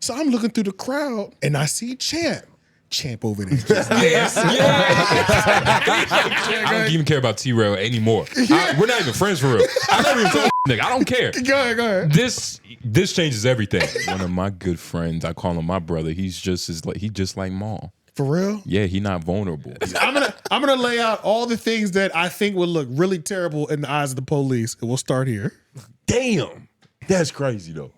So I'm looking through the crowd and I see Champ over there. Just I don't even care about T-Rail anymore. We're not even friends for real. I never even told nigga. I don't care. Go ahead. This changes everything. One of my good friends, I call him my brother. He's just like Maul. For real? Yeah, he not vulnerable. I'm gonna lay out all the things that I think would look really terrible in the eyes of the police, and we'll start here. Damn, that's crazy though.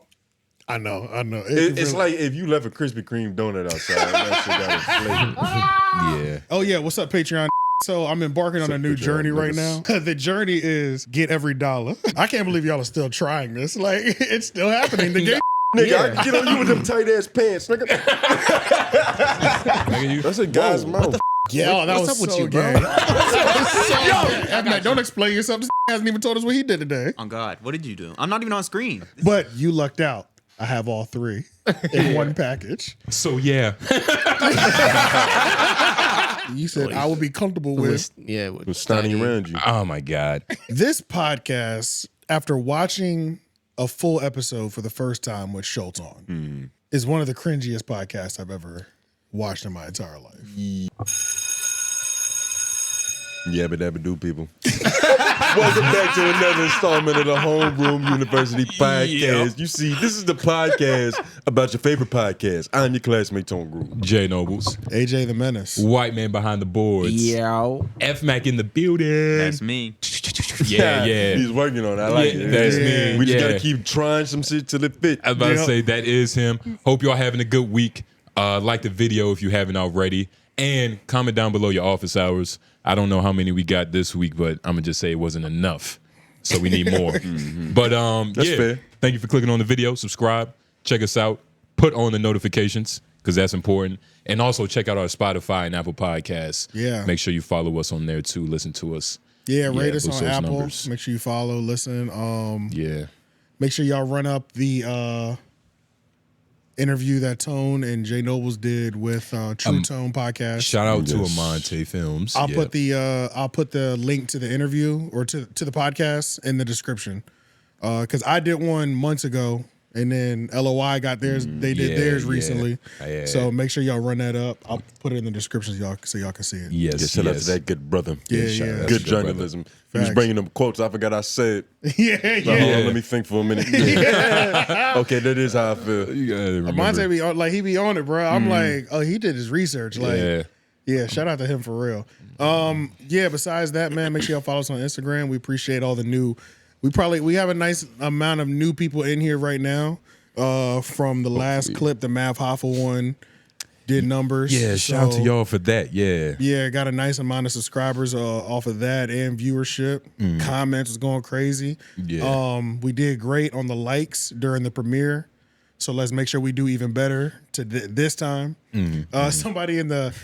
I know. It's like if you left a Krispy Kreme donut outside. That shit got a flavor. Yeah. Oh yeah, what's up, Patreon? So I'm embarking on a new journey right now. The journey is get every dollar. I can't believe y'all are still trying this. Like, it's still happening. The game. Nigga, I can get on you with them tight ass pants, nigga. That's a guy's mouth. Yeah, that was up with so you, gay. Yo, don't explain yourself. This hasn't even told us what he did today. Oh God, what did you do? I'm not even on screen. But you lucked out. I have all three in one package. So yeah. You said I would be comfortable with Steiny around you. Oh my God. This podcast, after watching a full episode for the first time with Schulz on, is one of the cringiest podcasts I've ever watched in my entire life. Yeah, but that do people. Welcome back to another installment of the Homeroom University podcast. Yep. You see, this is the podcast about your favorite podcast. I'm your classmate, Tone Group. J Nobles. AJ the Menace. White man behind the boards. Yo. F-Mac in the building. That's me. Yeah. He's working on it. I like it. That's me. We just got to keep trying some shit till it fit. I was about to say, that is him. Hope y'all having a good week. Like the video if you haven't already. And comment down below your office hours. I don't know how many we got this week, but I'm going to just say it wasn't enough. So we need more. But that's fair. Thank you for clicking on the video. Subscribe. Check us out. Put on the notifications because that's important. And also check out our Spotify and Apple Podcasts. Yeah. Make sure you follow us on there too. Listen to us. Yeah, rate us boost on those Apple. numbers. Make sure you follow, listen. Yeah. Make sure y'all run up the interview that Tone and J Nobles did with True Tone podcast. Shout out to 𝙿𝙾𝚃𝚃 Films. I'll put the link to the interview or to the podcast in the description. Because I did one months ago, and then LOI got theirs. They did theirs recently. So make sure y'all run that up. I'll put it in the description so y'all can see it. Yes, shout out to that good brother. Yeah. Good journalism. He was bringing them quotes. I forgot I said. Let me think for a minute. Okay, that is how I feel. Monte be on, like, he be on it, bro. I'm like, oh, he did his research. Like, yeah, shout out to him for real. Besides that, man, make sure y'all follow us on Instagram. We appreciate all the new. We have a nice amount of new people in here right now. From the last clip, the Mav Hoffa one did numbers. Yeah, shout out to y'all for that. Yeah, got a nice amount of subscribers off of that and viewership. Comments was going crazy. We did great on the likes during the premiere. So let's make sure we do even better this time. Somebody in the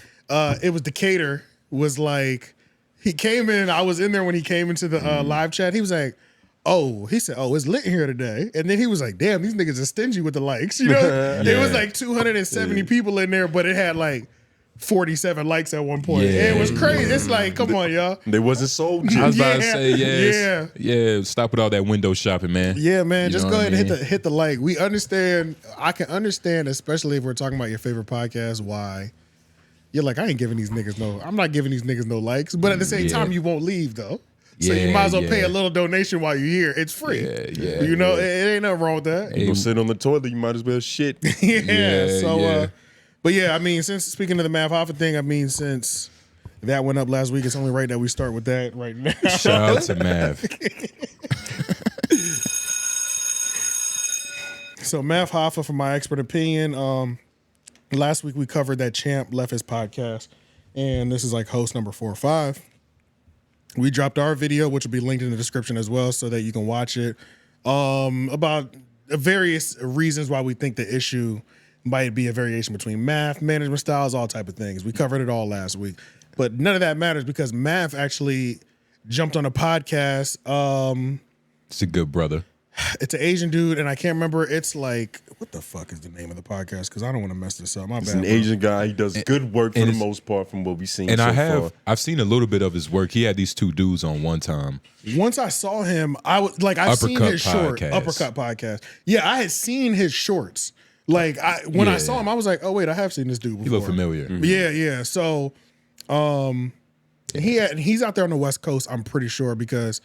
it was Decatur was like, he came in, I was in there when he came into the live chat. He was like, he said, it's lit here today. And then he was like, damn, these niggas are stingy with the likes. You know, It was like 270 people in there, but it had like 47 likes at one point. It was crazy. It's like, come on, y'all. They wasn't sold yet. I was about to say, yeah. Stop with all that window shopping, man. Yeah, man. Just go ahead and hit the like. We understand. I can understand, especially if we're talking about your favorite podcast, why you're like, I ain't giving these niggas I'm not giving these niggas no likes. But at the same time, you won't leave though. So you might as well pay a little donation while you're here. It's free. You know, it ain't nothing wrong with that. You go sit on the toilet, you might as well shit. But yeah, I mean, since speaking of the Mav Hoffa thing, I mean, since that went up last week, it's only right that we start with that right now. Shout out to Mav. So Mav Hoffa, for my expert opinion, last week we covered that Champ left his podcast, and this is like host number 4 or 5. We dropped our video, which will be linked in the description as well, so that you can watch it, about various reasons why we think the issue might be a variation between math, management styles, all type of things. We covered it all last week. But none of that matters because Math actually jumped on a podcast. It's a good brother. It's an Asian dude, and I can't remember. It's like, what the fuck is the name of the podcast? Because I don't want to mess this up. My bad. It's an Asian guy. He does good work for the most part from what we've seen so far. I've seen a little bit of his work. He had these 2 dudes on one time. Once I saw him, I've seen his short, Uppercut Podcast. Yeah, I had seen his shorts. Like when I Yeah. saw him, I was like, oh wait, I have seen this dude before. He looked familiar. Yeah. So he's out there on the West Coast, I'm pretty sure, because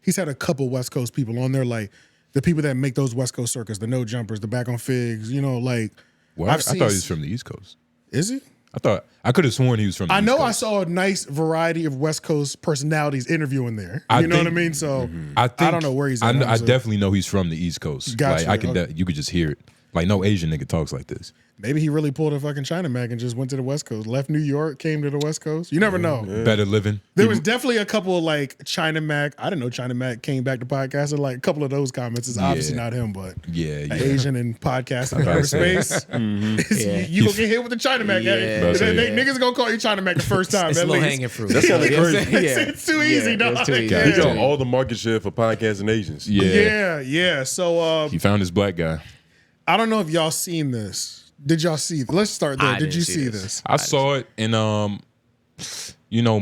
he's had a couple West Coast people on there, like the people that make those West Coast circuits, the No Jumpers, the Back on Figs, you know, like What? I thought he was from the East Coast. Is he? I could have sworn he was from the East Coast. I saw a nice variety of West Coast personalities interviewing there. I You know what I think- mean? So I don't know where he's at. I definitely know he's from the East Coast. Gotcha. Like I can, Okay. you could just hear it. Like no Asian nigga talks like this. Maybe he really pulled a fucking China Mac and just went to the West Coast, left New York, came to the West Coast. You never know. Better living. There was definitely a couple of like China Mac. I didn't know China Mac came back to podcasting. Like a couple of those comments is obviously not him, but Yeah. Asian and podcasting in about outer to say. space. Yeah. You gonna get hit with the China Mac. Yeah. They, niggas gonna call you China Mac the first time. It's at low least. hanging fruit. That's kinda crazy. It's too easy, dog. It's too easy. Yeah. He got all the market share for podcasting Asians. Yeah. So He found his black guy. I don't know if y'all seen this. Did y'all see? Let's start there. I Did didn't you see see this. this? I saw it and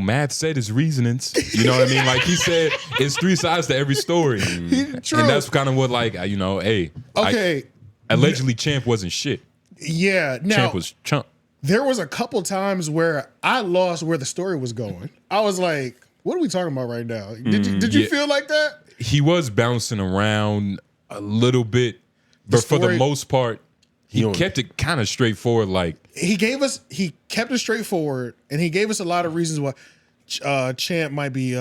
Matt said his reasonings. You know what I mean? Like he said, it's three sides to every story. True. And that's kind of what hey. Okay. Allegedly Champ wasn't shit. Yeah. Now Champ was chump. there was a couple times where I lost where the story was going. I was like, "What are we talking about right now?" Did you yeah. feel like that? He was bouncing around a little bit, but for the story- most part, he kept it kind of straightforward. Like He kept it straightforward, and he gave us a lot of reasons why Champ might be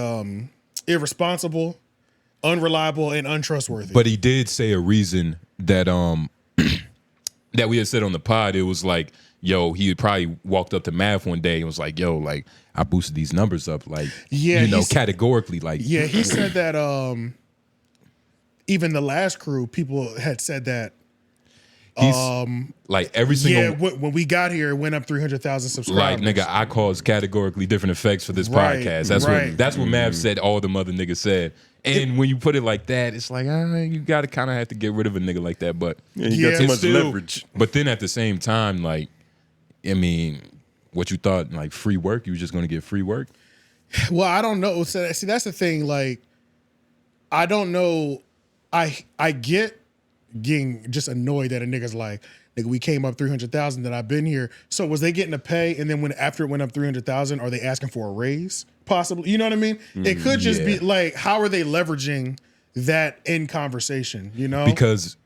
irresponsible, unreliable, and untrustworthy. but he did say a reason that that we had said on the pod. It was like, yo, he had probably walked up to Math one day and was like, yo, like I boosted these numbers up, like categorically, like yeah, he said that even the last crew, people had said that. he's like every single Yeah, when we got here, it went up 300,000 subscribers. like nigga, I cause categorically different effects for this Right, podcast. right. That's what Mav said. All the mother niggas said. And when you put it like that, it's like you gotta kind of have to get rid of a nigga like that. But Yeah, he Yeah. got too It's much still- leverage. But then at the same time, like, I mean, what you thought, like free work, you was just gonna get free work. Well, I don't know. So, see, that's the thing. Like, I don't know. I get getting just annoyed that a nigga's like, nigga, we came up 300,000 that I've been here. So was they getting to pay? And then after it went up 300,000, are they asking for a raise? Possibly. You know what I mean? It could just be like, how are they leveraging that in conversation? You know? Because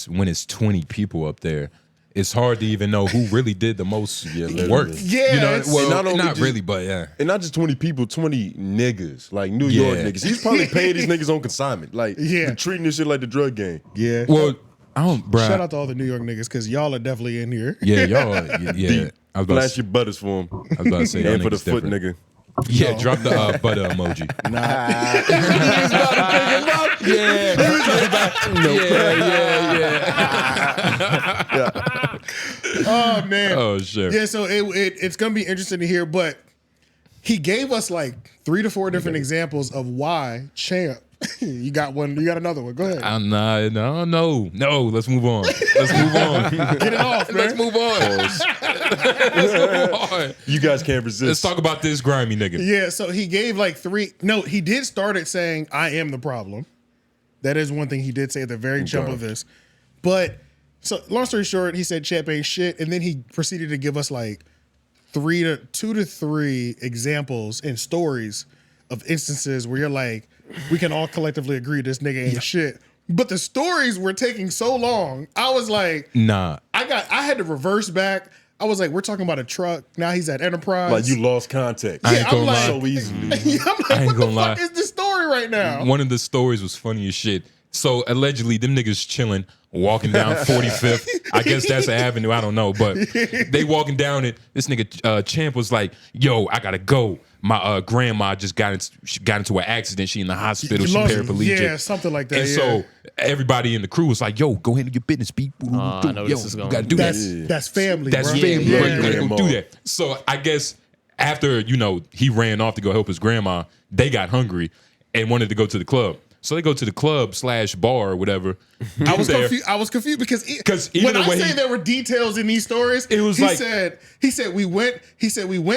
when it's 20 people up there, it's hard to even know who really did the most literally. work. Yeah, you know, it's- well, And not not, only just- really, but yeah. And not just 20 people, 20 niggas, like New Yeah. York niggas. He's probably paying these niggas on consignment. Like, Yeah. treating this shit like the drug game. yeah. Well, I don't, bruh. Shout out to all the New York niggas because y'all are definitely in here. Yeah, y'all. Yeah, I was about Flash to, your butters for him. I was about to say, y'all And for the niggas foot different. nigga. Yeah, drop the butter emoji. Oh, man. Oh shit. Yeah, so it's gonna be interesting to hear, but he gave us like 3 to 4 different examples of why Champ. You got one. You got another one. Go ahead. No. Let's move on. Let's move on. Get it off, man. Let's move on. Let's move on. You guys can't resist. Let's talk about this grimy nigga. Yeah, so he gave like 3. No, he did start it saying, "I am the problem." That is one thing he did say at the very jump of this. But so long story short, he said Champ ain't shit, and then he proceeded to give us like 2 to 3 examples and stories of instances where you're like, we can all collectively agree this nigga ain't shit. But the stories were taking so long. I was like, Nah. I had to reverse back. I was like, we're talking about a truck. Now he's at Enterprise. like you lost context. I ain't I'm gonna like- lie. so easily. Yeah, I'm like, I ain't what the gonna fuck lie. is this story right now? One of the stories was funny as shit. So allegedly, them niggas chilling, walking down 45th. I guess that's an avenue. I don't know, but they walking down it. This nigga Champ was like, "Yo, I gotta go. My grandma just got into an accident. She in the hospital. She Lost- paraplegic. Yeah, something like that. And yeah. so everybody in the crew was like, "Yo, go handle your business, people. I know Yo, this is you going. gotta do that's that. that's family. That's bro. family, Yeah. bro. You gotta go Grandma. do that." So I guess after he ran off to go help his grandma, they got hungry and wanted to go to the club. So they go to the club/bar or whatever. I was confused because even when the I way say he- there were details in these stories, It was he like- said we went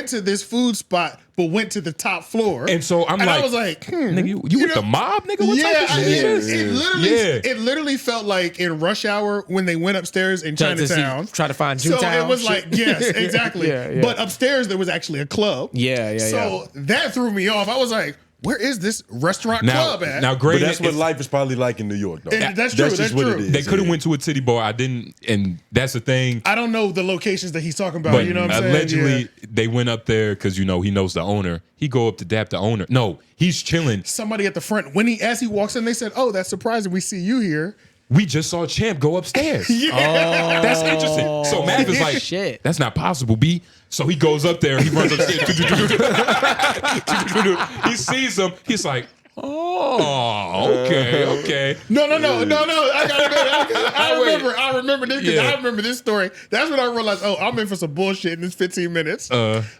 to this food spot, but went to the top floor. And so I'm I like, was like, nigga, you with the mob, nigga? What type of shit is this? It literally felt like in Rush Hour when they went upstairs in To see- Chinatown. try to find So Jewtown it was shit. like, yes, exactly. Yeah. But upstairs there was actually a club. Yeah. So that threw me off. I was like, where is this restaurant club at? Now, But granted, that's what life is probably like in New York, though. And that's true, That's that's just what true. it is. they could have went to a titty bar. I didn't, and that's the thing. I don't know the locations that he's talking about. But You know what I'm allegedly, saying? Yeah. they went up there because he knows the owner. He go up to dap the owner. No, he's chilling. Somebody at the front, as he walks in, they said, "Oh, that's surprising. We see you here." We just saw Champ go upstairs. Yeah. That's interesting. So Mav is like, Shit. that's not possible, B. So he goes up there. He runs upstairs. He sees him. He's like, oh, okay. No. I remember this because I remember this story. That's when I realized, oh, I'm in for some bullshit in this 15 minutes.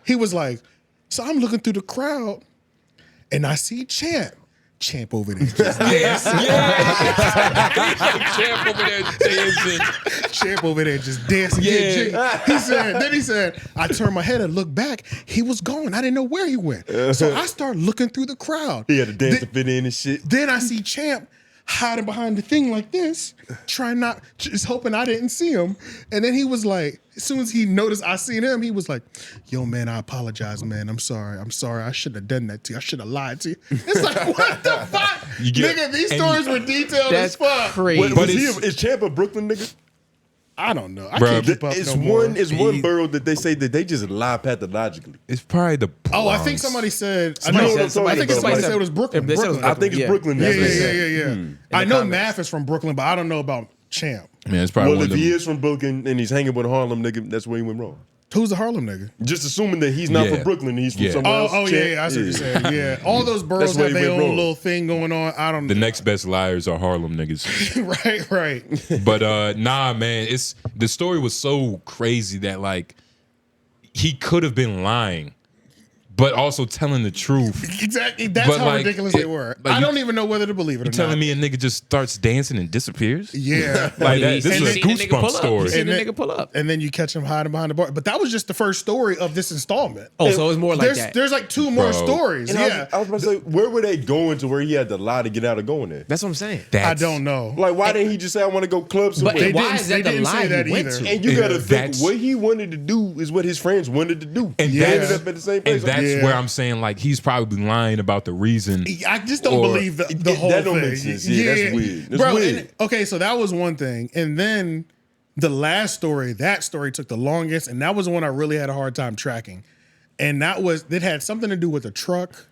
He was like, so I'm looking through the crowd and I see Champ over there just dancing. Champ over there dancing. Champ over there just dancing. Yeah. He said, I turned my head and looked back. He was gone. I didn't know where he went. So I started looking through the crowd. He had to dance to fit in and shit. Then I see Champ hiding behind the thing like this, just hoping I didn't see him. And then he was like, as soon as he noticed I seen him, he was like, yo, man, I apologize, man. I'm sorry. I shouldn't have done that to you. I should have lied to you. It's like, what the fuck? Nigga, these stories were detailed as fuck. Crazy. But is Champ a Brooklyn nigga? I don't know. I Bruh, can't keep up It's no more. one borough that they say that they just lie pathologically. It's probably the Oh, I Bronx. think somebody said. Somebody I said somebody think somebody said- said it was Brooklyn. They said it was Brooklyn. I think it's Yeah. Brooklyn. Yeah, That's what they said. yeah. I know comments. Math is from Brooklyn, but I don't know about Champ. Man, it's probably Well, one if of them. he is from Brooklyn and he's hanging with Harlem, nigga, that's where he went wrong. Who's the Harlem nigga? Just assuming that he's not Yeah. from Brooklyn, he's from Yeah. somewhere else. Oh, Champ, yeah, I see what you're saying. Yeah, all those boroughs That's where have he their went own wrong. little thing going on. I don't. The next best liars are Harlem niggas. right. But nah, man, the story was so crazy that like he could have been lying, but also telling the truth. Exactly. That's But, how like, ridiculous they were. like, I don't even know whether to believe it or You not. telling me a nigga just starts dancing and disappears? Yeah. Like that, this And is a then- and the nigga pull goosebump up. story. You see And the then- nigga pull up. And then you catch him hiding behind the bar. But that was just the first story of this installment. Oh, so it was more like there's, that. There's like two more Bro. stories. And Yeah. I was about to say, where were they going to where he had to lie to get out of going there? That's what I'm saying. I don't know. Like, why didn't he just say, I want to go club somewhere? But They why didn't- is they that the didn't say lie that he went either. to? And you got to think, That's- what he wanted to do is what his friends wanted to do. And They that's- ended up at the same place. And that's Yeah. where I'm saying like he's probably lying about the reason. I just don't Or- believe the whole that don't thing. make sense. Yeah, that's weird. That's Bro, weird. and- okay, so that was one thing. And then the last story, that story took the longest, and that was the one I really had a hard time tracking. And it had something to do with a truck,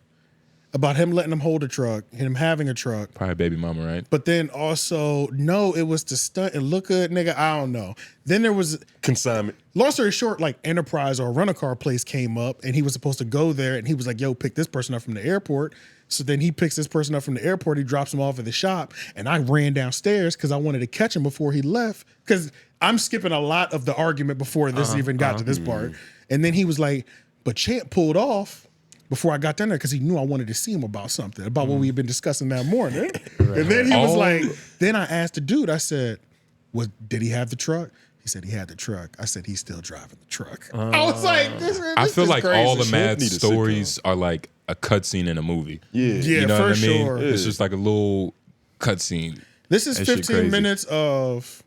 about him letting him hold a truck, him having a truck. Probably baby mama, right? But then also, no, it was to stunt and look good, nigga. I don't know. Then there was, Consignment. long story short, like Enterprise or a rent-a-car place came up and he was supposed to go there and he was like, yo, pick this person up from the airport. So then he picks this person up from the airport, he drops him off at the shop, and I ran downstairs because I wanted to catch him before he left. Because I'm skipping a lot of the argument before this even got to this part. And then he was like, but Champ pulled off before I got down there because he knew I wanted to see him about something, about what we had been discussing that morning. And then he was like, then I asked the dude, I said, did he have the truck? He said he had the truck. I said he's still driving the truck. I was like, this I feel is like crazy. all the Shit mad need a stories are like a cutscene in a movie. Yeah. Yeah, You know for what I mean? sure. It's just like a little cutscene. This is That shit 15 crazy. minutes of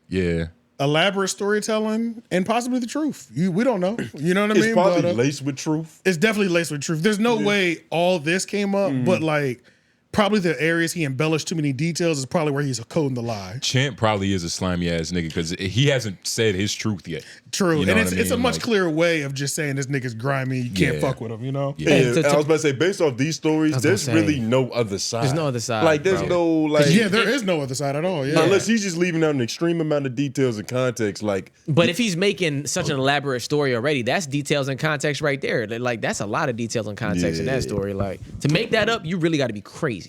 Yeah. elaborate storytelling and possibly the truth. We don't know. You know what I It's mean? probably But, laced with truth. it's definitely laced with truth. There's no way all this came up, but like probably the areas he embellished too many details is probably where he's coding the lie. Champ probably is a slimy ass nigga because he hasn't said his truth yet. True. You know And what I it's a mean? much Like- clearer way of just saying this nigga's grimy. You can't Yeah. fuck with him, you know? Yeah. Yeah, to- I was about to say, based off these stories, was there's gonna say, really no other side. there's no other side, Like, there's bro. no, like, Yeah, there is no other side at all. Yeah. unless he's just leaving out an extreme amount of details and context. Like, But if he's making such an elaborate story already, that's details and context right there. Like that's a lot of details and context in that story. Like to make that up, you really got to be crazy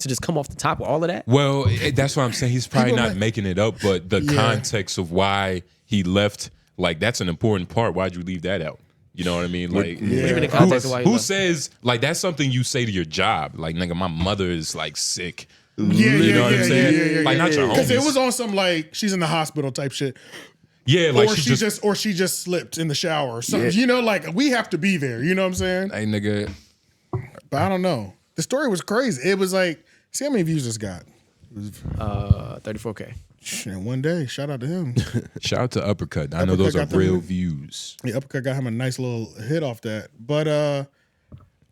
to just come off the top with all of that. Well, that's what I'm saying. He's probably People not like- making it up, but the Yeah. context of why he left, like that's an important part. Why'd you leave that out? You know what I mean? Like, Even in context of why he who left. says like that's something you say to your job? Like, nigga, my mother is like sick. Yeah, You know what I'm saying? Yeah, like, not your Because it homies. was on some like she's in the hospital type shit. Yeah, like Or she just slipped in the shower or something. You know, like we have to be there. You know what I'm saying? Hey, nigga. But I don't know. The story was crazy. It was like, see how many views this got? 34K. Shit, one day. Shout out to him. Shout out to Uppercut. I know Uppercut those are got them- real views. Yeah, Uppercut got him a nice little hit off that. But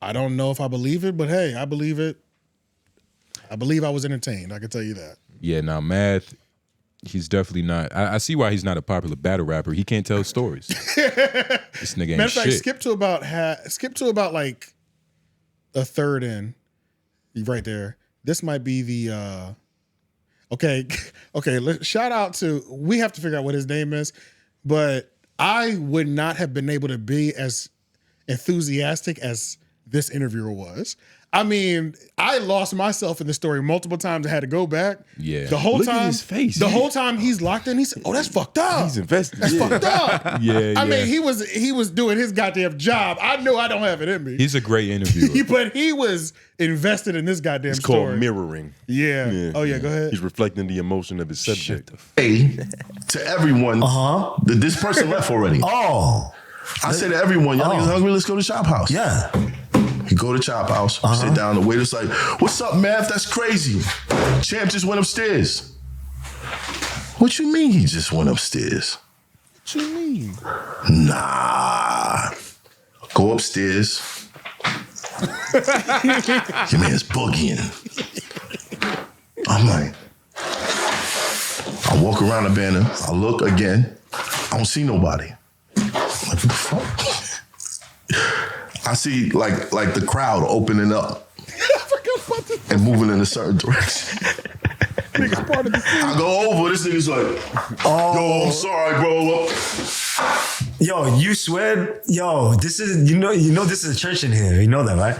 I don't know if I believe it, but hey, I believe it. I believe I was entertained. I can tell you that. Yeah, now Math, he's definitely not. I see why he's not a popular battle rapper. He can't tell stories. This nigga ain't Matter of fact, shit. skip to about like a third in. Right there. This might be the okay. Shout out to, we have to figure out what his name is, but I would not have been able to be as enthusiastic as this interviewer was. I mean, I lost myself in the story multiple times. I had to go back. Yeah. The whole Look at time, his face. the whole time he's locked in, he said, "Oh, that's fucked up. He's invested. That's fucked up." Yeah, I yeah. mean, he was doing his goddamn job. I know I don't have it in me. He's a great interviewer. But he was invested in this goddamn It's story. called mirroring. Yeah. Oh yeah, go ahead. He's reflecting the emotion of his subject. Say to everyone that this person left already. Oh, I say to everyone, y'all niggas hungry? Let's go to Chop House. yeah. You go to Chop House, sit down, the waiter's like, "What's up, Math? That's crazy. Champ just went upstairs." What you mean he just went upstairs? What you mean? Nah. Go upstairs. Your man's boogieing. I'm like, I walk around the banner, I look again, I don't see nobody. I'm like, what the fuck? I see like the crowd opening up and moving in a certain direction. I go over, this nigga's like, yo, I'm sorry, bro. Yo, you swear? Yo, this is, you know this is a church in here. You know that, right?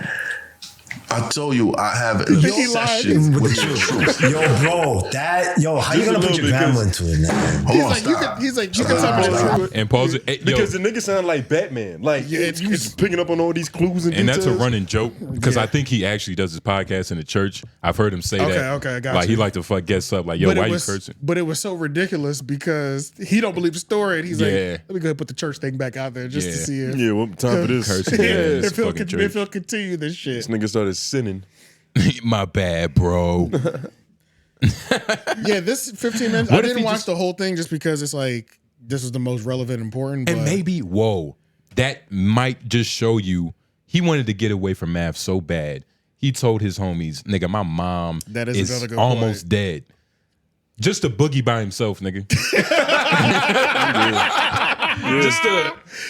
I told you I have a he lied? session With with the the truth. truth. Yo, bro, how you Just gonna a put little your bit, grandma 'cause- into it, man? Hold on, He's like, stop. you can tell me the truth. And pause it. Hey, yo, Because the nigga sound like Batman. Like, it's picking up on all these clues and and details. that's a running joke because I think he actually does his podcast in the church. I've heard him say that. Okay, I got like you. he like to fuck guests up. Like, yo, why you cursing? But it was so ridiculous because he don't believe the story, and he's like, Yeah. "Let me go ahead and put the church thing back out there just to Yeah. see if Yeah, what time for this? Cursing. Yeah, it's if, he'll, fucking if church. he'll continue this shit." This nigga started sinning. My bad, bro. Yeah, this 15 minutes. What I if didn't he watch just- the whole thing just because it's like this is the most relevant, important. And but maybe, that might just show you he wanted to get away from math so bad. He told his homies, nigga, my mom That is another is good almost point. dead. Just to boogie by himself, nigga.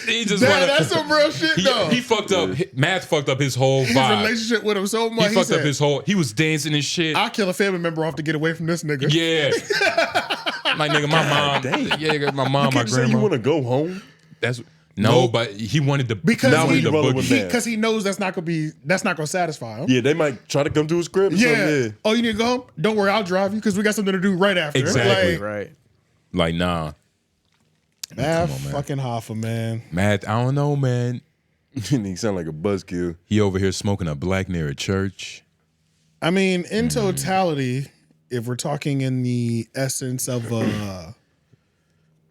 He just wanna, that's some real shit though. he fucked up. Math fucked up his whole His vibe. relationship with him so He much. fucked said, up his whole. He was dancing and shit. I'll kill a family member off to get away from this nigga. Yeah. Like, nigga, my mom. Yeah, my mom, my You say you grandma. want to go home? That's no, but he wanted to Because Now he, we rolling with that. because he knows that's not gonna satisfy him. Yeah, they might try to come to his crib or Yeah. something. Yeah. Oh, you need to go home? Don't worry, I'll drive you because we got something to do right after. Exactly. Like, Right. like, nah. man, fucking Hoffa, man. Matt, I don't know, man. He sound like a buzzkill. He over here smoking a black near a church. I mean, in totality, if we're talking in the essence of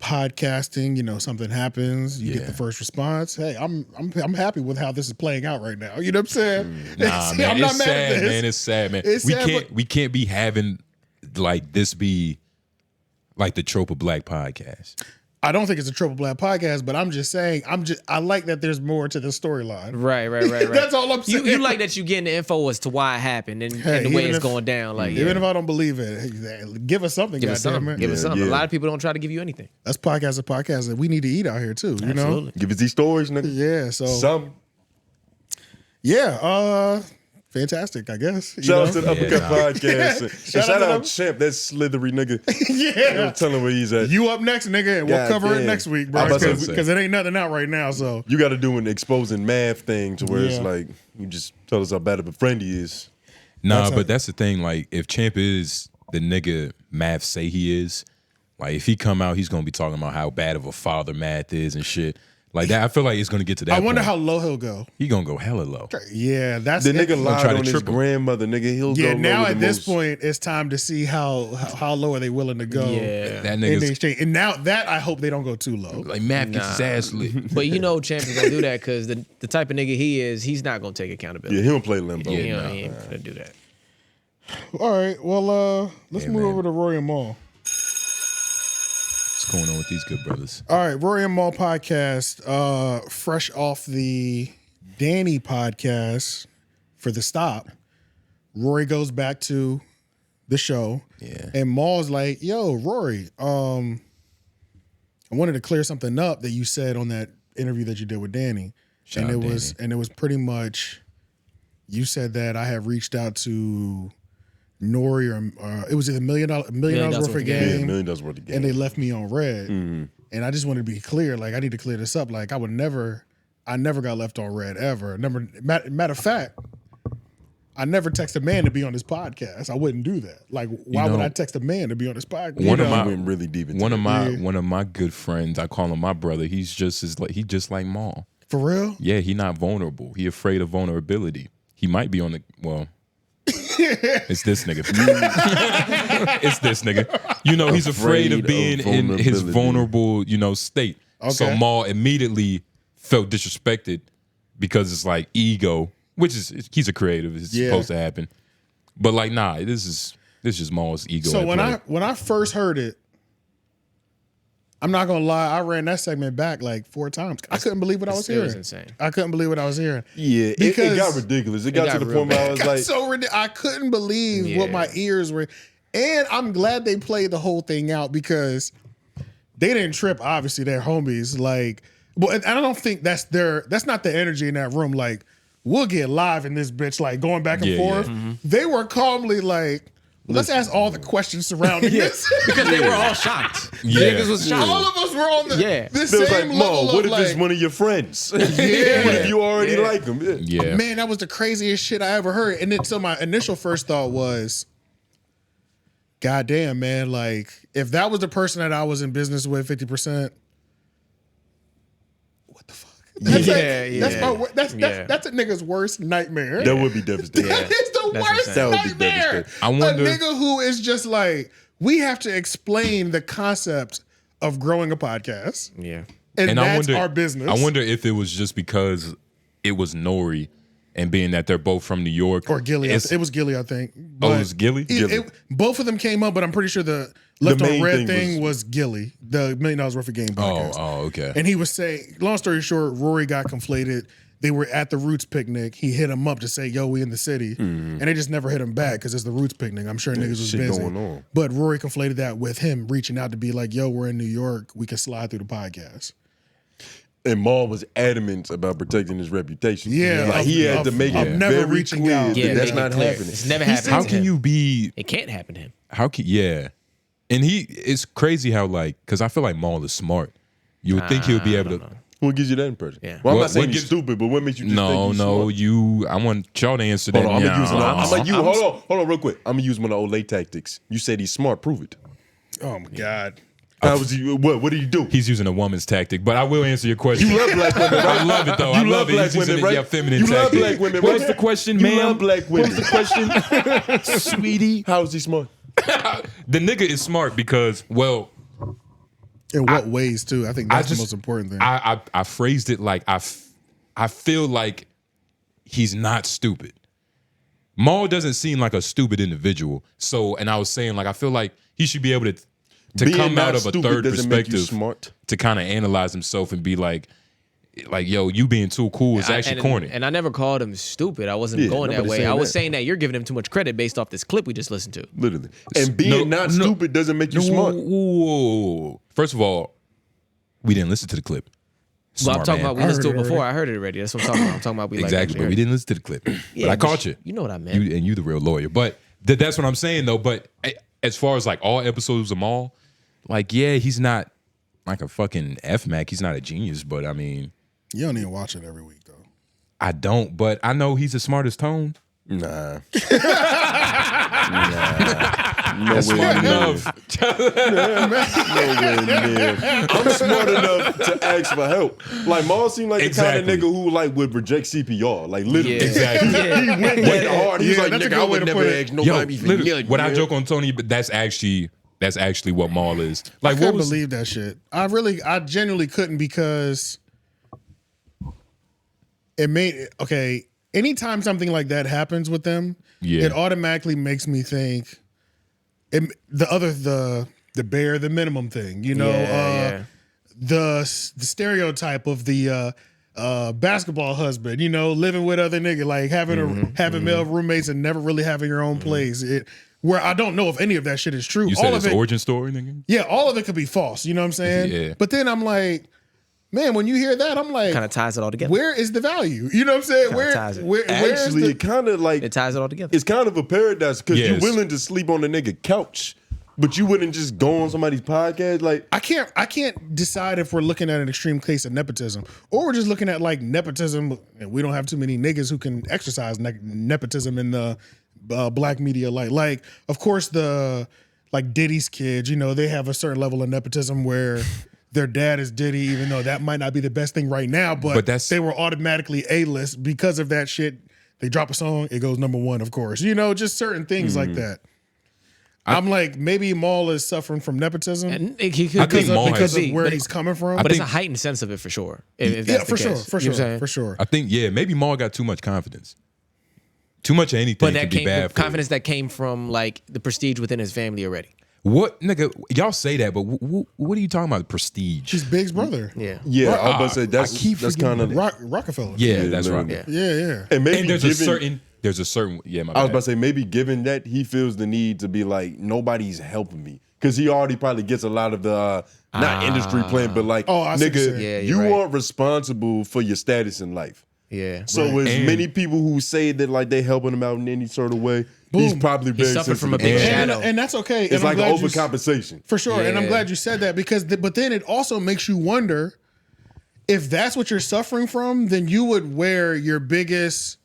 podcasting, you know, something happens, you get the first response. Hey, I'm happy with how this is playing out right now. You know what I'm saying? Nah, See, man, I'm not it's mad sad, at this. man. It's sad, man. It's sad, we can't be having like this be like the Trope of Black podcast. I don't think it's a Triple Black podcast, but I'm just saying, I like that there's more to the storyline. Right. That's all I'm saying. You like that you getting the info as to why it happened and Hey, the way even it's if- going down. Like, Even if I don't believe it, give us something. give us goddamn something. it. Give us something. yeah. A lot of people don't try to give you anything. That's podcast. We need to eat out here too. You know? Absolutely. Give us these stories, nigga. Yeah. So Some. yeah. Fantastic. I guess. You Shout know? out to the Uppercut Podcast. And Shout shout out to out Champ, that slithery nigga. Yeah. I'm telling where he's at. You up next, nigga, and we'll God cover it damn. next week, I bro. was about to say. Because it ain't nothing out right now. So You got to do an exposing math thing to where it's Yeah. like, you just tell us how bad of a friend he is. Nah, That's but that's the thing. Like, if Champ is the nigga Math say he is, like, if he come out, he's gonna be talking about how bad of a father Math is and shit. Like that, I feel like it's gonna get to that. I wonder point. how low he'll go. He gonna go hella low. Yeah, that's The nigga it. lied try to on his triple. grandmother, nigga. He'll Yeah, go now lower at the this most. point, it's time to see how low are they willing to go. Yeah. That In the nigga's exchange. And now that I hope they don't go too low. like Matt gets his ass lit. But you know, Champ is gonna do that because the type of nigga he is, he's not gonna take accountability. Yeah, he don't play limbo. he Yeah, ain't gonna do that. All right, well, let's move man. over to Rory and Maul. What's going on with these good brothers? All right, Rory and Maul podcast, fresh off the Danny podcast for the stop. Rory goes back to the show, and Maul's like, "Yo, Rory, I wanted to clear something up that you said on that interview that you did with Danny, Shout out it was pretty much you said that I have reached out to Nori or it was either $1 million worth of Yeah, game." $1 million worth of game. And they left me on red. And I just wanted to be clear. Like, I need to clear this up. Like, I never got left on red ever. Matter of fact, I never text a man to be on this podcast. I wouldn't do that. Like, why would I text a man to be on this podcast? One of I my went really deep into one of that. my good friends, I call him my brother. He's just like Maul. For real? Yeah, he not vulnerable. He afraid of vulnerability. He might be on the it's this nigga. It's this nigga. You know, he's afraid of being in his vulnerable, state. So Okay. Maul immediately felt disrespected because it's like ego, which is he's a creative. It's supposed to happen. But like, nah, this is just Maul's ego. So at when I first heard it, I'm not gonna lie, I ran that segment back like 4 times. I couldn't believe what I was It hearing. was insane. I couldn't believe what I was hearing. Yeah, it Because- got ridiculous. It got got to the real point where I bad. was Got like, so ridiculous. I couldn't believe what Yeah. my ears were. And I'm glad they played the whole thing out because they didn't trip. Obviously, they're homies. Like, well, and I don't think that's not the energy in that room. Like, we'll get live in this bitch, like going back and Yeah, forth. yeah. They were calmly like, let's ask all the questions surrounding this. Because they were all shocked. Yeah. Niggas was shocked. All of us were on the this they was same like, level Mo, what of if it's like, one of your friends? Yeah. What if you already like him? Yeah. man, that was the craziest shit I ever heard. And then so my initial first thought was, God damn, man, like if that was the person that I was in business with 50%, what the fuck? That's that's a nigga's worst nightmare. That would be devastating. That is the That's worst insane. That would be nightmare. devastating. I wonder- A nigga who is just like, we have to explain the concept of growing a podcast. Yeah. And, And that's I wonder, our business. I wonder if it was just because it was Nori, and being that they're both from New York, Or Gilly. it's- It was Gilly, I think. Oh, But it was Gilly? both of them came up, but I'm pretty sure the Left on main Red thing thing was Gilly, the $1 million worth of game podcast. Oh, okay. And he was saying, long story short, Rory got conflated. They were at the Roots picnic. He hit him up to say, yo, we in the city. And they just never hit him back because it's the Roots picnic. I'm sure niggas was shit busy. going on. But Rory conflated that with him reaching out to be like, yo, we're in New York. We can slide through the podcast. And Maul was adamant about protecting his reputation. Yeah, like he had of- to make of it never very reaching clear out. that Yeah, that's make it not clear. happening. It's never happened. How to can him. you be? It can't happen to him. And it's crazy how because I feel like Maul is smart. You would think he would be able to. What gives you that impression? Yeah. Well, I'm What- not saying what he's gives- stupid, but what makes you just No, think he's smart? I want y'all to answer that. Hold on, I'm gonna use one. I'm gonna use. I'm- Hold on, real quick. I'm gonna use one of the Ō'Le tactics. You said he's smart. Prove it. Oh, my God. How was he? What did he do? He's using a woman's tactic, but I will answer your question. You love black women, right? I love it though. You I love love it. black He's using women, it, right? yeah, feminine You love tactic. black women, What right? was the question, You ma'am? love black women. What was the question, sweetie? How is he smart? The nigga is smart because, well, In what ways, too? I think that's just- the most important thing. I phrased it like I feel like he's not stupid. Maul doesn't seem like a stupid individual. So, and I was saying like I feel like he should be able to Being come not out of a stupid third doesn't make you perspective smart. to kind of analyze himself and be like, yo, you being too cool is actually corny. And I never called him stupid. I wasn't Yeah, going that nobody's way. saying I was that. saying that you're giving him too much credit based off this clip we just listened to. Literally. And being not stupid doesn't make you smart. Whoa. First of all, we didn't listen to the clip. Well, I'm Smart talking man. about we listened to it heard it before. I heard it already. That's what I'm talking about. I'm talking about we Exactly, but like we didn't listen to the clip. Yeah, but I caught you. You know what I meant. You the real lawyer. But that's what I'm saying though. But as far as like all episodes of Maul, like yeah, he's not like a fucking F-Mac. He's not a genius. But I mean, you don't even watch it every week, though. I don't. But I know he's the smartest tone. Nah. That's smart enough. Nowhere near. I'm smart enough to ask for help. Like Maul seemed like the kind of nigga who like would reject CPR. Like literally. Yeah. Exactly. He went way hard. He's like, that's a nigga, good I way would to never put it. ask nobody Yo, for literally, nothing. what I joke on Tony, but that's actually what Maul is. Like, I what couldn't was believe that shit. I genuinely couldn't because it made anytime something like that happens with them, it automatically makes me think the bare the minimum thing, you know, the stereotype of the basketball husband, you know, living with other niggas, like having male roommates and never really having your own place. Where I don't know if any of that shit is true. you all said of it's it, origin story, nigga? yeah, all of it could be false. You know what I'm saying? Yeah. But then I'm like, man, when you hear that, I'm like, Kind of ties it all together. where is the value? You know what I'm saying? Kinda ties it. Where's Actually, the, it kind of like It ties it all together. it's kind of a paradox because Yes. you're willing to sleep on a nigga couch, but you wouldn't just go on somebody's podcast. Like, I can't decide if we're looking at an extreme case of nepotism or we're just looking at like nepotism. And we don't have too many niggas who can exercise nepotism in the black media. Like, of course, like Diddy's kids, you know, they have a certain level of nepotism where their dad is Diddy, even though that might not be the best thing right now, but they were automatically A-list because of that shit. They drop a song, it goes #1, of course. You know, just certain things like that. I'm like, maybe Maul is suffering from nepotism And he could I think be, Maul because has- of where he's coming from. but it's think- a heightened sense of it for sure. If Yeah, that's the for sure, case. for You know what I'm sure, saying? for sure. I think, maybe Maul got too much confidence. Too much of anything But could that be came bad from for you. confidence that came from like the prestige within his family already. What, nigga, y'all say that, but what are you talking about? Prestige. He's Big's brother. Yeah. yeah, I was about to say I that's keep that's forgetting kind of Rockefeller. Yeah, that's right. literally. Yeah. Yeah. And maybe And there's given, a certain, my I was bad. about to say maybe given that he feels the need to be like nobody's helping me because he already probably gets a lot of the not industry plan, but like Oh, I see what you're nigga, saying. Yeah, you you're right. aren't responsible for your status in life. Yeah. So as And- many people who say that like they helping him out in any sort of way, he's probably very suffered from a sensitive. big And, shadow. and that's okay. It's and like I'm an glad you- overcompensation. For sure. And I'm Yeah. glad you said that because, but then it also makes you wonder if that's what you're suffering from, then you would wear your biggest,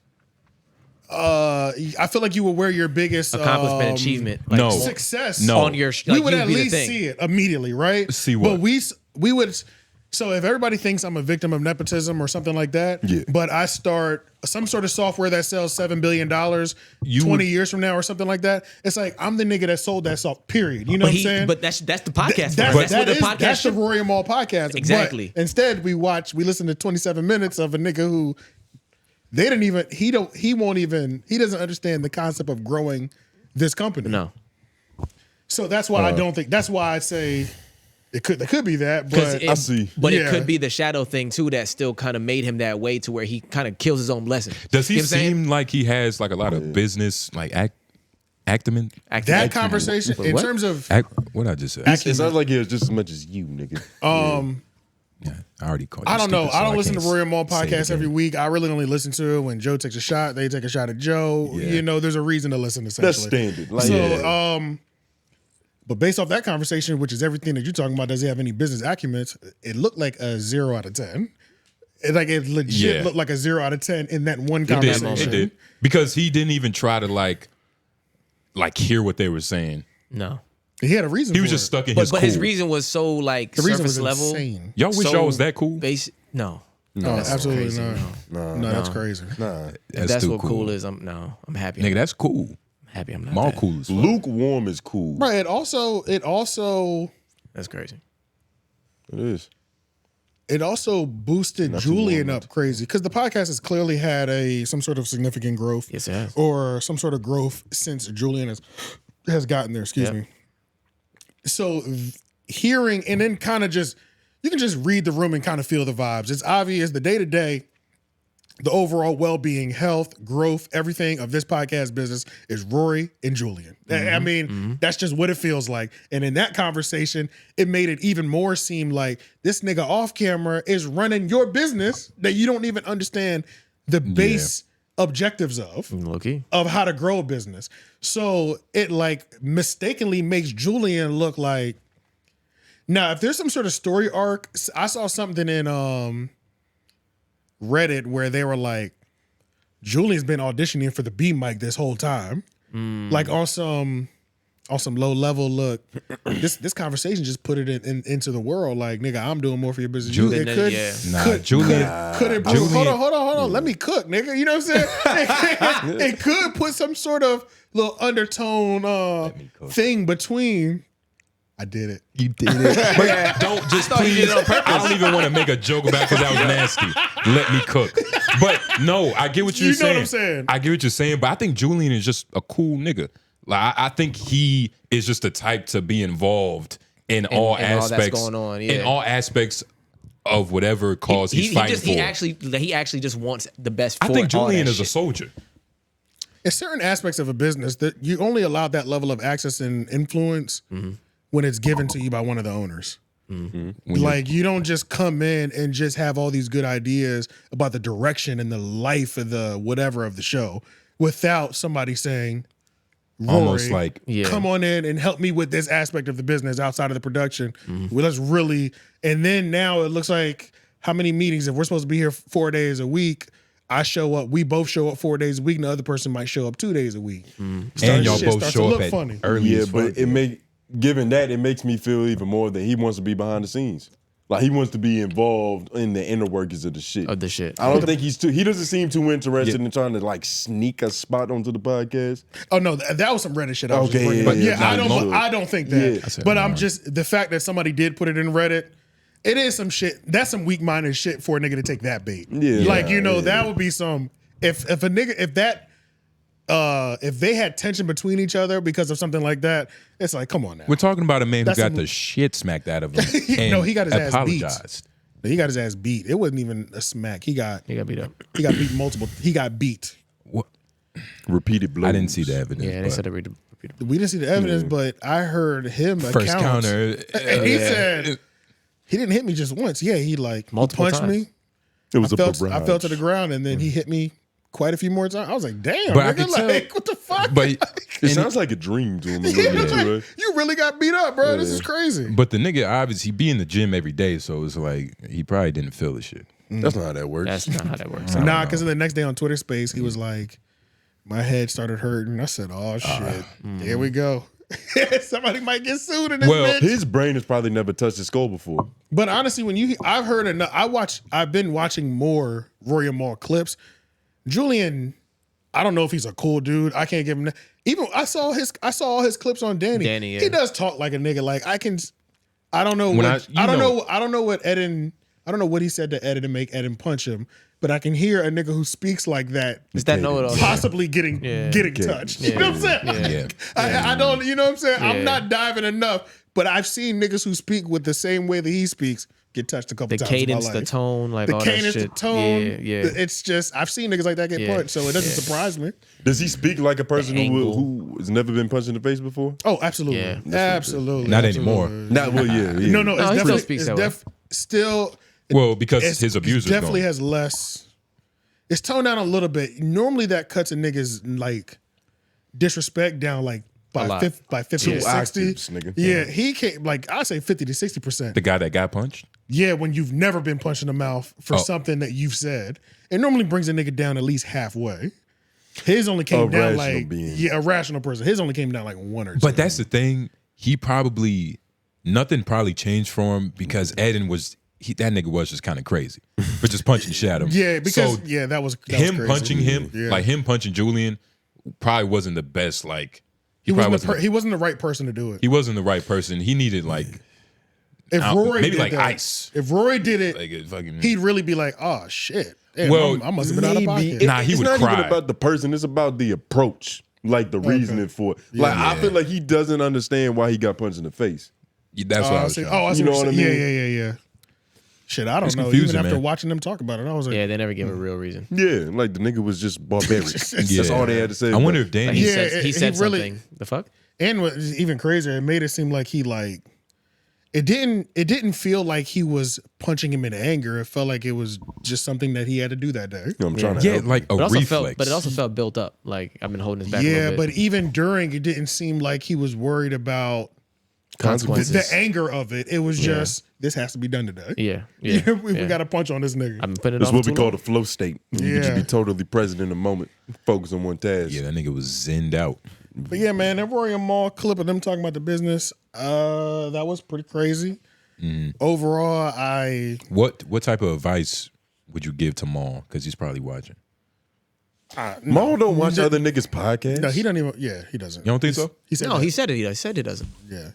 I feel like you would wear your biggest Accomplishment, achievement. Like, no. success. No. On your, we like, would you at be the least thing. see it immediately, right? See what? But we would. So if everybody thinks I'm a victim of nepotism or something like that, Yeah. but I start some sort of software that sells $7 billion 20 years from now or something like that, it's like I'm the nigga that sold that software, period. You know what I'm saying? But that's the podcast. That's, for us. that's what the the podcast should. Rory and Maul podcast. Exactly. But instead, we listen to 27 minutes of a nigga who they didn't even, he doesn't understand the concept of growing this company. No. So that's why that's why I say there could be that, but I see. But Yeah. it could be the shadow thing too that still kind of made him that way to where he kind of kills his own blessing. Does he You know what I'm saying? seem like he has like a lot of business, like acumen? that conversation in What? terms of What I just said? It sounds like he has just as much as you, nigga. Yeah, I already called. I you don't know. stupid, I so don't listen to can't Rory and Maul say it podcast again. every week. I really only listen to it when Joe takes a shot. They take a shot at Joe. Yeah. You know, there's a reason to listen. Essentially, That's standard. Like, So, but based off that conversation, which is everything that you're talking about, does he have any business acumen? It looked like a 0 out of 10. It legit Yeah. looked like a 0 out of 10 in that one It did. conversation. It did because he didn't even try to like hear what they were saying. No. He had a reason. He was for just it. stuck in But his his cool. reason was so like The reason surface was level. insane. Y'all wish so y'all was that cool. No. No, that's absolutely crazy, not. No, that's crazy. If that's too what cool is. I'm happy. Nigga, that's cool. I'm happy. I'm not. Maul that. cool as fuck. lukewarm is cool. Right. It also That's crazy. It is. boosted Julian up crazy because the podcast has clearly had some sort of significant growth. Yes, it has. Or some sort of growth since Julian has gotten there. Excuse me. So hearing and then kind of just you can just read the room and kind of feel the vibes. It's obvious the day to day, the overall well-being, health, growth, everything of this podcast business is Rory and Julian. I mean, that's just what it feels like. And in that conversation, it made it even more seem like this nigga off camera is running your business that you don't even understand the base objectives of how to grow a business. So it like mistakenly makes Julian look like, now if there's some sort of story arc, I saw something in Reddit where they were like, Julian's been auditioning for the B mic this whole time. Like on some low level look. This conversation just put it into the world. Like, nigga, I'm doing more for your business. Julian, It could improve. Hold on. Let me cook, nigga. You know what I'm saying? It could put some sort of little undertone thing between. I did it. You did it. But don't just please. I don't even want to make a joke about it because that was nasty. Let me cook. But no, I get what you're saying. You know what I'm saying? I get what you're saying, but I think Julian is just a cool nigga. Like I think he is just the type to be involved in all aspects. All that's going on, yeah. In all aspects of whatever cause he's fighting for. He actually just wants the best for I think all Julian that is a shit. soldier. It's certain aspects of a business that you only allow that level of access and influence when it's given to you by one of the owners. Like, you don't just come in and just have all these good ideas about the direction and the life of the whatever of the show without somebody saying, Rory, Almost like, come on in and help me with this aspect of the business outside of the production. Well, let's really, and then now it looks like how many meetings, if we're supposed to be here 4 days a week, I show up, we both show up 4 days a week, and the other person might show up 2 days a week. and y'all both show up at funny. early Yeah, as fuck. but given that, it makes me feel even more that he wants to be behind the scenes. Like, he wants to be involved in the inner workings of the shit. Of the shit. I don't think he doesn't seem too interested in trying to like sneak a spot onto the podcast. Oh no, that was some Reddit shit. I was Okay, just bringing yeah, up. yeah, I don't think that. Yeah. But I'm just the fact that somebody did put it in Reddit. It is some shit. That's some weak-minded shit for a nigga to take that bait. Yeah, like that would be some. If a nigga if they had tension between each other because of something like that, it's like, come on now. We're talking about a man who That's got some- the shit smacked out of him. And No, he got his ass beat. apologized. He got his ass beat. It wasn't even a smack. He got beat up. He got beat multiple. He got beat. Repeated blows. I didn't see the evidence. Yeah, they but said they repeated. We didn't see the evidence, but I heard him first accounts. counter. And he said he didn't hit me just once. Yeah, he Multiple punched times. me. It was I a fell to the ground, and then he hit me quite a few more times. I was like, damn, But I nigga, could tell- like, what the fuck? But It sounds like a dream to him. A Yeah, little bit it's too, like, right? you really got beat up, bro. This is crazy. But the nigga obviously he be in the gym every day, so it's like he probably didn't feel the shit. That's not how that works. That's not how that works. Nah, because the next day on Twitter Space, he was like, my head started hurting. I said, oh, shit. Here we go. Somebody might get sued in this Well, bitch. His brain has probably never touched his skull before. But honestly, I've heard enough. I've been watching more Rory and Maul clips. Julian, I don't know if he's a cool dude. I can't give him that. Even I saw all his clips on Danny. Danny, yeah. He does talk like a nigga. Like I don't know When what I don't know what Eden. I don't know what he said to Eden to make Eden punch him. But I can hear a nigga who speaks like that It's that know-it-all. possibly getting touched. You know what I'm saying? Yeah. I don't. You know what I'm saying? Yeah. I'm not diving enough. But I've seen niggas who speak with the same way that he speaks get touched a couple The times. cadence, in my the life. tone, like The all cadence, that the shit. tone. Yeah. It's just I've seen niggas like that get Yeah. punched, so it doesn't surprise me. Does he speak like a person angle. who has never been punched in the face before? Oh, absolutely, Yeah. absolutely. Not absolutely. anymore. Not well, yeah. No, No, it's he still definitely speaks it's that way. still. Well, because It's his abuser's definitely gone. has less. It's toned down a little bit. Normally, that cuts a nigga's like disrespect down like by lot. 50 to 60. octaves, nigga. Yeah, he came like I say 50 to 60%. The guy that got punched. Yeah, when you've never been punched in the mouth for Oh. something that you've said, it normally brings a nigga down at least halfway. His only came A down rational like being. a rational person. His only came down like one or two. But that's the thing. He probably nothing probably changed for him because Eden was that nigga was just kind of crazy, but just punching shit at him. Yeah, because So that was him crazy. punching him, Yeah. like him punching Julian, probably wasn't the best. Like he probably wasn't the right person to do it. he wasn't the right person. He needed like If Rory maybe did like that, ice. If Rory did it, Like it fucking. he'd really be like, "Oh shit, damn, Well, I must have been out of pocket." Nah, he it's would not cry. even about the person. It's about the approach, like the reasoning for it. Like I feel like he doesn't understand why he got punched in the face. That's what I was. I trying. see You know what what you're I saying. mean? Yeah. Shit, I don't It's know. confusing, Even after man. watching them talk about it, I was like, Yeah, they never give a real reason. Yeah, like the nigga was just barbaric. That's Yeah. all they had to say. I wonder about if it. Danny. He Yeah, said, he he said really- something. The fuck? and what is even crazier, it made it seem like he like it didn't feel like he was punching him in anger. It felt like it was just something that he had to do that day. I'm trying to Yeah, help. like a But reflex. it also felt built up. Like I've been holding this back. a Yeah, little bit. but even during, it didn't seem like he was worried about consequences. The anger of it. It was just, this has to be done today. Yeah. we got to punch on this nigga. I've been putting it That's off what for we too call long. the flow state. You can just be totally present in the moment, focus on one task. Yeah, that nigga was zenned out. But yeah, man, that Rory and Maul clip of them talking about the business, that was pretty crazy. Overall, What type of advice would you give to Maul? Because he's probably watching. Maul don't watch other niggas' podcasts. No, he doesn't even. Yeah, he doesn't. You don't think so? He said No, that. he said it. He said he doesn't. Yeah.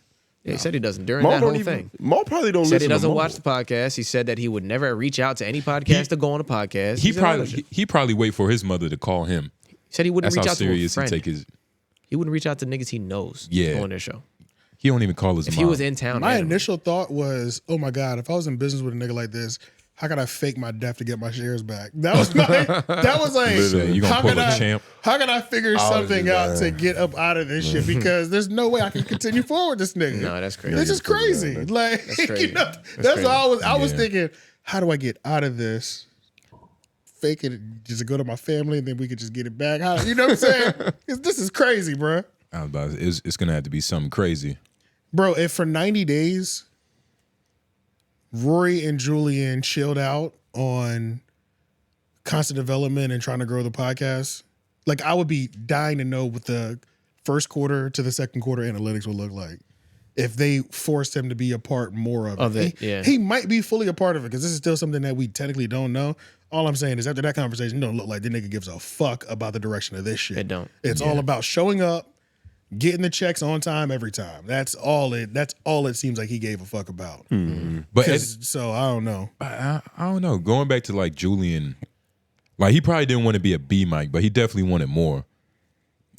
Yeah, he said he doesn't during Maul that don't whole even. thing. Maul probably don't He said listen he doesn't to Maul. watch the podcast. He said that he would never reach out to any podcast to go on a podcast. He said all that probably shit. he probably wait for his mother to call him. He said he wouldn't That's reach how out to a serious he friend. take his. He wouldn't reach out to niggas he knows Yeah. to go on their show. He don't even call his If mom. he was in town, My randomly. initial thought was, oh my God, if I was in business with a nigga like this, how can I fake my death to get my shares back? That was like, Literally, you gonna how pull can a I, champ? how can I figure something just out to lying. get up out of this shit? Because there's no way I can continue forward with this nigga. No, that's crazy. This is crazy. Like, crazy. you know, That's that's crazy. what I was Yeah. thinking. How do I get out of this? Fake it, just go to my family, and then we could just get it back. How, you know what I'm saying? This is crazy, bro. I was about to- it's gonna have to be something crazy. Bro, if for 90 days, Rory and Julian chilled out on constant development and trying to grow the podcast, like I would be dying to know what the first quarter to the second quarter analytics would look like if they forced him to be a part more of it. He might be fully a part of it because this is still something that we technically don't know. All I'm saying is after that conversation, it don't look like the nigga gives a fuck about the direction of this shit. It don't. It's all about showing up, getting the checks on time every time. That's all it seems like he gave a fuck about. But So I don't know. I don't know. Going back to like Julian, like he probably didn't want to be a B-Mike, but he definitely wanted more.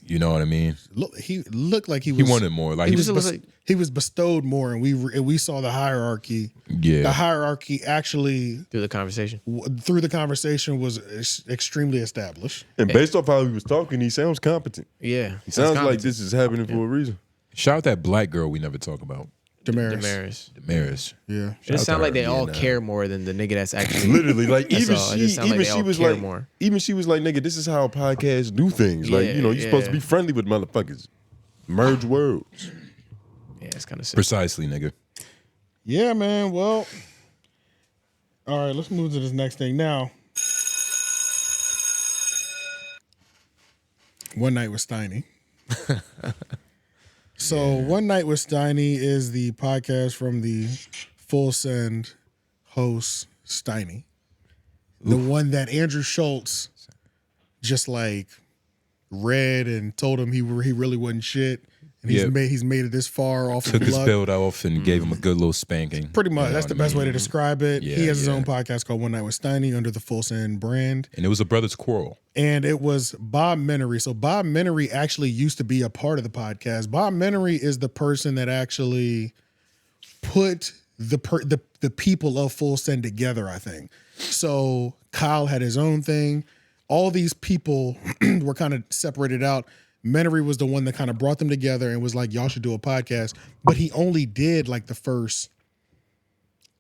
You know what I mean? Look, he looked like he He was. wanted more. Like He he was, was. he was bestowed more, and we saw the hierarchy. Yeah. The hierarchy actually through the conversation. through the conversation was extremely established. And based off how he was talking, he sounds competent. Yeah, He sounds like this is happening for a reason. Shout out that black girl we never talk about, Damaris. Damaris. Yeah. It just sounds like they all care more than the nigga that's actually Literally, like That's even all. It she, just sound like even they she all was care like, more. even she was like, nigga, this is how podcasts do things. Like, you know, you're supposed to be friendly with motherfuckers. Merge worlds. Yeah, it's kind of sick. Precisely, nigga. Yeah, man. Well, all right, let's move to this next thing now. One Night with Steiny. So, One Night with Steiny is the podcast from the Full Send host Steiny. The one that Andrew Schulz just like read and told him he really wasn't shit. And he's made it this far off Took of his luck. belt off and gave him a good little spanking. Pretty much. You know That's what the I best way to mean? describe it. Yeah, He has his yeah. own podcast called One Night with Steiny under the Full Send brand. And it was a brother's quarrel. And it was Menery. So Menery actually used to be a part of the podcast. Menery is the person that actually put the people of Full Send together, I think. So Kyle had his own thing. All these people were kind of separated out. Menery was the one that kind of brought them together and was like, y'all should do a podcast. But he only did like the first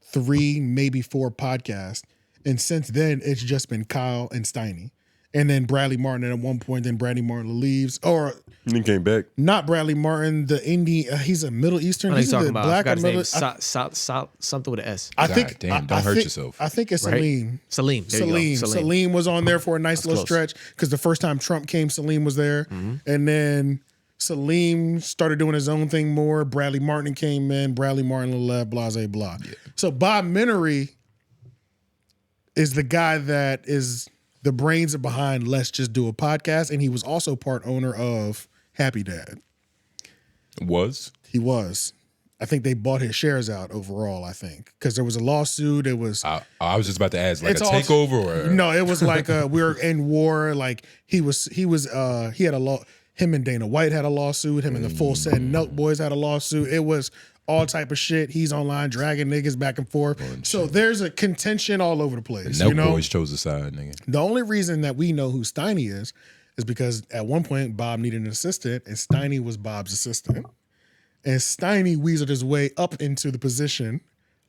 3, maybe 4 podcasts. And since then, it's just been Kyle and Steiny. And then Bradley Martin at one point, then Bradley Martin leaves. Or And then came back. not Bradley Martin, the indie, he's a Middle Eastern. What are you He's talking the about? black I or forgot Middle. his name. Something with an S. I God think. damn, don't I hurt think- yourself. I think it's Right? Salim. Salim. There you go. Salim was on there for a nice That's little close. stretch because the first time Trump came, Salim was there. Mm-hmm. And then Salim started doing his own thing more. Bradley Martin came in. Bradley Martin left, blah, blah, blah. So Bob Menery is the guy that is the brains behind Let's Just Do a Podcast. And he was also part owner of Happy Dad. Was? He was. I think they bought his shares out overall, I think. Because there was a lawsuit. It was... I was just about to ask, like It's a all- takeover or No, it was like we were in war. Like he had a law. Him and Dana White had a lawsuit. Him and the Full Send Nelk Boys had a lawsuit. It was all type of shit. He's online dragging niggas back and forth. So there's a contention all over the place. Nelk you know, Boys chose a side, nigga. the only reason that we know who Steiny is because at one point Bob needed an assistant and Steiny was Bob's assistant. And Steiny weaseled his way up into the position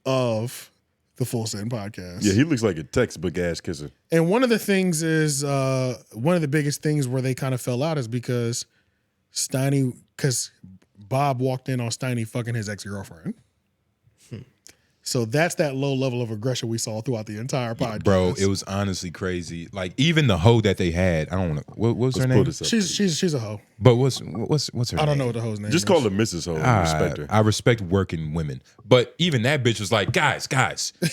of the Full Send podcast. Yeah, he looks like a textbook ass kisser. And one of the things is one of the biggest things where they kind of fell out is because Steiny, because Bob walked in on Steiny fucking his ex-girlfriend. So that's that low level of aggression we saw throughout the entire podcast. Bro, it was honestly crazy. Like even the hoe that they had, I don't know what's her name. She's a hoe. But what's her name? I don't know what the hoe's name is. Just call her Mrs. Ho. Respect her. I respect working women. But even that bitch was like, guys.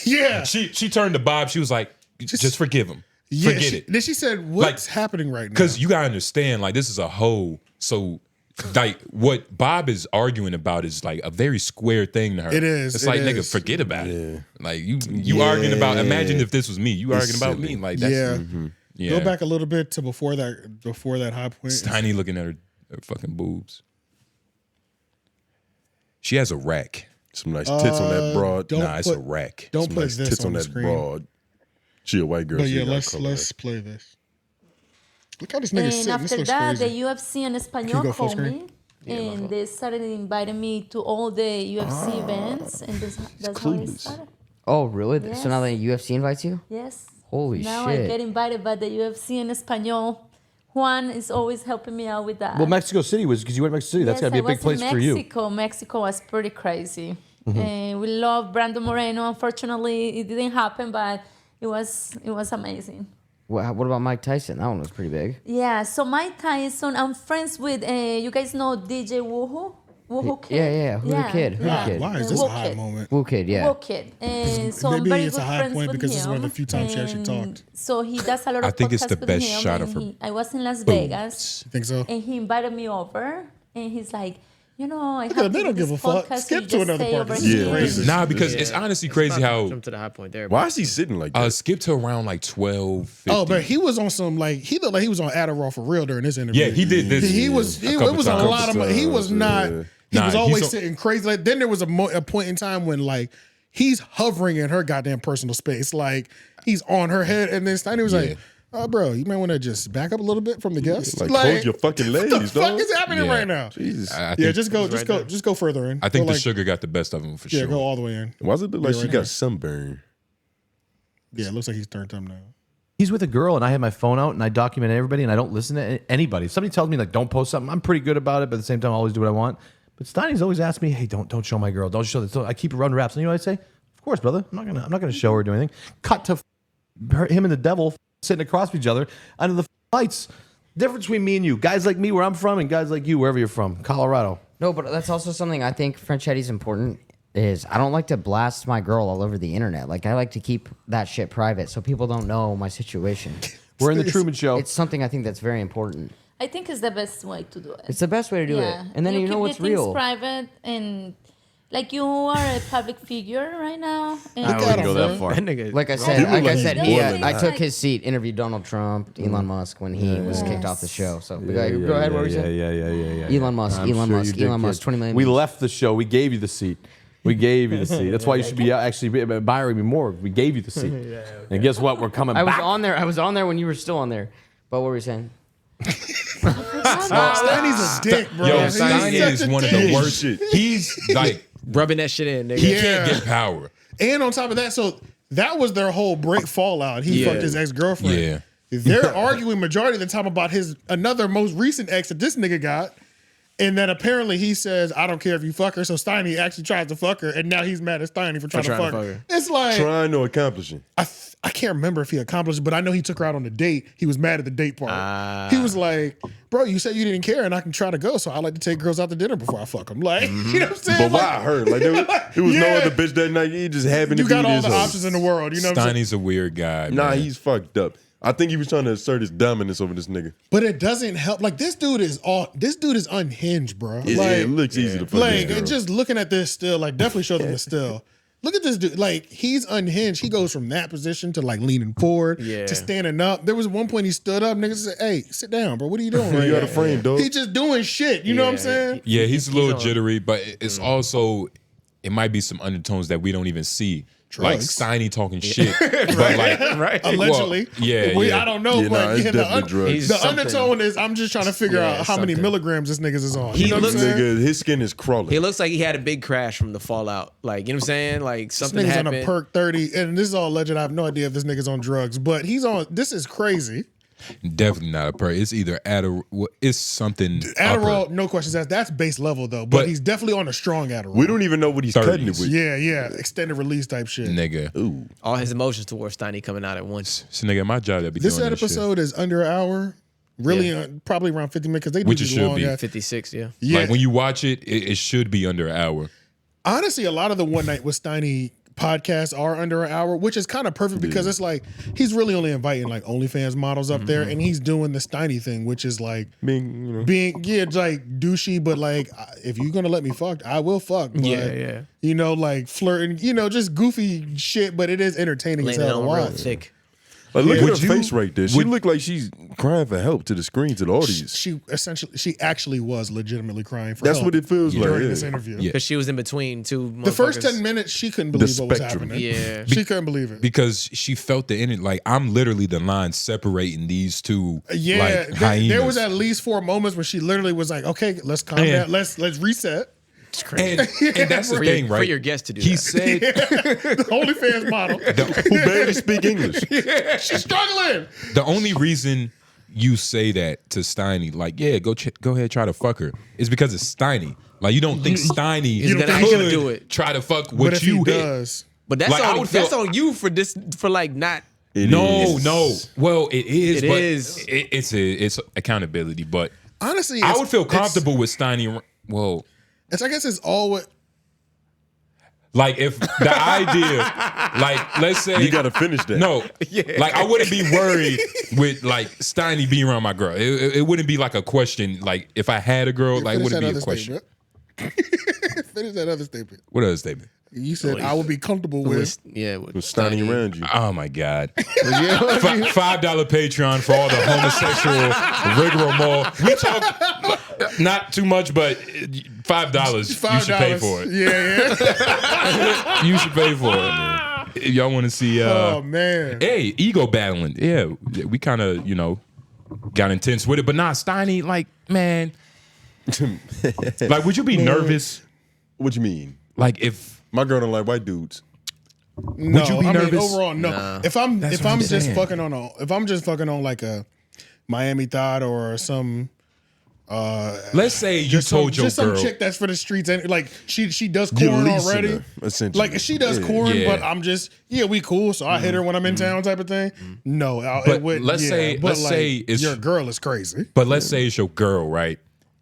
Yeah. She turned to Bob. She was like, just forgive him. Yeah, Forget it. Then she said, what's happening right now? Because you gotta understand, like, this is a hoe. So like what Bob is arguing about is like a very square thing to her. It is. It's like, nigga, forget about it. Like you arguing about, imagine if this was me. You arguing about me. Like that's Go back a little bit to before that high point. Steiny looking at her fucking boobs. She has a rack. Some nice tits on that broad. It's a rack. Don't Some put nice this tits on the that screen. broad. She a white girl. But yeah, let's play this. Look how this nigga And sitting. This after looks that, crazy. the UFC en Can you Español go full called me. screen? And they started inviting me to all the UFC events. And that's how it started. Oh, really? Yes. So now the UFC invites you? Yes. Holy now shit. I get invited by the UFC en Español. Juan is always helping me out with that. Well, Mexico City was because you went to Mexico City. That's got to be a big place for you. Mexico was pretty crazy. And we love Brando Moreno. Unfortunately, it didn't happen, but it was amazing. What about Mike Tyson? That one was pretty big. Yeah, so Mike Tyson, I'm friends with, you guys know DJ Woohoo? Woohoo Kid? Yeah. Who the kid? Why is this Woo a high Kid. moment? Woo Kid, yeah. Woo Kid. And so Maybe I'm very it's good a high friends point with because him. this is one of the few times she actually And talked. So he does a lot of I think it's the podcasts with best him, shot and of her I was in Las Vegas. You think so? And he invited me over, and he's like, I at have them, they to don't do give this a fuck. podcast, Skip you to just another stay part. over This is here. crazy. Nah, because it's honestly crazy how Jump to the high point there. Why is he sitting like that? skip to around like 12:50. Oh, but he was on some he looked like he was on Adderall for real during this interview. Yeah, he did this. He was. It couple was a times. lot of money. He was not. He Nah, was he's always on- sitting crazy. Like then there was a point in time when like he's hovering in her goddamn personal space. Like he's on her head, and then Steiny was like, "Oh, bro, you might want to just back up a little bit from the guests. Like, close your fucking legs, What the fuck dog. is happening Yeah. right now? Jesus. I Yeah, think, just go further in. I think Go the sugar got the best of him for Yeah, sure. go all the way in. Why does it look like Yeah, she right got here. sunburn? Yeah, it looks like he's turned up now. He's with a girl, and I have my phone out, and I document everybody, and I don't listen to anybody. If somebody tells me like, "Don't post something," I'm pretty good about it, but at the same time, I always do what I want. But Steiny's always asked me, "Hey, don't show my girl. Don't show this." So I keep it run wraps. And you know what I say? Of course, brother. I'm not gonna show her or do anything. Cut to him and the devil sitting across from each other under the lights. Difference between me and you, guys like me where I'm from, and guys like you wherever you're from, Colorado. No, but that's also something I think Franchetti's important is I don't like to blast my girl all over the internet. Like I like to keep that shit private so people don't know my situation. We're in the Truman Show. It's something I think that's very important. I think it's the best way to do it. It's the best way to do it. And then you know keep what's your things real. private and like you are a public figure right now. And I wouldn't go that far. That nigga. Like I said, he's more than I that. took his seat, interviewed Donald Trump, Elon Musk when he was kicked off the show. So go ahead, what were you saying? Elon Musk, I'm Elon sure Musk, you did, Elon Musk, kid. 20 million. We views. left the show. We gave you the seat. We gave you the seat. That's why you should be actually admiring me more. We gave you the seat. And guess what? We're coming I was back. on there. I was on there when you were still on there. But what were you saying? Steiny's a dick, bro. Yo, He's Steiny such is a one of dick. the worst. He's like rubbing that shit in, nigga. he Yeah. can't get power. And on top of that, so that was their whole break fallout. He Yeah. fucked his ex-girlfriend. Yeah. They're arguing majority of the time about another most recent ex that this nigga got. And then apparently he says, I don't care if you fuck her. So Steiny actually tries to fuck her. And now he's mad at Steiny for trying to fuck her. It's like, Trying to accomplish it. I can't remember if he accomplished it, but I know he took her out on the date. He was mad at the date part. He was like, bro, you said you didn't care and I can try to go. So I like to take girls out to dinner before I fuck them. Like, you know what I'm saying? But why her? Like, there was no Yeah. other bitch that night. He just happened to You be got all this the hoe. options in the world. You know what I'm saying? Steiny's a weird guy. Nah, man. he's fucked up. I think he was trying to assert his dominance over this nigga. But it doesn't help. Like this dude is unhinged, bro. It looks easy to fuck Like this girl. just looking at this still, like definitely show them the still. Look at this dude. Like he's unhinged. He goes from that position to like leaning forward to standing up. There was one point he stood up. Niggas said, "Hey, sit down, bro. What are you doing?" You got a frame, dog. He just doing shit. You know what I'm saying? Yeah, he's a little jittery, but it's also it might be some undertones that we don't even see. Like Drugs. Steiny talking shit, but like Allegedly. Well, I don't know. Yeah, but nah, it's yeah, definitely drugs. the undertone is I'm just trying to figure out how many milligrams this niggas is on. You know what I'm saying? Nigga, his skin is crawling. He looks like he had a big crash from the fallout. Like, you know what I'm saying? Like This something nigga's happened. on a perk 30, and this is all alleged. I have no idea if this nigga's on drugs, but he's on. This is crazy. Definitely not a perk. It's either it's something. Adderall, upper. no questions asked. That's base level though, but he's definitely on a strong Adderall. We don't even know what he's cutting it with. Yeah, extended release type shit. Nigga. Ooh. All his emotions towards Steiny coming out at once. So nigga, my job that be This doing episode is under an hour. Really, probably around 50 minutes because they do Which it these should long be. ass- 56, yeah. Yeah, Like when you watch it, it should be under an hour. honestly, a lot of the One Night with Steiny podcasts are under an hour, which is kind of perfect because it's like he's really only inviting like OnlyFans models up there, and he's doing the Steiny thing, which is like being like douchey, but like if you're gonna let me fuck, I will fuck. But, Yeah. You know, like flirting, you know, just goofy shit, but it is entertaining Laying as it hell to on real watch. thick. Like, look at Would her you- face right there. She looked like she's crying for help to the screen, to the audience. She actually was legitimately crying for That's help what it feels like. during yeah. this interview. Yeah. Because she was in between two The first motherfuckers. 10 minutes, she couldn't believe what was spectrum. happening. Yeah. She couldn't believe it. Because she felt the energy. Like I'm literally the line separating these two. Yeah, like, there hyenas. was at least 4 moments where she literally was like, "Okay, let's calm Yeah. down. Let's reset." It's crazy. and that's the For thing, your- right? for your guest to do he that. said, The OnlyFans model, Who barely speak English. she's struggling. the only reason you say that to Steiny, like, yeah, go ahead, try to fuck her, is because it's Steiny. Like you don't think Steiny He's gonna actually do it. Try to fuck But what if you he hit. does, But that's Like, I on would feel- that's on you for this for like not. No. Well, it is. It but is. It's accountability, but honestly, I would feel comfortable with Steiny. Well, I guess it's all what. like if the idea, like let's say You got to finish that. no, like I wouldn't be worried with like Steiny being around my girl. It wouldn't be like a question. Like if I had a girl, like it Finish wouldn't that be a other question. statement. Finish that other statement. What other statement? You said I would be comfortable with. With Steiny around you. Oh my God. $5 Patreon for all the homosexual rigmarole. We talk not too much, but $5. You should pay for it. Yeah. You should pay for it. If y'all want to see Oh man. hey, ego battling. Yeah, we kind of, got intense with it. But nah, Steiny, like, man. Like, would you be nervous? What you mean? Like, if My girl don't like white dudes. No, would you be I mean, nervous? overall, no. Nah. If I'm That's what I'm just saying. fucking on like a Miami Thought or some let's say you told your just girl. some chick that's for the streets and like she does You're corn leasing already. her, essentially. Like she does Yeah. corn, Yeah. but I'm just we cool. So I hit her when I'm in town, type of thing. No, But it would, let's yeah, say- but let's like, say it's- your girl is crazy. But let's say it's your girl, right?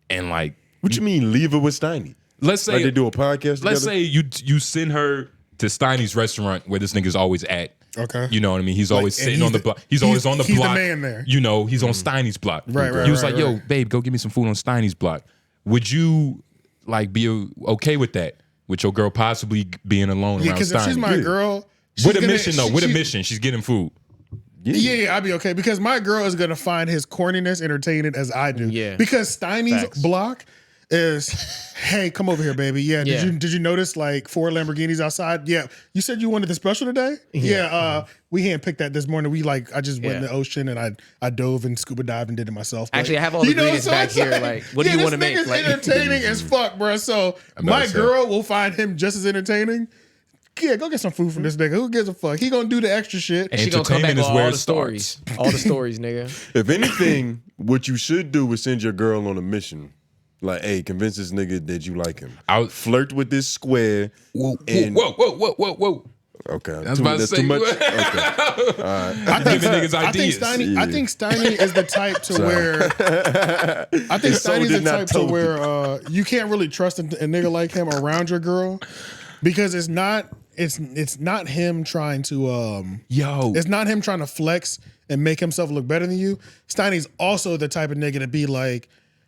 And like, What you mean leave her with Steiny? let's say Like they do a podcast together? let's say you send her to Steiny's restaurant where this nigga's always at. Okay. You know what I mean? He's always and sitting he's on the the- block. He's always on the he's the block. man there. You know, he's on Steiny's block. Right, He was right, like, yo, right. babe, go get me some food on Steiny's block. Would you like be okay with that? With your girl possibly being alone Yeah, around because if she's Steiny? my girl, she's With a gonna- mission though, she- with a she- mission. She's getting food. Yeah, I'd be okay because my girl is gonna find his corniness entertaining as I do. Yeah. Because Steiny's Facts. block is, hey, come over here, baby. Yeah, Yeah. did you notice like 4 Lamborghinis outside? Yeah, you said you wanted the special today. Yeah, we handpicked that this morning. I just went in the ocean and I dove and scuba dived and did it myself. But, Actually, I have all the ingredients so back it's here. Like, what do you want to make? This nigga's Like, entertaining as fuck, bro. So about my to say. girl will find him just as entertaining. Yeah, go get some food from this nigga. Who gives a fuck? He gonna do the extra shit. and she gonna come back Entertainment with is where all it the stories, all the stories, nigga. If anything, what you should do is send your girl on a mission. Like, hey, convince this nigga that you like him. I'll Flirt with this square. Whoa. Okay. That's about to that's say- too much. Okay. I think, Giving niggas I think ideas. Steiny, I think Steiny is the type to where I think His soul Steiny's the did not type to told where you can't really trust a nigga like him around your girl because it's not him trying to it's not him trying to flex and make himself look better than you. Steiny's also the type of nigga to be like,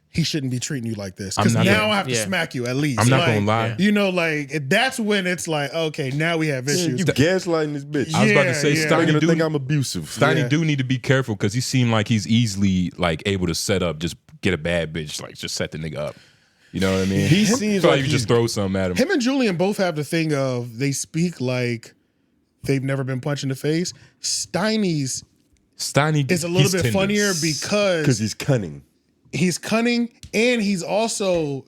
he shouldn't be treating you like this because I'm now not- I have to Yeah. smack you at least. I'm not Like, gonna lie. You know, like that's when it's like, okay, now we have issues. You gaslighting this bitch. I was about to Yeah, say, yeah. Making Steiny her do think I'm abusive. Steiny do need to be careful because he seemed like he's easily like able to set up, just get a bad bitch, like just set the nigga up. You know what I mean? He seems feel like you just throw something at him. Him and Julian both have the thing of they speak like they've never been punched in the face. Steiny's Steiny is a little he's bit tender. funnier Because because he's cunning. he's cunning and he's also,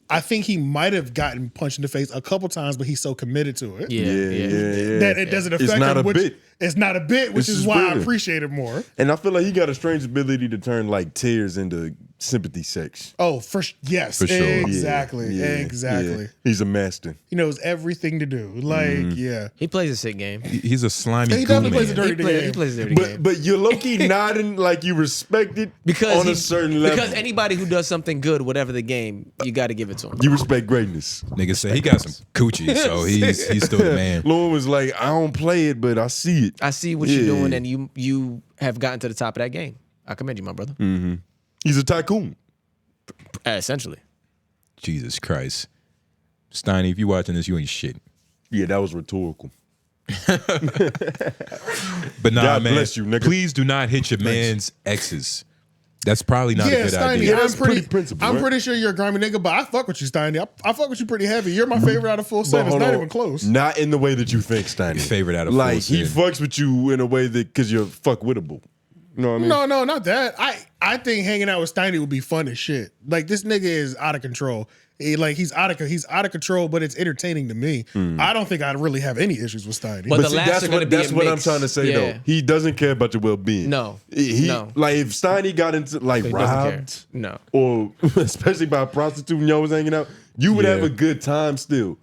I think he might have gotten punched in the face a couple times, but he's so committed to it Yeah. that it doesn't affect It's not him. a Which, bit. It's not a bit, which This is is why I real. appreciate it more. And I feel like he got a strange ability to turn like tears into sympathy sex. Oh, yes, For sure. exactly, Yeah, exactly. yeah. He's a master. He knows everything to do. Like, yeah. He plays a sick game. He's a slimy He goo definitely plays a man. dirty He game. plays a dirty game. But you're low-key nodding like you respect it Because on a he's- certain level. Because anybody who does something good, whatever the game, you got to give it to him. You respect greatness. Nigga say he got some coochie, so he's still the man. Lauren was like, I don't play it, but I see it. I see what you're doing, and you have gotten to the top of that game. I commend you, my brother. He's a tycoon. Essentially. Jesus Christ. Steiny, if you watching this, you ain't shit. Yeah, that was rhetorical. But nah, God man, bless you, nigga. please do not hit your man's exes. That's probably not a good Steiny, idea. that's pretty principle, I'm right? pretty sure you're a grimy nigga, but I fuck with you, Steiny. I fuck with you pretty heavy. You're my favorite out of full set. It's hold not on. even close. Not in the way that you think, Steiny. Your favorite out of like full he set. fucks with you in a way that because you're fuck wittable. You know what I mean? No, not that. I think hanging out with Steiny would be fun as shit. Like this nigga is out of control. He's out of control, but it's entertaining to me. I don't think I really have any issues with Steiny. But the see, laughs that's are gonna what be that's a what I'm mix. trying to say Yeah. though. He doesn't care about your well being. No. He No. like if Steiny got into like He doesn't care. robbed, No. or especially by a prostitute and y'all was hanging out, you would have a good time still.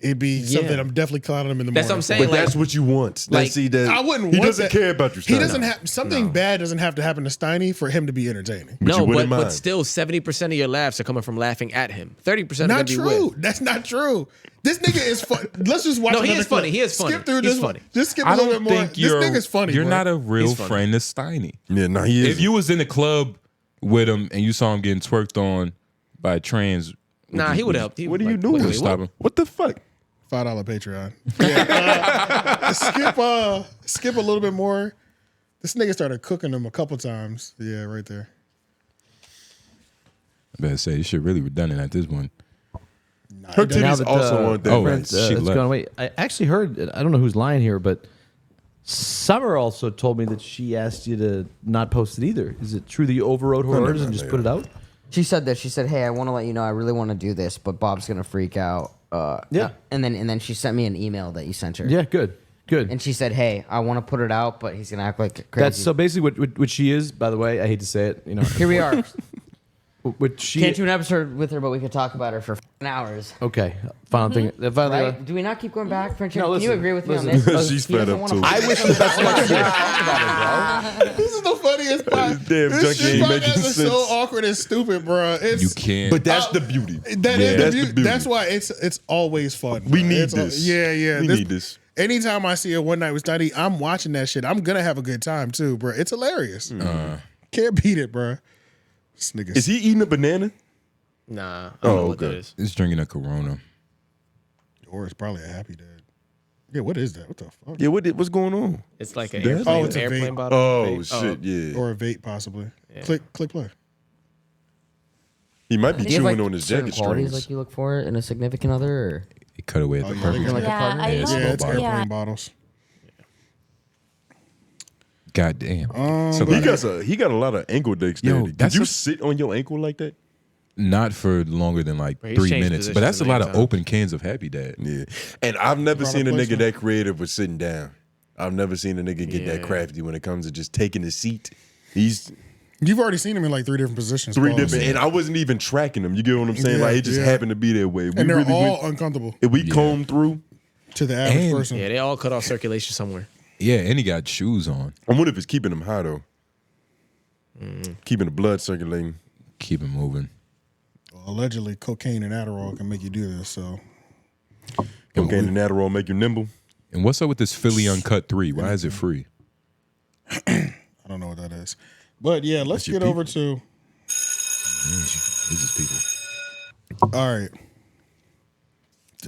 It'd be something I'm definitely clowning him in the That's what morning. I'm saying. But like, that's what you want. like, See that I wouldn't he want doesn't that. care about your He Steiny. doesn't have something bad doesn't have to happen to Steiny for him to be entertaining. But you no, wouldn't but mind. still, 70% of your laughs are coming from laughing at him. 30% Not are true. gonna be with. That's not true. This nigga is fun. Let's just watch. No, he another is funny. clip. He is funny. Skip through He's this. funny. Just skip a I little don't bit more. think This nigga's funny. You're bro. not a real He's funny. friend to Steiny. Yeah, no, he is. If you was in the club with him and you saw him getting twerked on by a trans, Nah, he would have helped. He What would, are you like, doing? wait, Stop him. What the fuck? $5 Patreon. Yeah, skip a little bit more. This nigga started cooking them a couple times. Yeah, right there. I better say this shit really redundant at this point. Her he doesn't. titties that, also aren't that oh, right. right. She it's left. gone away. I actually heard. I don't know who's lying here, but Summer also told me that she asked you to not post it either. Is it true that you overrode her orders and just put it out? She said this. She said, "Hey, I want to let you know I really want to do this, but Bob's gonna freak out." Yeah. And then she sent me an email that you sent her. Yeah, good. And she said, "Hey, I want to put it out, but he's gonna act like crazy." That's so basically what she is. By the way, I hate to say it. You know, Here we are. what she. Can't do an episode with her, but we could talk about her for hours. Okay, final thing. Final thing. Right? Do we not keep going back, French? No, Can listen, you agree with me on listen. this? She's He fed doesn't up, wanna too. fight I wish with the best him. of luck to you. Talk about it, bro. This is the funniest part. Damn, This junkie shit ain't making podcast is so sense. awkward and stupid, bro. It's You can't. But that's the beauty. That is That's the the beauty. That's why it's always fun. We bro. need It's this. Yeah. We need this. Anytime I see a One Night with Steiny, I'm watching that shit. I'm gonna have a good time too, bro. It's hilarious. Can't beat it, bro. This nigga. Is he eating a banana? Nah. I don't know what that okay. is. It's drinking a Corona. Or it's probably a Happy Dad. Yeah, what is that? What the fuck? Yeah, what's going on? It's like an That's- airplane, Oh, it's a airplane vape. bottle. Oh Vape. shit, yeah. Or a vape, possibly. Click play. He might be Do you have chewing like on his certain jacket qualities strings. like you look for in a significant other? Or? He cut away at the yeah, perfect Like a Yeah, partner? I Yeah, it's love. Yeah, it's bottle. airplane bottles. God damn. He got a lot of ankle dexterity. Yo, Did that's you a- sit on your ankle like that? Not for longer than like He's 3 changed minutes, but positions that's a a lot million of times. open cans of Happy Dad. Yeah. And I've never Product seen a nigga placement. that creative with sitting down. I've never seen a nigga get that Yeah. crafty when it comes to just taking a seat. He's You've already seen him in like 3 different positions. three pause. different, and I wasn't even tracking them. You get what I'm saying? Yeah, Like it just yeah. happened to be that way. And they're all went, uncomfortable if we combed through. to the average And- person. Yeah, they all cut off circulation somewhere. Yeah, and he got shoes on. I wonder if it's keeping him high though. Keeping the blood circulating. Keep him moving. Allegedly, cocaine and Adderall can make you do this. So Cocaine and Adderall make you nimble. And what's up with this Philly Uncut 3? Why is it free? I don't know what that is. But yeah, let's your get over to. This is people. All right.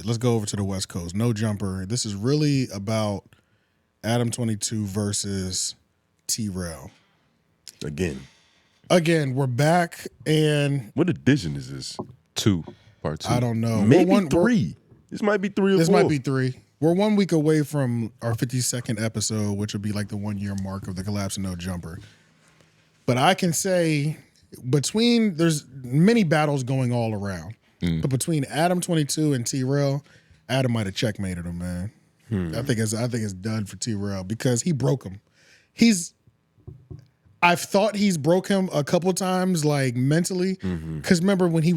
Let's go over to the West Coast. No jumper. This is really about Adam 22 versus T-Rail. Again, we're back, and What edition is this? 2, part 2. I don't know. Maybe We're 3. This might be 3 or 4. This might be 3. We're 1 week away from our 52nd episode, which will be like the 1 year mark of the collapse of No Jumper. But I can say there's many battles going all around. But between Adam 22 and T-Rail, Adam might have checkmated him, man. I think it's done for T-Rail because he broke him. I've thought he's broke him a couple times, like mentally. Because remember when he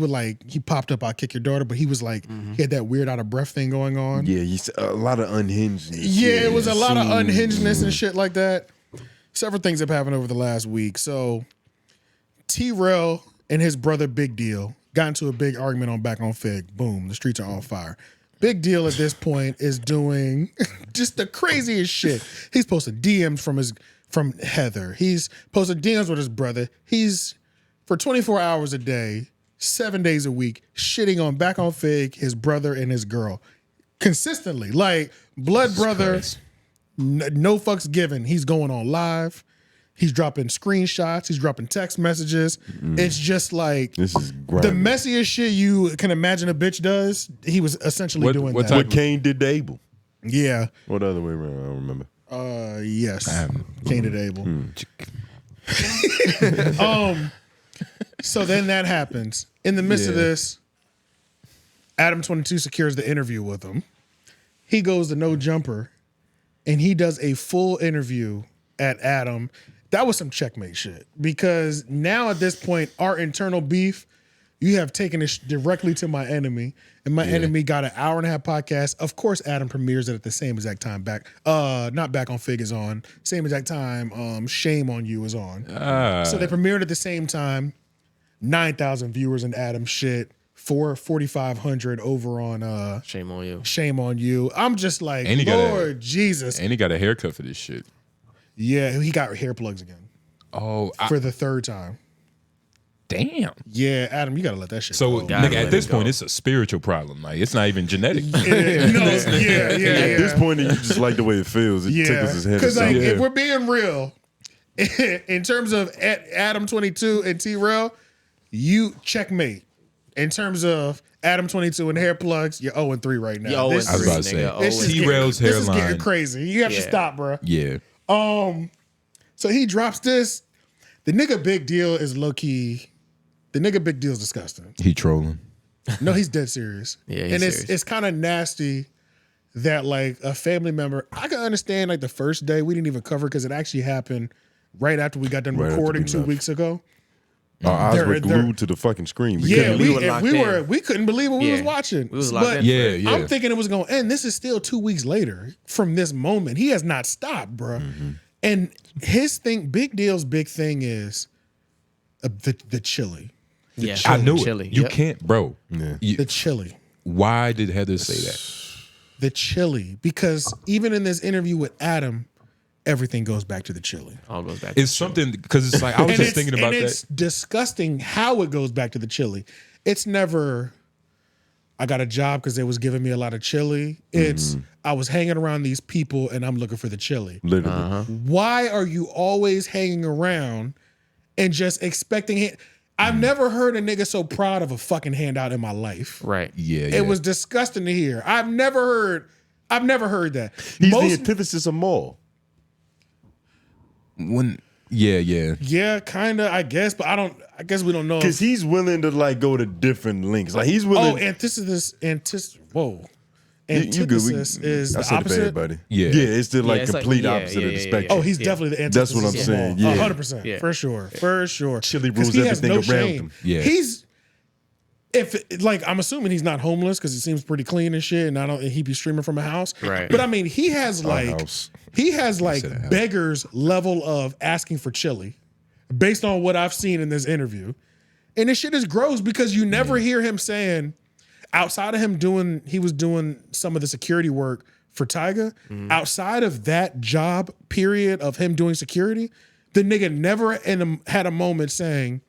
popped up, "I'll kick your daughter," but he was like, he had that weird out of breath thing going on. Yeah, he's a lot of unhingedness. Yeah, it was a lot of unhingedness and shit like that. Several things have happened over the last week. So T-Rail and his brother Big Deal got into a big argument on Back on Fig. Boom, the streets are on fire. Big Deal at this point is doing just the craziest shit. He's posted DMs from Heather. He's posted DMs with his brother. He's, for 24 hours a day, 7 days a week, shitting on Back on Fig, his brother, and his girl. Consistently. Like, blood brother, no fucks given. He's going on live. He's dropping screenshots. He's dropping text messages. It's just like this is the messiest shit you can imagine a bitch does. He was essentially doing that. What Cain did to Abel. Yeah. What other way around? I don't remember. Yes. Cain did Abel. So then that happens. In the midst of this, Adam22 secures the interview with him. He goes to No Jumper, and he does a full interview at Adam. That was some checkmate shit, because now at this point, our internal beef, you have taken it directly to my enemy, and my enemy got an 1.5-hour podcast. Of course, Adam premieres it at the same exact time. Not Back on Fig is on. Same exact time. Shame on You is on. So they premiered at the same time. 9,000 viewers in Adam's shit. 4,500 over on Shame on You. Shame on You. I'm just like, Lord Jesus. And he got a haircut for this shit. Yeah, he got hair plugs again. Oh, for the third time. Damn. Yeah, Adam, you gotta let that shit so, go. nigga, at this point, it's a spiritual problem. Like, it's not even genetic. At this point, you just like the way it feels. It tickles his head. Because like, if we're being real, in terms of Adam22 and T-Rail, you checkmate. In terms of Adam22 and hair plugs, you're 0-3 right now. I was about to say, T-Rail's hairline. This is getting crazy. You have to stop, bro. Yeah. So he drops this. The nigga Big Deal is low key. The nigga Big Deal is disgusting. He trolling. No, he's dead serious. Yeah, he's and serious. It's kind of nasty that like a family member. I can understand like the first day we didn't even cover because it actually happened right after we got done recording 2 weeks ago. Our eyes were glued to the fucking screen. We couldn't believe what we was watching. We was locked in. I'm thinking it was going to end. This is still 2 weeks later from this moment. He has not stopped, bro. And his thing, Big Deal's big thing is the chili. Yeah, I knew chili. it. You can't, bro. The chili. Why did Heather say that? The chili. Because even in this interview with Adam, everything goes back to the chili. All goes back. It's something because it's like I was just thinking about that. It's disgusting how it goes back to the chili. It's never, I got a job because they was giving me a lot of chili. It's I was hanging around these people and I'm looking for the chili. Literally. Why are you always hanging around and just expecting? I've never heard a nigga so proud of a fucking handout in my life. Right. Yeah. It was disgusting to hear. I've never heard that. He's the antithesis of Maul. Yeah, kind of, I guess, but I guess we don't know. Because he's willing to like go to different links. Like he's willing. Antithesis is I the said opposite. it bad, buddy. Yeah. It's the Yeah, it's complete like- opposite of the yeah. spectrum. Oh, he's definitely the antithesis. That's what I'm saying. Yeah, Yeah. 100%. Yeah. For sure. Chili 'Cause rules he has everything no around shame. him. Yeah. I'm assuming he's not homeless because he seems pretty clean and shit, and he'd be streaming from a house. Right. But I mean, he has house. beggars level of asking for chili, based on what I've seen in this interview, and this shit is gross because you never hear him saying, outside of him he was doing some of the security work for Tyga. Outside of that job period of him doing security, the nigga never had a moment saying,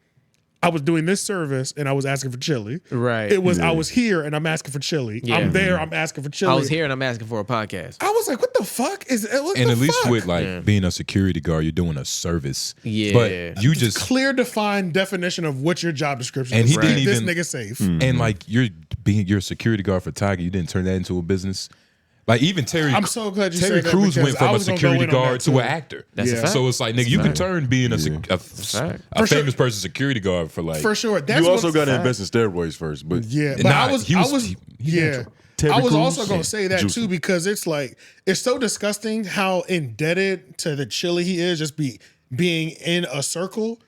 I was doing this service and I was asking for chili. Right. It was I was here and I'm asking for chili. Yeah. I'm there, I'm asking for chili. I was here and I'm asking for a podcast. I was like, what the fuck is it? And at least with like being a security guard, you're doing a service. Yeah. But you just clear defined definition of what your job description and is. he didn't Keep even this nigga safe. And like you're a security guard for Tiger, you didn't turn that into a business. Like even Terry, I'm so glad you Terry said that Crews because went from I a was gonna security go in on guard that to too. an actor. That's a fact. So it's like nigga, you can turn being a For famous person security guard for like For sure. That's You also what's- got to invest in steroids first, but Yeah, but Nah, I was he yeah. I was Cruz? also going to say that Juicy. too, because it's like, it's so disgusting how indebted to the chili he is, just being in a circle.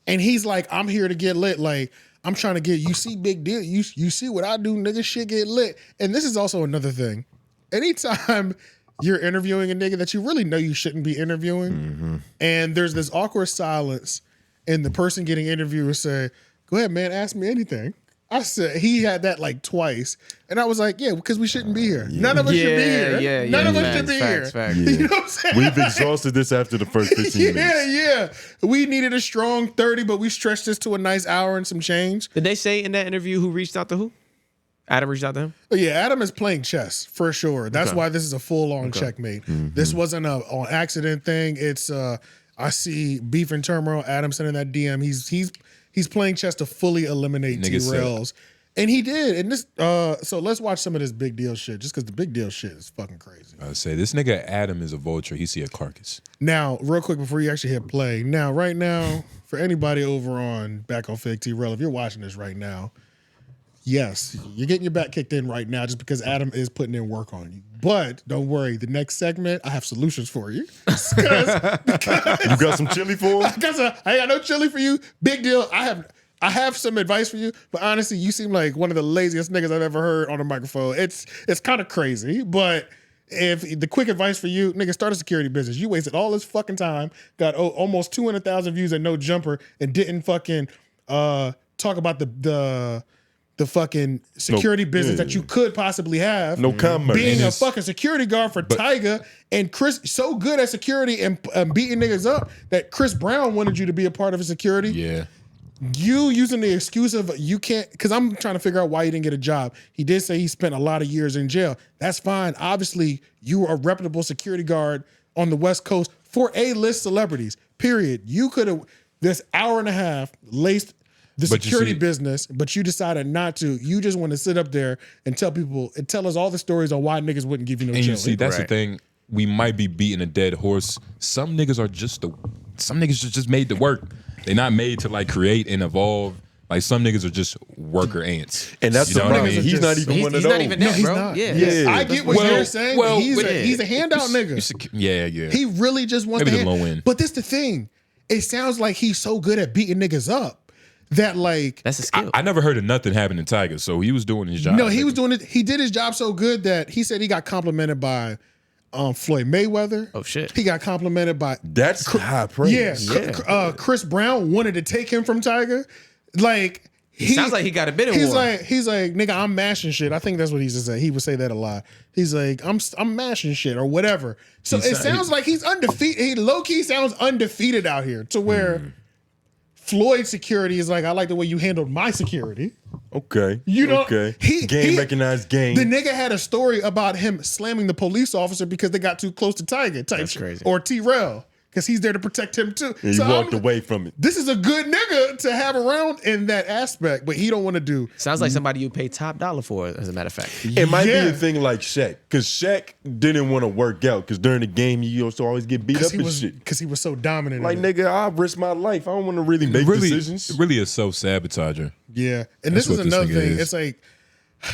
And he's like, I'm here to get lit. Like, I'm trying to get, you see big deal. You see what I do, nigga, shit get lit. And this is also another thing. Anytime you're interviewing a nigga that you really know you shouldn't be interviewing, and there's this awkward silence, and the person getting interviewed will say, go ahead, man, ask me anything. I said, he had that like twice. And I was like, yeah, because we shouldn't be here. None of us should be here. None of us should be here. Facts. Yeah. You know what I'm saying? We've exhausted this after the first 15 minutes. Yeah. We needed a strong 30, but we stretched this to a nice hour and some change. Did they say in that interview who reached out to who? Adam reached out to him? But yeah, Adam is playing chess for sure. That's why this is a full-on checkmate. This wasn't a on accident thing. It's I see beef and turmoil. Adam sending that DM. He's playing chess to fully eliminate Trells. And he did. And this so let's watch some of this big deal shit, just because the big deal shit is fucking crazy. I say this nigga Adam is a vulture. He see a carcass. Now, real quick before you actually hit play. Now, right now, for anybody over on back on Fake T-Rel, if you're watching this right now, yes, you're getting your back kicked in right now just because Adam is putting in work on you. But don't worry, the next segment, I have solutions for you. Because You got some chili for him? I got no chili for you. Big deal. I have some advice for you, but honestly, you seem like one of the laziest niggas I've ever heard on a microphone. It's kind of crazy, but if the quick advice for you, nigga, start a security business. You wasted all this fucking time, got almost 200,000 views at No Jumper, and didn't fucking talk about the fucking security business that you could possibly have. No commerce. Being a fucking security guard for 𝙼𝙾𝚃, and Chris so good at security and beating niggas up that Chris Brown wanted you to be a part of his security. Yeah. You using the excuse of you can't, because I'm trying to figure out why you didn't get a job. He did say he spent a lot of years in jail. That's fine. Obviously, you were a reputable security guard on the West Coast for A-list celebrities, period. You could have, this hour and a half, laced the security business, but you decided not to. You just want to sit up there and tell people, and tell us all the stories on why niggas wouldn't give you no And chili. you see, that's the thing. We might be beating a dead horse. Some niggas are some niggas just made to work. They're not made to like create and evolve. Like some niggas are just worker ants. And that's the problem. He's not even one of those. He's not even that, he's bro. not. Yeah. I get what you're saying. But he's a handout nigga. Yeah. He really just wants Maybe to the low end. But this the thing. It sounds like he's so good at beating niggas up that like That's a skill. I never heard of nothing happening to Tiger, so he was doing his job. no, he was doing it. He did his job so good that he said he got complimented by Floyd Mayweather. Oh shit. He got complimented by That's high praise. Chris Brown wanted to take him from Tiger. Like Sounds like he got a bit in he's war. like nigga, I'm mashing shit. I think that's what he used to say. He would say that a lot. He's like, I'm mashing shit or whatever. So it sounds like he's undefeated. He low key sounds undefeated out here to where Floyd's security is like, I like the way you handled my security. Okay. You know, okay. he Recognized game. The nigga had a story about him slamming the police officer because they got too close to Tiger type shit. crazy. Or T-Rel, because he's there to protect him too. And you walked away from it. This is a good nigga to have around in that aspect, but he don't want to do. Sounds like somebody you pay top dollar for, as a matter of fact. It might be a thing like Shaq, because Shaq didn't want to work out, because during the game, you used to always get beat up and shit. Because he was so dominant. Like, in it. nigga, I'll risk my life. I don't want to really make decisions. Really a self-sabotager. Yeah. And That's this is what this another nigga thing. is. It's like,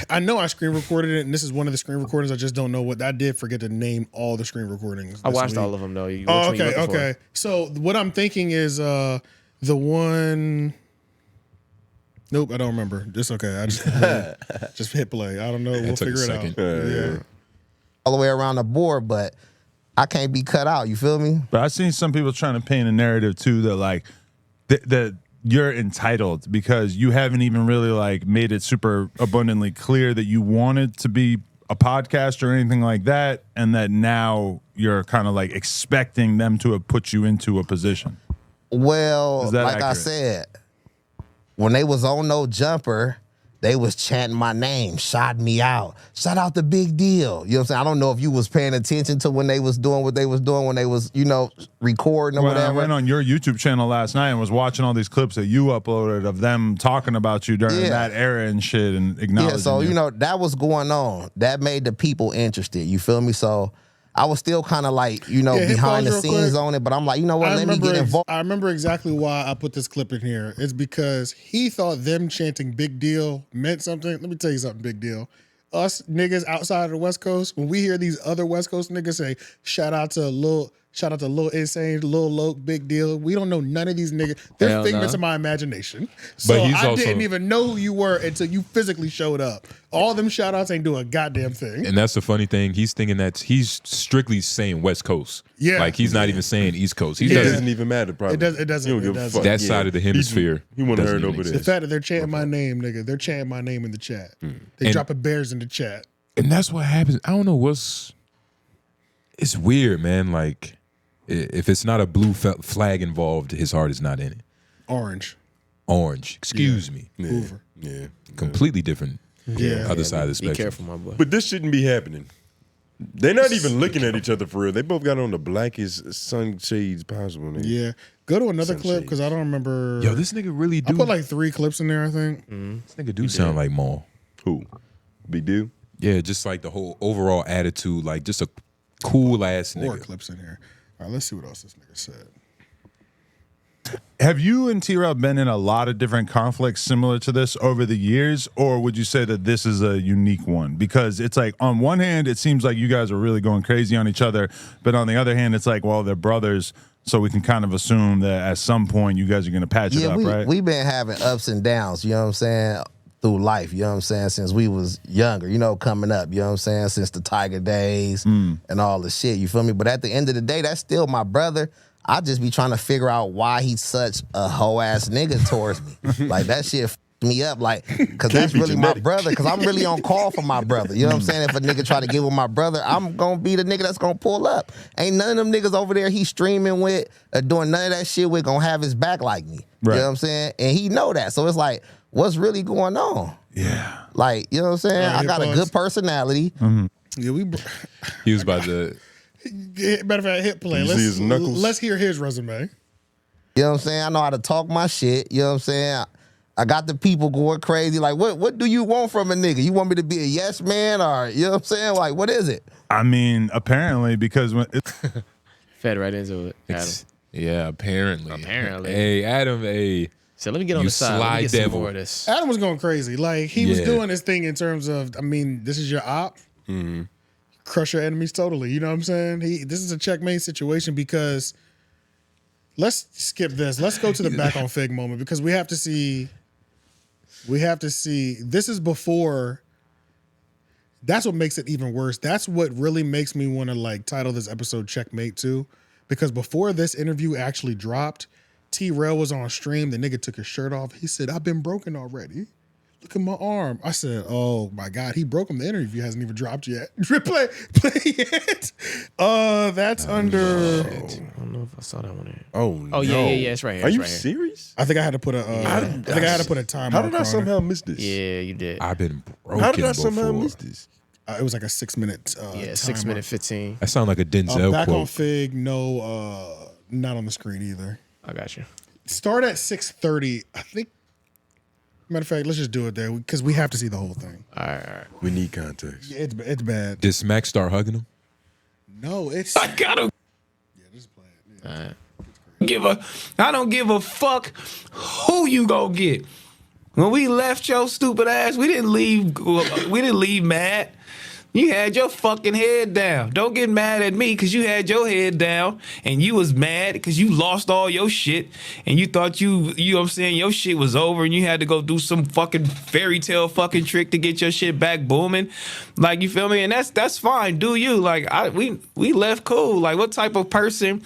I know I screen recorded it, and this is one of the screen recordings. I just don't know what I did. Forget to name all the screen recordings. I watched all of them though. Oh, okay. So what I'm thinking is the one. Nope, I don't remember. It's okay. I just hit play. I don't know. We'll took a figure it second. out. Yeah. all the way around the board, but I can't be cut out. You feel me? But I've seen some people trying to paint a narrative too that like that you're entitled because you haven't even really like made it super abundantly clear that you wanted to be a podcast or anything like that, and that now you're kind of like expecting them to have put you into a position. Well, like accurate? I said, when they was on No Jumper, they was chanting my name, shout me out. Shout out the Big Deal. You know what I'm saying? I don't know if you was paying attention to when they was doing what they was doing, when they was, you know, recording or whatever. I went on your YouTube channel last night and was watching all these clips that you uploaded of them talking about you during that era and shit and acknowledging so, you know, that was going on. That made the people interested. You feel me? So I was still kind of like, you know, behind the scenes on it, but I'm like, you know what, let me get involved. I remember exactly why I put this clip in here. It's because he thought them chanting Big Deal meant something. Let me tell you something, Big Deal. us niggas outside of the West Coast, when we hear these other West Coast niggas say, shout out to Lil Insane, Lil Loke, Big Deal. We don't know none of these niggas. They're Hell figments no. of my imagination. So But he's I also- didn't even know who you were until you physically showed up. All them shout outs ain't doing a goddamn thing. And that's the funny thing. He's thinking that he's strictly saying West Coast. Yeah. Like he's not even saying East Coast. He It doesn't. doesn't even matter, probably. It doesn't. He don't It give a doesn't. fuck. That side of the hemisphere He want to doesn't heard even over exist. there. The fact that they're chanting my name, nigga, they're chanting my name in the chat. They And- dropping bears in the chat. And that's what happens. I don't know what's. It's weird, man. Like, if it's not a blue flag involved, his heart is not in it. Orange. Excuse me. Hoover. Yeah. Completely different. Yeah. Other side of the Be spectrum. careful, my boy. But this shouldn't be happening. They're not even looking at each other for real. They both got on the blackest sunshades possible. Nigga. Yeah. Go to another clip because I don't remember. Yo, this nigga really I do. put like 3 clips in there, I think. This nigga do sound like Maul. Who? Big Deal? Yeah, just like the whole overall attitude, like just a cool ass 4 nigga. clips in here. All right, let's see what else this nigga said. Have you and T-Rail been in a lot of different conflicts similar to this over the years, or would you say that this is a unique one? Because it's like, on one hand, it seems like you guys are really going crazy on each other, but on the other hand, it's like, well, they're brothers, so we can kind of assume that at some point you guys are going to patch it up, right? We've been having ups and downs, you know what I'm saying, through life, you know what I'm saying, since we was younger, you know, coming up, you know what I'm saying, since the Tiger days and all the shit, you feel me? But at the end of the day, that's still my brother. I just be trying to figure out why he's such a hoe ass nigga towards me. Like that shit f***ed me up, like, cause that's be really genetic. my brother. Cause I'm really on call for my brother. You know what I'm saying? If a nigga try to get with my brother, I'm gonna be the nigga that's gonna pull up. Ain't none of them niggas over there he's streaming with or doing none of that shit with gonna have his back like me. Right. You know what I'm saying? And he know that. So it's like, what's really going on? Yeah. Like, you know what I'm saying? Right, I got a pause. good personality. Yeah, we. He was about to. Matter of fact, hit play. You see his knuckles? Let's hear his resume. You know what I'm saying? I know how to talk my shit. You know what I'm saying? I got the people going crazy. Like, what do you want from a nigga? You want me to be a yes man or, you know what I'm saying? Like, what is it? I mean, apparently, because when Fed right into it. Adam. Yeah, apparently. Apparently. Hey, Adam, hey. So let me get on You the side. Let sly me get some devil. more of this. Adam was going crazy. Like, he was Yeah. doing his thing in terms of, I mean, this is your op. Crush your enemies totally. You know what I'm saying? This is a checkmate situation because let's skip this. Let's go to the back on Fig moment because we have to see. This is before. That's what makes it even worse. That's what really makes me want to like title this episode Checkmate too, because before this interview actually dropped, T-Rail was on stream. The nigga took his shirt off. He said, "I've been broken already. Look at my arm." I said, "Oh my God, he broke him. The interview hasn't even dropped yet. play it." That's under. I don't know if I saw that one there. Oh, no. Oh, yeah. It's right here. Are it's you right here. serious? I think I had to put a. I think I had to put a time. How did I marker on it. somehow miss this? Yeah, you did. I've been broken How did I somehow before. miss this? It was like a 6 minute. Yeah, timer. 6 minute 15. That sound like a Denzel Back on quote. Fig, no, not on the screen either. I got you. Start at 6:30. I think. Matter of fact, let's just do it there because we have to see the whole thing. All right. We need context. Yeah, it's bad. Did Smack start hugging him? No, it's. I gotta Yeah, just play it. Yeah. I don't give a fuck who you go get. When we left your stupid ass, we didn't leave mad. You had your fucking head down. Don't get mad at me because you had your head down and you was mad because you lost all your shit and you thought you know what I'm saying, your shit was over and you had to go do some fucking fairy tale fucking trick to get your shit back booming. Like, you feel me? And that's fine. Do you. Like, we left cool. Like, what type of person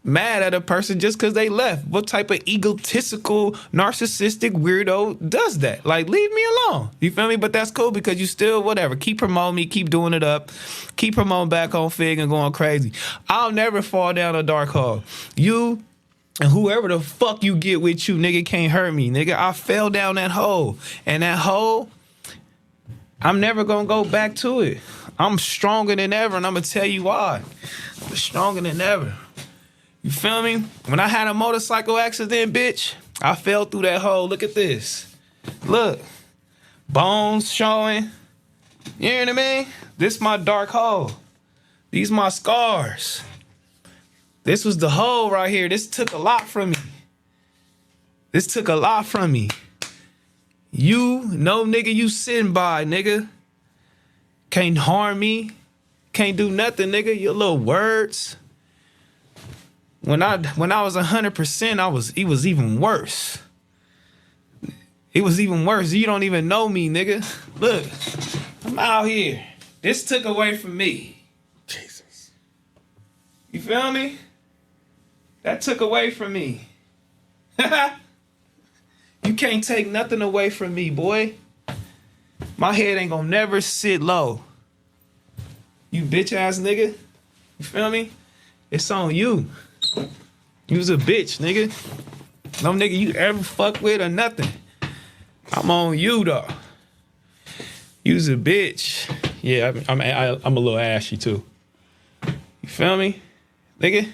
mad at a person just because they left? What type of egotistical, narcissistic weirdo does that? Like, leave me alone. You feel me? But that's cool because you still, whatever, keep promoting me, keep doing it up, keep promoting back on Fig and going crazy. I'll never fall down a dark hole. You and whoever the fuck you get with you, nigga, can't hurt me, nigga. I fell down that hole. And that hole, I'm never gonna go back to it. I'm stronger than ever, and I'm gonna tell you why. I'm stronger than ever. You feel me? When I had a motorcycle accident, bitch, I fell through that hole. Look at this. Look. Bones showing. You hear what I mean? This my dark hole. These my scars. This was the hole right here. This took a lot from me. This took a lot from me. You, no nigga you sitting by, nigga. Can't harm me. Can't do nothing, nigga. Your little words. When I was 100%, it was even worse. It was even worse. You don't even know me, nigga. Look, I'm out here. This took away from me. Jesus. You feel me? That took away from me. You can't take nothing away from me, boy. My head ain't gonna never sit low. You bitch ass nigga. You feel me? It's on you. You was a bitch, nigga. No nigga you ever fuck with or nothing. I'm on you though. You was a bitch. Yeah, I'm a little ashy too. You feel me, nigga?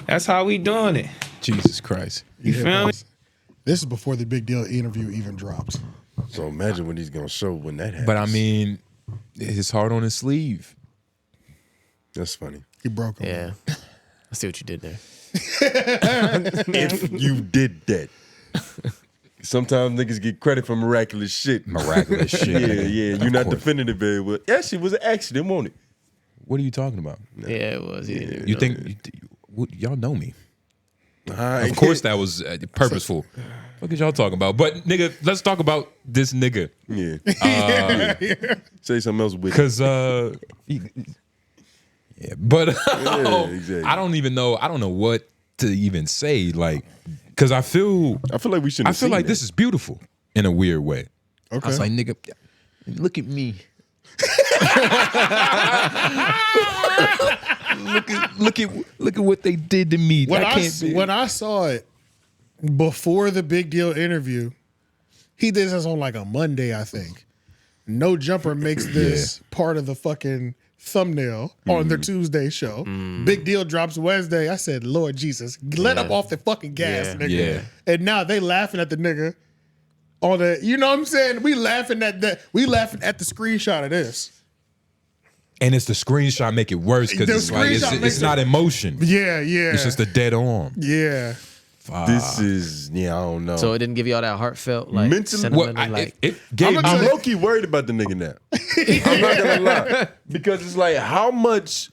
That's how we doing it. Jesus Christ. You feel me? This is before the big deal interview even dropped. So imagine when he's gonna show when that happens. But I mean, his heart on his sleeve. That's funny. He broke him. Yeah. I see what you did there. If you did that. Sometimes niggas get credit for miraculous shit. Miraculous shit. Yeah. You're not defending it very well. That shit was an accident, wasn't it? What are you talking about? Yeah, it was. You think y'all know me? Of course that was purposeful. What is y'all talking about? But nigga, let's talk about this nigga. Yeah. Say something else with it. Because but exactly. I don't even know. I don't know what to even say. Like, because I feel like we shouldn't. I feel like this is beautiful in a weird way. Okay. I was like, nigga, look at me. look at what they did to me. When I saw it before the big deal interview, he did this on like a Monday, I think. No Jumper makes this part of the fucking thumbnail on their Tuesday show. Big Deal drops Wednesday. I said, Lord Jesus, let up off the fucking gas, nigga. Yeah. And now they laughing at the nigga on the, you know what I'm saying? We laughing at that. We laughing at the screenshot of this. And it's the screenshot make it worse because The it's like it's not emotion. Yeah. It's just a dead arm. Yeah. This is, I don't know. So it didn't give you all that heartfelt, like, Mentally, sentimental, I'm low-key worried about the nigga now. I'm not gonna lie. Because it's like, how much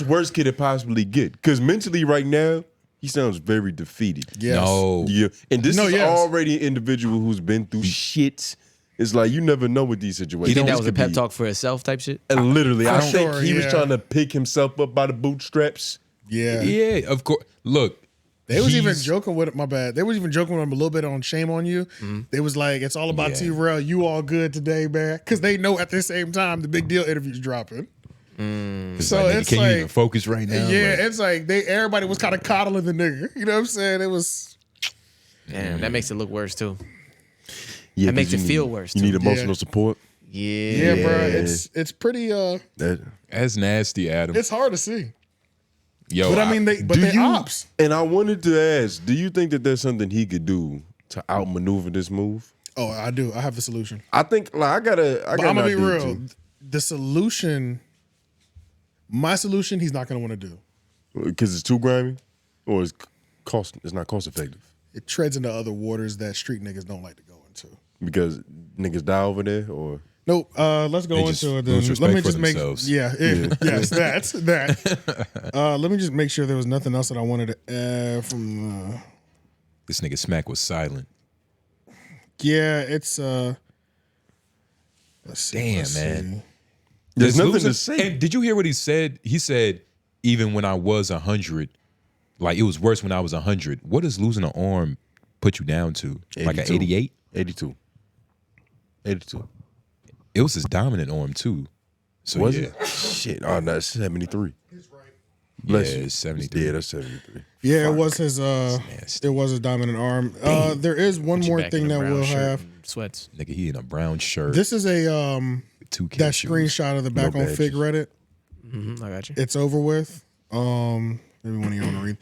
worse could it possibly get? Because mentally right now, he sounds very defeated. Yes. No. Yeah. And this is already an individual who's been through shit. It's like, you never know what these situations You think that was a could pep be. talk for itself type shit? And literally, I think sure, he was trying to pick himself up by the bootstraps. Yeah. Yeah, of course. Look. They was even joking with it, my bad. They was even joking with him a little bit on Shame on You. They was like, it's all about T-Rail. You all good today, man? Because they know at the same time the big deal interview's dropping. So like, it's can like, you even focus right now? yeah, Like, it's like everybody was kind of coddling the nigga. You know what I'm saying? It was. Damn, that makes it look worse too. Yeah, That makes it 'cause feel worse You too. need emotional support. Yeah, bro. It's pretty. That's nasty, Adam. It's hard to see. Yo, But I mean, they ops. And I wanted to ask, do you think that there's something he could do to outmaneuver this move? Oh, I do. I have the solution. I think, like, I got But I'm gonna be an idea, real. too. The solution, my solution, he's not gonna want to do. Because it's too grimy, or it's not cost effective. It treads into other waters that street niggas don't like to go into. Because niggas die over there, or Nope. Let's go They just into it. lose Then. respect Let me for just make. themselves. Yes, that's that. Let me just make sure there was nothing else that I wanted to add from. This nigga Smack was silent. Yeah, it's. Let's see. Damn, let's man. see. there's This nothing losing- to say. And did you hear what he said? He said, even when I was 100, like it was worse when I was 100. What does losing an arm put you down to? Like an 88? 82. It was his dominant arm too. So Was yeah. it? Shit. Oh, that's 73. Yeah, it's 73. Yeah, that's 73. Yeah, it was his. It was his dominant arm. There is one more thing that we'll have. Sweats. Nigga, he in a brown shirt. This is a two that screenshot of the back No on Fig badges. Reddit. I got you. It's over with. Maybe one of you want to read.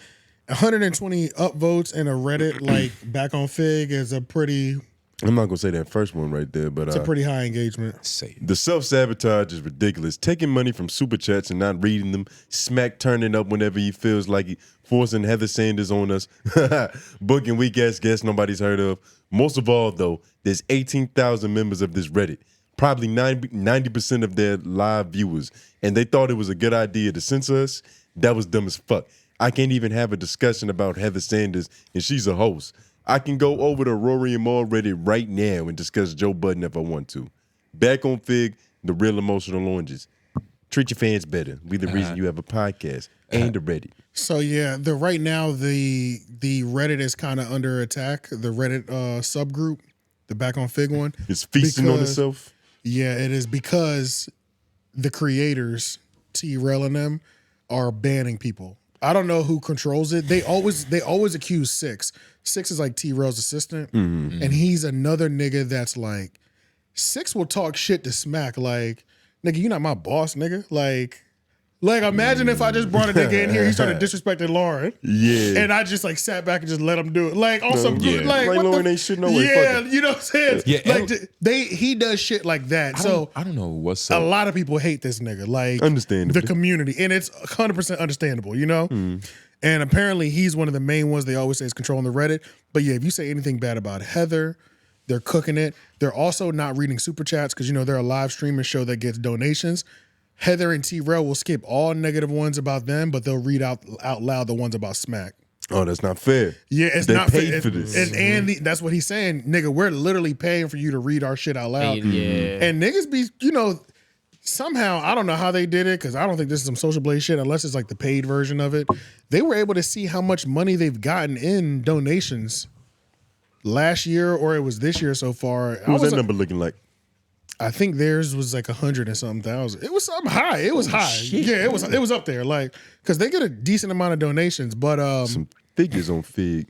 120 upvotes in a Reddit like back on Fig is a pretty. I'm not gonna say that first one right there, but It's a pretty high engagement. Say it. the self-sabotage is ridiculous. Taking money from super chats and not reading them, Smack turning up whenever he feels like it, forcing Heather Sanders on us, booking weak-ass guests nobody's heard of. Most of all, though, there's 18,000 members of this Reddit. probably 90% of their live viewers, and they thought it was a good idea to censor us. That was dumb as fuck. I can't even have a discussion about Heather Sanders, and she's a host. I can go over to Rory and Maul Reddit right now and discuss Joe Budden if I want to. Back on Fig, the real emotional oranges. Treat your fans better. We the reason you have a podcast and a Reddit. So yeah, right now the Reddit is kind of under attack. The Reddit subgroup, the Back on Fig one, it's feasting on itself. Yeah, it is because the creators, T-Rel and them, are banning people. I don't know who controls it. They always accuse Six. Six is like T-Rel's assistant, and he's another nigga that's like, Six will talk shit to Smack like, nigga, you not my boss, nigga. Like imagine if I just brought a nigga in here, he started disrespecting Lauren. Yeah. And I just like sat back and just let him do it. Like on some good, like what Lauren the, ain't shit no way. yeah, you know what I'm saying? Yeah, like he does shit like that. So I don't know what's a up. lot of people hate this nigga. Like Understandably. the community. And it's 100% understandable, you know? And apparently he's one of the main ones they always say is controlling the Reddit. But yeah, if you say anything bad about Heather, they're cooking it. They're also not reading super chats because, you know, they're a live streaming show that gets donations. Heather and T-Rel will skip all negative ones about them, but they'll read out loud the ones about Smack. Oh, that's not fair. Yeah, it's they not paid fair. for this. And that's what he's saying. Nigga, we're literally paying for you to read our shit out loud. Yeah. And niggas be, you know, somehow, I don't know how they did it, because I don't think this is some Social Blade shit, unless it's like the paid version of it. They were able to see how much money they've gotten in donations last year, or it was this year so far. What was that number looking like? I think theirs was like 100 and something thousand. It was something high. It was high. Shit. Yeah, it was up there. Like, because they get a decent amount of donations, but some figures on Fig.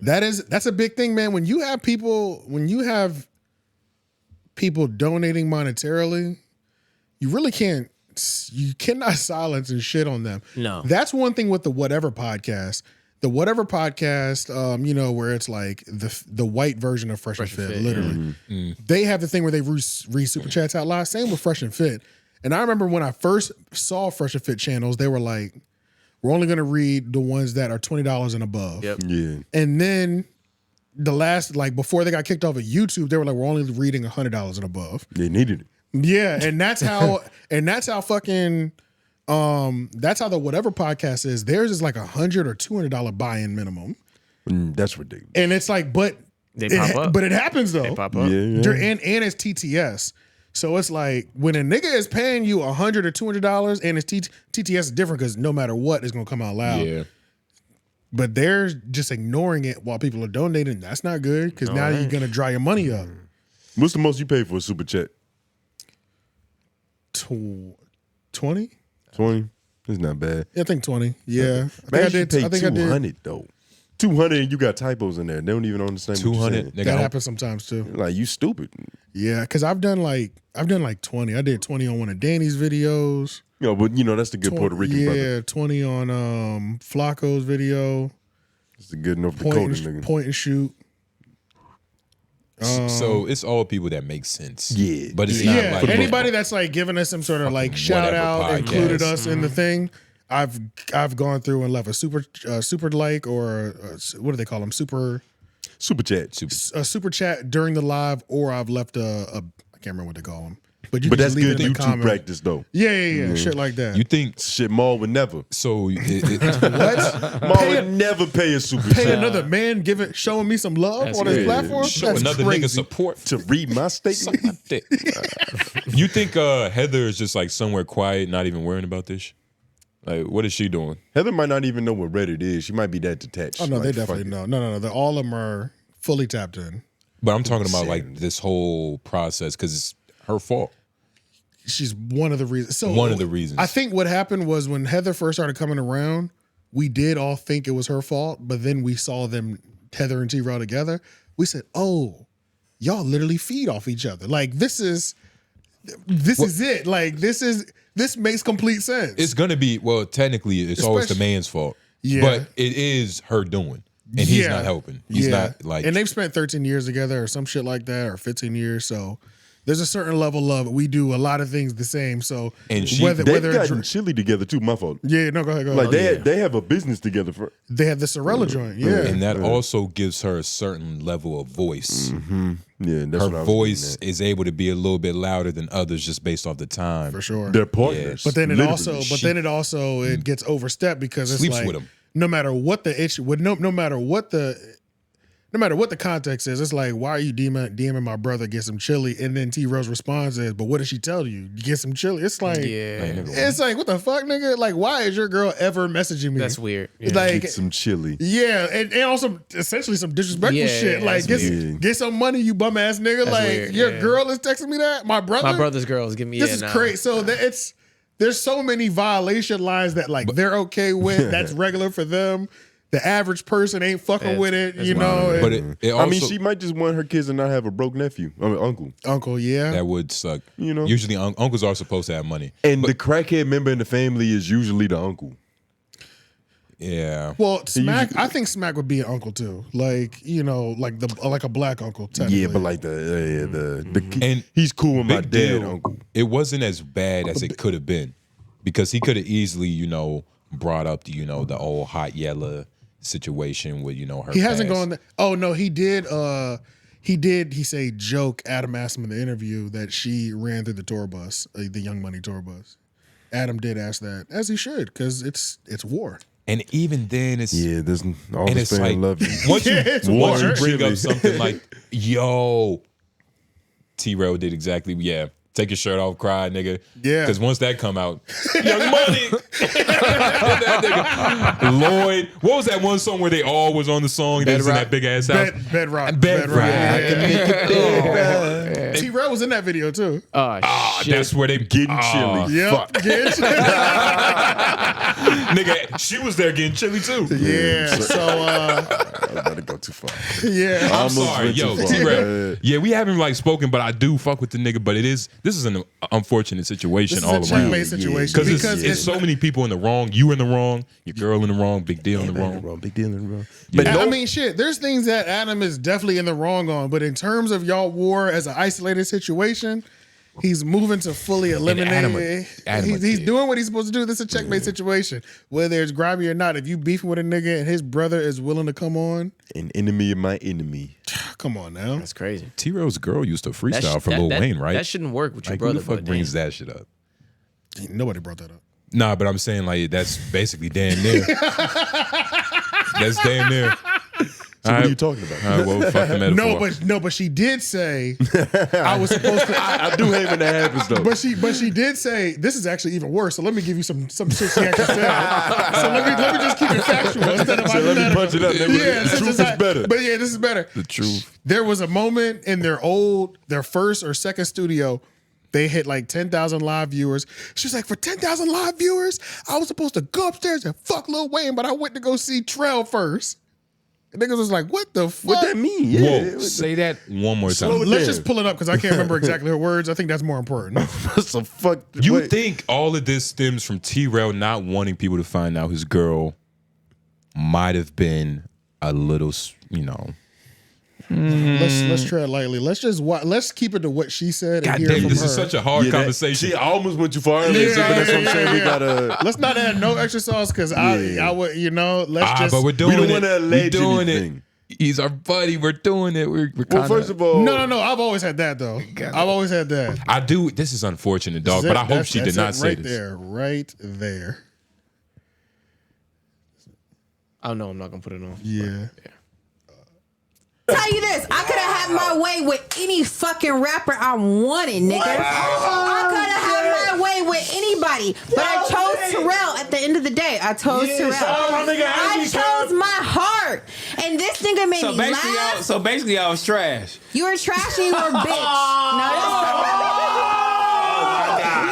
That's a big thing, man. When you have people donating monetarily, you really cannot silence and shit on them. No. That's one thing with the Whatever podcast. The Whatever podcast, you know, where it's like the white version of Fresh and Fit, literally. They have the thing where they read super chats out loud. Same with Fresh and Fit. And I remember when I first saw Fresh and Fit channels, they were like, we're only going to read the ones that are $20 and above. Yep. Yeah. And then the last, like before they got kicked off of YouTube, they were like, we're only reading $100 and above. They needed it. Yeah, and that's how fucking that's how the Whatever podcast is. Theirs is like $100 or $200 buy-in minimum. That's ridiculous. And it's like, but They pop up. But it happens though. They pop up. Yeah. And it's TTS. So it's like when a nigga is paying you $100 or $200 and it's TTS is different because no matter what, it's gonna come out loud. Yeah. But they're just ignoring it while people are donating. That's not good because now you're gonna dry your money up. What's the most you paid for a super chat? 20? 20? It's not bad. Yeah, I think 20. Yeah. Man, you pay I think I did. 200 though. 200 and you got typos in there. They don't even understand 200. what That happens sometimes too. like, you stupid. Yeah, because I've done like 20. I did 20 on one of Danny's videos. You know, but you know, that's the good Puerto Rican brother. Yeah, 20 on Flakko's video. It's a good North Dakota nigga. Point and shoot. So it's all people that make sense. Yeah. But it's not Yeah, like anybody that's like giving us some sort of like shout out, Whatever included podcast. us in the thing. I've gone through and left a super like or what do they call them? Super chat. A super chat during the live, or I've left a I can't remember what they call them. But you But can that's just leave good it in the YouTube comment. practice though. Yeah, shit like that. You think Shit, Maul would never. so? What? Maul would never pay a super Pay chat another man showing me some love That's on his crazy. platform? Show That's another crazy. nigga support. to read my statement. Suck my dick. You think Heather is just like somewhere quiet, not even worrying about this? Like, what is she doing? Heather might not even know what Reddit is. She might be that detached. Oh no, they Like, definitely fuck know. No. All of them are fully tapped in. But I'm talking about like this whole process because it's her fault. She's one of the reasons. So One of the reasons. I think what happened was when Heather first started coming around, we did all think it was her fault, but then we saw them, Heather and T-Raw together. We said, "Oh, y'all literally feed off each other. Like this is it. Like this makes complete sense." It's gonna be technically it's always the man's fault. Yeah. But it is her doing. And he's Yeah. not helping. He's not like and they've spent 13 years together or some shit like that, or 15 years. So there's a certain level of we do a lot of things the same. So And they've gotten chili together too. My fault. Yeah, no, go ahead. Like they have a business together. They have the Sorella joint. Yeah, and that also gives her a certain level of voice. Yeah, that's her what I was voice is able to be a little bit louder than others just based off the time. For sure, they're partners. But then it gets overstepped because it's sleeps like with him. no matter what the issue, no matter what the context is, it's like, why are you DMing my brother, get some chili? And then T-Rose responds is, but what did she tell you? You get some chili. It's like, it's like, what the fuck, nigga? Like, why is your girl ever messaging me? That's weird. Like, get some chili. Yeah, and also essentially some disrespectful shit. Like, get some money, you bum ass nigga. That's like, weird, your girl is texting me that? My brother's girl is giving me this is crazy. So there's so many violation lines that like they're okay with. That's regular for them. The average person ain't fucking with it, you know. But it also, I mean, she might just want her kids to not have a broke nephew. I mean, uncle. Uncle, yeah. That would suck. You know, usually uncles are supposed to have money, and the crackhead member in the family is usually the uncle. Yeah. Well, I think Smack would be an uncle too. Like, you know, like a black uncle. Yeah, but like and he's cool with my dad uncle. It wasn't as bad as it could have been because he could have easily, you know, brought up the, you know, the old hot yellow situation with, you know, her. He hasn't gone. Oh no, he did. He said joke. Adam asked him in the interview that she ran through the tour bus, the Young Money tour bus. Adam did ask that, as he should, because it's war. And even then, it's there's all the fans like, love you. Once you bring up something like, yo, T-Rail did exactly, take your shirt off, cry, nigga. Yeah. Because once that come out, Young Money. That nigga. Lloyd. What was that one song where they all was on the song? They was in that big ass house? Bedrock. T-Rail was in that video too. That's where they getting chili. Yep. Getting chili. Nigga, she was there getting chili too. Yeah. So I was about to go too far. Yeah. I'm sorry. Yo, T-Rail. Yeah, we haven't like spoken, but I do fuck with the nigga. But this is an unfortunate situation all around. This is a checkmate situation. Because it's so many people in the wrong. You in the wrong. Your girl in the wrong. Big deal in the wrong. Big deal in the wrong. But I mean, shit. There's things that Adam is definitely in the wrong on. But in terms of y'all war as an isolated situation, he's moving to fully eliminate. He's doing what he's supposed to do. This is a checkmate situation. Whether it's grimy or not, if you beefing with a nigga and his brother is willing to come on, an enemy of my enemy. Come on now. That's crazy. T-Rail's girl used to freestyle for Lil Wayne, right? That shouldn't work with your like, brother. Who the fuck brings that shit up? Nobody brought that up. Nah, but I'm saying like that's basically damn near. That's damn near. So what are you talking about? All right, well, fuck the metaphor. No, but she did say I was supposed to. I do hate when that happens though. But she did say this is actually even worse. So let me give you some shit she actually said. So let me just keep it factual instead of let me punch it up. The truth is better. But yeah, this is better. The truth. There was a moment in their first or second studio. They hit like 10,000 live viewers. She was like, for 10,000 live viewers, I was supposed to go upstairs and fuck Lil Wayne, but I went to go see Trell first. And niggas was like, what the fuck? What that mean? Yeah. Whoa, say that one more time. Let's just pull it up because I can't remember exactly her words. I think that's more important. So fuck. You think all of this stems from T-Rail not wanting people to find out his girl might have been a little, you know. Let's tread lightly. Let's keep it to what she said. God and hear damn, from this her. is such a hard conversation. She almost went too far. That's what I'm saying. We gotta. Let's not add no extra sauce because I would, you know. Let's just. But we're doing we don't it. want to allege We're doing anything. it. He's our buddy. We're doing it. We're Well, first of all, no. I've always had that though. I've always had that. I do. This is unfortunate, dog. But I hope she did not say this. Right there. I know I'm not gonna put it on. Yeah. Tell you this, I could have had my way with any fucking rapper I wanted, nigga. I could have had my way with anybody, but I chose Terrell at the end of the day. I chose Terrell. I chose my heart. And this nigga made me laugh. So basically, I was trash. You were trash and you were a bitch. No,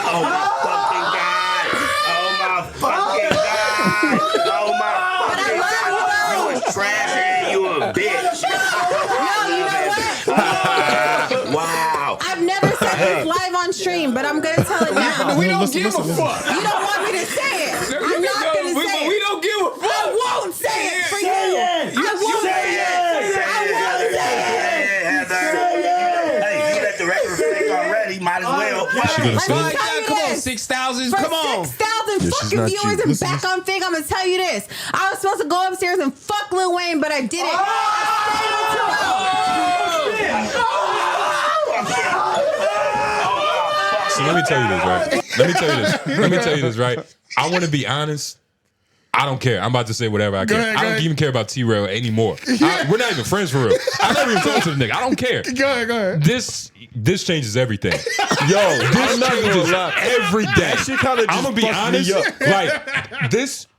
Oh my fucking God. But I love you though. You was trash and you a bitch. Wow. I've never said this live on stream, but I'm gonna tell it now. We don't give a fuck. You don't want me to say it. I'm not gonna say it. We don't give a fuck. I won't say it for you. I won't say it. I won't say it. Hey, you let the record reflect on she gonna say? Let me tell you Come on, this. 6,000. For Come on. 6,000 This is fucking not viewers you. and This back is- on Fig, I'm gonna tell you this. I was supposed to go upstairs and fuck Lil Wayne, but I didn't. So let me tell you this, right? Let me tell you this, right? I want to be honest. I don't care. I'm about to say whatever I care. ahead, go I don't ahead. even care about T-Rail anymore. We're not even friends for real. I never even talked to the nigga. I don't care. Go ahead. This changes everything. Yo, This not gonna changes lie. every day. That shit kinda I'm gonna just be fucked me honest. up.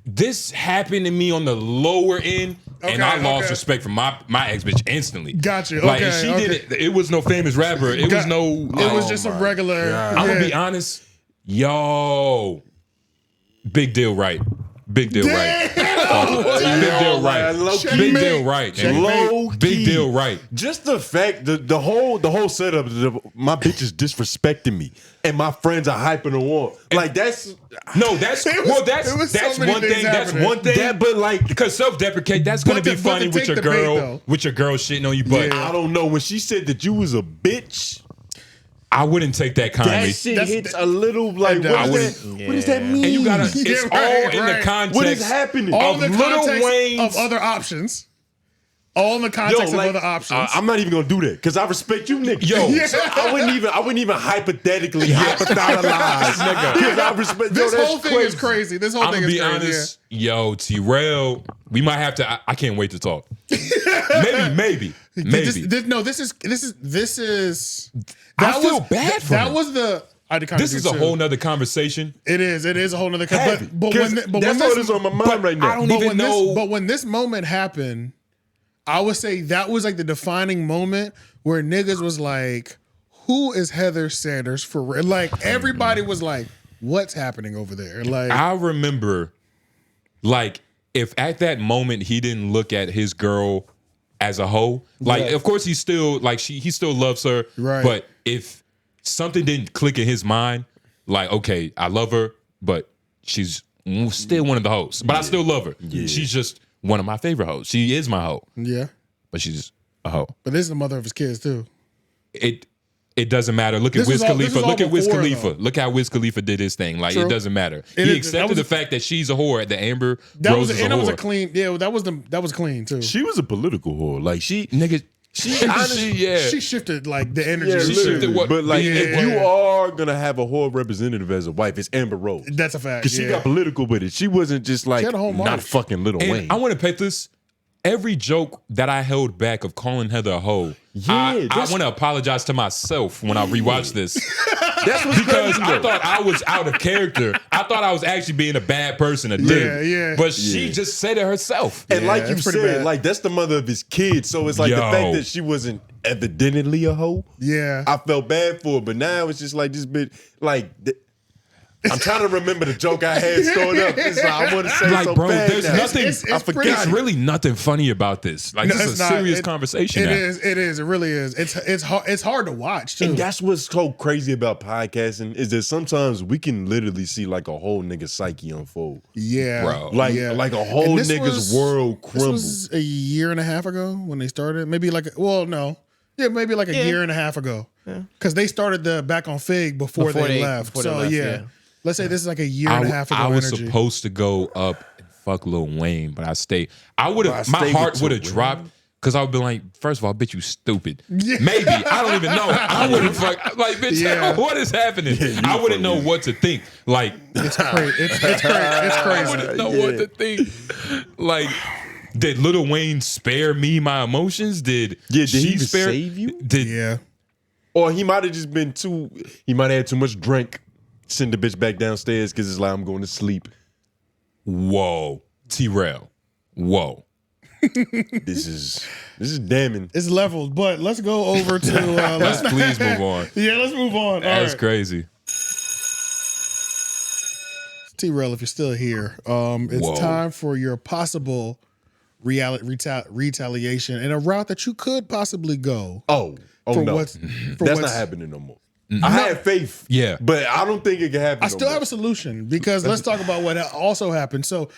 This happened to me on the lower end, and I lost respect for my ex bitch instantly. Gotcha. Like Okay, and she okay. didn't. It was no famous rapper. It was no. It was just a regular. I'm gonna be honest. Yo, big deal, right? Big deal, right? Big deal, right? Big deal, right? Low Big key. deal, right? Just the fact the whole setup. My bitch is disrespecting me, and my friends are hyping her on. Like that's no, that's It was- well, that's it was so that's many one things thing. That's happening. one thing. that, but like Because self-deprecate, that's gonna But be to- but funny to with take your the bait, girl, though. with your girl shitting on you. But I don't know when she said that you was a bitch. I wouldn't take that kindly. That shit hits a little like I what does that mean? And you gotta. It's Yeah, all right, in the right. context. What is happening? All of the Lil context Wayne's of other options. All in the context of other options. I'm not even gonna do that because I respect you, nigga. Yo. Yeah. So I wouldn't even hypothetically hypothesize, nigga. Because I respect. This yo, that's whole thing is crazy. This whole I'm thing gonna is be crazy. honest. Yo, T-Rail, we might have to. I can't wait to talk. maybe. This is. I feel bad for that him. was the. I kind This is a whole nother conversation. It is a whole nother. Heavy. But when That's when what this, is on my mind right now. I don't even know. But when this moment happened, I would say that was like the defining moment where niggas was like, "Who is Heather Sanders for real?" Like everybody was like, "What's happening over there?" Like I remember, like, if at that moment he didn't look at his girl as a hoe, like, Right. of course he still like he still loves her, Right. But if something didn't click in his mind, like, okay, I love her, but she's still one of the hoes, but I still love her. Yeah. She's just one of my favorite hoes. She is my hoe, yeah. but she's a hoe. But this is the mother of his kids too. It doesn't matter. Look at This Wiz was all- this Khalifa. was all Look at Wiz before, Khalifa. though. Look how Wiz Khalifa did his thing. Like, True. it doesn't matter. It He is- accepted that was- the fact that she's a whore. The Amber That Rose was is a and it was a whore. clean. Yeah, that was clean too. She was a political whore. Like she Honestly, yeah. She shifted like the energy. Yeah, She literally. shifted what- But like, Yeah. if you are gonna have a whore representative as a wife, it's Amber Rose. That's a fact. Because she yeah. got political with it. She wasn't just like She had a whole not march. fucking Lil And Wayne. I want to pay this. Every joke that I held back of calling Heather a hoe, I that's- want to apologize to myself when I rewatch this. That's what's Because crazy, I though. thought I was out of character. I thought I was actually being a bad person to live. yeah. But she just said it herself. And Yeah, like you that's pretty said, bad. like that's the mother of his kids. So it's like the Yo. fact that she wasn't evidently a hoe. Yeah. I felt bad for her, but now it's just like this bitch. Like I'm trying to remember the joke I had stored up. It's like, I want to say Like, so bro, bad there's now. nothing. It's I pretty- forgot. It's really nothing funny about this. Like, No, this it's is a not. serious It- conversation. It now. is. It is. It really is. It's hard to watch too. And that's what's so crazy about podcasting is that sometimes we can literally see like a whole nigga psyche unfold. Yeah, Bro. Like yeah. like a whole And this nigga's was- world This crumble. was a year and a half ago when they started. Maybe like maybe like a year and a half ago. Because they started the back on Fig before they left. before they So left, yeah. yeah. Let's say this is like a year and a half ago. I was energy. supposed to go up and fuck Lil Wayne, but I stayed. I would But I have. My stayed heart with would have Lil dropped because I would be like, first of all, bitch, you stupid. Yeah. Maybe I don't even know. I wouldn't fuck. Like, bitch, Yeah. what is happening? I wouldn't know what to think. Like, It's crazy. It's crazy. It's I crazy. wouldn't know what to think. Like, did Lil Wayne spare me my emotions? Did Did she he even spare? save you? Did Yeah. Or he might have just been he might have had too much drink. Send the bitch back downstairs because it's like I'm going to sleep. whoa, T-Rail, whoa. This is damning. It's leveled, but let's go over to. Let's please move on. Yeah, let's move on. All That's right. crazy. T-Rail, if you're still here, it's Whoa. time for your possible retaliation and a route that you could possibly go. Oh For no. what's- for That's what's- not happening no more. I had faith. Yeah. But I don't think it can happen. I still have a solution because let's talk about what also happened. So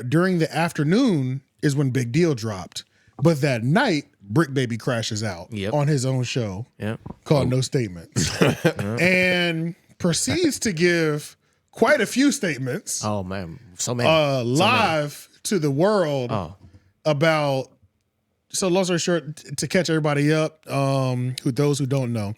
during the afternoon is when Big Deal dropped. But that night, Bricc Baby crashes out on his own show called No Statements. And proceeds to give quite a few statements. Oh man, so many. Live to the world about. So long story short, to catch everybody up, those who don't know,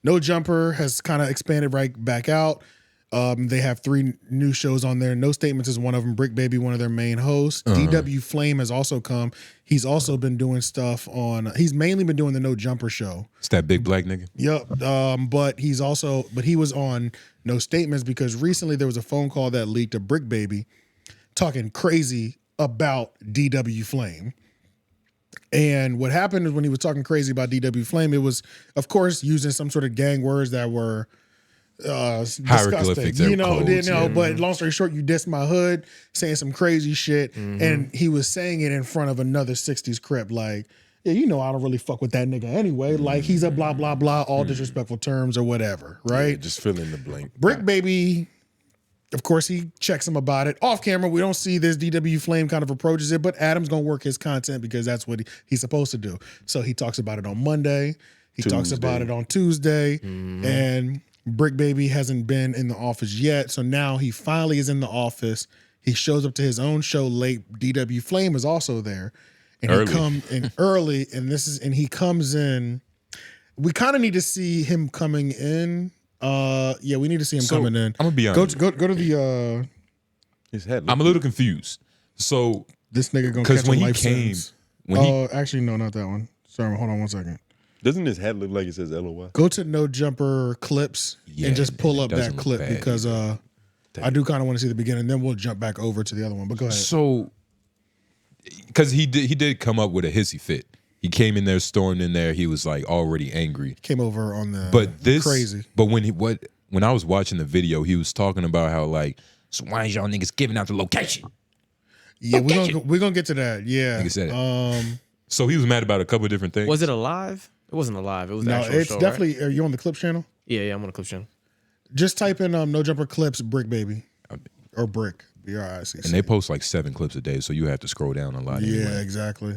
No Jumper has kind of expanded right back out. They have 3 new shows on there. No Statements is one of them. Bricc Baby, one of their main hosts. 𝙼𝙾𝚃 has also come. He's also been doing stuff on. He's mainly been doing the No Jumper show. It's that big black nigga. Yep. But he was on No Statements because recently there was a phone call that leaked to Bricc Baby talking crazy about 𝙼𝙾𝚃. And what happened is when he was talking crazy about 𝙼𝙾𝚃, it was, of course, using some sort of gang words that were disgusting. But long story short, you dissed my hood, saying some crazy shit, and he was saying it in front of another 60s crip, like, yeah, I don't really fuck with that nigga anyway. Like, he's a blah, blah, blah, all disrespectful terms or whatever, right? Yeah, just fill in the blank. Bricc Baby, of course, he checks him about it. Off camera, we don't see this. 𝙼𝙾𝚃 kind of approaches it, but Adam's going to work his content because that's what he's supposed to do. So he talks about it on Monday. He talks about it on Tuesday. And Bricc Baby hasn't been in the office yet. So now he finally is in the office. He shows up to his own show late. 𝙼𝙾𝚃 is also there. And early. And he comes in. We kind of need to see him coming in. We need to see him coming in. I'm gonna be honest. Go to the his head. I'm a little confused. So this nigga gonna catch when a he life came, sentence. Actually, no, not that one. Sorry, hold on 1 second. Doesn't his head look like it says LOY? Go to No Jumper clips and just pull up that clip because I do kind of want to see the beginning. Then we'll jump back over to the other one. But go ahead. So, because he did come up with a hissy fit. He came in there, stormed in there. He was like already angry. Came over on the crazy. But when I was watching the video, he was talking about how like, so why is y'all niggas giving out the location? Yeah, we're gonna get to that. Yeah. Nigga said it. So he was mad about a couple of different things. Was it alive? It wasn't alive. It was the actual it's show, definitely. right? Are you on the Clips channel? Yeah, I'm on the Clips channel. Just type in No Jumper Clips Bricc Baby or Bricc BRICC. And they post like 7 clips a day, so you have to scroll down a lot. Yeah, anyway. exactly.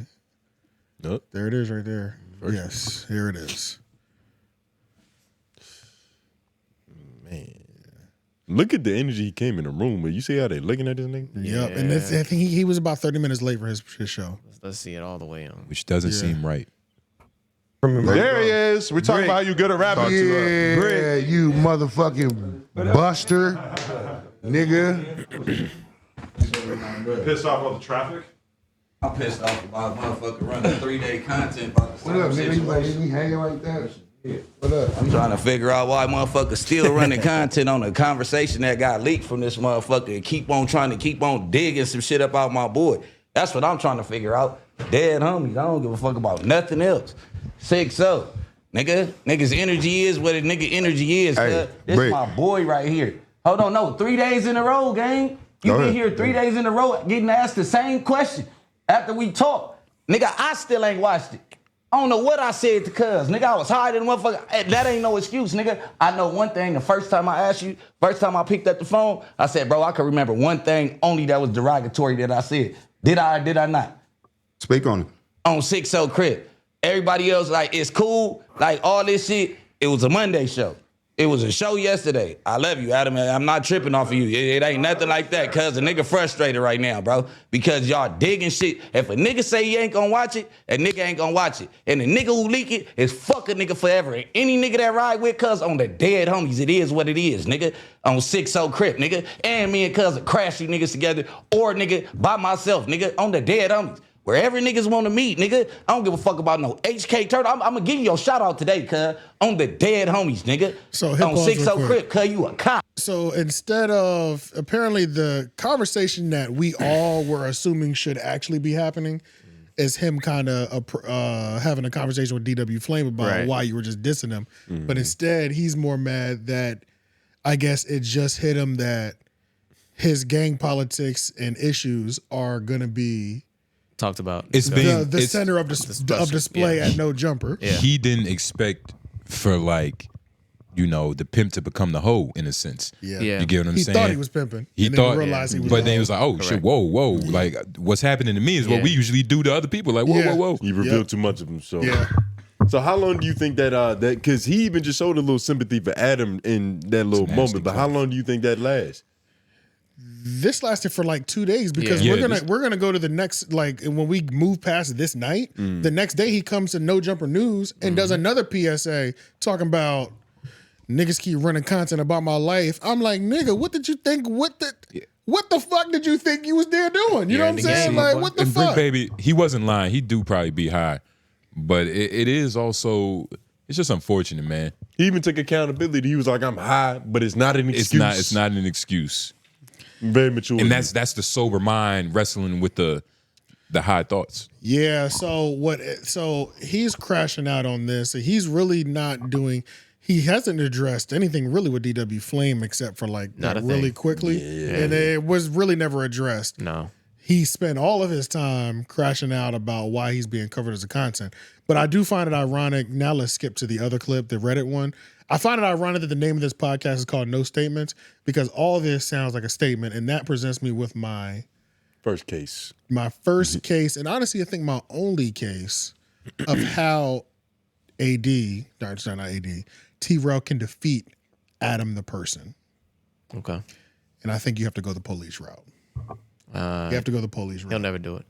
Nope. There it is right there. Yes, here it is. Man. Look at the energy he came in the room with. You see how they looking at this nigga? Yep. And I think he was about 30 minutes late for his show. Let's see it all the way on. Which doesn't seem right. There he is. We're talking about how you good at rapping. Yeah, you motherfucking buster, nigga. Pissed off all the traffic? I'm pissed off about motherfucker running 3-day content about the What up, nigga? You hanging like that? Yeah. What up? I'm trying to figure out why motherfuckers still running content on a conversation that got leaked from this motherfucker and keep on digging some shit up out my boy. That's what I'm trying to figure out. Dead homies. I don't give a fuck about nothing else. 6-0. Nigga's energy is what a nigga energy is. Hey, this Bricc. my boy right here. Hold on, no, 3 days in a row, gang. You been here 3 days in a row getting asked the same question after we talk. Nigga, I still ain't watched it. I don't know what I said to cuz. Nigga, I was hiding motherfucker. That ain't no excuse, nigga. I know one thing. The first time I asked you, first time I picked up the phone, I said, bro, I can remember one thing only that was derogatory that I said. Did I or did I not? Speak on it. On 6-0 crib. Everybody else, like, it's cool. Like, all this shit, it was a Monday show. It was a show yesterday. I love you, Adam. I'm not tripping off of you. It ain't nothing like that, cuz a nigga frustrated right now, bro. Because y'all digging shit. If a nigga say he ain't gonna watch it, a nigga ain't gonna watch it. And the nigga who leak it is fuck a nigga forever. And any nigga that ride with cuz on the dead homies, it is what it is, nigga. On 6-0 crib, nigga. And me and cuz are crashing niggas together. Or nigga, by myself, nigga, on the dead homies. Wherever niggas want to meet, nigga, I don't give a fuck about no HK Turtle. I'm gonna give you your shout out today, cuz, on the dead homies, nigga. So on 6-0 crib, cuz you a cop. So instead of, apparently the conversation that we all were assuming should actually be happening is him kind of having a conversation with 𝙼𝙾𝚃 about why you were just dissing him. But instead, he's more mad that, I guess it just hit him that his gang politics and issues are gonna be talked about. It's being the center of display at No Jumper. He didn't expect for like you know, the pimp to become the hoe in a sense. Yeah. You get what I'm He saying? thought he was pimping. He and thought, then realized he was but the then he hoe. was like, oh shit, whoa. Like what's happening to me is what we usually do to other people. Like, whoa. He revealed too much of himself. Yeah. So how long do you think that because he even just showed a little sympathy for Adam in that little moment, but how long do you think that lasts? This lasted for like 2 days because Yeah. we're gonna go to the next, like, when we move past this night, the next day he comes to No Jumper News and does another PSA talking about niggas keep running content about my life. I'm like, nigga, what did you think? What the fuck did you think you was there doing? You know what I'm saying? Like, what the and fuck? Bricc Baby, he wasn't lying. He do probably be high, but it is also, it's just unfortunate, man. He even took accountability. He was like, I'm high, but it's not an excuse. It's not an excuse. Very mature. And that's the sober mind wrestling with the high thoughts. Yeah, so he's crashing out on this. He's really not doing, he hasn't addressed anything really with DW Flame except for like Not a really thing. quickly. Yeah. And it was really never addressed. No. He spent all of his time crashing out about why he's being covered as a content. But I do find it ironic. Now let's skip to the other clip, the Reddit one. I find it ironic that the name of this podcast is called No Statements because all this sounds like a statement, and that presents me with my first case. My first case, and honestly, I think my only case of how T-Rail can defeat Adam the person. Okay. And I think you have to go the police route. You have to go the police route. He'll never do it.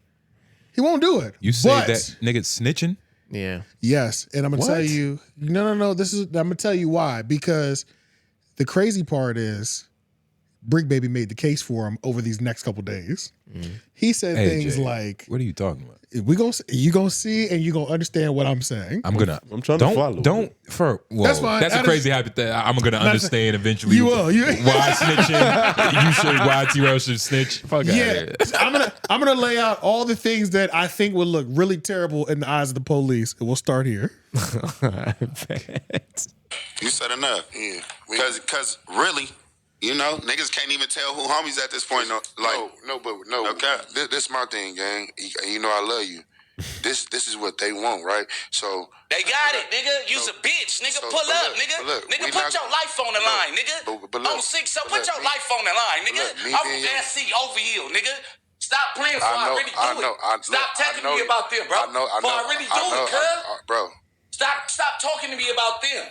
He won't do it. You say but, that nigga snitching? Yeah. Yes, and I'm gonna tell you. No. I'm gonna tell you why. Because the crazy part is, Bricc Baby made the case for him over these next couple days. He said things like, "What are you talking about? You gonna see and you gonna understand what I'm saying." I'm trying to follow. That's fine. That's a crazy habit that I'm gonna understand eventually. You will. Why snitching? You should. Why T-Rail should snitch? Fuck out of here. I'm gonna lay out all the things that I think would look really terrible in the eyes of the police, and we'll start here. You said enough. Yeah. Because really, you know, niggas can't even tell who homies at this point. No. Okay. This my thing, gang. You know I love you. This is what they want, right? So They got it, nigga. You's a bitch, nigga. So, pull but up, look, nigga. but look, Nigga, we put not your gonna- life on the line, nigga. but look, on 6, so but put look, your me- life on the line, nigga. but look, me I'm being from your- SC over here, nigga. Stop playing before I, really do I know, it. Stop telling me about them, bro. I know, Before I really do it, cuz. bro. Stop talking to me about them.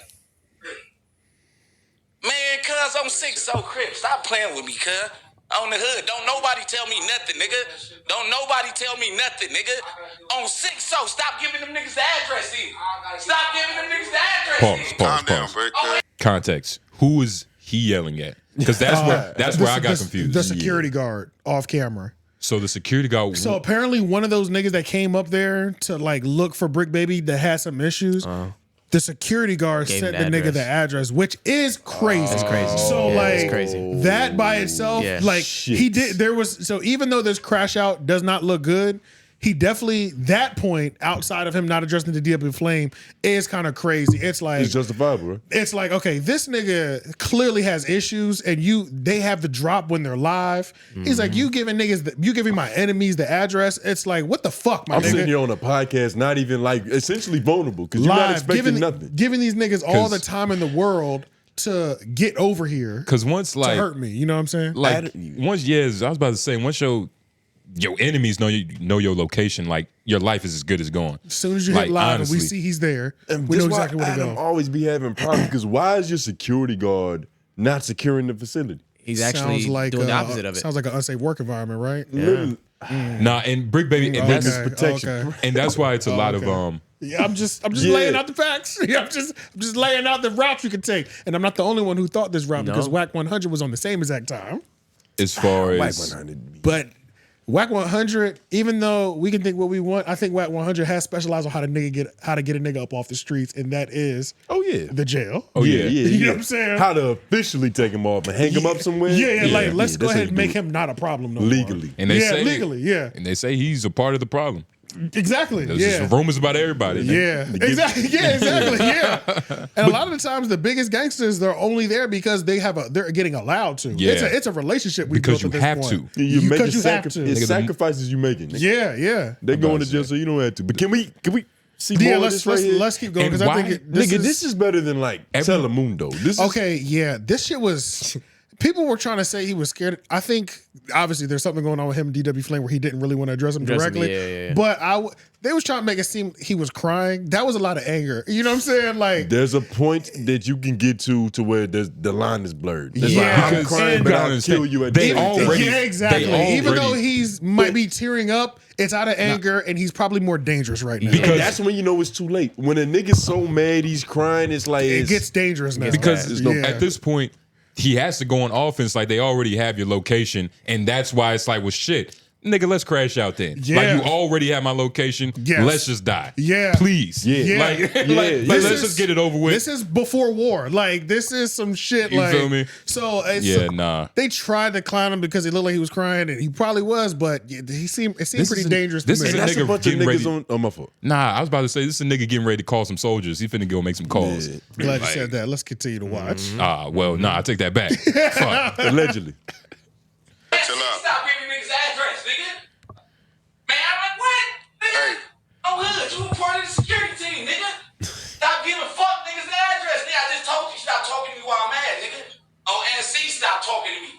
Man, cuz I'm 6, so crip. Stop playing with me, cuz. On the hood. Don't nobody tell me nothing, nigga. Don't nobody tell me nothing, nigga. On 6, so stop giving them niggas the address in. Stop giving them niggas the address. Pause. Context. Who is he yelling at? Because that's where I got confused. The security guard off camera. So the security guard. So apparently one of those niggas that came up there to like look for Bricc Baby that had some issues. The security guard Gave sent him the the nigga the address, which is crazy. That's crazy. So Yeah, that's like crazy. that by itself, Yeah. like Shit. he did. There was so even though this crash out does not look good, he definitely that point outside of him not addressing the DW Flame is kind of crazy. It's like It's justifiable, bro. it's like, okay, this nigga clearly has issues, and they have the drop when they're live. He's like, you giving my enemies the address. It's like, what the fuck, my I'm nigga? sitting here on a podcast, not even like essentially vulnerable because you're not expecting nothing. Giving these niggas all the time in the world to get over here. Because once to like hurt me, you know what I'm saying? Like once I was about to say once your enemies know your location, like your life is as good as gone. As soon as you like, hit live honestly. and we see he's there, And we this know why exactly where to Adam go. always be having problems because why is your security guard not securing the facility? He's actually doing the opposite of it. Sounds like an unsafe work environment, right? Literally. Nah, and Bricc Baby, and that's Okay, protection. okay. and that's why it's a lot of Yeah, I'm just Yeah. laying out the facts. Yeah, I'm just laying out the routes you can take, and I'm not the only one who thought this route because Whack 100 was on the same exact time. as far Whack as 100. But Whack 100, even though we can think what we want, I think Whack 100 has specialized on how to get a nigga up off the streets, and that is the jail. You know what I'm saying? How to officially take him off and hang him up somewhere? Like let's go that's ahead how and you make do it. him not a problem no legally. and they say legally, and they say he's a part of the problem. exactly, There's yeah. just rumors about everybody. Yeah, exactly. Yeah, exactly. Yeah, and a lot of the times the biggest gangsters they're only there because they're getting allowed to. Yeah. It's a relationship we Because built you at this have point. to. You're making Because you have to. it's sacrifices you making. Nigga. Yeah. They're going to jail, so you don't have to. But can we See, Yeah, more of this right here? let's keep going And because I why- think This is better than like Telemundo. This is okay. Yeah, this shit was. People were trying to say he was scared. I think obviously there's something going on with him and DW Flame where he didn't really want to address him directly. Yeah. But they was trying to make it seem he was crying. That was a lot of anger. You know what I'm saying? Like there's a point that you can get to where the line is blurred. It's Yeah, like, I'm crying, but I'll kill you at the same time. Yeah, exactly. Even though he's might be tearing up, it's out of anger, and he's probably more dangerous right now. Because that's when you know it's too late. When a nigga's so mad he's crying, it's like it gets dangerous now. Because Yeah. at this point, he has to go on offense. Like they already have your location, and that's why it's like, well, shit, nigga, let's crash out then. Yeah. Like you already have my location. Yes. Let's just die. Yeah. Please. Yeah. Like let's just get it over with. This is before war. Like this is some shit. You like, feel me? So it's, Yeah, nah. They tried to clown him because he looked like he was crying, and he probably was, but it seemed pretty dangerous. This to is me. a nigga getting ready. on my fault. Nah, I was about to say this is a nigga getting ready to call some soldiers. He finna go make some calls. Glad you said that. Let's continue to watch. Well, nah, I take that back. Fuck. Allegedly. Chill out. Stop giving niggas address, nigga. Man, I'm like, what? Nigga, I'm hood. You a part of the security team, nigga. Stop giving fuck niggas the address. Nigga, I just told you, stop talking to me while I'm mad, nigga. Oh, NC, stop talking to me.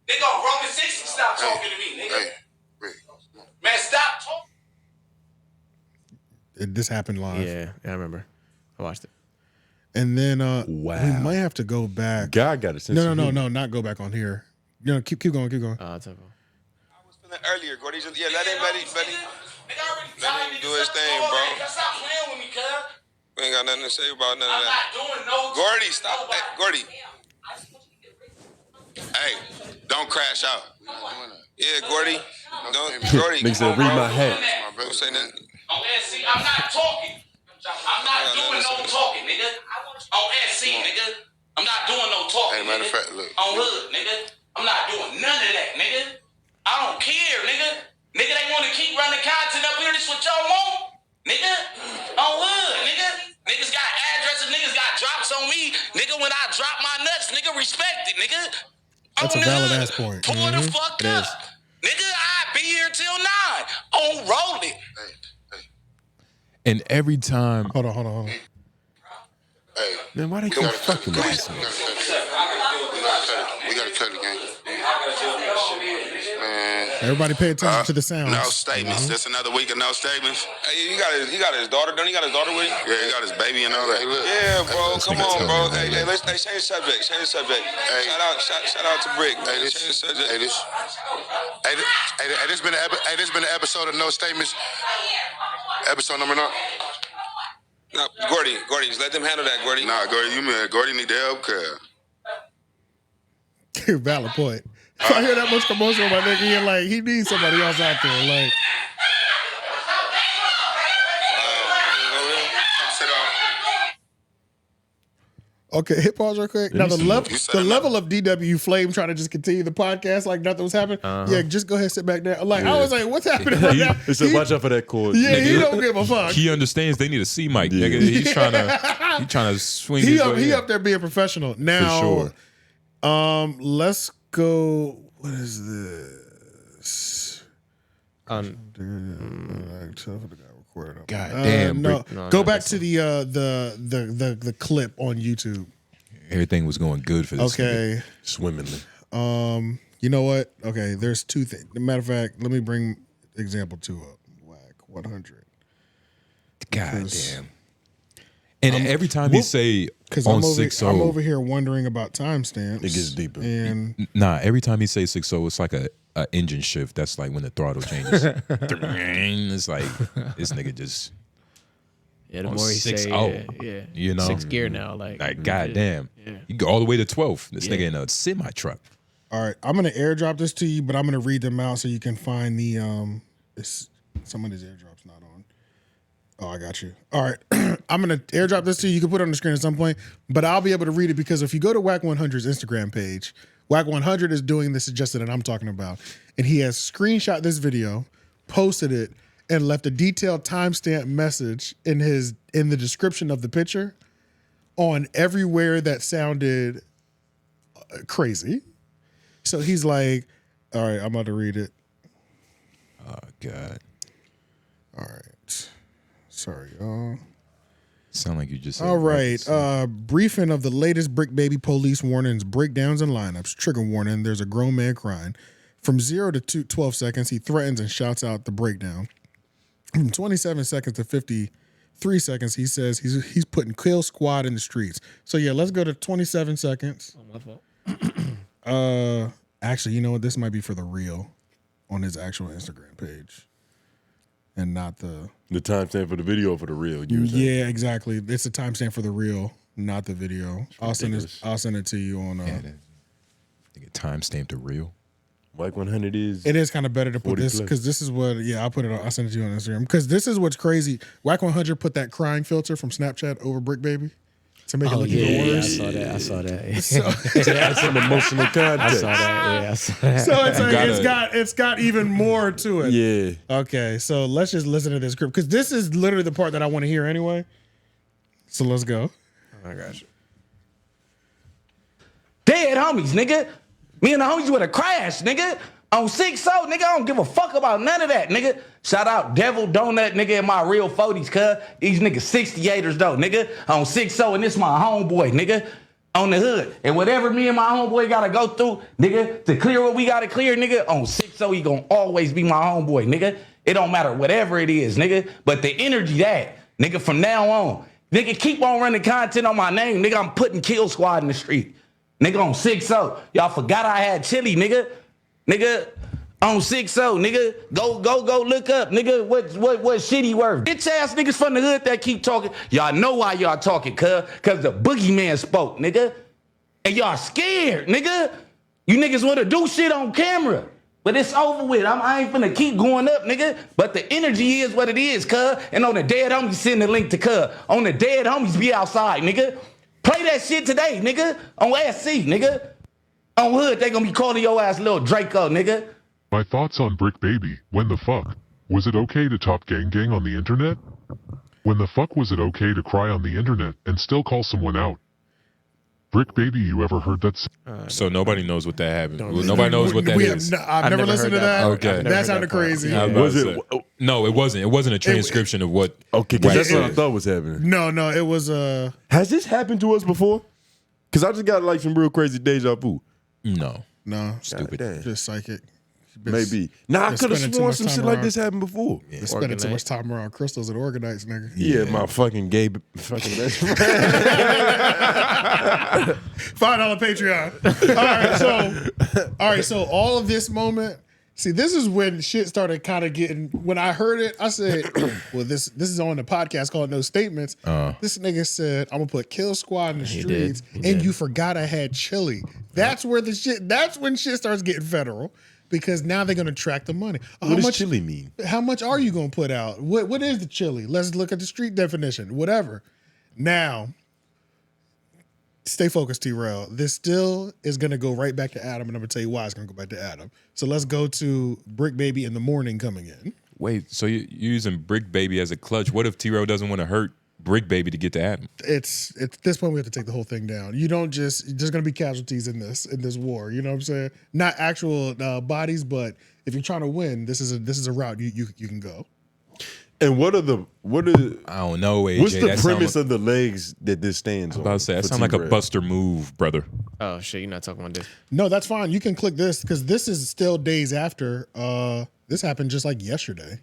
Nigga, on Roman 60, stop talking to me, nigga. Man, stop talking. This happened live. Yeah, I remember. I watched it. And then we might have to go back. God got it. No, not go back on here. No, keep going. Earlier, Gordy, let him do his thing, bro. Stop playing with me, cuz. We ain't got nothing to say about none of I'm that. not doing no. Gordy, stop that. Gordy. Hey, don't crash out. Yeah, Gordy. Gordy. Nigga said, read my hat. Don't say nothing. On NC, I'm not talking. I'm not doing no talking, nigga. On NC, nigga. I'm not doing no talking. Hey, matter of nigga. fact, look. On hood, nigga. I'm not doing none of that, nigga. I don't care, nigga. Nigga, they want to keep running content up here. This what y'all want, nigga. On hood, nigga. Niggas got addresses. Niggas got drops on me, nigga. When I drop my nuts, nigga, respect it, nigga. That's a valid ass point. Pull the fuck up, nigga. I be here till 9. On roll it. And every time. Hold on. Hey, man, why they keep fucking with this? We gotta cut the game. Man. Everybody pay attention to the sounds. No statements. That's another week of no statements. Hey, he got his daughter. Don't he got his daughter with him? Yeah, he got his baby and all that. Hey, look. Yeah, bro. Come on, bro. Hey, let's change the subject. Change the subject. Hey. Shout out to Bricc. Hey, this been an episode of No Statements. Episode number 9. No, Gordy, just let them handle that, Gordy. Nah, Gordy need the help, cuz. Valid point. If I hear that much commotion, my nigga, he needs somebody else out there. Like, okay, hit pause real quick. Now the level of DW Flame trying to just continue the podcast like nothing was happening. Yeah, just go ahead, sit back there. Like I was like, what's happening right now? He said, watch out for that cord. Yeah, he don't give a fuck. He understands they need a C mic, nigga. He's trying to swing his way. He up there being professional. Now, For sure. Let's go. What is this? God God damn. no. Bricc. Go back to the clip on YouTube. Everything was going good for this. Okay. Nigga. Swimmingly. You know what? Okay, there's two things. Matter of fact, let me bring example 2 up. Whack 100. God damn. And every time he say on 6-0, I'm over here wondering about timestamps. It gets deeper. And nah, every time he say 6-0, it's like a engine shift. That's like when the throttle changes. It's like this nigga just the more he say, yeah, you know, 6th gear now. Like goddamn, you go all the way to 12th. This nigga in a semi truck. all right, I'm gonna airdrop this to you, but I'm gonna read them out so you can find the somebody's airdrop's not on. Oh, I got you. All right, I'm gonna airdrop this to you. You can put it on the screen at some point, but I'll be able to read it because if you go to Whack 100's Instagram page, Whack 100 is doing the suggested that I'm talking about, and he has screenshot this video, posted it, and left a detailed timestamp message in the description of the picture on everywhere that sounded crazy. So he's like, all right, I'm about to read it. Oh, God. All right. Sorry, y'all. Sound like you just said all right. Briefing of the latest Bricc Baby police warnings, breakdowns, and lineups. Trigger warning, there's a grown man crying. From 0 to 12 seconds, he threatens and shouts out the breakdown. From 27 seconds to 53 seconds, he says he's putting kill squad in the streets. So yeah, let's go to 27 seconds. Oh, my fault. Actually, you know what? This might be for the reel on his actual Instagram page. And not the timestamp for the video for the reel. Yeah, exactly. It's a timestamp for the reel, not the video. I'll send it to you on. Timestamp the reel. Like 100 is. It is kind of better to put this because this is what. Yeah, I'll put it. I'll send it to you on Instagram because this is what's crazy. Whack 100 put that crying filter from Snapchat over Bricc Baby to make it look even worse. I saw that. So, that's some emotional content. I saw that. Yeah, I saw that. So it's got even more to it. Yeah. Okay, so let's just listen to this script because this is literally the part that I want to hear anyway. So let's go. I got you. Dead homies, nigga. Me and the homies would have crashed, nigga. On 6-0, nigga, I don't give a fuck about none of that, nigga. Shout out Devil Donut, nigga, and my real 40s, cuz. These niggas 68ers, though, nigga. On 6-0, and this my homeboy, nigga. On the hood. And whatever me and my homeboy gotta go through, nigga, to clear what we gotta clear, nigga, on 6-0, he gonna always be my homeboy, nigga. It don't matter whatever it is, nigga. But the energy that, nigga, from now on, nigga, keep on running content on my name, nigga. I'm putting Kill Squad in the street. Nigga, on 6-0. Y'all forgot I had chili, nigga. Nigga, on 6-0, nigga. Go look up, nigga, what shitty worth. Bitch ass niggas from the hood that keep talking. Y'all know why y'all talking, cuz the boogeyman spoke, nigga. And y'all scared, nigga. You niggas want to do shit on camera. But it's over with. I ain't finna keep going up, nigga. But the energy is what it is, cuz. And on the dead homies, send the link to cuz. On the dead homies, be outside, nigga. Play that shit today, nigga. On SC, nigga. On hood, they gonna be calling your ass little Draco, nigga. My thoughts on Bricc Baby. When the fuck? Was it okay to talk gang on the internet? When the fuck was it okay to cry on the internet and still call someone out? Bricc Baby, you ever heard that? So nobody knows what that happened. Nobody knows what that is. I've never listened to that. Okay. That sounded crazy. Was it? No, it wasn't. It wasn't a transcription of what. Okay, because that's what I thought was happening. No, it was. Has this happened to us before? Because I just got like some real crazy deja vu. No. Stupid. Just psychic. Maybe. Nah, I could have sworn some shit like this happened before. You're spending too much time around crystals and organites, nigga. Yeah, my fucking gay fucking best friend. $5 Patreon. All right, so all of this moment. See, this is when shit started kind of getting. When I heard it, I said, "Well, this is on the podcast called No Statements." This nigga said, "I'm gonna put Kill Squad in the streets," and you forgot I had chili. That's where the shit. That's when shit starts getting federal because now they're gonna track the money. What does chili mean? How much are you gonna put out? What is the chili? Let's look at the street definition. Whatever. Now. Stay focused, T-Rail. This still is going to go right back to Adam, and I'm going to tell you why it's going to go back to Adam. So let's go to Bricc Baby in the morning coming in. Wait, so you're using Bricc Baby as a clutch. What if T-Rail doesn't want to hurt Bricc Baby to get to Adam? It's at this point we have to take the whole thing down. You don't just there's going to be casualties in this war. You know what I'm saying? Not actual bodies, but if you're trying to win, this is a route you can go. And what are I don't know, AJ. What's the premise of the legs that this stands on? I was about to say, that sounds like a Buster move, brother. Oh shit, you're not talking about this. No, that's fine. You can click this because this is still days after. This happened just like yesterday.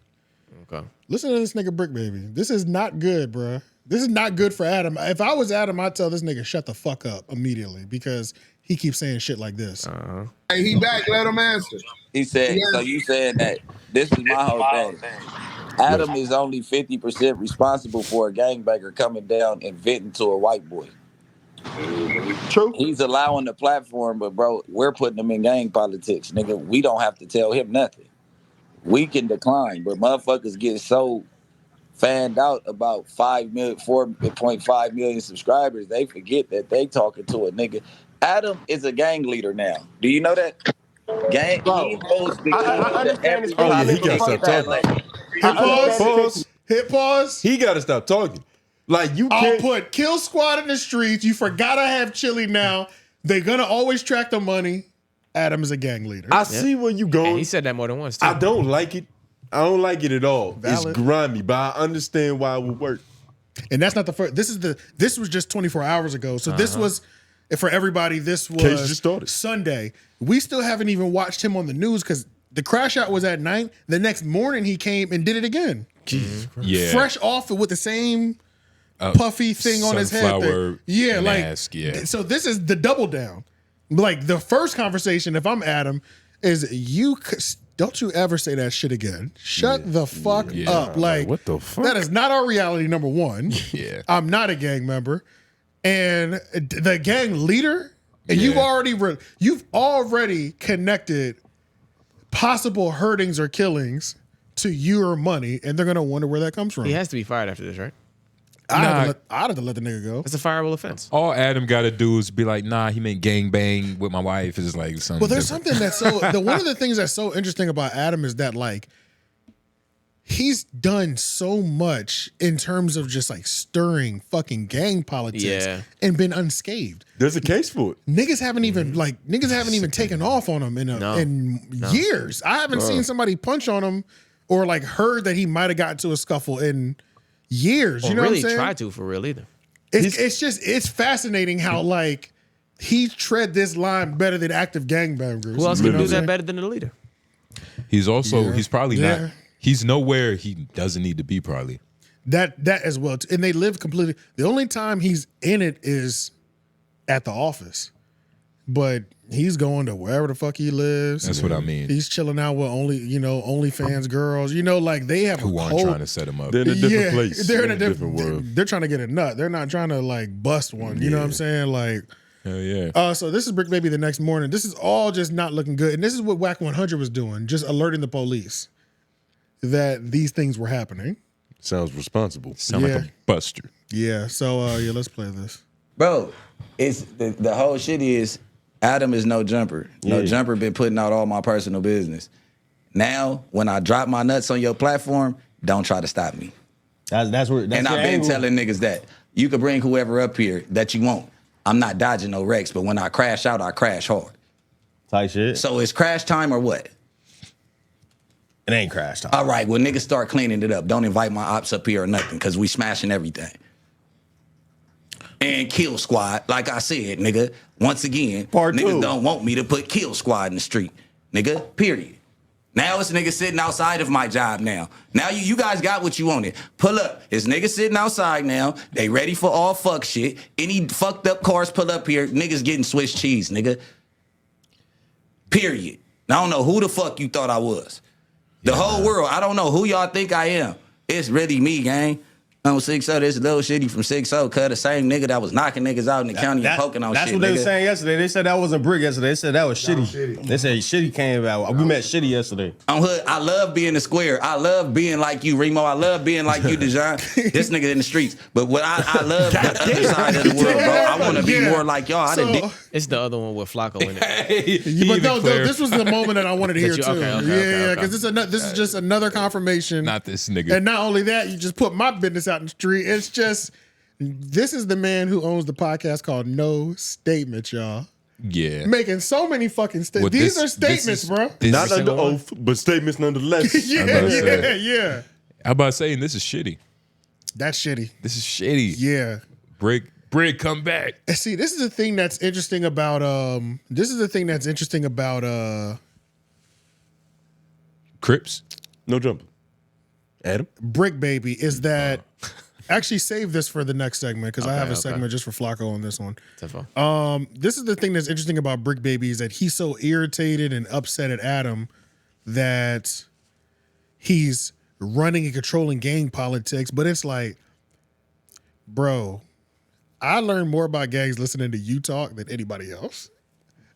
Okay. Listen to this nigga Bricc Baby. This is not good, bruh. This is not good for Adam. If I was Adam, I'd tell this nigga shut the fuck up immediately because he keeps saying shit like this. Hey, he back. Let him answer. He said, so you saying that this is my whole thing. Adam is only 50% responsible for a gangbanger coming down and venting to a white boy. True. He's allowing the platform, but bro, we're putting him in gang politics. Nigga, we don't have to tell him nothing. We can decline, but motherfuckers get so fanned out about 4.5 million subscribers, they forget that they talking to a nigga. Adam is a gang leader now. Do you know that? Gang, he holds the key to every he gotta stop talking. Hit pause. He gotta stop talking. Like you can't. I'll put Kill Squad in the streets. You forgot I have chili now. They're gonna always track the money. Adam is a gang leader. I see where you going. And he said that more than once too. I don't like it. I don't like it at all. Valid. It's grimy, but I understand why it would work. And that's not the first. This was just 24 hours ago. So this was, for everybody, this was Case just started. Sunday. We still haven't even watched him on the news because the crash out was at night. The next morning he came and did it again. Jesus Christ. Yeah. Fresh off with the same puffy thing on his head. Sunflower mask, like, so this is the double down. Like the first conversation, if I'm Adam, is don't you ever say that shit again. Shut the fuck up. Like, what the fuck? That is not our reality, number one. Yeah. I'm not a gang member. And the gang leader, and you've already connected possible hurtings or killings to your money, and they're gonna wonder where that comes from. He has to be fired after this, right? I'd have to let the nigga go. It's a fireable offense. All Adam got to do is be like, nah, he meant gang bang with my wife. It's like something. Well, there's different. something that's so. One of the things that's so interesting about Adam is that like he's done so much in terms of just like stirring fucking gang politics and been unscathed. There's a case for it. Niggas haven't even taken off on him in years. I haven't seen somebody punch on him or like heard that he might have gotten to a scuffle in years. You know really what I'm saying? try to for real either. It's fascinating how like he tread this line better than active gangbangers. Who else can do that better than the leader? He's also he's probably Yeah. not. He's nowhere he doesn't need to be. Probably that as well. And they live completely. The only time he's in it is at the office, but he's going to wherever the fuck he lives. That's what I mean. He's chilling out with OnlyFans girls. You know, like they have who aren't trying to set him up. They're in a different place. They're in a different world. They're trying to get a nut. They're not trying to like bust one. You know what I'm saying? Like, hell yeah. So this is Bricc Baby the next morning. This is all just not looking good. And this is what Whack 100 was doing, just alerting the police that these things were happening. Sounds responsible. Sound like a buster. Yeah. So let's play this. Bro, it's the whole shit is Adam is no jumper. No jumper been putting out all my personal business. Now, when I drop my nuts on your platform, don't try to stop me. That's and I've been telling niggas that you could bring whoever up here that you want. I'm not dodging no wrecks, but when I crash out, I crash hard. Type shit. So it's crash time or what? It ain't crash time. All right, well, niggas start cleaning it up. Don't invite my ops up here or nothing, because we smashing everything. And Kill Squad, like I said, nigga, once again, niggas don't want me to put Kill Squad in the street. Nigga, period. Now it's niggas sitting outside of my job now. Now you guys got what you wanted. Pull up. It's niggas sitting outside now. They ready for all fuck shit. Any fucked up cars pull up here, niggas getting Swiss cheese, nigga. Period. I don't know who the fuck you thought I was. The whole world, I don't know who y'all think I am. It's really me, gang. I'm 6'0", this little shitty from 6'0", cut the same nigga that was knocking niggas out in the county and poking on that's shit. That's what they nigga. were saying yesterday. They said that wasn't Bricc yesterday. They said that was Shitty. They said Shitty came out. We met Shitty yesterday. I'm hood. I love being the square. I love being like you, Remo. I love being like you, '💌. This nigga in the streets. But what I love the other side of the world, bro. I want to be more like y'all. It's the other one with Flakko in it. But no, this was the moment that I wanted to hear too. Okay. Because this is just another confirmation. Not this nigga. And not only that, you just put my business out in the street. It's just, this is the man who owns the podcast called No Statement, y'all. Yeah. Making so many fucking statements. Well, These are statements, bro. Not under oath, but statements nonetheless. yeah. How about saying this is shitty? That's shitty. This is shitty. Yeah. Bricc, come back. And see, this is the thing that's interesting about Crips? No jumper. Adam? Bricc Baby is that actually save this for the next segment because I have a segment just for Flakko on this one. This is the thing that's interesting about Bricc Baby is that he's so irritated and upset at Adam that he's running and controlling gang politics, but it's like, bro, I learned more about gangs listening to you talk than anybody else.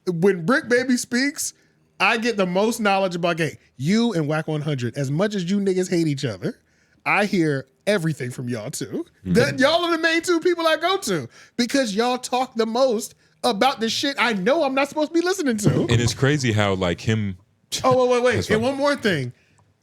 When Bricc Baby speaks, I get the most knowledge about gang. You and Whack 100, as much as you niggas hate each other, I hear everything from y'all too. Y'all are the main two people I go to because y'all talk the most about the shit I know I'm not supposed to be listening to. And it's crazy how like him. Oh, wait. And one more thing.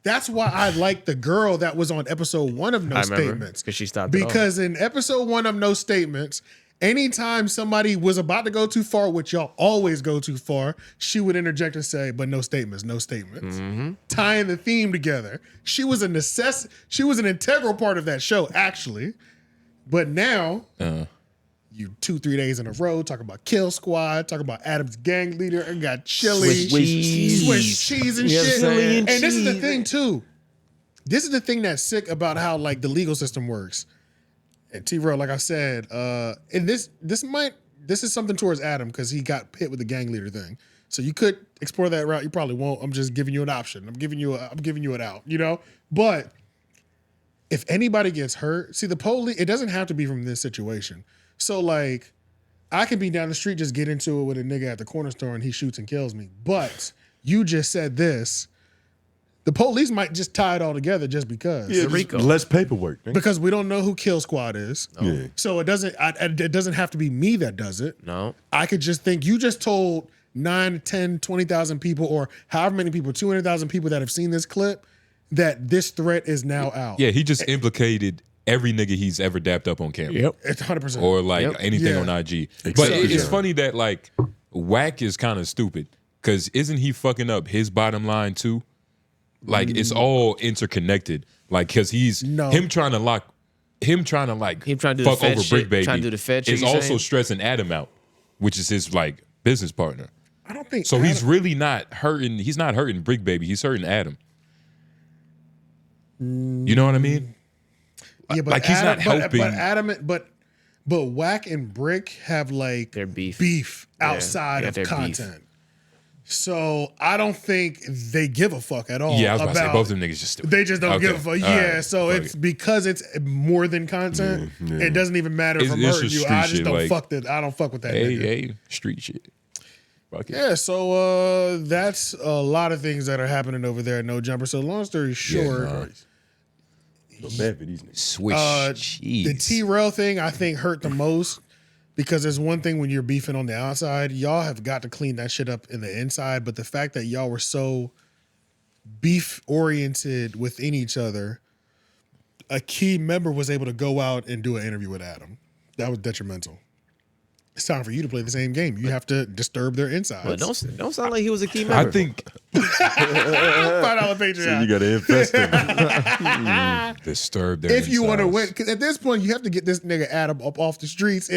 That's why I like the girl that was on episode 1 of No Statements. Because she stopped. Because in episode 1 of No Statements, anytime somebody was about to go too far, which y'all always go too far, she would interject and say, but no statements, no statements. Tying the theme together. She was an integral part of that show, actually. But now, you 2-3 days in a row, talk about Kill Squad, talk about Adam's gang leader, and got chili, Swiss cheese and shit. And this is the thing, too. This is the thing that's sick about how like the legal system works. And T-Rail, like I said, and this is something towards Adam because he got hit with the gang leader thing. So you could explore that route. You probably won't. I'm just giving you an option. I'm giving you an out, you know? But if anybody gets hurt, see the police, it doesn't have to be from this situation. So like I can be down the street, just get into it with a nigga at the corner store and he shoots and kills me. But you just said this. The police might just tie it all together just because. Yeah, RICO. Less paperwork. Man. Because we don't know who Kill Squad is. No. Yeah. So it doesn't have to be me that does it. No. I could just think you just told 9, 10, 20,000 people or however many people, 200,000 people that have seen this clip that this threat is now out. Yeah, he just implicated every nigga he's ever dapped up on camera. Yep. It's 100%. Or like anything on IG. But it's funny that like Whack is kind of stupid because isn't he fucking up his bottom line too? Like it's all interconnected. Like because him trying to do fuck over the Fed Bricc shit, Baby trying to do the Fed shit, is you also saying? stressing Adam out, which is his like business partner. I don't think so. He's really not hurting. He's not hurting Bricc Baby. He's hurting Adam. You know what I mean? Yeah, but like he's not helping. But Whack and Bricc have like their beef outside of content. So I don't think they give a fuck at all. Yeah, I was about to say both of them niggas just stupid. They just don't give a fuck. Yeah, right, so it's because it's more than content. It doesn't even matter if I'm It's hurting just you. I street just shit, don't like, fuck that. I don't fuck with that. nigga. Hey, street shit. Fuck it. Yeah, so that's a lot of things that are happening over there at No Jumper. So long story short, bad for these niggas. Swish cheese. The T-Rail thing I think hurt the most because there's one thing when you're beefing on the outside, y'all have got to clean that shit up in the inside. But the fact that y'all were so beef oriented within each other, a key member was able to go out and do an interview with Adam. That was detrimental. It's time for you to play the same game. You have to disturb their insides. But don't sound like he was a key member. I think $5 Patreon. So you got to invest in disturb their if you want to insides. win, because at this point you have to get this nigga Adam up off the streets.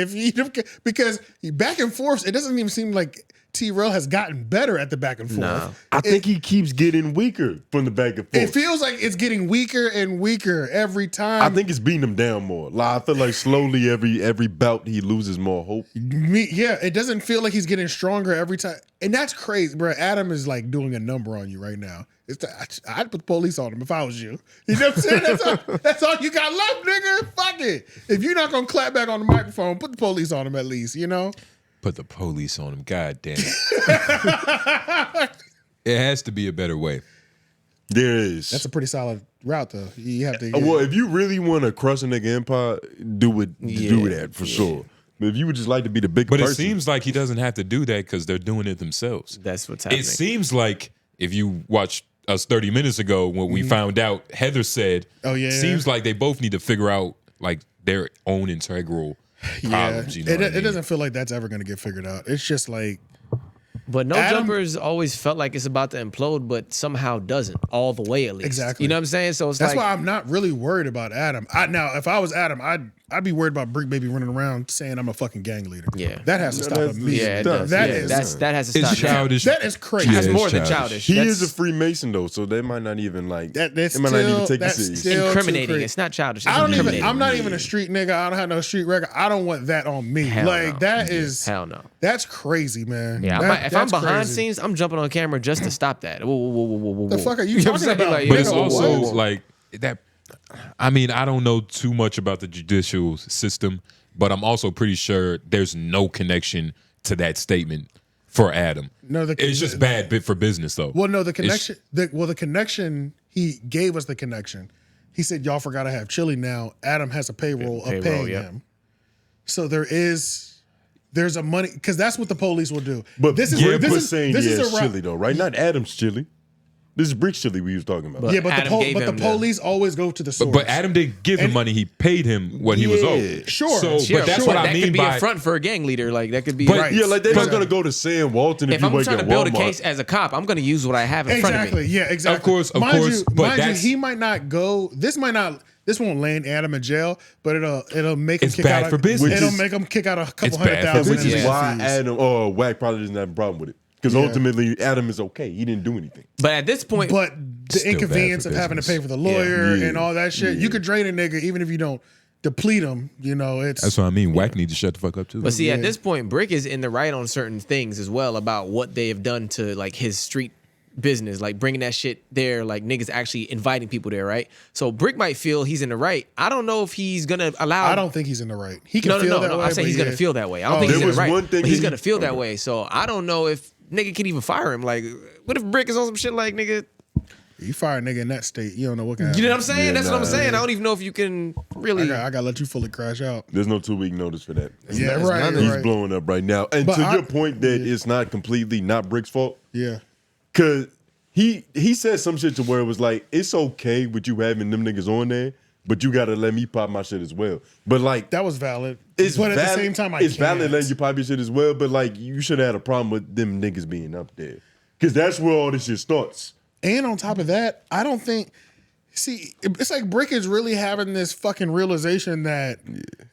Because back and forth, it doesn't even seem like T-Rail has gotten better at the back and forth. No. I think he keeps getting weaker from the back and forth. It feels like it's getting weaker and weaker every time. I think it's beating him down more. Like, I feel like slowly every bout he loses more hope. It doesn't feel like he's getting stronger every time. And that's crazy, bro. Adam is like doing a number on you right now. I'd put the police on him if I was you. You know what I'm saying? That's all you got left, nigga. Fuck it. If you're not going to clap back on the microphone, put the police on him at least, you know? Put the police on him. God damn it. It has to be a better way. There is. That's a pretty solid route, though. You have to. Well, if you really want to crush a nigga empire, do that for sure. But if you would just like to be the big But person. it seems like he doesn't have to do that because they're doing it themselves. That's what's happening. It seems like if you watched us 30 minutes ago when we found out, Heather said, seems like they both need to figure out like their own integral problems. You know it doesn't feel like that's ever going to get figured out. It's just like. But No Jumpers always felt like it's about to implode, but somehow doesn't, all the way at least. Exactly. You know what I'm saying? So that's why I'm not really worried about Adam. Now, if I was Adam, I'd be worried about Bricc Baby running around saying I'm a fucking gang leader. Yeah. That has to stop immediately. Yeah, it does. That has to stop. It's childish. That is crazy. That's more than childish. He is a Freemason though, so they might not even like. They might not even take it serious. Incriminating. It's not childish. It's incriminating. I'm not even a street nigga. I don't have no street record. I don't want that on me. Hell no. That is hell no. That's crazy, man. Yeah, if I'm behind scenes, I'm jumping on camera just to stop that. Whoa. The fuck are you talking about? Like, but it's also like that. I mean, I don't know too much about the judicial system, but I'm also pretty sure there's no connection to that statement for Adam. No, it's just bad bit for business though. Well, no, the connection. The connection. He gave us the connection. He said, "Y'all forgot to have chili now." Adam has a payroll of paying him. So there's a money because that's what the police will do. But this is saying this is a chili though, right? Not Adam's chili. This is Bricc chili we was talking about. But the police always go to the source. But Adam didn't give him money. He paid him what he was owed. Sure. So, but that's what I mean That could be by a front for a gang leader. Like that could be. But yeah, like they're not gonna go to Sam Walton if If you I'm wake trying at to build a Walmart. case as a cop, I'm going to use what I have in front of me. Exactly. Yeah. Exactly. Of course. Mind you, he might not go. This won't land Adam in jail, but it'll make him It's kick bad out. for business. It'll make him kick out a couple It's bad for $100,000. Which is in why fees. Adam or Wack probably doesn't have a problem with it. Because ultimately Adam is okay. He didn't do anything. But at this point, But the Still inconvenience bad of for having to business. pay for the lawyer Yeah. and all that shit, you could drain a nigga even if you don't deplete him. You know, it's That's what I mean. Wack needs to shut the fuck up too. But see, at this point, Bricc is in the right on certain things as well about what they have done to like his street business, like bringing that shit there, like niggas actually inviting people there, right? So Bricc might feel he's in the right. I don't know if he's gonna allow. I don't think he's in the right. He can no, feel that way. I'm saying but he's yeah. gonna feel that way. I don't think There he's in the was right. one thing But he's he- gonna feel that way. So I don't know if nigga can even fire him. Like, what if Bricc is on some shit like nigga? You fire a nigga in that state, you don't know what can happen. You know what I'm saying? Yeah, That's what I'm nah, saying. yeah. I don't even know if you can really. I gotta let you fully crash out. There's no 2 week notice for that. Yeah, right. He's right. blowing up right now. And But to I- your point that it's not completely not Brick's fault, Yeah. because he said some shit to where it was like, it's okay with you having them niggas on there, but you gotta let me pop my shit as well. But like That was valid. it's but at valid, the same time, it's valid can't. letting you pop your shit as well. But like you should have had a problem with them niggas being up there, because that's where all this shit starts. And on top of that, I don't think. See, it's like Bricc is really having this fucking realization that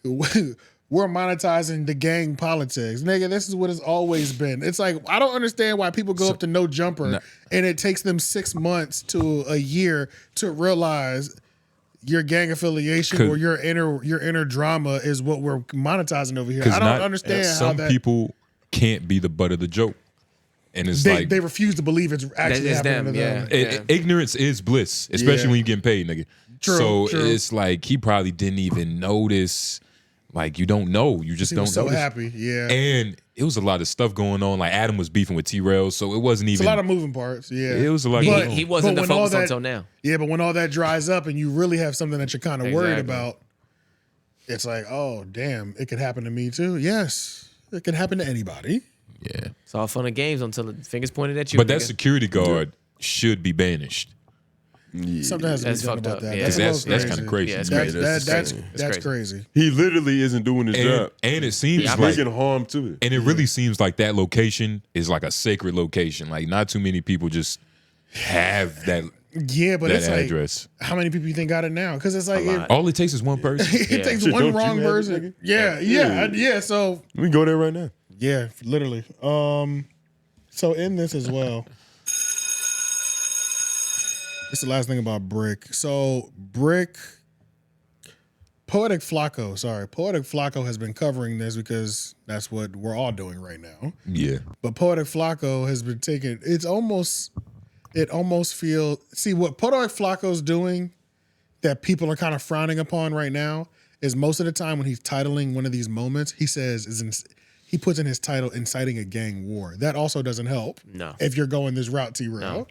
we're monetizing the gang politics. Nigga, this is what it's always been. It's like, I don't understand why people go up to No Jumper and it takes them 6 months to a year to realize your gang affiliation or your inner drama is what we're monetizing over here. I don't understand how some that people can't be the butt of the joke. And it's they, like they refuse to believe it's actually It's happening them, to them. ignorance is bliss, especially Yeah. when you're getting paid, nigga. True, so true. it's like he probably didn't even notice. Like you don't know, you just He don't was so notice. happy, yeah. And it was a lot of stuff going on. Like Adam was beefing with Trells, so it wasn't It's even. a lot of moving parts, yeah. It was a lot. He- going on. he wasn't But the when all focus that- until now. Yeah, but when all that dries up and you really have something that you're kind of worried Exactly. about, it's like, oh, damn, it could happen to me too. Yes, it could happen to anybody. Yeah. It's all fun and games until the fingers pointed at you. But that nigga. security guard should be banished. Something has to That's be done fucked about up. that. Yeah. That's, That's kind of crazy. Yeah, it's That's, crazy. that's crazy. He literally isn't doing his job. And it seems He's like making harm to it. And it really seems like that location is like a sacred location. Like not too many people just have that. Yeah, but that it's address. like, how many people you think got it now? Because it's like, All it takes is one person. it takes Shit, one don't you wrong have it, person. nigga? Yeah. So We can go there right now. yeah, literally. So in this as well, it's the last thing about Bricc. So Poetik Flakko has been covering this because that's what we're all doing right now. Yeah. But Poetik Flakko has been taking. It almost feels. See what Poetik Flakko's doing that people are kind of frowning upon right now is most of the time when he's titling one of these moments, he says he puts in his title inciting a gang war. That also doesn't help. No. If you're going this route, T-Rail.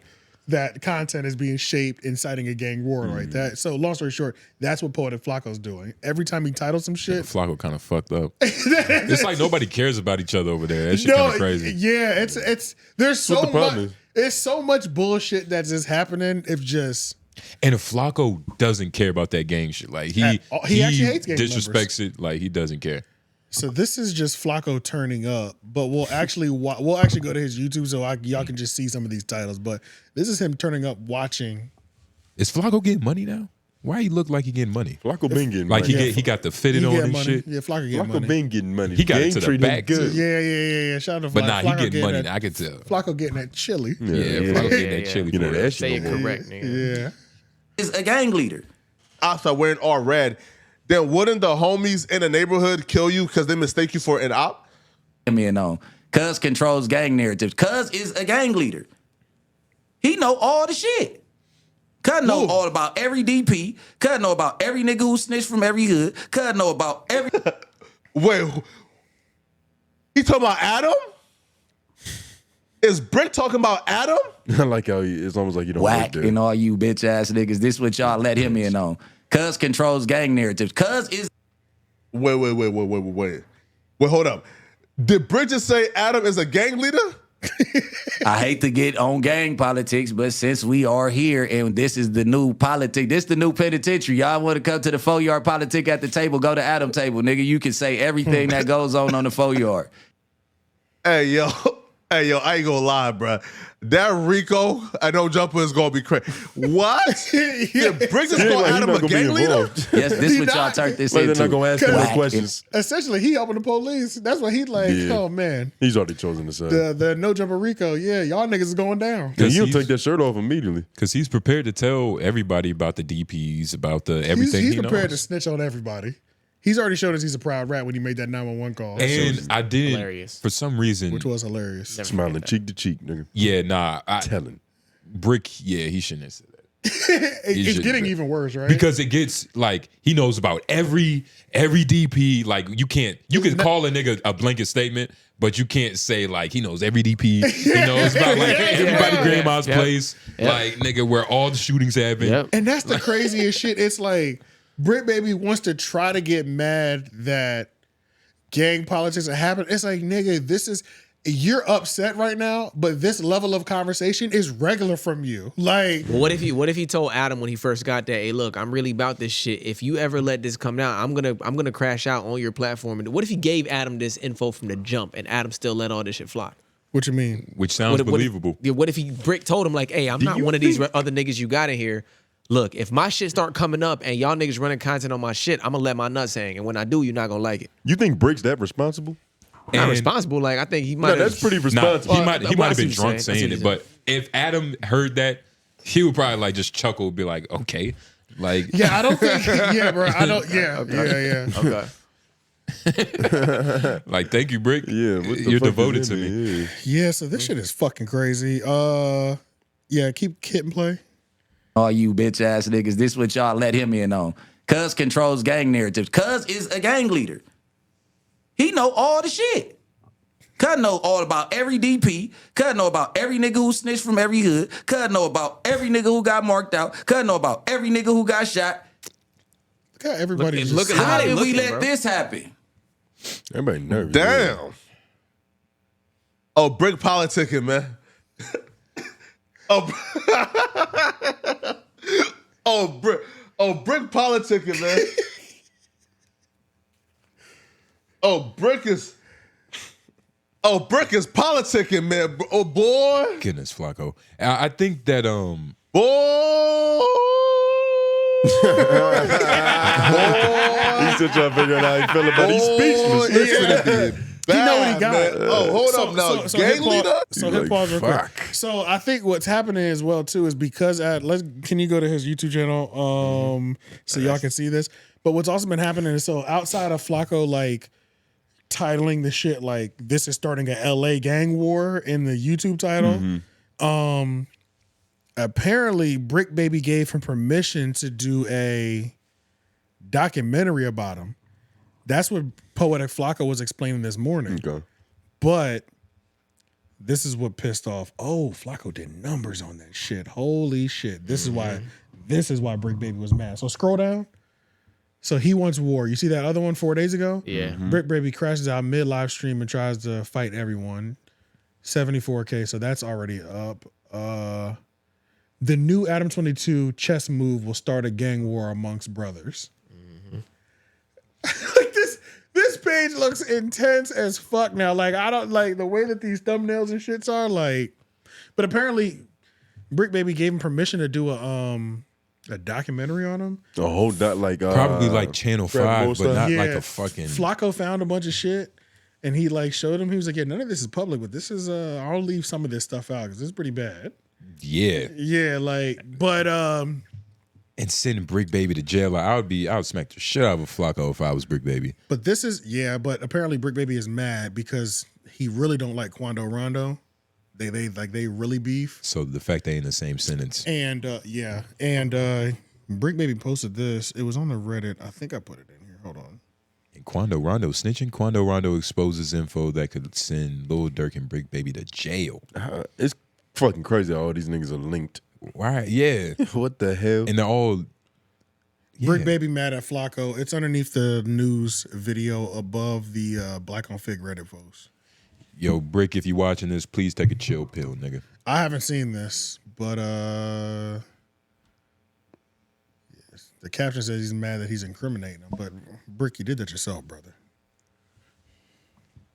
That content is being shaped inciting a gang war right that. So long story short, that's what Poetik Flakko's doing. Every time he titles some shit. Flakko kind of fucked up. It's like nobody cares about each other over there. That shit kind of crazy. Yeah, it's there's so what the problem much is. it's so much bullshit that's just happening. If just And if Flakko doesn't care about that gang shit, like he actually hates gang disrespects it, like he doesn't care. so this is just Flakko turning up, but we'll actually go to his YouTube so y'all can just see some of these titles. But this is him turning up watching. Is Flakko getting money now? Why he look like he getting money? Flakko been getting Like money. he got the fitted He on getting and money. shit. Yeah, Flakko getting Flakko money. been getting money. He got it Gang to the treating him back, good. too. Yeah. Shout out to But Flakko. nah, he Flakko getting money. that- I can tell. Flakko getting that chili. Yeah, Flakko getting that yeah. chili. You know for that real. shit. Say it don't work. correct, nigga. Yeah. Is a gang leader. Outside wearing all red, then wouldn't the homies in the neighborhood kill you because they mistake you for an op? Me and on. Cuz controls gang narratives. Cuz is a gang leader. He know all the shit. Cuz know all about every DP. Cuz know about every nigga who snitched from every hood. Cuz know about every. Wait, he talking about Adam? Is Bricc talking about Adam? I like how it's almost like you don't Whack work there. and all you bitch ass niggas. This what y'all let him in on. Cuz controls gang narratives. Cuz is. Wait, hold up. Did Bricc just say Adam is a gang leader? I hate to get on gang politics, but since we are here and this is the new politic, this the new penitentiary. Y'all want to come to the 4-yard politic at the table? Go to Adam table, nigga. You can say everything that goes on the 4-yard. Hey, yo, I ain't gonna lie, bro. That RICO, I know Jumper is gonna be crazy. What? Yeah, Bricc is gonna Adam a gang leader? Yes, this what y'all turned this into. They're not gonna ask him no questions. Essentially, he helping the police. That's what he like. Yeah. Oh man, He's already chosen the side. the no jumper RICO. Yeah, y'all niggas is going down. And you'll take that shirt off immediately. Because he's prepared to tell everybody about the DPs, about the everything He's he prepared knows. to snitch on everybody. He's already showed us he's a proud rat when he made that 911 call. And I did, for some reason. Which was hilarious. Smiling cheek to cheek, nigga. Yeah, nah. Telling. Bricc, yeah, he shouldn't have said that. It's getting even worse, right? Because it gets like he knows about every DP. Like you can call a nigga a blanket statement, but you can't say like he knows every DP. He knows about like everybody grandma's place. Like nigga, where all the shootings happen. And that's the craziest shit. It's like Bricc Baby wants to try to get mad that gang politics are happening. It's like, nigga, you're upset right now, but this level of conversation is regular from you. Like, well, what if he told Adam when he first got there, hey, look, I'm really about this shit. If you ever let this come down, I'm gonna crash out on your platform. And what if he gave Adam this info from the jump and Adam still let all this shit fly? What you mean? Which sounds believable. What if Bricc told him like, hey, I'm not one of these other niggas you got in here. Look, if my shit start coming up and y'all niggas running content on my shit, I'm gonna let my nuts hang. And when I do, you're not gonna like it. You think Brick's that responsible? Not responsible. Like I think he might. No, that's pretty responsible. He might have been drunk saying it, but if Adam heard that, he would probably like just chuckle, be like, okay, like yeah, I don't think, yeah, bro, I don't, yeah, yeah. Okay. Like, thank you, Bricc. Yeah, what the you're fuck devoted is to in me. there? Yeah, so this shit is fucking crazy. Yeah, keep hit and play. All you bitch ass niggas, this what y'all let him in on. Cuz controls gang narratives. Cuz is a gang leader. He know all the shit. Cuz know all about every DP. Cuz know about every nigga who snitched from every hood. Cuz know about every nigga who got marked out. Cuz know about every nigga who got shot. Look how everybody How did we let this happen? Everybody nervous. Damn. Oh, Bricc politicking, man. Bricc politicking, man. Bricc is politicking, man. Oh boy. Goodness, Flakko. I think that boy. He's still trying to figure out how he feel about it. He's speechless. Listen, You know what he got. Man. Oh, hold up now. Gang leader? So hit pause real quick. So I think what's happening as well too is because can you go to his YouTube channel so y'all can see this? But what's also been happening is so outside of Flakko like titling the shit like this is starting a LA gang war in the YouTube title. Apparently Bricc Baby gave him permission to do a documentary about him. That's what Poetik Flakko was explaining this morning. Okay. But this is what pissed off. Oh, Flakko did numbers on that shit. Holy shit. This is why Bricc Baby was mad. So scroll down. So he wants war. You see that other one 4 days ago? Yeah. Bricc Baby crashes out mid live stream and tries to fight everyone. 74K. So that's already up. The new Adam 22 chess move will start a gang war amongst brothers. Like this page looks intense as fuck now. Like I don't like the way that these thumbnails and shits are. Like, but apparently, Bricc Baby gave him permission to do a documentary on him. A whole probably like Channel 5, but not like a fucking. Flakko found a bunch of shit, and he like showed him. He was like, "Yeah, none of this is public, but this is. I'll leave some of this stuff out because it's pretty bad." Yeah. Yeah, like, but and sending Bricc Baby to jail, like, I would smack the shit out of Flakko if I was Bricc Baby. But this is but apparently Bricc Baby is mad because he really don't like Quando Rondo. They really beef. So the fact they in the same sentence. And Bricc Baby posted this. It was on the Reddit. I think I put it in here. Hold on. And Quando Rondo snitching. Quando Rondo exposes info that could send Lil Durk and Bricc Baby to jail. It's fucking crazy how all these niggas are linked. Why? Yeah. What the hell? And they're all Bricc Baby mad at Flakko. It's underneath the news video above the Black on Fig Reddit post. Yo, Bricc, if you watching this, please take a chill pill, nigga. I haven't seen this, but yes, the caption says he's mad that he's incriminating him. But Bricc, you did that yourself, brother.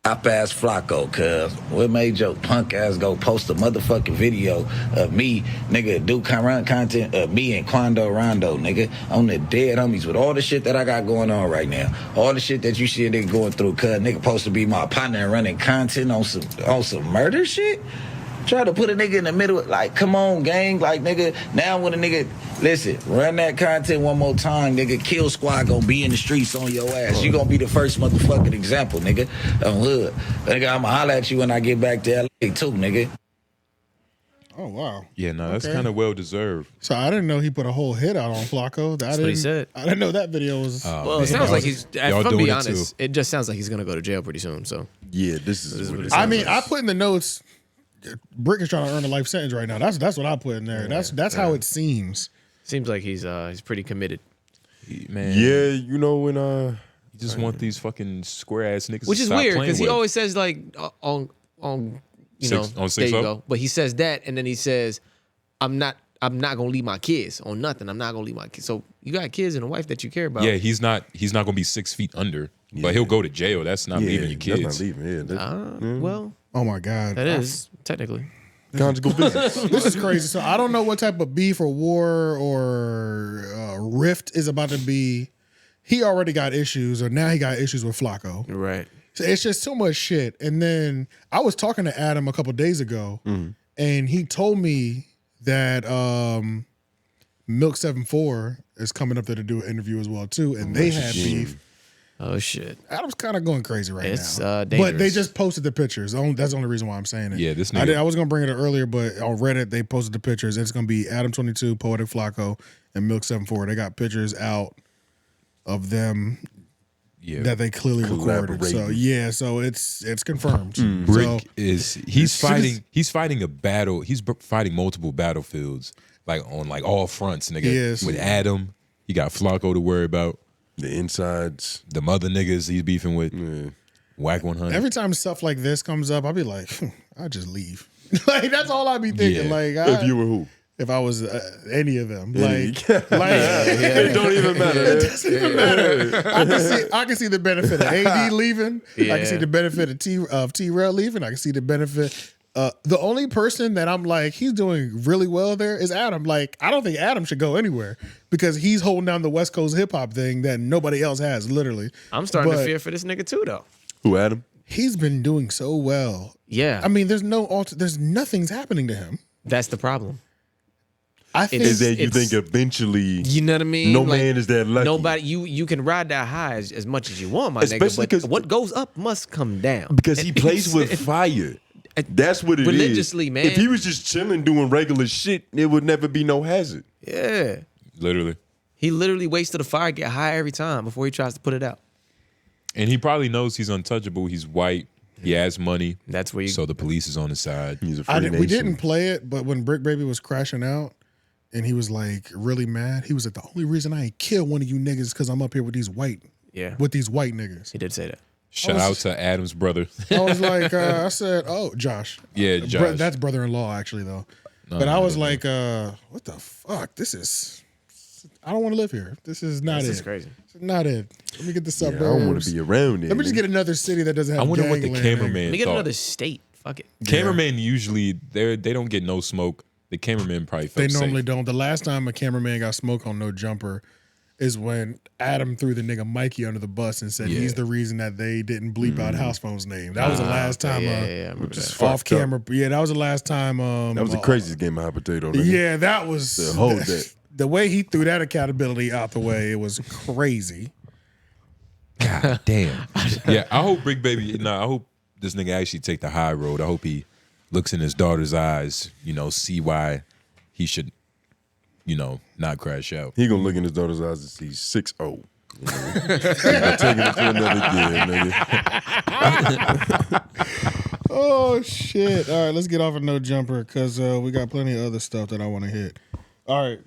Ass Flakko, cuz what made your punk ass go post a motherfucking video of me, nigga, do content of me and Quando Rondo, nigga, on the dead homies with all the shit that I got going on right now, all the shit that you see a nigga going through, cuz nigga supposed to be my partner and running content on some murder shit. Try to put a nigga in the middle, like, come on, gang, like, nigga, now when a nigga, listen, run that content one more time, nigga, Kill Squad gonna be in the streets on your ass. You gonna be the first motherfucking example, nigga, on hood. Nigga, I'ma holler at you when I get back to LA, too, nigga. Oh, wow. Yeah, no, that's Okay. kind of well deserved. So I didn't know he put a whole hit out on Flakko. That's what he said. I didn't know that video was. Well, it sounds like he's. If I'm being honest, it just sounds like he's gonna go to jail pretty soon. So yeah, this is what it I sounds mean, like. I put in the notes. Bricc is trying to earn a life sentence right now. That's what I put in there. That's how it seems. Seems like he's pretty committed. Man, Yeah, you know when you just want these fucking square ass niggas, Which to is stop weird playing because he with. always says like on you know On there you 6-0? go. But he says that and then he says I'm not gonna leave my kids on nothing. I'm not gonna leave my kids. So you got kids and a wife that you care about. Yeah, he's not gonna be 6 feet under, but he'll go to jail. That's not leaving your kids. That's not leaving. Yeah, Well, Oh my God. that is technically. conjugal business. This is crazy. So I don't know what type of beef or war or rift is about to be. He already got issues, or now he got issues with Flakko. Right. So it's just so much shit. And then I was talking to Adam a couple days ago, and he told me that 𝔓𝔦𝔑 is coming up there to do an interview as well too, and they had beef. Oh shit. Adam's kind of going crazy right It's, now. dangerous. But they just posted the pictures. That's the only reason why I'm saying it. Yeah, this I nigga. was gonna bring it up earlier, but on Reddit they posted the pictures. It's gonna be Adam 22, Poetik, Flakko, and 𝔓𝔦𝔑. They got pictures out of them that they clearly recorded. So yeah, so it's confirmed. Bricc So, he's fighting a battle. He's fighting multiple battlefields, like on like all fronts, nigga. Yes. With Adam, he got Flakko to worry about. The insides, the mother niggas he's beefing with. Whack 100. every time stuff like this comes up, I'll be like, I'll just leave. Like that's all I'd be thinking. Yeah. Like if you were who? If I was any of them, like, It don't even matter. It doesn't even matter. I can see the benefit of AD leaving. I can see the benefit of T-Rail leaving. I can see the benefit. The only person that I'm like, he's doing really well there is Adam. Like, I don't think Adam should go anywhere because he's holding down the West Coast hip hop thing that nobody else has, literally. I'm starting to fear for this nigga too, though. Who, Adam? He's been doing so well. Yeah. I mean, there's nothing's happening to him. That's the problem. I think Is that you think eventually, you know what I mean? no Like, man is that lucky. Nobody, you can ride that high as much as you want, my Especially nigga. But what goes up must come down. Because he plays with fire. That's what it is. Religiously, man. If he was just chilling doing regular shit, it would never be no hazard. Yeah. Literally. He literally waits till the fire get high every time before he tries to put it out. And he probably knows he's untouchable. He's white. He has money. That's where you. So the police is on his side. He's a free nation. We didn't play it, but when Bricc Baby was crashing out and he was like really mad, he was like, the only reason I ain't kill one of you niggas is because I'm up here with these white niggas. He did say that. Shout out to Adam's brother. I was like, I said, oh, Josh. Yeah, Josh. That's brother-in-law, actually, though. No, but I no, was no. like, what the fuck? I don't want to live here. This is not This it. is crazy. This is not it. Let me get the Yeah, I suburbs. don't want to be around it. Let me just get another city that doesn't have I wonder what the gangland. cameraman Let me get thought. another state. Fuck it. Cameramen usually they don't get no smoke. The cameraman probably They felt normally safe. don't. The last time a cameraman got smoke on No Jumper is when Adam threw the nigga Mikey under the bus and said he's the reason that they didn't bleep out House Phone's name. That was the last time I remember that. off camera. Yeah, that was the last time. That was the craziest game of hot potato. Nigga. Yeah, that was To hold that. The way he threw that accountability out the way, it was crazy. God damn. Yeah, I hope Bricc Baby. I hope this nigga actually take the high road. I hope he looks in his daughter's eyes. See why he should, not crash out. He gonna look in his daughter's eyes and see 6-0. Taking it to another gear, nigga. Oh shit! All right, let's get off of No Jumper because we got plenty of other stuff that I want to hit. All right.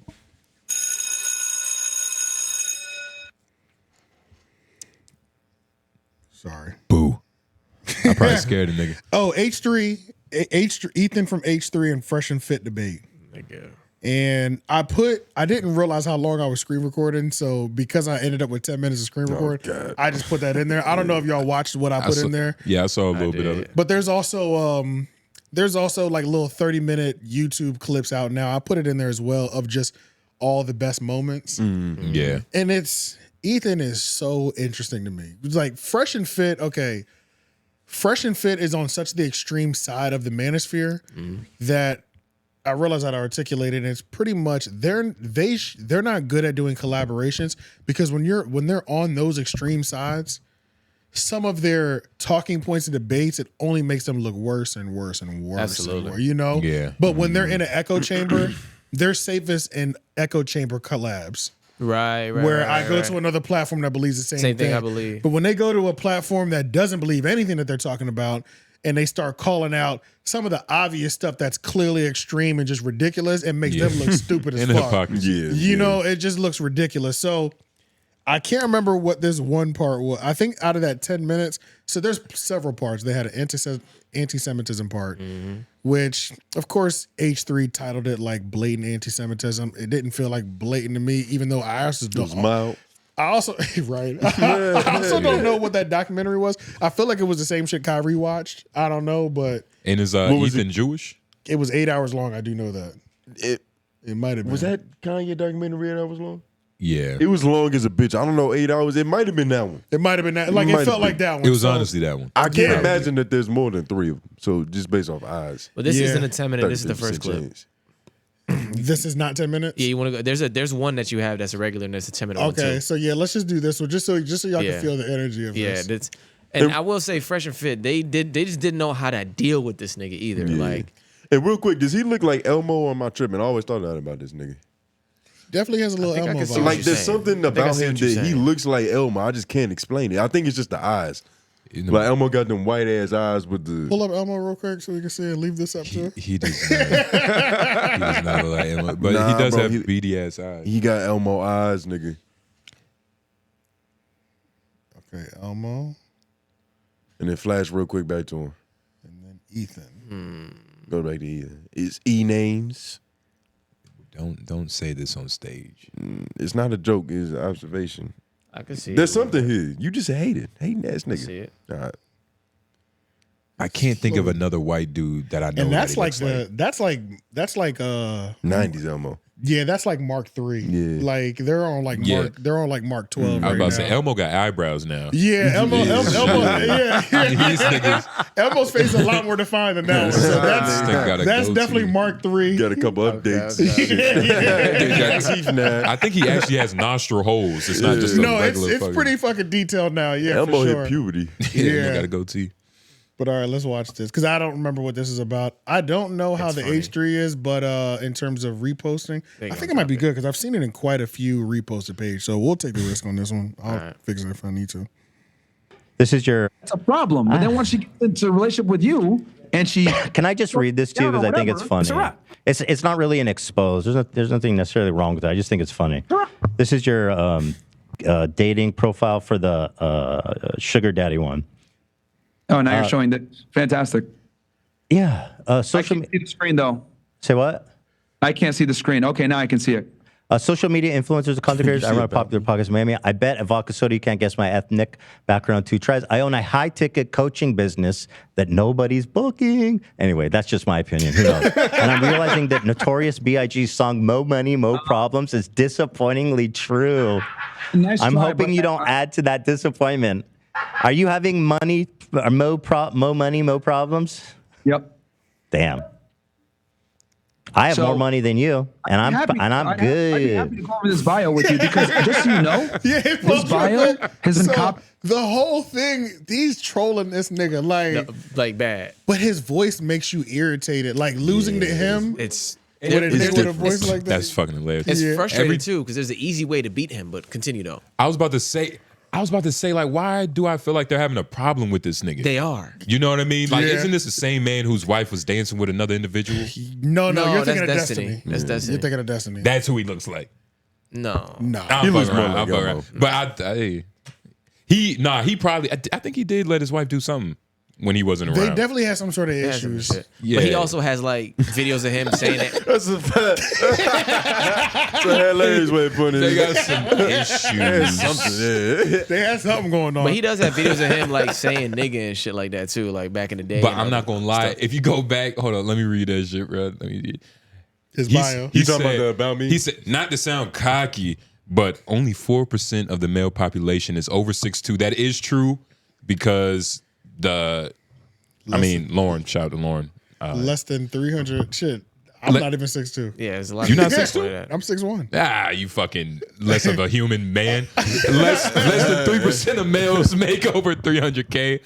Sorry. Boo. I Probably scared a nigga. Oh, Ethan from H3 and Fresh and Fit debate. And I didn't realize how long I was screen recording. So because I ended up with 10 minutes of screen record, I just put that in there. I don't know if y'all watched what I put in there. Yeah, I saw a little bit of it. But there's also like little 30-minute YouTube clips out now. I put it in there as well of just all the best moments. Yeah. And Ethan is so interesting to me. It's like Fresh and Fit, okay. Fresh and Fit is on such the extreme side of the manosphere that I realize how to articulate it, and it's pretty much they're not good at doing collaborations because when they're on those extreme sides, some of their talking points and debates, it only makes them look worse and worse and worse. Absolutely. You know? Yeah. But when they're in an echo chamber, they're safest in echo chamber collabs. Right. Where I go to another platform that believes the same thing. I believe. But when they go to a platform that doesn't believe anything that they're talking about, and they start calling out some of the obvious stuff that's clearly extreme and just ridiculous, it makes them look stupid as And fuck. hypocrisy. You know, it just looks ridiculous. So I can't remember what this one part was. I think out of that 10 minutes, so there's several parts. They had an anti-Semitism part, which, of course, H3 titled it like blatant anti-Semitism. It didn't feel like blatant to me, even though I also don't. Mild. I also I also don't know what that documentary was. I feel like it was the same shit Kyrie watched. I don't know, but And is Ethan Jewish? it was 8 hours long. I do know that. It might have been. Was that Kanye documentary 8 hours long? Yeah. It was long as a bitch. I don't know, 8 hours. It might have been that one. It might have been that. Like it felt like that one. It was So, honestly that one. I can't imagine that there's more than 3 of them. So just based off eyes. But this isn't a 10-minute. This is the first 30% clip. change. This is not 10 minutes. Yeah, you want to go? There's one that you have that's a regular, and that's a 10-minute one Okay, too. so yeah, let's just do this one, just so y'all Yeah. can feel the energy of Yeah, this. that's. And I will say, Fresh and Fit, they just didn't know how to deal with this nigga either. Yeah. Like, And real quick, does he look like Elmo or am I tripping? I always thought that about this nigga. Definitely has a little think I Elmo can see vibe. what Like you're there's saying. something I think I about see him what that you're he saying. looks like Elmo. I just can't explain it. I think it's just the eyes. Like Elmo got them white ass eyes with the. Pull up Elmo real quick so we can see it. Leave this up to He does not. He does not look like Elmo, but Nah, he does bro, have beady ass eyes. He got Elmo eyes, nigga. Okay, Elmo And then flash real quick back to him. and then Ethan. Go back to Ethan. It's E names. Don't say this on stage. It's not a joke. It's an observation. I can see. There's it. something here. You just hate it. Hating ass nigga. see it. All right. I can't think of another white dude that I know. And that's that he like looks that's like 90s Elmo. yeah, that's like Mark 3. Yeah. Like they're on like Yeah. Mark 12 I right was about to now. say Elmo got eyebrows now. Yeah, Elmo, Yeah. These yeah. niggas. Elmo's face is a lot more defined than that one. So This nigga got a that's goatee. definitely Mark 3. Got a couple updates. Dude got Teeth now. I think he actually has nostril holes. It's not just a No, regular it's fucking. pretty fucking detailed now. Yeah, Elmo for hit sure. puberty. Yeah, Yeah. Elmo got a goatee. But all right, let's watch this because I don't remember what this is about. I don't know how the H3 is, but in terms of reposting, I think it might be good because I've seen it in quite a few reposted pages. So we'll take the risk on this one. I'll fix it if I need to. This is your. It's a problem. But then once she gets into a relationship with you and she. Can I just read this to you down or because I think it's whatever, funny? it's a wrap. It's not really an expose. There's nothing necessarily wrong with it. I just think it's funny. This is your dating profile for the sugar daddy one. Oh, now you're showing that. Fantastic. Yeah. I can't see the screen though. Say what? I can't see the screen. Okay, now I can see it. Social media influencers and content creators. I run a popular podcast in Miami. I bet Vodka Soda, you can't guess my ethnic background too. Tries. I own a high-ticket coaching business that nobody's booking. Anyway, that's just my opinion. Who knows? And I'm realizing that Notorious B.I.G's song "Mo Money, Mo Problems" is disappointingly true. Nice I'm try, hoping but- you don't add to that disappointment. Are you having money or mo money, mo problems? Yep. Damn. I have So, more money than you, and I'm happy- good. I'd be happy to go over this bio with you because just so you know, this bio has been copied. The whole thing, he's trolling this nigga like bad. But his voice makes you irritated. Like losing to him. It's with a nigga with a voice like that. That's fucking hilarious. It's frustrating too because there's an easy way to beat him. But continue though. I was about to say, like, why do I feel like they're having a problem with this nigga? They are. You know what I mean? Like, Yeah. isn't this the same man whose wife was dancing with another individual? No, you're that's thinking of Destiny. Destiny. That's Destiny. You're thinking of Destiny. That's who he looks like. No. I'm He looks fucking more around, like I'm fucking Elmo. around. But he probably, I think he did let his wife do something. when he wasn't They around. definitely had some sort of He has some issues. shit. But he also has like videos of him saying that. That's a fact. It's a hilarious way of putting it. They got some issues. Something, yeah. They had something going on. But he does have videos of him like saying nigga and shit like that too, like back in the day. But I'm not gonna lie. If you go back, hold on, let me read that shit, bro. Let me read. His bio. You talking about the About Me? He said, not to sound cocky, but only 4% of the male population is over 6'2". That is true because Lauren, shout out to Lauren. Less than 300. Shit. I'm not even 6'2". Yeah, there's a lot. You're not people 6'2"? like that. I'm 6'1". Ah, you fucking less of a human man. less than 3% of males make over 300K.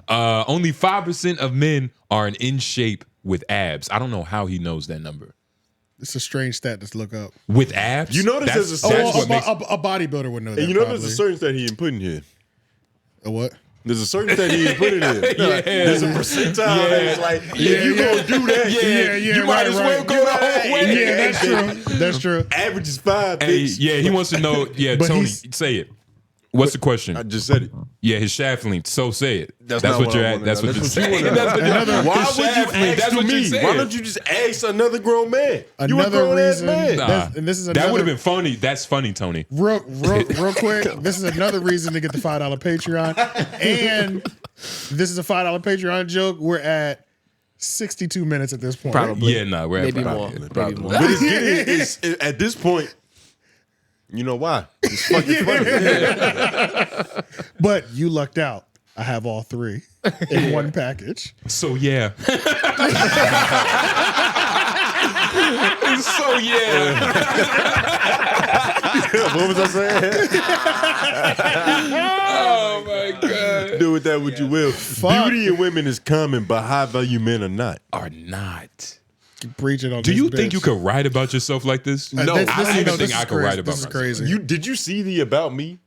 Only 5% of men are in shape with abs. I don't know how he knows that number. It's a strange stat to look up. With abs? You notice there's a a bodybuilder would know that. And you know probably. there's a certain stat he didn't put in here. A what? There's a certain stat he didn't put in here. Yeah. There's a percentile that's like, if you gonna do that, you might as well go the whole way. Yeah, that's true. That's true. Average is 5, Hey, bitch. yeah, he wants to know. Yeah, But Tony, he's- say it. What's the question? I just said it. Yeah, his shaft length. So say it. That's That's not what you're I at. wanna That's know. what you're That's what saying. you wanna That's what know. you're- Why his would you shaft length, ask that's to what you me? said. Why don't you just ask another grown man? You a Another grown ass reason. man. And this is That would another- have been funny. That's funny, Tony. Real quick. This is another reason to get the $5 Patreon. And this is a $5 Patreon joke. We're at 62 minutes at this point. Probably. Yeah, no, we're Maybe at more. probably. Maybe more. But it's at this point, you know why? It's fucking funny. But you lucked out. I have all three in one package. So yeah. So yeah. What was I saying? Oh my god. Do with that what you will. Beauty in women is common, but high value men are not. Are not. Preaching on Do this you bitch. think you could write about yourself like this? No, I don't even this think is I could crazy. write about This is myself. crazy. Did you see the About Me?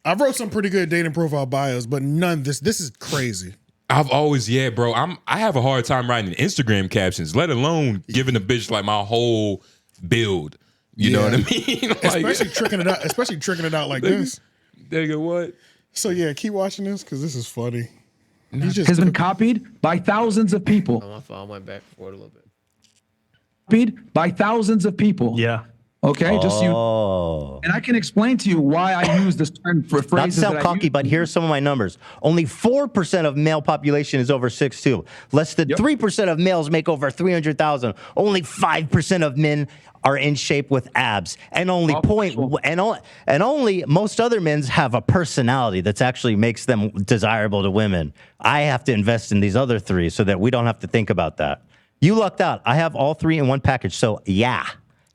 I wrote some pretty good dating profile bios, but none. This is crazy. I've always, bro. I have a hard time writing Instagram captions, let alone giving a bitch like my whole build. You know what I mean? Like, Especially tricking it out. Especially tricking it out like this. Nigga, what? So yeah, keep watching this because this is funny. Has been copied by thousands of people. My phone went back and forth a little bit. Copied by thousands of people. Yeah. Okay, just so you. Oh. And I can explain to you why I use this term for Not to phrases. sound that I cocky, use. but here's some of my numbers. Only 4% of male population is over 6'2". Less than 3% of males make over 300,000. Only 5% of men are in shape with abs, and only only most other men's have a personality that's actually makes them desirable to women. I have to invest in these other three so that we don't have to think about that. You lucked out. I have all three in one package. So yeah.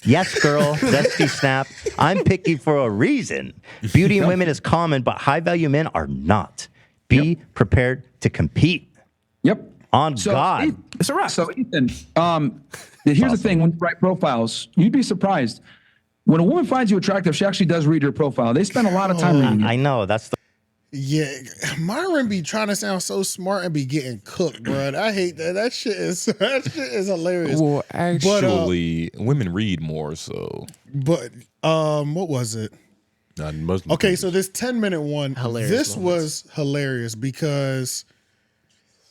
Yes, girl, Zesty Snap. I'm picky for a reason. Beauty in women is common, but high-value men are not. Be prepared to compete. Yep. On God. It's a wrap. So Ethan, here's the thing: when you write profiles, you'd be surprised. When a woman finds you attractive, she actually does read your profile. They spend a lot of time reading it. I know. That's the. Yeah, Myron be trying to sound so smart and be getting cooked, bro. I hate that. That shit is hilarious. Well, But, actually, women read more, so. But what was it? Not in Muslim. Okay, so this 10-minute one, Hilarious this moments. was hilarious because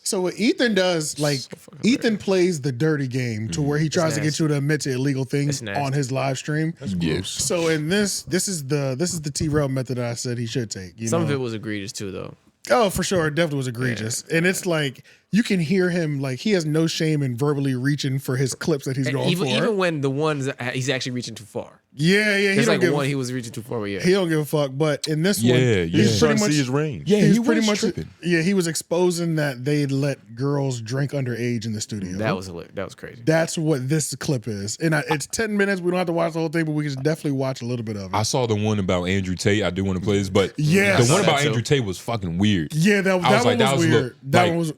so what Ethan does, like Ethan plays the dirty game to where he tries to get you to admit to illegal things on his live stream. Yes. So in this is the 𝙿𝙾𝚃 method that I said he should take. Some of it was egregious too, though. Oh, for sure. It definitely was egregious. And it's like, you can hear him, like, he has no shame in verbally reaching for his clips that he's going for. Even when the ones he's actually reaching too far. Yeah. He There's don't like give one he was reaching too far, but yeah. He don't give a fuck. But in this one, He's he's trying pretty to much see his range. Yeah, he's he pretty was much tripping. yeah. He was exposing that they let girls drink underage in the studio. That was hilarious. That was crazy. That's what this clip is, and it's 10 minutes. We don't have to watch the whole thing, but we can definitely watch a little bit of it. I saw the one about Andrew Tate. I do want to play this, but Yeah, the one about too. Andrew Tate was fucking weird. Yeah, that one was weird. That one was.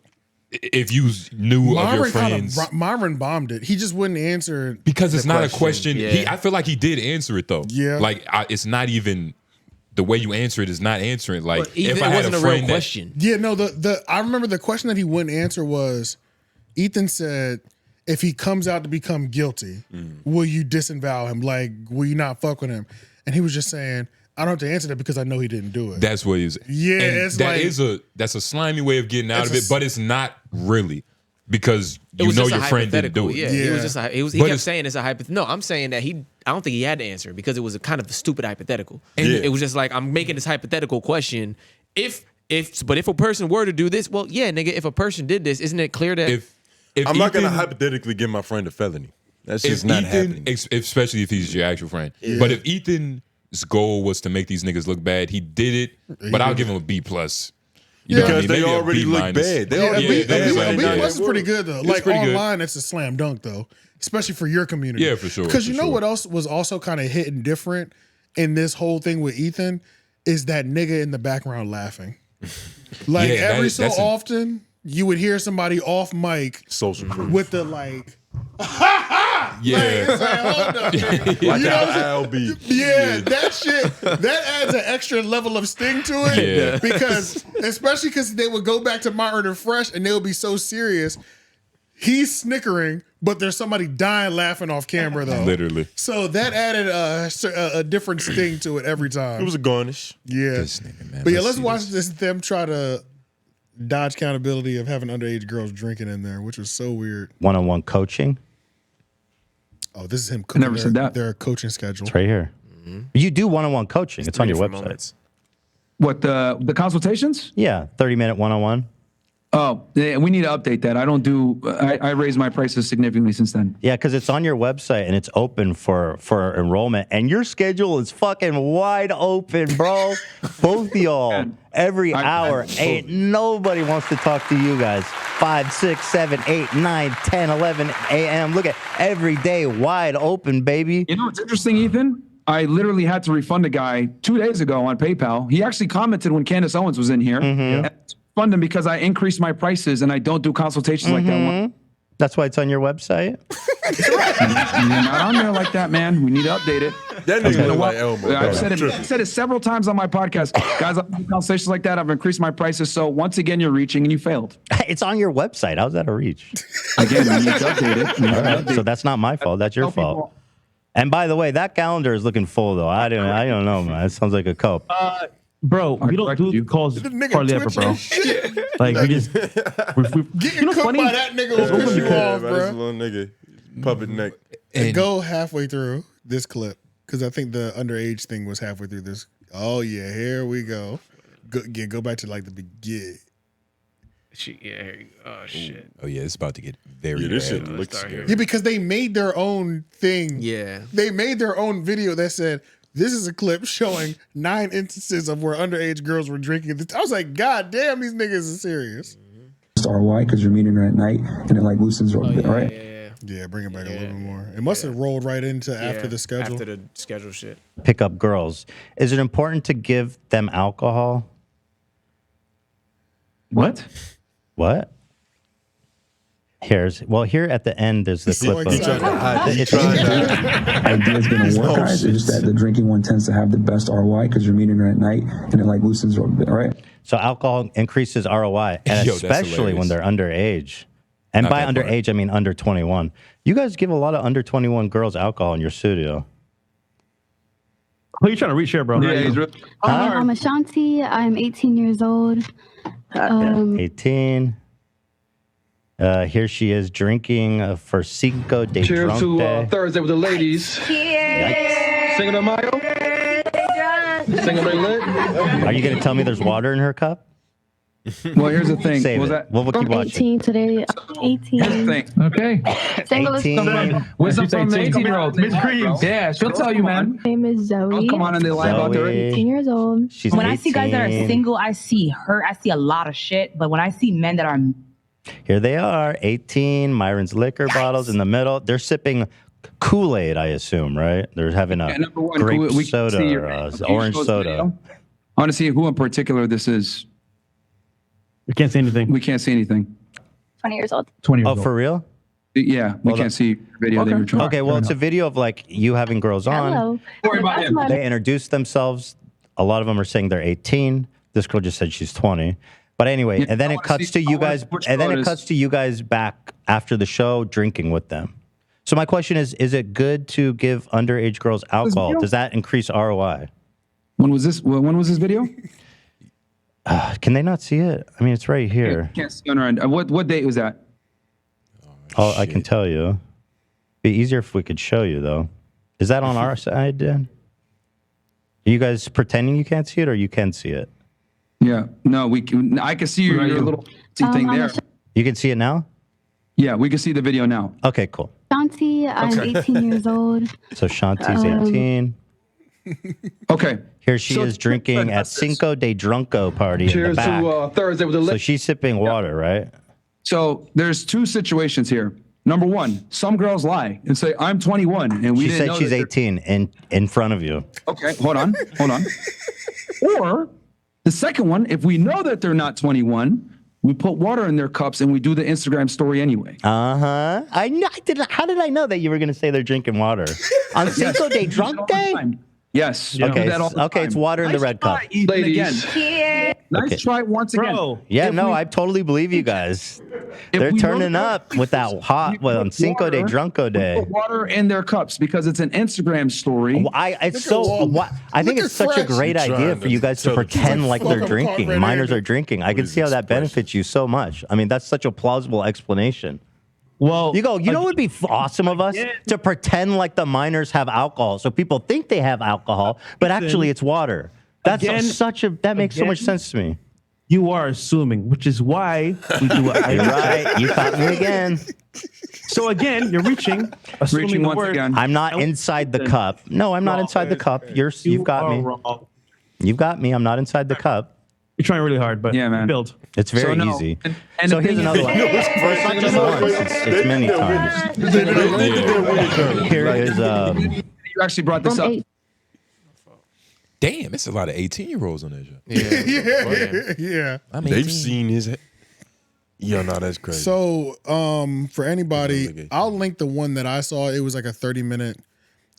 If you knew of your friends, Myron bombed it. He just wouldn't answer because it's the not a question. Yeah. I feel like he did answer it though. Yeah. like it's not even the way you answer it is not answering. Like But even if I it had wasn't a a real friend that, question. Yeah, no, I remember the question that he wouldn't answer was, Ethan said, if he comes out to become guilty, will you disavow him? Like, will you not fuck with him? And he was just saying, I don't have to answer that because I know he didn't do it. That's what he's. Yeah, and it's that's a slimy way of getting out of It's it, but it's not really because It you was know just a your friend didn't do it. hypothetical. Yeah, it was just he But kept it's- saying it's a hypothetical. No, I'm saying that I don't think he had to answer because it was a kind of a stupid hypothetical. And Yeah. it was just like I'm making this hypothetical question. If a person were to do this, well, yeah, nigga, if a person did this, isn't it clear that if I'm not gonna Ethan- hypothetically give my friend a felony. That's if just not Ethan, happening. especially if he's your actual friend. Yeah. But if Ethan's goal was to make these niggas look bad, he did it. But I'll give him a B plus. You know what I Because mean? they Maybe a already B look minus. bad. They Yeah, already B look bad. plus is pretty good though. It's Like pretty good. online, it's a slam dunk though, especially for your community. Yeah, for sure, Because for you know sure. what else was also kind of hitting different in this whole thing with Ethan is that nigga in the background laughing. Like Yeah, every that's so often, you would hear somebody off mic social proof with the like. Yeah. It's like, hold up. Like You know how what I'm Al saying? be. Yeah, that shit, that adds an extra level of sting to it. Yeah. Because, especially because they would go back to Modern and Fresh and they would be so serious. He's snickering, but there's somebody dying laughing off camera though. Literally. So that added a different sting to it every time. It was a garnish. Yeah. This nigga, man. But yeah, let's see watch this them try to dodge accountability of having underage girls drinking in there, which was so weird. One-on-one coaching. Oh, this is him cooking never said that. their coaching schedule. It's right here. You do one-on-one coaching. It's on your website. What the consultations? Yeah, 30-minute one-on-one. Oh, yeah, we need to update that. I don't do. I raised my prices significantly since then. Yeah, because it's on your website and it's open for enrollment, and your schedule is fucking wide open, bro. Both of y'all, every hour. Ain't nobody wants to talk to you guys. 5, 6, 7, 8, 9, 10, 11 a.m. Look at every day wide open, baby. You know what's interesting, Ethan? I literally had to refund a guy 2 days ago on PayPal. He actually commented when Candace Owens was in here. And fund him because I increased my prices and I don't do consultations like that one. That's why it's on your website. You're not on there like that, man. We need to update it. That It's nigga been a look while. like Elmo. I've said it several times on my podcast. Guys, I do conversations like that. I've increased my prices. So once again, you're reaching and you failed. It's on your website. How's that a reach? Again, we need to update it. All right, so that's not my fault. That's your fault. And by the way, that calendar is looking full though. I don't know, man. It sounds like a cope. Bro, we don't do calls hardly ever, bro. Like we just Getting cooked funny? by that nigga will piss you off, This bro. little nigga, puppet neck. And go halfway through this clip because I think the underage thing was halfway through this. Oh yeah, here we go. Go back to like the beginning. Oh shit. Oh yeah, it's about to get very bad. This shit looks scary. Yeah, because they made their own thing. Yeah. They made their own video that said, this is a clip showing 9 instances of where underage girls were drinking. I was like, God damn, these niggas are serious. RY because you're meeting her at night and it like loosens her a bit, right? Yeah, bring it back a little bit more. It must have rolled right into after the schedule. After the schedule shit. Pick up girls. Is it important to give them alcohol? What? What? Here at the end, there's the clip of Idea's gonna work, guys. It's just that the drinking one tends to have the best ROI because you're meeting her at night and it like loosens her a bit, right? So alcohol increases ROI, and Yo, that's especially when they're underage. And Not by that part. underage, I mean under 21. You guys give a lot of under 21 girls alcohol in your studio. Who are you trying to reach here, bro? I'm Ashanti. I'm 18 years old. 18. Here she is drinking for Cinco de Cheers to Drunk Thursday with the ladies. Singing to Mayo. Singing to lit. Are you going to tell me there's water in her cup? Well, here's the thing. Save Was it. that? We'll keep I'm watching. 18 today. 18. Here's the thing. Okay. Single as 18. Wisdom from the 18-year-old. Miss Creams. Yeah, she'll tell you, man. My name is Zoe. Oh, come on, and they lie about her. 18 years old. She's When I see guys that are 18. single, I see a lot of shit. But when I see men that are Here they are, 18, Myron's liquor bottles in the middle. They're sipping Kool-Aid, I assume, right? They're having a number one, grape we can soda see or your- orange you soda. video. I want to see who in particular this is. We can't see anything. We can't see anything. 20 years old. 20 Oh, for real? Yeah, we can't see video they were trying. Okay, well, it's a video of like you having girls on. Hello. Worry about him. They introduce themselves. A lot of them are saying they're 18. This girl just said she's 20. But anyway, Yeah, and then I it wanna cuts see- to I you wanna guys, see which and then girl it it cuts is. to you guys back after the show drinking with them. So my question is it good to give underage girls alcohol? real. Does that increase ROI? When was this? When was this video? Can they not see it? I mean, it's right here. Can't see on our end. What date was that? Oh, I can tell you. Be easier if we could show you, though. Is that on our side, Dan? Are you guys pretending you can't see it, or you can see it? Yeah. No, we can. I can see your little thing there. You can see it now? Yeah, we can see the video now. Okay, cool. Shanti, I'm 18 years old. So Shanti's 18. Okay. Here she is drinking at Cinco de Drunko party in the Cheers back. to Thursday with the So she's sipping water, right? So there's two situations here. Number one, some girls lie and say, I'm 21. And we She didn't said know she's that 18 in front of you. Okay, hold on. Or the second one, if we know that they're not 21, we put water in their cups and we do the Instagram story anyway. Uh-huh. I know. How did I know that you were going to say they're drinking water? On Cinco de Drunk Day? Yes. Okay, Do that all the okay, it's time. water in the red cup. Ladies. Nice try once again. Yeah, no, I totally believe you guys. They're turning up with that hot on Cinco de Drunko Day. Put water in their cups because it's an Instagram story. I think it's such a great idea for you guys to pretend like they're drinking. Minors are drinking. I can see how that benefits you so much. I mean, that's such a plausible explanation. Well, you know what would be awesome of us to pretend like the minors have alcohol, so people think they have alcohol, but actually it's water. That makes so much sense to me. You are assuming, which is why we do it. You're right. You caught me again. So again, you're reaching once word. again. I'm not inside the cup. No, I'm not inside the cup. You've got me. Wrong. You've got me. I'm not inside the cup. You're trying really hard, but yeah, man. Build. It's very easy. And so here's another one. It's not just once. It's many times. Here is. You actually brought this up. Damn, it's a lot of 18-year-olds on that show. Yeah. I mean, They've seen his. Yeah, no, that's crazy. So, for anybody, I'll link the one that I saw. It was like a 30-minute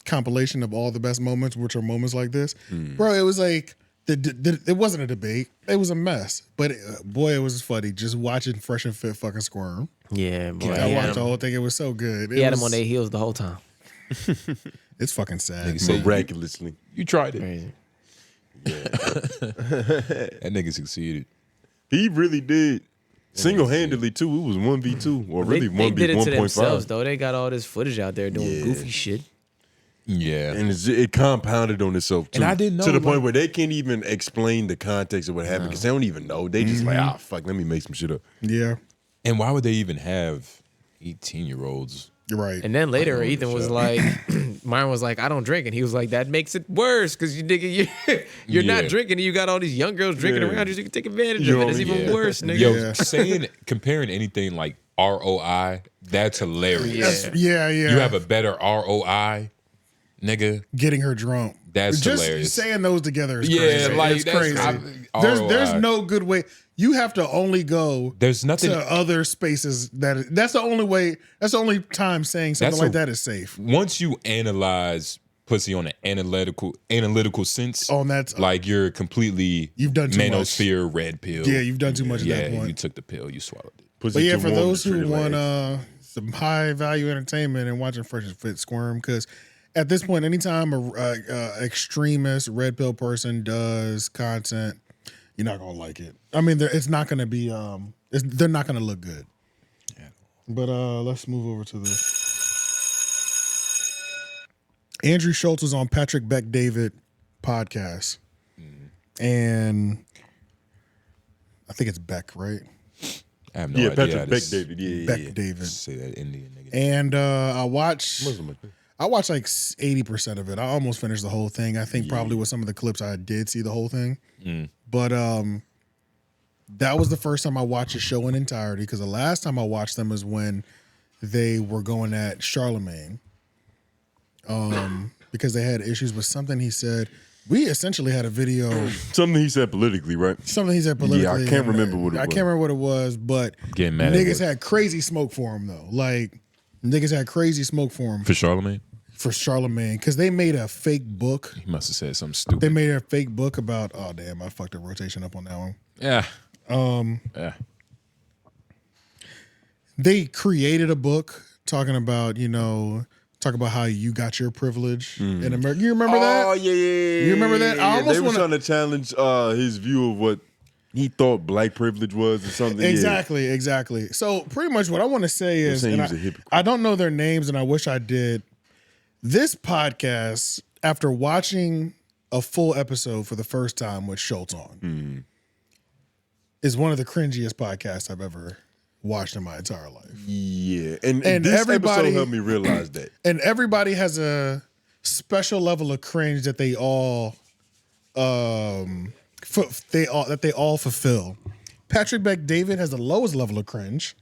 compilation of all the best moments, which are moments like this. Bro, it was like, it wasn't a debate. It was a mess. But boy, it was funny just watching Fresh and Fit fucking squirm. Yeah, boy. I watched the whole thing. It was so good. He had them on their heels the whole time. It's fucking sad. Miraculously. You tried it. Crazy. Yeah. That nigga succeeded. He really did. Single-handedly, too. It was 1v2, or really 1v1.5. They did it to themselves, though. They got all this footage out there doing goofy shit. Yeah. And it compounded on itself, too. And I didn't know. To the point where they can't even explain the context of what happened because they don't even know. They just like, fuck, let me make some shit up. Yeah. And why would they even have 18-year-olds? Right. And then later, Ethan was like, Myron was like, I don't drink. And he was like, that makes it worse because you're not drinking and you got all these young girls drinking around you so you can take advantage of it. It's even worse, nigga. Yo, comparing anything like ROI, that's hilarious. Yeah. You have a better ROI, nigga. Getting her drunk. That's just hilarious. Saying those together is crazy. Like it's crazy. There's no good way. You have to only go to other spaces that's the only way. That's the only time saying something like that is safe. Once you analyze pussy on an analytical sense, like you've done too MenaceMaterialEnt, much. red pill. Yeah, you've done too much at that point. You took the pill, you swallowed it. But yeah, for those who want some high value entertainment and watching Fresh and Fit squirm, because at this point, anytime a extremist red pill person does content, you're not gonna like it. I mean, it's not gonna be. They're not gonna look good. Yeah. But let's move over to this. Andrew Schulz was on Patrick Bet-David podcast, and I think it's Beck, right? I have no idea. Patrick Bet-David. Yeah, Bet-David. Say that Indian nigga. And I watched like 80% of it. I almost finished the whole thing. I think probably with some of the clips I did see the whole thing. But that was the first time I watched the show in entirety because the last time I watched them was when they were going at Charlemagne. Because they had issues with something he said. We essentially had a video. Something he said politically, right? Something he said politically. Yeah, I can't remember what it was. I can't remember what it was, but Getting mad niggas had crazy smoke for him though. Like niggas had crazy smoke for him. For Charlemagne? For Charlemagne. Because they made a fake book. He must have said something stupid. They made a fake book about, oh damn, I fucked the rotation up on that one. Yeah. Yeah. They created a book talking about, talk about how you got your privilege in America. You remember that? Oh yeah. You remember that? I almost they were trying to challenge his view of what he thought black privilege was or something. Exactly. So pretty much what I want to say is, saying and he was a hypocrite. I don't know their names, and I wish I did. This podcast, after watching a full episode for the first time with Schulz on, is one of the cringiest podcasts I've ever watched in my entire life. Yeah, and this episode helped me realize that. And everybody has a special level of cringe that they all fulfill. Patrick Bet-David has the lowest level of cringe.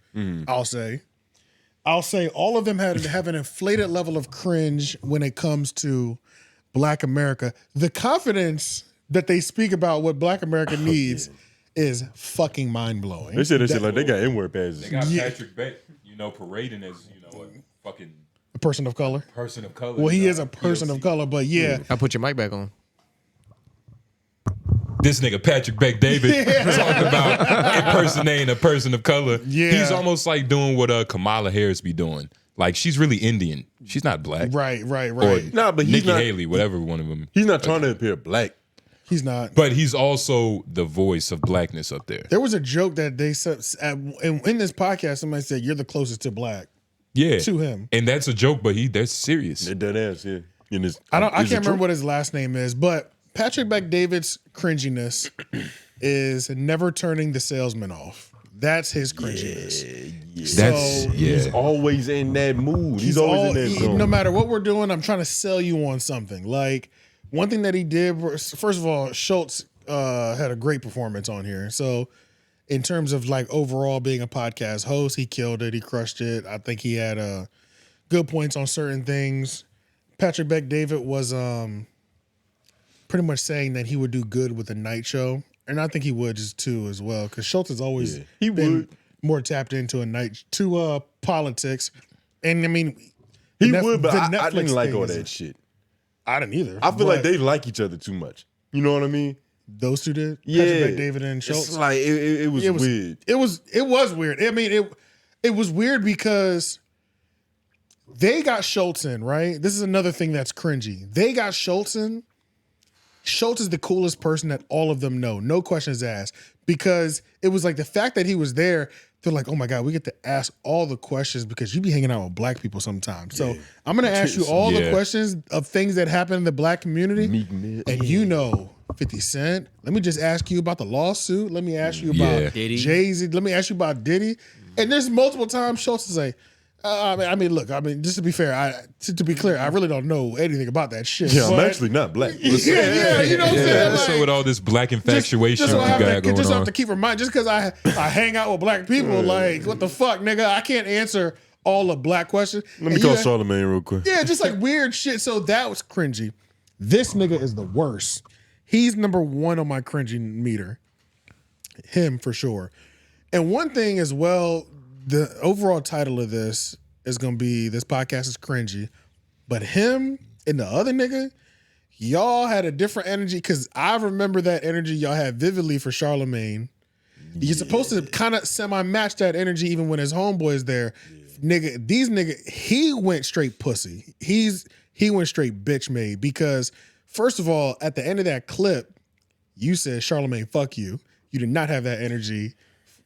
I'll say all of them have an inflated level of cringe when it comes to Black America. The confidence that they speak about what Black America needs is fucking mind blowing. They said that shit like they got N-word passes. They got Patrick Bet, parading as a fucking a person of color. Person of color. Well, he is a person of color, but yeah. I put your mic back on. This nigga Patrick Bet-David talking about impersonating a person of color. Yeah. He's almost like doing what Kamala Harris be doing. Like, she's really Indian. She's not black. Right. Or but he's Nikki not, Haley, whatever one of them. He's not trying to appear black. He's not. But he's also the voice of blackness up there. There was a joke that they said in this podcast. Somebody said, "You're the closest to black." Yeah. To him. And that's a joke, but that's serious. They're dead ass, yeah. I can't remember what his last name is, but Patrick Bet-David's cringiness is never turning the salesman off. That's his cringiness. Yeah. He's always in that mood. He's always in that zone. No matter what we're doing, I'm trying to sell you on something. Like, one thing that he did was, first of all, Schulz had a great performance on here. So in terms of like overall being a podcast host, he killed it. He crushed it. I think he had good points on certain things. Patrick Bet-David was pretty much saying that he would do good with a night show. And I think he would just too as well. Because Schulz has always been more tapped into politics. And I mean, he would, but I didn't like all that shit. I didn't either. I feel like they like each other too much. You know what I mean? Those two did? Yeah. Patrick Bet-David and Schulz? It's like, it was weird. It was weird. I mean, it was weird because they got Schulz in, right? This is another thing that's cringy. They got Schulz in. Schulz is the coolest person that all of them know. No questions asked. Because it was like the fact that he was there, they're like, oh my God, we get to ask all the questions because you be hanging out with black people sometimes. So I'm going to ask you all the questions of things that happen in the black community. And you know 50 Cent. Let me just ask you about the lawsuit. Let me ask you about Jay-Z. Let me ask you about Diddy. And there's multiple times Schulz is like, look, just to be fair, to be clear, I really don't know anything about that shit. Yeah, I'm actually not black. You know what I'm saying? So with all this black infatuation you got going on. Just have to keep in mind, just because I hang out with black people, like, what the fuck, nigga? I can't answer all the black questions. Let me call Charlemagne real quick. Yeah, just like weird shit. So that was cringy. This nigga is the worst. He's number one on my cringy meter. Him for sure. And one thing as well, the overall title of this is going to be, this podcast is cringy, but him and the other nigga, y'all had a different energy because I remember that energy y'all had vividly for Charlemagne. You're supposed to kind of semi-match that energy even when his homeboy's there. Nigga, he went straight pussy. He went straight bitch made because first of all, at the end of that clip, you said, Charlemagne, fuck you. You did not have that energy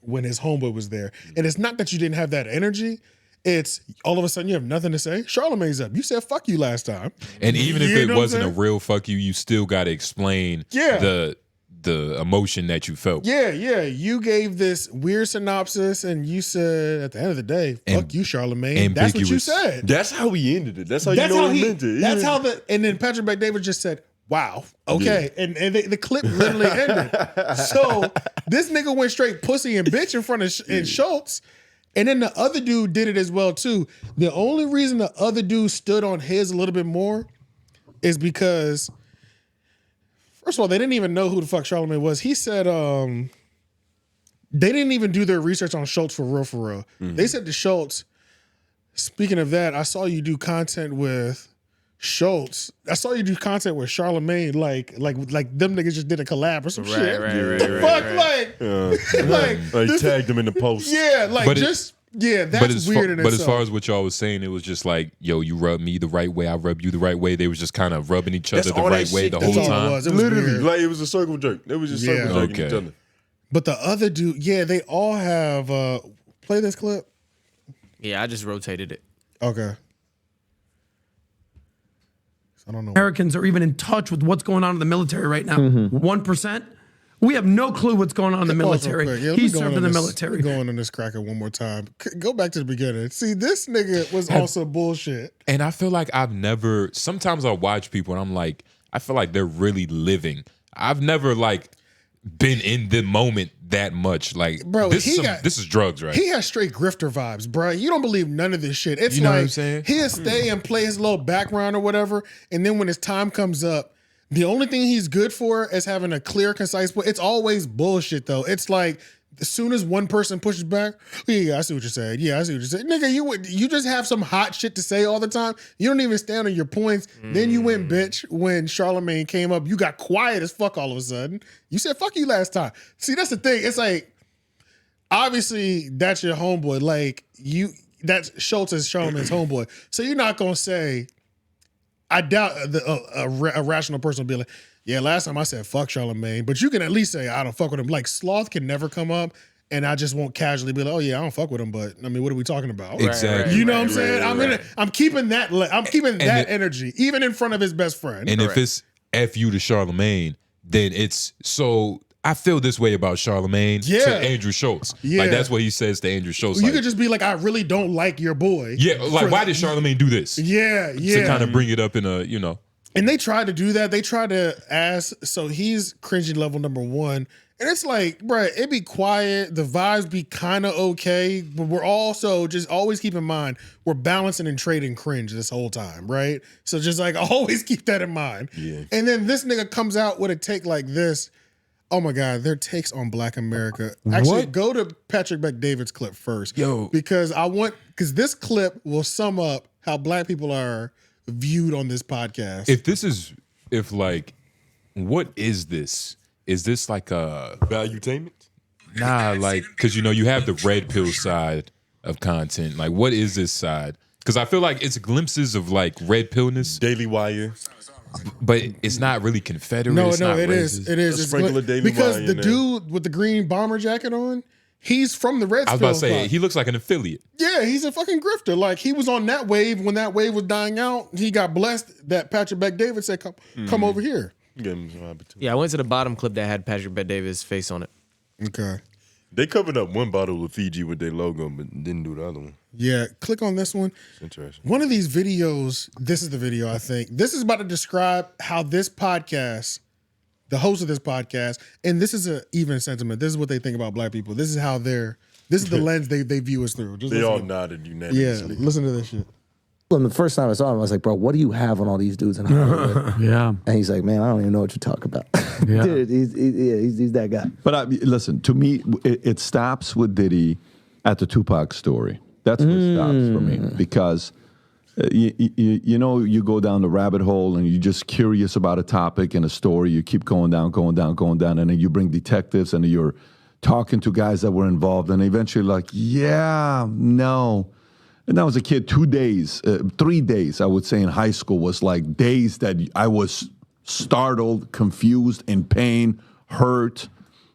when his homeboy was there. And it's not that you didn't have that energy. It's all of a sudden you have nothing to say. Charlemagne's up. You said fuck you last time. And even if it wasn't a real fuck you, you still got to explain the emotion that you felt. Yeah. You gave this weird synopsis and you said at the end of the day, fuck you, Charlemagne. That's what you said. That's how he ended it. That's how you know he meant it. And then Patrick Bet-David just said, wow, okay. Yeah. And the clip literally ended. So this nigga went straight pussy and bitch in front of Schulz. And then the other dude did it as well too. The only reason the other dude stood on his a little bit more is because, first of all, they didn't even know who the fuck Charlemagne was. He said they didn't even do their research on Schulz for real. Mm-hmm. They said to Schulz, speaking of that, I saw you do content with Schulz. I saw you do content with Charlemagne, like them niggas just did a collab or some shit. Like tagged him in the post. Yeah, like but just Yeah, that's weird in But itself. as far as what y'all was saying, it was just like, yo, you rub me the right way, I rub you the right way. They was just kind of rubbing each other the right way the whole time. It was Literally, weird. like it was a circle jerk. They was just circle jerking each other. But the other dude, yeah, they all have. Play this clip. Yeah, I just rotated it. Okay. I don't know. Americans are even in touch with what's going on in the military right now. 1%. We have no clue what's going on in the military. He served in the military. Going on this cracker one more time. Go back to the beginning. See, this nigga was also bullshit. And I feel like I've never. Sometimes I watch people and I'm like, I feel like they're really living. I've never like been in the moment that much. Like, bro, this is drugs, right? He has straight grifter vibes, bro. You don't believe none of this shit. It's You know like what I'm saying? he'll stay and play his little background or whatever, and then when his time comes up, the only thing he's good for is having a clear, concise. But it's always bullshit though. It's like as soon as one person pushes back, yeah, I see what you're saying. Yeah, I see what you're saying. Nigga, you just have some hot shit to say all the time. You don't even stand on your points. Then you went bitch when Charlemagne came up. You got quiet as fuck all of a sudden. You said fuck you last time. See, that's the thing. It's like obviously that's your homeboy. Like that's Schulz is Charlemagne's homeboy. So you're not gonna say. I doubt a rational person will be like, yeah, last time I said fuck Charlemagne, but you can at least say I don't fuck with him. Like Sloth can never come up, and I just won't casually be like, oh yeah, I don't fuck with him, but I mean, what are we talking about? Exactly. You know what I'm saying? I'm keeping that. I'm keeping that energy, even in front of his best friend. And if it's F you to Charlemagne, then it's so. I feel this way about Charlemagne to Andrew Schulz. Yeah. Like that's what he says to Andrew Schulz. You like, could just be like, I really don't like your boy. yeah, like why did Charlemagne do this? Yeah. To kind of bring it up in a, And they tried to do that. They tried to ask, so he's cringy level number 1. And it's like, bro, it be quiet. The vibes be kind of okay. But we're also just always keep in mind, we're balancing and trading cringe this whole time, right? So just like always keep that in mind. Yeah. And then this nigga comes out with a take like this. Oh my God, their takes on Black America. Actually, go to Patrick Bet-David's clip first. Yo. Because this clip will sum up how Black people are viewed on this podcast. What is this? Is this like a valuetainment? Nah, like, cause you have the red pill side of content. Like, what is this side? Cause I feel like it's glimpses of like red pillness. Daily Wire. But it's not really Confederate. No, it's not it racist. is. It is. A sprinkle of Daily because Wire the in there. dude with the green bomber jacket on, he's from the Red I was Pill about to say spot. he looks like an affiliate. Yeah, he's a fucking grifter. Like he was on that wave when that wave was dying out. He got blessed that Patrick Bet-David said, "Come over here." Yeah, I went to the bottom clip that had Patrick Bet-David's face on it. Okay. They covered up one bottle of Fiji with their logo, but didn't do the other one. Yeah, click on this one. It's interesting. One of these videos, this is the video, I think. This is about to describe how this podcast, the host of this podcast, and this is an even sentiment. This is what they think about Black people. This is how this is the lens they view us through. Just They listen all to- nodded Yeah, unanimously. listen to this shit. And the first time I saw him, I was like, bro, what do you have on all these dudes in Hollywood? Yeah. And he's like, man, I don't even know what you're talking about. Yeah. Dude, he's that guy. But listen, to me, it stops with Diddy at the Tupac story. That's where it stops for me because you go down the rabbit hole and you're just curious about a topic and a story. You keep going down, and then you bring detectives and you're talking to guys that were involved, and eventually like, yeah, no. And I was a kid, 2 days, 3 days, I would say in high school was like days that I was startled, confused, in pain, hurt.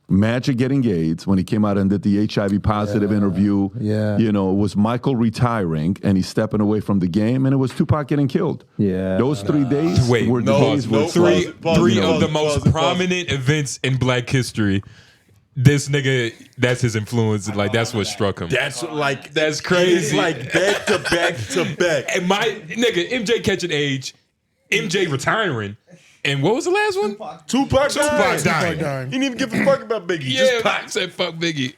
Magic getting AIDS when he came out and did the HIV positive interview. Yeah. It was Michael retiring and he's stepping away from the game, and it was Tupac getting killed. Yeah. Those 3 days were the days where three of the most prominent events in Black history. This nigga, that's his influence. Like that's what struck him. That's that's crazy. It's like back to back to back. And my nigga, MJ catching age, MJ retiring, and what was the last one? Tupac dying. He didn't even give a fuck about Biggie. Yeah, Just Pac. said fuck Biggie.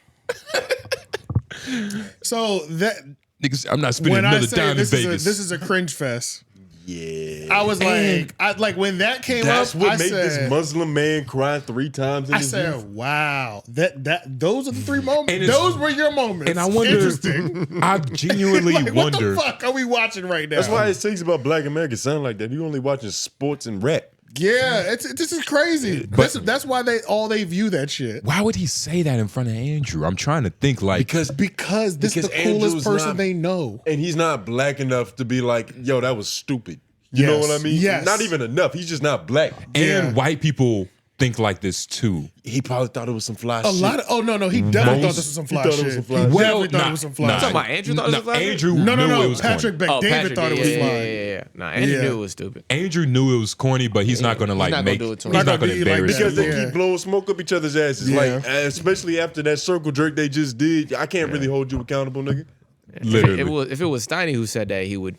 So that Niggas, I'm not spending when I another say dime in this Vegas. this is a cringe fest. Yeah. I was like, when that came That's up, what I made said, this Muslim man cry 3 times in I his said, youth. wow, those are the 3 moments. And it's- Those were your moments. and I wonder- Interesting. I genuinely Like, wonder. What the fuck are we watching right now? That's why it takes about Black America sound like that. You only watching sports and rap. Yeah, this is crazy. But- That's why they view that shit. Why would he say that in front of Andrew? I'm trying to think like Because this is the coolest Andrew's person not- they know. And he's not black enough to be like, yo, that was stupid. You know what I mean? Yes. Not even enough. He's just not black. and white people think like this too. He probably thought it was some fly shit. A lot of he definitely thought this was some fly shit. He definitely thought it was some fly shit. Talking about Andrew thought it was fly shit? Andrew No, knew it was Patrick corny. David thought it was fly. Yeah. Nah, Andrew knew it was stupid. Andrew knew it was corny, but he's not gonna like not gonna make. do it to He's him. not gonna He's not gonna be like embarrass Because him. they keep blowing smoke up each other's asses. Yeah. Like, especially after that circle jerk they just did. I can't really hold you accountable, nigga. Literally. If it was Steiny who said that, he would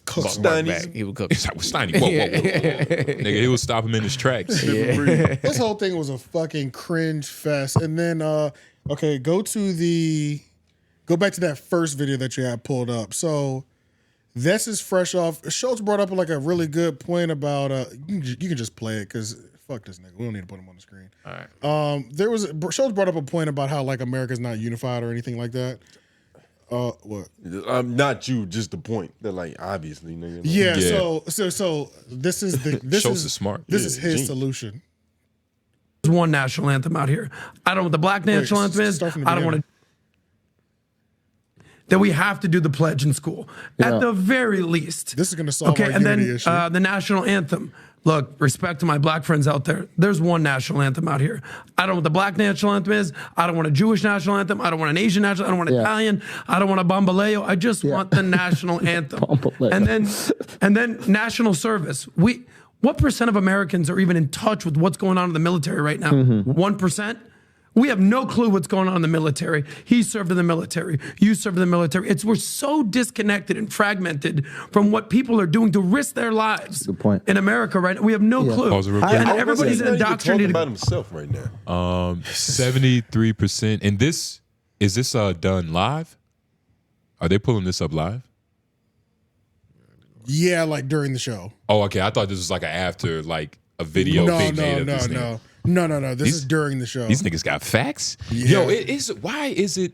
Cook buck back. Steiny's- He would cook. Steiny, whoa. Nigga, he would stop him in his tracks. This whole thing was a fucking cringe fest. And then okay, go back to that first video that you had pulled up. So this is fresh off. Schulz brought up like a really good point about you can just play it because fuck this nigga. We don't need to put him on the screen. All right. Schulz brought up a point about how like America's not unified or anything like that. What? Not you, just the point. That like obviously, nigga. Like, Yeah. So this is Schulz is smart. This is his genius. solution. There's one national anthem out here. I don't know what the black national anthem is. start from the I don't want to. That we have to do the pledge in school at the very least. This is going to solve our and then unity issue. the national anthem. Look, respect to my black friends out there. There's one national anthem out here. I don't know what the black national anthem is. I don't want a Jewish national anthem. I don't want an Asian national. I don't want Italian. I don't want a bambaleo. I just want the national anthem. and then national service. What percent of Americans are even in touch with what's going on in the military right now? 1%. We have no clue what's going on in the military. He served in the military. You served in the military. We're so disconnected and fragmented from what people are doing to risk their lives in America right now. We have no clue. And everybody's He's not even indoctrinated. talking about himself right now. 73%. And is this done live? Are they pulling this up live? Yeah, like during the show. Oh, okay. I thought this was like an after, like a video being made of this nigga. No. This is during the show. These niggas got facts. Yeah. Yo, why is it?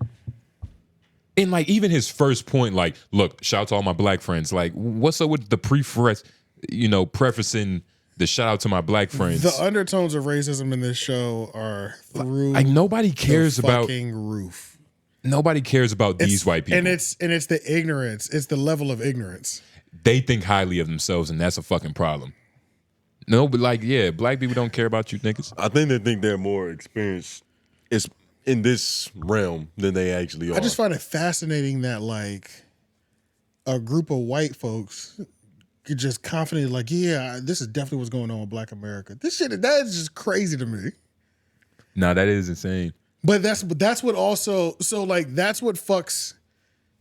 And like even his first point, like, look, shout out to all my black friends. Like, what's up with the prefacing the shout out to my black friends? The undertones of racism in this show are through like nobody cares the about fucking roof. Nobody cares about these white people. And it's the ignorance. It's the level of ignorance. They think highly of themselves, and that's a fucking problem. No, but like, yeah, black people don't care about you niggas. I think they think they're more experienced in this realm than they actually are. I just find it fascinating that like a group of white folks could just confidently like, yeah, this is definitely what's going on with Black America. That is just crazy to me. Nah, that is insane. But that's what also that's what fucks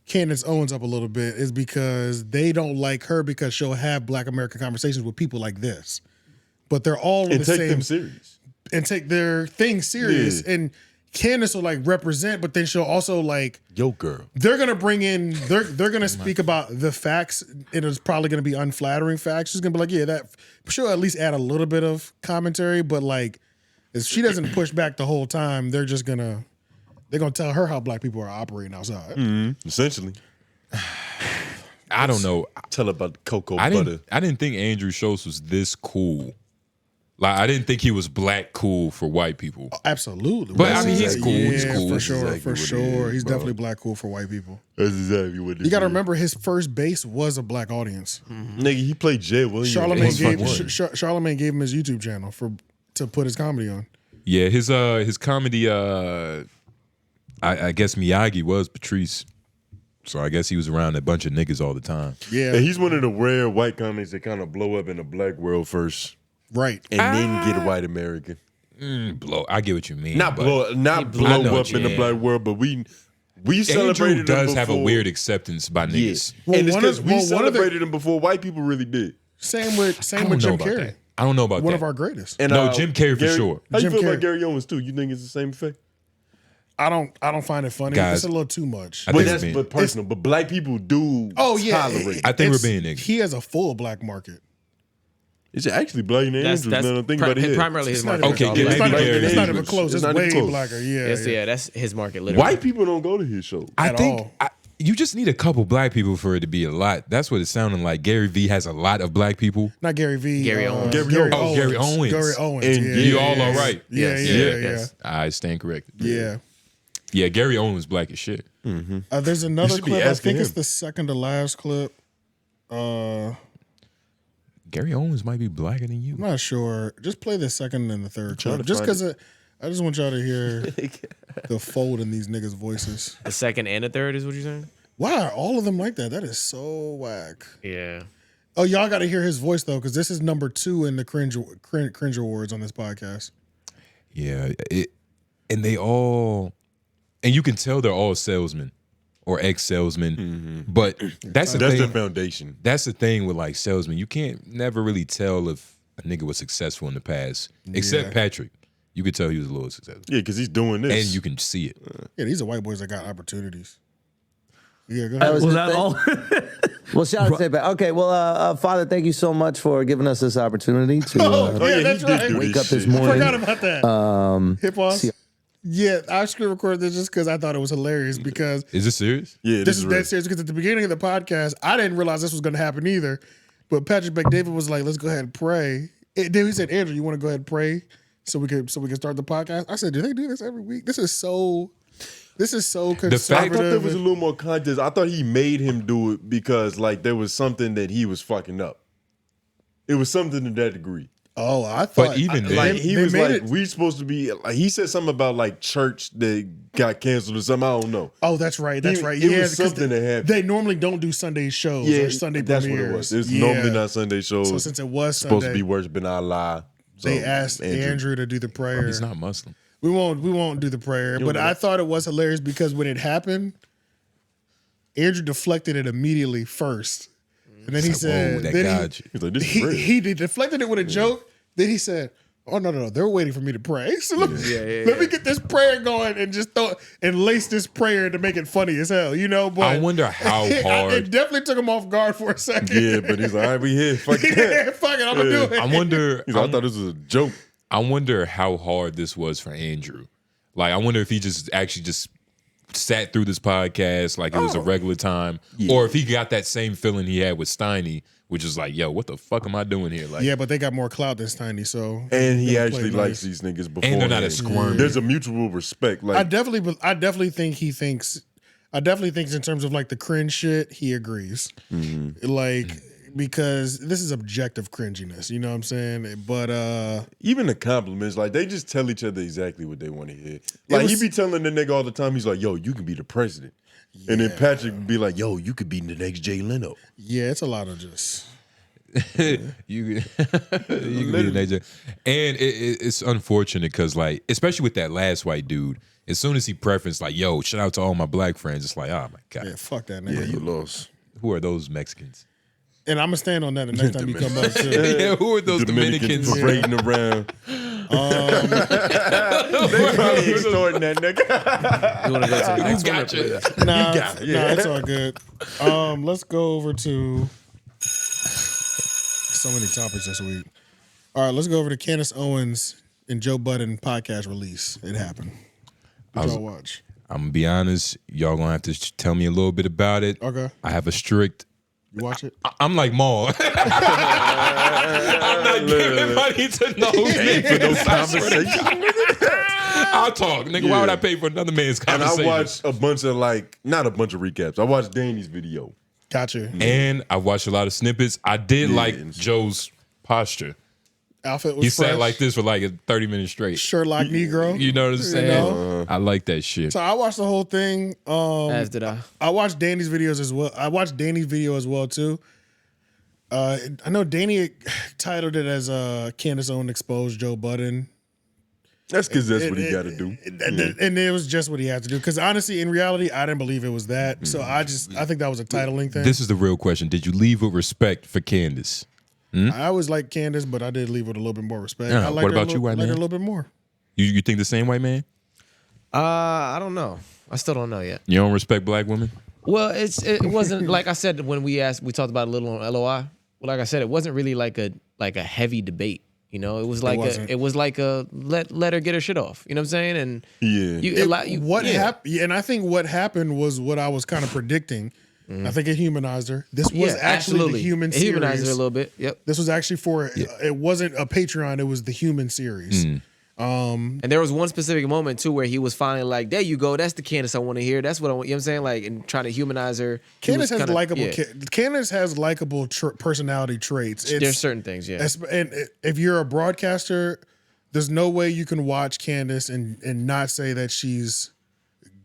Candace Owens up a little bit is because they don't like her because she'll have Black American conversations with people like this. But they're all and the take same them serious and take their thing serious. Yeah. And Candace will like represent, but then she'll also like yo girl. They're gonna bring in they're gonna speak about the facts. It is probably gonna be unflattering facts. She's gonna be like, yeah, that she'll at least add a little bit of commentary, but like if she doesn't push back the whole time, they're gonna tell her how black people are operating outside. Essentially. I don't know. Tell her about the cocoa butter. I didn't think Andrew Schulz was this cool. Like I didn't think he was black cool for white people. Absolutely. But I mean, he's cool. Yeah, he's cool. For sure, exactly for what sure. it is, He's bro. definitely black cool for white people. That's exactly what it You got to is. remember his first base was a black audience. Nigga, he played Jay Williams. Charlemagne gave him his YouTube channel to put his comedy on. Yeah, his comedy. I guess Miyagi was Patrice, so I guess he was around a bunch of niggas all the time. Yeah, and he's one of the rare white comics that kind of blow up in the black world first, right, and then get white American. Blow. I get what you mean. Not but blow up in the yeah. black world, but we Andrew celebrated does him have a before. weird acceptance by niggas. Yeah. And it's because we celebrated him before white people really did. Same with I don't Jim know about Carrey. that. I don't know about One that. of our greatest. And, no, Jim Carrey for Gary- sure. How you Jim feel about Carrey. Gary Owens too? You think it's the same effect? I don't find it funny. Guys, it's a little too much. I But think that's we're being- but personal. But black people do tolerate. I think we're It's- being niggas. He has a full black market. It's actually black and Andrews. That's now I think about it. primarily his It's not market. even- Okay, it's maybe not even- Gary it's not Andrews. even close. It's It's not way even close. blacker. Yeah, Yeah, that's his market. Literally. White people don't go to his show. I At think all. You just need a couple black people for it to be a lot. That's what it sounded like. Gary V has a lot of black people. Not Gary V. Gary Owens. Gary Owens. Gary Owens. And you all are right. Yeah. I stand corrected. Yeah. Yeah, Gary Owens black as shit. There's another clip. I think it's the second to last clip. Gary Owens might be blacker than you. I'm not sure. Just play the second and the third clip. Just find because I just want y'all to hear the fold in these niggas' voices. The second and the third is what you're saying? Why are all of them like that? That is so whack. Yeah. Oh, y'all got to hear his voice, though, because this is number 2 in the cringe awards on this podcast. Yeah. And they all, and you can tell they're all salesmen or ex-salesmen. But that's the thing. the foundation. That's the thing with like salesmen. You can't never really tell if a nigga was successful in the past, except Patrick. You could tell he was a little successful. Yeah, because he's doing this. And you can see it. Yeah, these are white boys that got opportunities. Yeah, go ahead. Was that all? Well, shout out to Back. Okay, well, Father, thank you so much for giving us this opportunity to that's right. wake up this morning. I forgot about that. Hip hop. see- Yeah, I screen recorded this just because I thought it was hilarious because Is this serious? Yeah, this is dead serious because at the beginning of the podcast, I didn't realize this was going to happen either. But Patrick McDavid was like, "Let's go ahead and pray." And then he said, "Andrew, you want to go ahead and pray so we can start the podcast?" I said, "Do they do this every week? This is so conservative." I thought there was a little more context. I thought he made him do it because like there was something that he was fucking up. It was something to that degree. Oh, I thought. But even then, Like he they was made like, it- we supposed to be. Like, he said something about like church that got canceled or something. I don't know. Oh, that's right. That's right. It Yeah, was because something that happened. They normally don't do Sunday shows or Sunday that's premieres. what it was. It's Yeah. normally not Sunday shows. So since it was supposed Sunday, to be worshiping Allah, they asked Andrew to do the prayer. He's not Muslim. We won't do the prayer. But I thought it was hilarious because when it happened, Andrew deflected it immediately first. And then he said, that then got you. He's like, this is real. he deflected it with a joke. Then he said, "Oh no, they're waiting for me to pray. So let me get this prayer going and just lace this prayer to make it funny as hell, you know." But I wonder how hard. it definitely took him off guard for a second. Yeah, but he's like, all right, we here. Fuck it. Yeah, fuck it, I'm gonna do it. I wonder. He's like, I thought this was a joke. I wonder how hard this was for Andrew. Like, I wonder if he just actually just sat through this podcast like it was a regular time, or if he got that same feeling he had with Steiny, which is like, yo, what the fuck am I doing here? Like, Yeah, but they got more clout than Steiny, so And he they actually played likes nice. these niggas before. And they're not a squirm. There's a mutual respect. I Like definitely think he thinks. I definitely think in terms of like the cringe shit, he agrees. Like because this is objective cringiness, you know what I'm saying? But even the compliments, like they just tell each other exactly what they want to hear. Like he be telling the nigga all the time, he's like, "Yo, you can be the president," and then Patrick would be like, "Yo, you could be the next 𝙬𝙾𝚃𝚃." yeah, it's a lot of just. you can be an agent. And it's unfortunate because, like, especially with that last white dude, as soon as he preferenced, like, yo, shout out to all my black friends, it's like, oh my God. Yeah, fuck that nigga. Yeah, you lost. Who are those Mexicans? And I'm gonna stand on that the next time you come up too. Yeah, who are those Dominicans? parading around? They probably extorting that nigga. You want to go to the next one? Gotcha. Nah, got it, nah, yeah. it's all good. Let's go over to so many topics this week. All right, let's go over to Candace Owens and Joe Budden podcast release. It happened. What y'all watch? I'm gonna be honest, y'all gonna have to tell me a little bit about it. Okay. I have a strict. You watch it? I'm like Maul. I'm not giving money to no niggas. I'll talk, nigga. Why would I pay for another man's And conversation? I watched a bunch of not a bunch of recaps. I watched Danny's video. Gotcha. And I watched a lot of snippets. I did like Joe's posture. Outfit was He fresh. sat like this for like a 30 minutes straight. Sherlock Negro. You know what I'm saying? know? I like that shit. So I watched the whole thing. As did I. I watched Danny's videos as well. I watched Danny's video as well too. I know Danny titled it as Candace Owens exposed Joe Budden. That's because that's what he got to do. And it was just what he had to do. Because honestly, in reality, I didn't believe it was that. So I think that was a titling thing. This is the real question. Did you leave with respect for Candace? I always liked Candace, but I did leave with a little bit more respect. Yeah, I like what her about you, white like her man? a little bit more. You think the same, white man? I don't know. I still don't know yet. You don't respect black women? Well, it wasn't like I said when we talked about it a little on LOI. Well, like I said, it wasn't really like a heavy debate. You know, it was like let her get her shit off. You know what I'm saying? And and I think what happened was what I was kind of predicting. I think it humanized her. This was actually the human series. It humanized her a little bit. Yep. This was actually it wasn't a Patreon. It was the human series. And there was one specific moment too where he was finally like, "There you go. That's the Candace I want to hear. That's what I want." You know what I'm saying? Like, and trying to humanize her. Candace has likable. Candace has likable personality traits. There's certain things, yeah. And if you're a broadcaster, there's no way you can watch Candace and not say that she's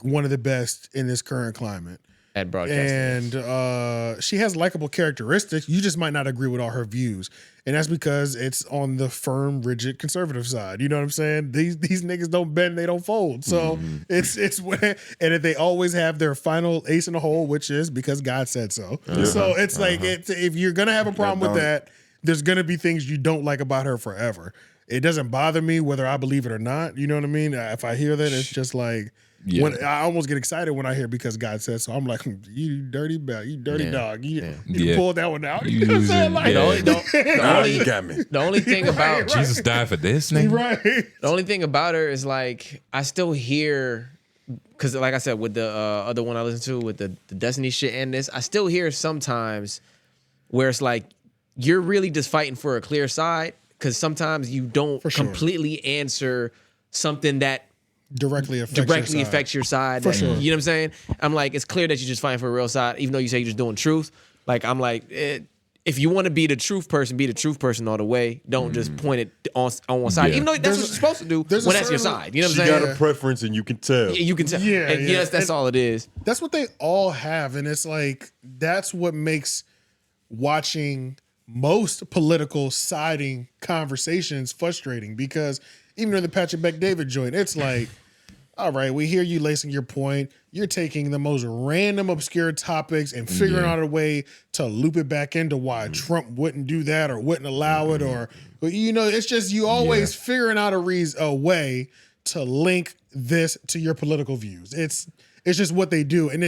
one of the best in this current climate. At broadcasting. And she has likable characteristics. You just might not agree with all her views. And that's because it's on the firm, rigid, conservative side. You know what I'm saying? These niggas don't bend, they don't fold. So it's where, and if they always have their final ace in the hole, which is because God said so. So it's like, if you're going to have a problem with that, there's going to be things you don't like about her forever. It doesn't bother me whether I believe it or not. You know what I mean? If I hear that, it's just like, when I almost get excited when I hear because God said so. I'm like, you dirty dog. You pulled that one out. You know what I'm saying? Like, you got me. The only thing about Jesus died for this, nigga. Right. The only thing about her is like I still hear, because like I said with the other one I listened to with the Destiny shit and this, I still hear sometimes where it's like you're really just fighting for a clear side because sometimes you don't completely answer something that directly affects your side. For sure. You know what I'm saying? I'm like, it's clear that you're just fighting for a real side, even though you say you're just doing truth. Like, I'm like, if you want to be the truth person all the way. Don't just point it on one side. Even though that's what you're supposed to do when that's your side. You know what I'm saying? She got a preference and you can tell. You can tell. Yeah, and yes, that's all it is. That's what they all have. And it's like, that's what makes watching most political siding conversations frustrating, because even in the Patrick Bet-David joint, it's like, all right, we hear you lacing your point. You're taking the most random, obscure topics and figuring out a way to loop it back into why Trump wouldn't do that or wouldn't allow it, or you know, it's just you always figuring out a way to link this to your political views. It's just what they do, and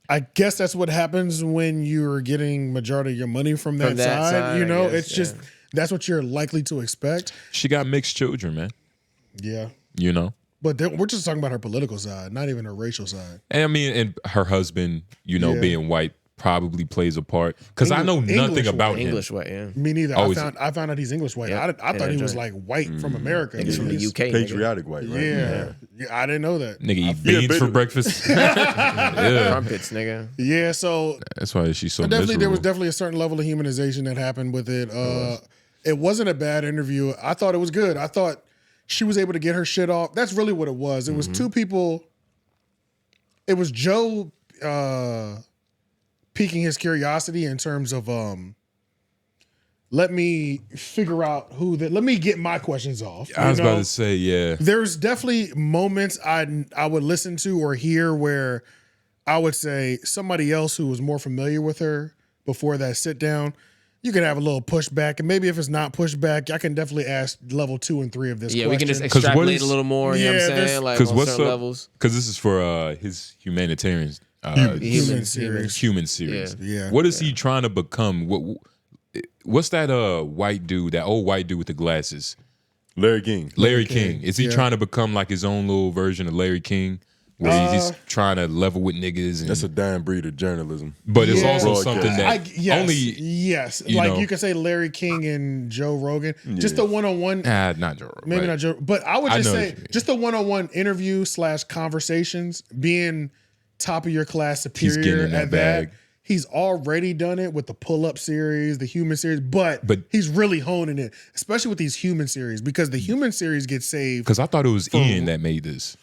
I guess that's what happens when you're getting majority of your money from that side. You know, it's just that's what you're likely to expect. She got mixed children, man. Yeah, you know. But we're just talking about her political side, not even her racial side. And I mean, and her husband, you know, being white probably plays a part, because I know nothing about him. English white, yeah. Me neither. I found out he's English white. Yeah. I thought he was like white from America. He's from the UK. Patriotic white, right? Yeah, I didn't know that. Nigga eat beans for breakfast. Crumpets, nigga. Yeah, so that's why she's so definitely miserable. there was definitely a certain level of humanization that happened with it. It wasn't a bad interview. I thought it was good. I thought she was able to get her shit off. That's really what it was. It was two people. It was Joe piquing his curiosity in terms of let me figure out let me get my questions off. I was about to say, yeah. There's definitely moments I would listen to or hear where I would say somebody else who was more familiar with her before that sit down, you could have a little pushback, and maybe if it's not pushback, I can definitely ask level 2 and 3 of this. Yeah, question. we can just extrapolate a little more. You know what I'm saying? Like on certain levels. Because this is for his humanitarian human series. Human series. Yeah. What is he trying to become? What's that white dude? That old white dude with the glasses? Larry King. Larry King. Is he trying to become like his own little version of Larry King? Where he's trying to level with niggas. And, that's a dying breed of journalism. But it's also something that Yes. Like you could say Larry King and Joe Rogan. Just the one-on-one. Not Joe Rogan. Maybe not Joe. But I would just say just the one-on-one interview / conversations, being top of your class superior at that. He's already done it with the pull-up series, the human series, but he's really honing it, especially with these human series, because the human series gets saved. Because I thought it was Ian that made this.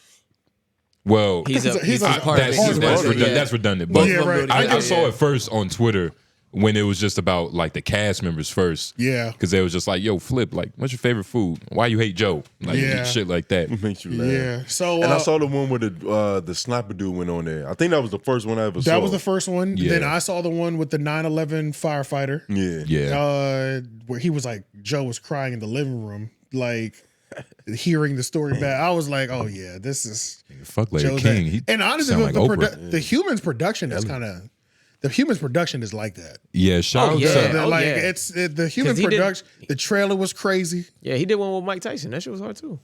Well, he's a part of it. That's redundant. But right. I saw it first on Twitter when it was just about like the cast members first. Yeah. Because they was just like, yo, Flip, like, what's your favorite food? Why you hate Joe? Like, shit like that. Makes you laugh. Yeah. So, and I saw the one where the sniper dude went on there. I think that was the first one I ever saw. That was the first one. Yeah. Then I saw the one with the 9/11 firefighter. Yeah. Where he was like, Joe was crying in the living room, like hearing the story back. I was like, oh yeah, this is fuck Larry King. And honestly, the humans production is kind of the Humans production is like that. Yeah, shout out to It's the Human production. The trailer was crazy. Yeah, he did one with Mike Tyson. That shit was hard too.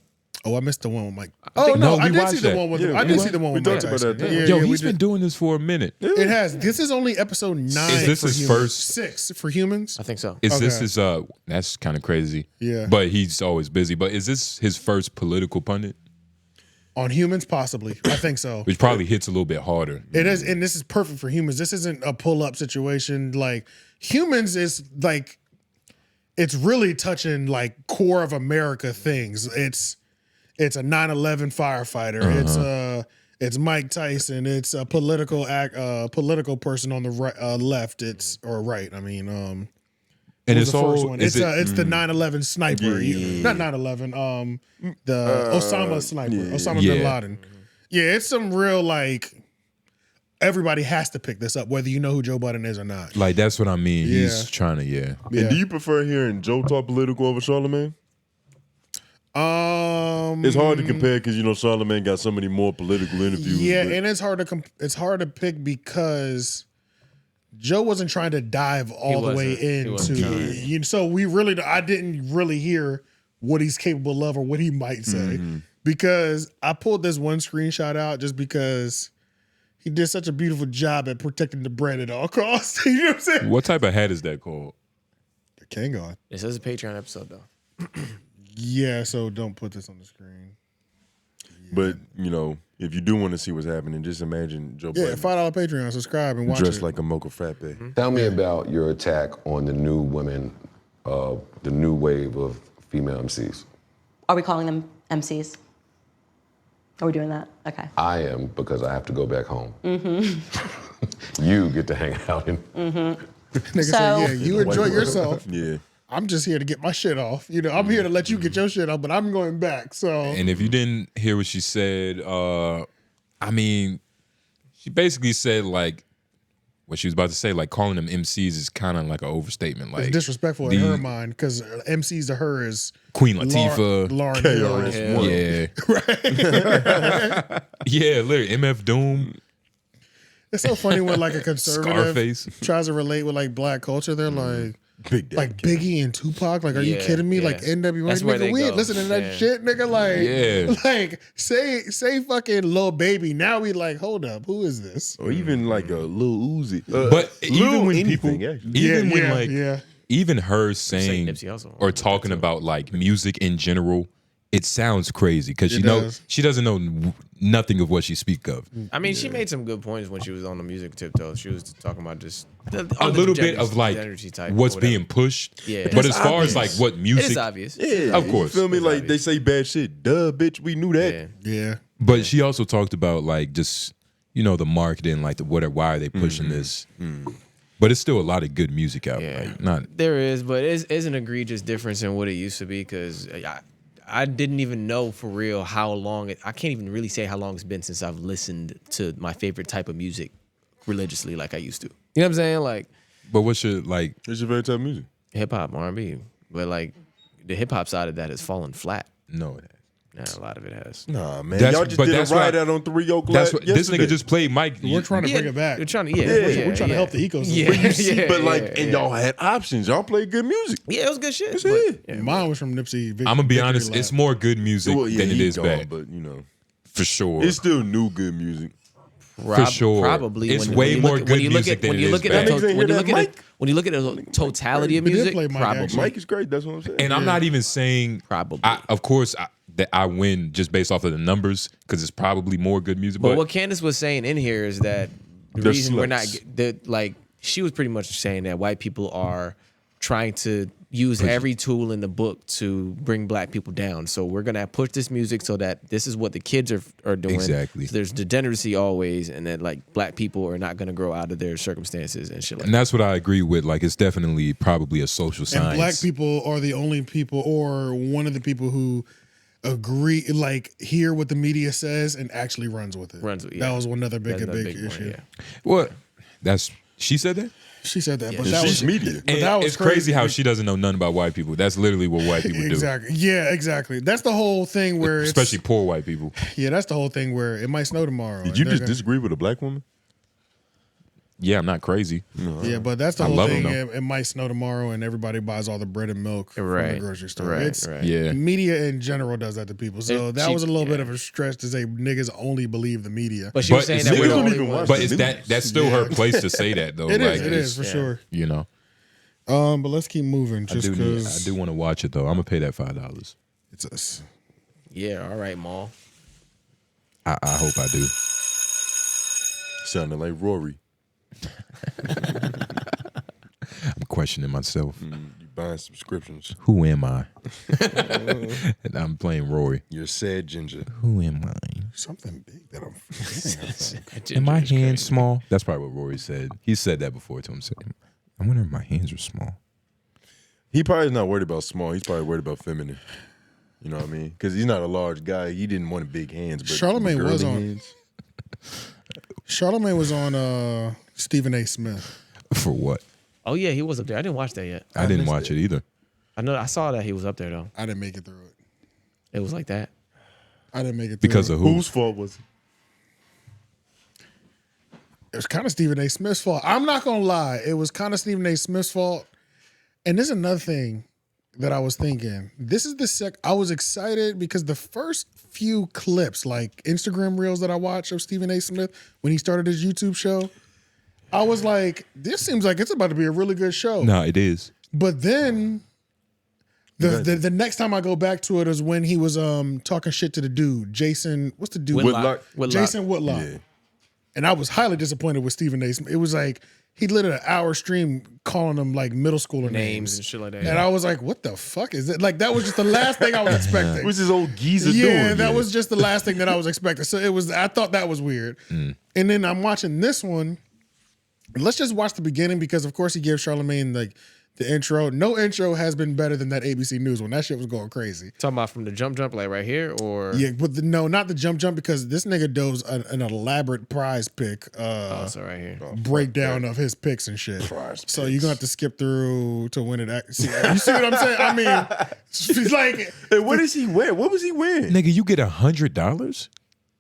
Oh, I missed the one with Mike. Oh no, I did see the one with. I did see the one with Mike Tyson. Yo, he's been doing this for a minute. It has. This is only episode 9. Is this his Humans. first 6 for Humans? I think so. Is this his that's kind of crazy. Yeah. But he's always busy. But is this his first political pundit? On Humans, possibly. I think so. Which probably hits a little bit harder. It is, and this is perfect for Humans. This isn't a pull-up situation. Like Humans is like, it's really touching like core of America things. It's a 9/11 firefighter. It's Mike Tyson. It's a political person on the left. It's or right. I mean, and it's the all first one. It's the 9/11 sniper. Not 9/11. The Osama sniper. Osama bin Laden. Yeah, it's some real like. Everybody has to pick this up, whether you know who Joe Budden is or not. Like that's what I mean. He's trying to And do you prefer hearing Joe talk political over Charlemagne? It's hard to compare because Charlemagne got so many more political interviews. Yeah, and it's hard to pick because Joe wasn't trying to dive all the way into. So I didn't really hear what he's capable of or what he might say because I pulled this one screenshot out just because he did such a beautiful job at protecting the brand at all costs. You know what I'm saying? What type of hat is that called? The Kangon. This is a Patreon episode though. Yeah, so don't put this on the screen. But if you do want to see what's happening, just imagine Joe Budden. Yeah, $5 Patreon, subscribe and watch dressed it. like a mocha frappe. Tell me about your attack on the new women, the new wave of female MCs. Are we calling them MCs? Are we doing that? Okay. I am because I have to go back home. Mm-hmm. You get to hang out in. Mm-hmm. Nigga say, yeah, you enjoy yourself. Yeah. I'm just here to get my shit off. I'm here to let you get your shit off, but I'm going back. So. And if you didn't hear what she said, I mean, she basically said like what she was about to say, like calling them MCs is kind of like an overstatement. Like it's disrespectful in her mind because MCs to her is Queen Latifah, Lauren Hill. Yeah, yeah, literally MF Doom. It's so funny when like a conservative Scarface tries to relate with like black culture. They're like. Biggie and Tupac, like, are you kidding me? Like NWA, That's where nigga, they we ain't go. listening to that shit, nigga. Like, say fucking Lil Baby. Now we like, hold up, who is this? Or even like a Lil Uzi. But even when anything, people, actually. even when even her saying Nipsey Hussle. or talking about like music in general, it sounds crazy because she doesn't know nothing of what she speak of. I mean, she made some good points when she was on the music tiptoe. She was talking about just A little bit of like what's being pushed. Yeah. But as far as like what music, it is obvious. Yeah, of course. You feel me? Like they say bad shit. Duh, bitch, we knew that. Yeah. But she also talked about like just the marketing, like why are they pushing this? But it's still a lot of good music out. Yeah. Like, not There is, but it's an egregious difference in what it used to be because I didn't even know for real how long I can't even really say how long it's been since I've listened to my favorite type of music religiously like I used to. You know what I'm saying? Like, but what's your favorite type of music? Hip hop, R&B. But like the hip hop side of that has fallen flat. No, it has. Nah, a lot of it has. Nah, man. Y'all just did a ride out on 3 Oak That's Lab what this yesterday. nigga just played Mike. We're trying to bring it back. We're trying to, we're trying to help the ecosystem. But you see, but like, and y'all had options. Y'all played good music. Yeah, it was good shit. That's it. Yeah, mine was from Nipsey. I'm gonna be honest, it's more good music Well, yeah, than it he is gone, bad. but for sure. It's still new good music. For sure. Probably. It's way more good music than it is bad. When you look at the totality of music, probably. Mike is great. That's what I'm saying. And I'm not even saying probably. Of course, that I win just based off of the numbers because it's probably more good music. But But what Candace was saying in here is that the They're reason we're not sluts. like she was pretty much saying that white people are trying to use every tool in the book to bring black people down. So we're gonna push this music so that this is what the kids are doing. Exactly. So there's degeneracy always, and that like black people are not gonna grow out of their circumstances and shit like and that's what I agree with. Like it's definitely probably a social science. And black people are the only people, or one of the people who agree, like hear what the media says and actually runs with it. That was another big issue. What? She said that? She said that, Yeah, but that she's was media. But And that was it's crazy how she doesn't know nothing about white people. That's literally what white people do. Exactly. Yeah, exactly. That's the whole thing where it's, Especially poor white people. yeah, that's the whole thing where it might snow tomorrow. Did you and just they're disagree with a black woman? yeah, I'm not crazy. Yeah, but that's the I whole love thing. him, It might snow tomorrow, and everybody buys all the bread and milk from the grocery store. Yeah. Media in general does that to people. So that was a little bit of a stretch to say niggas only believe the media. But she was saying that we're the only ones. But that's still her place to say that though. It like, is for sure. You know. But let's keep moving. Just I because do want to watch it though. I'm gonna pay that $5. It's us. Yeah, all right, Maul. I hope I do. Sounding like Rory. I'm questioning myself. You buying subscriptions. Who am I? And I'm playing Rory. You're a sad ginger. Who am I? Something big that I'm forgetting. Am my hands small? That's probably what Rory said. He said that before to himself. I wonder if my hands are small. He probably not worried about small. He's probably worried about feminine. You know what I mean? Because he's not a large guy. He didn't want big hands. But Charlemagne was girly on. hands. Charlemagne was on Stephen A. Smith. For what? Oh yeah, he was up there. I didn't watch that yet. I didn't watch it either. I saw that he was up there though. I didn't make it through it. It was like that. I didn't make it through Because it. of who? Whose fault was it? It was kind of Stephen A. Smith's fault. I'm not gonna lie. It was kind of Stephen A. Smith's fault. And there's another thing that I was thinking. This is the I was excited because the first few clips, like Instagram reels that I watched of Stephen A. Smith when he started his YouTube show, I was like, this seems like it's about to be a really good show. No, it is. But then the next time I go back to it is when he was talking shit to the dude, Jason, what's the dude? Whitlock. Jason Whitlock. Yeah. And I was highly disappointed with Stephen A. Smith. It was like he lit an hour stream calling them like middle schooler names and shit like that. And I was like, what the fuck is it? Like that was just the last thing I was expecting. What's this old geezer doing? Yeah, that was just the last thing that I was expecting. So I thought that was weird. And then I'm watching this one. Let's just watch the beginning because of course he gives Charlemagne like the intro. No intro has been better than that ABC News one. That shit was going crazy. Talking about from the jump like right here or Yeah, but no, not the jump because this nigga does an elaborate prize pick. so right here. Breakdown of his picks and shit. So you're gonna have to skip through to win it. See, you see what I'm saying? I mean, she's like, hey, what is he wearing? What was he wearing? Nigga, you get $100?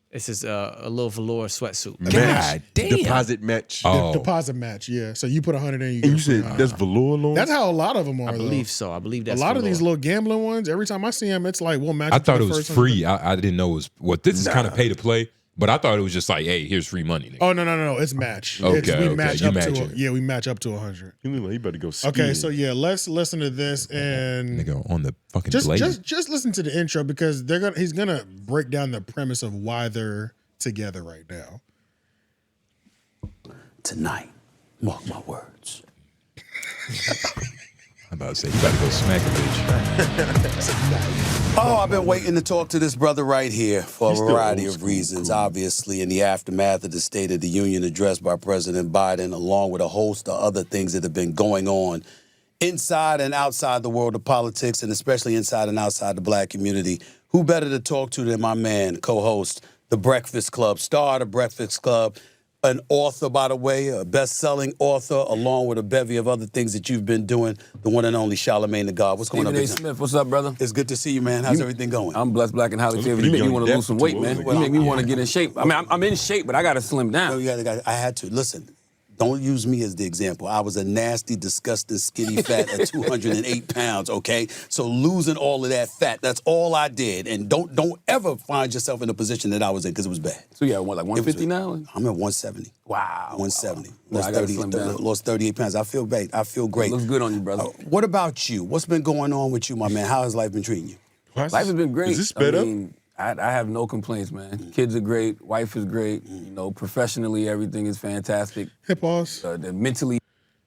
This is a little velour sweatsuit. God damn. Deposit match. Oh. Deposit match, yeah. So you put 100 in, you And get you said that's velour loan? That's how a lot of them are. I believe though. so. I believe that's a lot of velour. these little gambling ones. Every time I see them, it's like we'll match. I up to thought the it was first free. I didn't know it was. Well, this is kind of pay to play, but I thought it was just like, hey, here's free money. Nigga. Oh no, it's match. Okay, we match you up match to it. yeah, we match up to 100. He look like he better go skiing. Okay, so yeah, let's listen to this and Nigga on the fucking just blade. just listen to the intro because he's gonna break down the premise of why they're together right now. Tonight, mark my words. I'm about to say, you better go smack a bitch. Oh, I've been waiting to talk to this brother right here for a variety of reasons. Obviously, in the aftermath of the State of the Union address by President Biden, along with a host of other things that have been going on inside and outside the world of politics, and especially inside and outside the black community. Who better to talk to than my man, co-host, The Breakfast Club, star of The Breakfast Club, an author, by the way, a best-selling author, along with a bevy of other things that you've been doing, the one and only Charlemagne the God. What's going on, Stephen A. big time? Smith, what's up, brother? It's good to see you, man. How's everything going? I'm blessed, black, and highly favored. You make me want to lose some weight, man. You make me want to get in shape. I mean, I'm in shape, but I got to slim down. No, I had to. Listen, don't use me as the example. I was a nasty, disgusting, skinny fat at 208 pounds, okay? So losing all of that fat, that's all I did. And don't ever find yourself in a position that I was in because it was bad. So yeah, what, like 150 now? I'm at 170. Wow. 170. Wow. I gotta slim down. Lost 38 pounds. I feel great. I feel great. Looks good on you, brother. What about you? What's been going on with you, my man? How has life been treating you? Life has been great. Is this sped up? I have no complaints, man. Kids are great. Wife is great. You know, professionally, everything is fantastic. Hip pause. Mentally.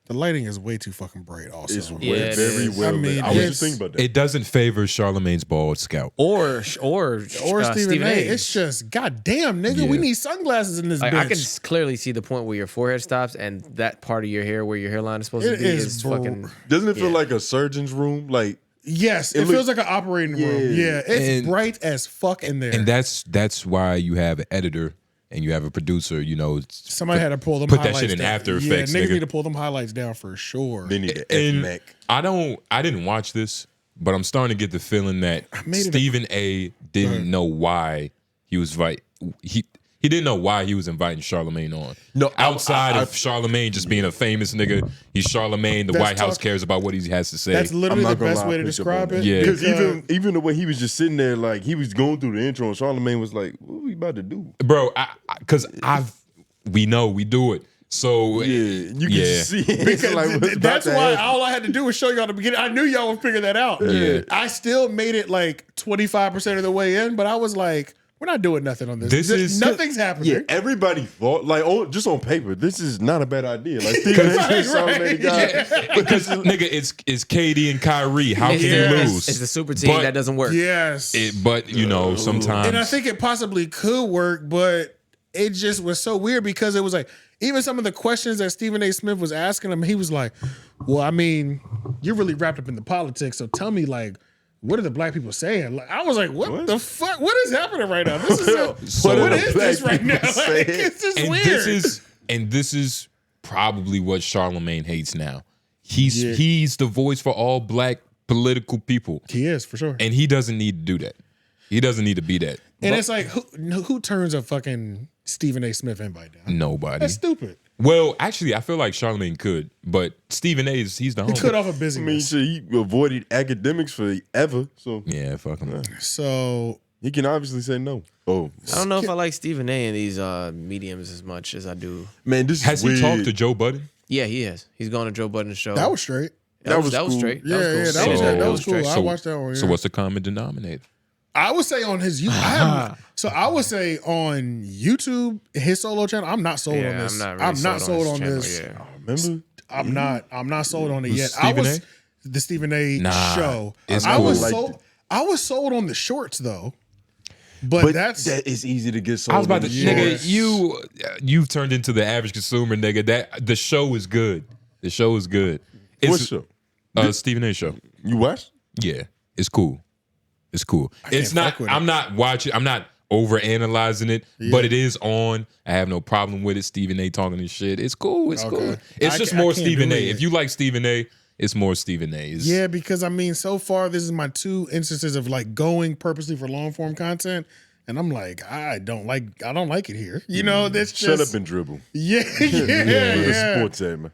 The lighting is way too fucking bright. Also, It's very well. I mean, I was just thinking about that. It doesn't favor Charlemagne's bald scalp. Or Stephen A. It's just goddamn, nigga. We need sunglasses in this Like, bitch. I can clearly see the point where your forehead stops and that part of your hair where your hairline is supposed to be is fucking. Doesn't it feel like a surgeon's room? Like Yes, it feels like an operating room. Yeah, it's bright as fuck in there. And that's why you have an editor and you have a producer. You know, Somebody had to pull them. Put that highlights shit in down. After Effects. Yeah, niggas nigga. need to pull them highlights down for sure. They need to And Mac. I didn't watch this, but I'm starting to get the feeling that made it Stephen A. didn't know why he was he He didn't know why he was inviting Charlemagne on. No, outside of Charlemagne just being a famous nigga, he's Charlemagne. The White House cares about what he has to say. That's literally the best way to describe it. Yeah, because even the way he was just sitting there, like he was going through the intro, and Charlemagne was like, "What are we about to do, bro?" Because we know we do it. So you can just see it. Because Like, that's why all I had to do was show y'all the beginning. I knew y'all would figure that out. Yeah. I still made it like 25% of the way in, but I was like, we're not doing nothing on this. Nothing's happening. Yeah, everybody thought like just on paper, this is not a bad idea. Like Stephen A. Charlemagne guy. Because nigga, it's KD and Kyrie. How can you lose? It's the super team that doesn't work. Yes. But you know, sometimes. And I think it possibly could work, but it just was so weird because it was like, even some of the questions that Stephen A. Smith was asking him, he was like, well, I mean, you're really wrapped up in the politics, so tell me, like, what are the black people saying? Like, I was like, what the fuck? What is happening right now? This is what is this right now? Like, it's just weird. This is probably what Charlemagne hates now. He's the voice for all black political people. He is, for sure. And he doesn't need to do that. He doesn't need to be that. And it's like, who turns a fucking Stephen A. Smith invite down? Nobody. That's stupid. Well, actually, I feel like Charlemagne could, but Stephen A. he's the homie. He could off of busyness. I mean, he avoided academics forever. So yeah, fuck him. So he can obviously say no. Oh, I don't know if I like Stephen A. in these mediums as much as I do. Man, this has is he talked to Joe Budden? Yeah, he has. He's gone to Joe Budden's show. That was straight. That was cool. straight. Yeah, that was cool. I watched that one. So what's the common denominator? I would say on his I would say on YouTube, his solo channel. I'm not sold on this. I'm not sold on this. Remember? I'm not sold on it yet. Stephen A? The Stephen A. show. It's I cool. was sold on the shorts though. But that is easy to get sold. I was about to Yes. nigga, you've turned into the average consumer, nigga. That the show is good. The show is good. What show? Stephen A. show. You watch? Yeah, it's cool. It's cool. It's not. I'm not watching. I'm not over analyzing it, but it is on. I have no problem with it. Stephen A. talking this shit. It's cool. It's cool. It's just more Stephen A. If you like Stephen A., it's more Stephen A. Yeah, because I mean, so far this is my 2 instances of like going purposely for long form content, and I'm like, I don't like it here. You know, that's just Shut up and dribble. Yeah. Sports man.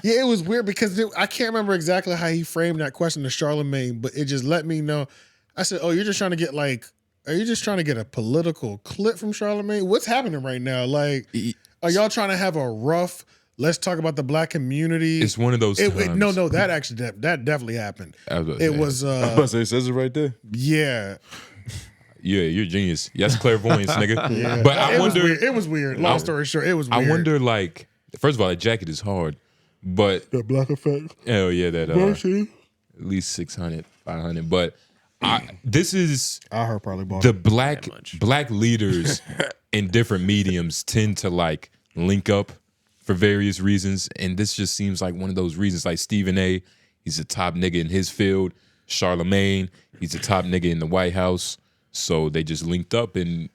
Yeah, it was weird because I can't remember exactly how he framed that question to Charlemagne, but it just let me know. I said, "Oh, you're just trying to get are you just trying to get a political clip from Charlemagne? What's happening right now? Like, are y'all trying to have a rough? Let's talk about the black community." It's one of those times. No, that actually that definitely happened. It was. I was about to say, it says it right there. Yeah. Yeah, you're a genius. That's clairvoyance, nigga. Yeah. But I wonder. It was weird. Long story short, it was weird. I wonder, like, first of all, that jacket is hard, but the black effect. Hell yeah, that at least 600, 500. But this is I heard probably bought the black leaders in different mediums tend to like link up for various reasons, and this just seems like one of those reasons. Like Stephen A., he's a top nigga in his field. Charlemagne, he's a top nigga in the White House. So they just linked up, and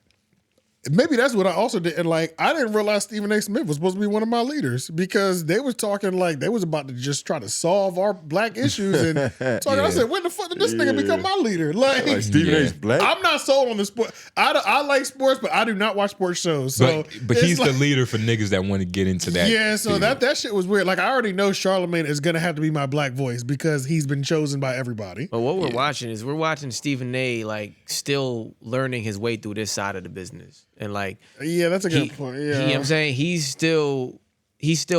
maybe that's what I also did. And like, I didn't realize Stephen A. Smith was supposed to be one of my leaders because they was talking like they was about to just try to solve our black issues and talking. I said, when the fuck did this nigga become my leader? Like Stephen A's black. I'm not sold on the sport. I like sports, but I do not watch sports shows. So, but he's the leader for niggas that want to get into that. Yeah, so that shit was weird. Like I already know Charlemagne is gonna have to be my black voice because he's been chosen by everybody. But what we're watching is we're watching Stephen A. like still learning his way through this side of the business. And like, yeah, that's a good point. Yeah, you know what I'm saying? He still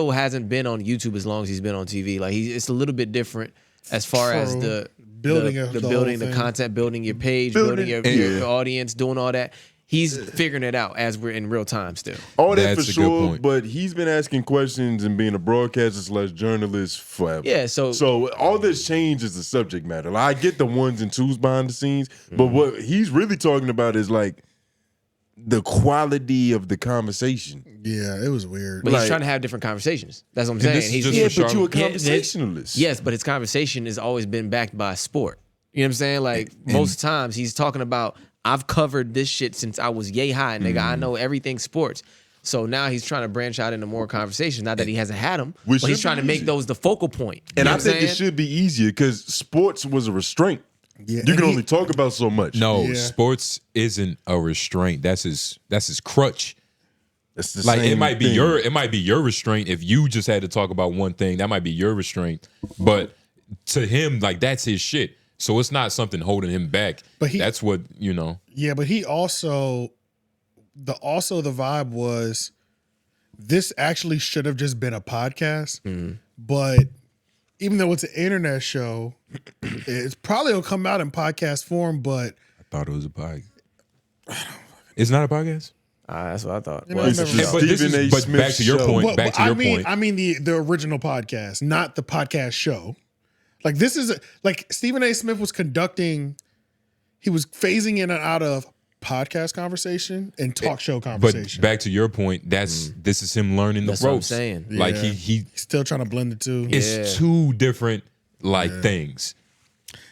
hasn't been on YouTube as long as he's been on TV. Like it's a little bit different as far as the building the content, building your page, building your audience, doing all that. He's figuring it out as we're in real time still. All that for sure, but he's been asking questions and being a broadcaster / journalist forever. Yeah, so all this changes the subject matter. Like, I get the ones and twos behind the scenes, but what he's really talking about is like the quality of the conversation. Yeah, it was weird. But he's trying to have different conversations. That's what I'm saying. But you're a conversationalist. Yes, but his conversation has always been backed by sport. You know what I'm saying? Like most times he's talking about, I've covered this shit since I was yay high, nigga. I know everything sports. So now he's trying to branch out into more conversations. Not that he hasn't had them, but he's trying to make those the focal point. And I think it should be easier because sports was a restraint. Yeah, You can only talk about so much. No, sports isn't a restraint. That's his crutch. It's the Like same it might be thing. your restraint if you just had to talk about one thing. That might be your restraint. But to him, like that's his shit. So it's not something holding him back. But that's what, you know. Yeah, but he also the vibe was this actually should have just been a podcast. But even though it's an internet show, it's probably will come out in podcast form, but I thought it was a podcast. It's not a podcast? That's what I thought. You know, But back to your point. I mean the original podcast, not the podcast show. Like this is like Stephen A. Smith was conducting. He was phasing in and out of podcast conversation and talk show conversation. But back to your point, this is him learning the ropes. That's what I'm saying. Like Yeah. he's still trying to blend the two. It's two different things.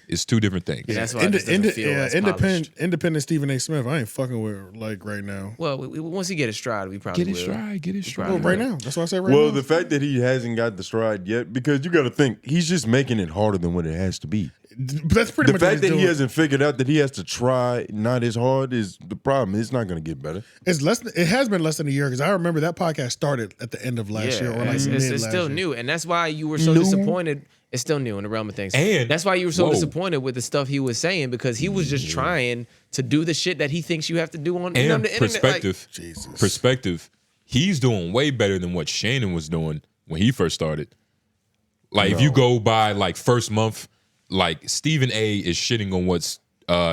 It's two different things. Yeah, that's why it just doesn't feel as polished. Independent Stephen A. Smith. I ain't fucking with like right now. Well, once he get his stride, we probably Get his will. stride. Get his stride. Well, right now. That's why I said right now. Well, the fact that he hasn't got the stride yet, because you got to think he's just making it harder than what it has to be. That's pretty The much fact what that he's he doing. hasn't figured out that he has to try not as hard is the problem. It's not going to get better. It's less. It has been less than a year because I remember that podcast started at the end of last year or like it's, mid it's last still year. new, and that's why you were so disappointed. It's still new in the realm of things, And that's why you were so whoa. disappointed with the stuff he was saying because he was just trying to do the shit that he thinks you have to do on, And the internet. perspective. Perspective. He's doing way better than what Shannon was doing when he first started. Like if you go by like first month, like Stephen A is shitting on what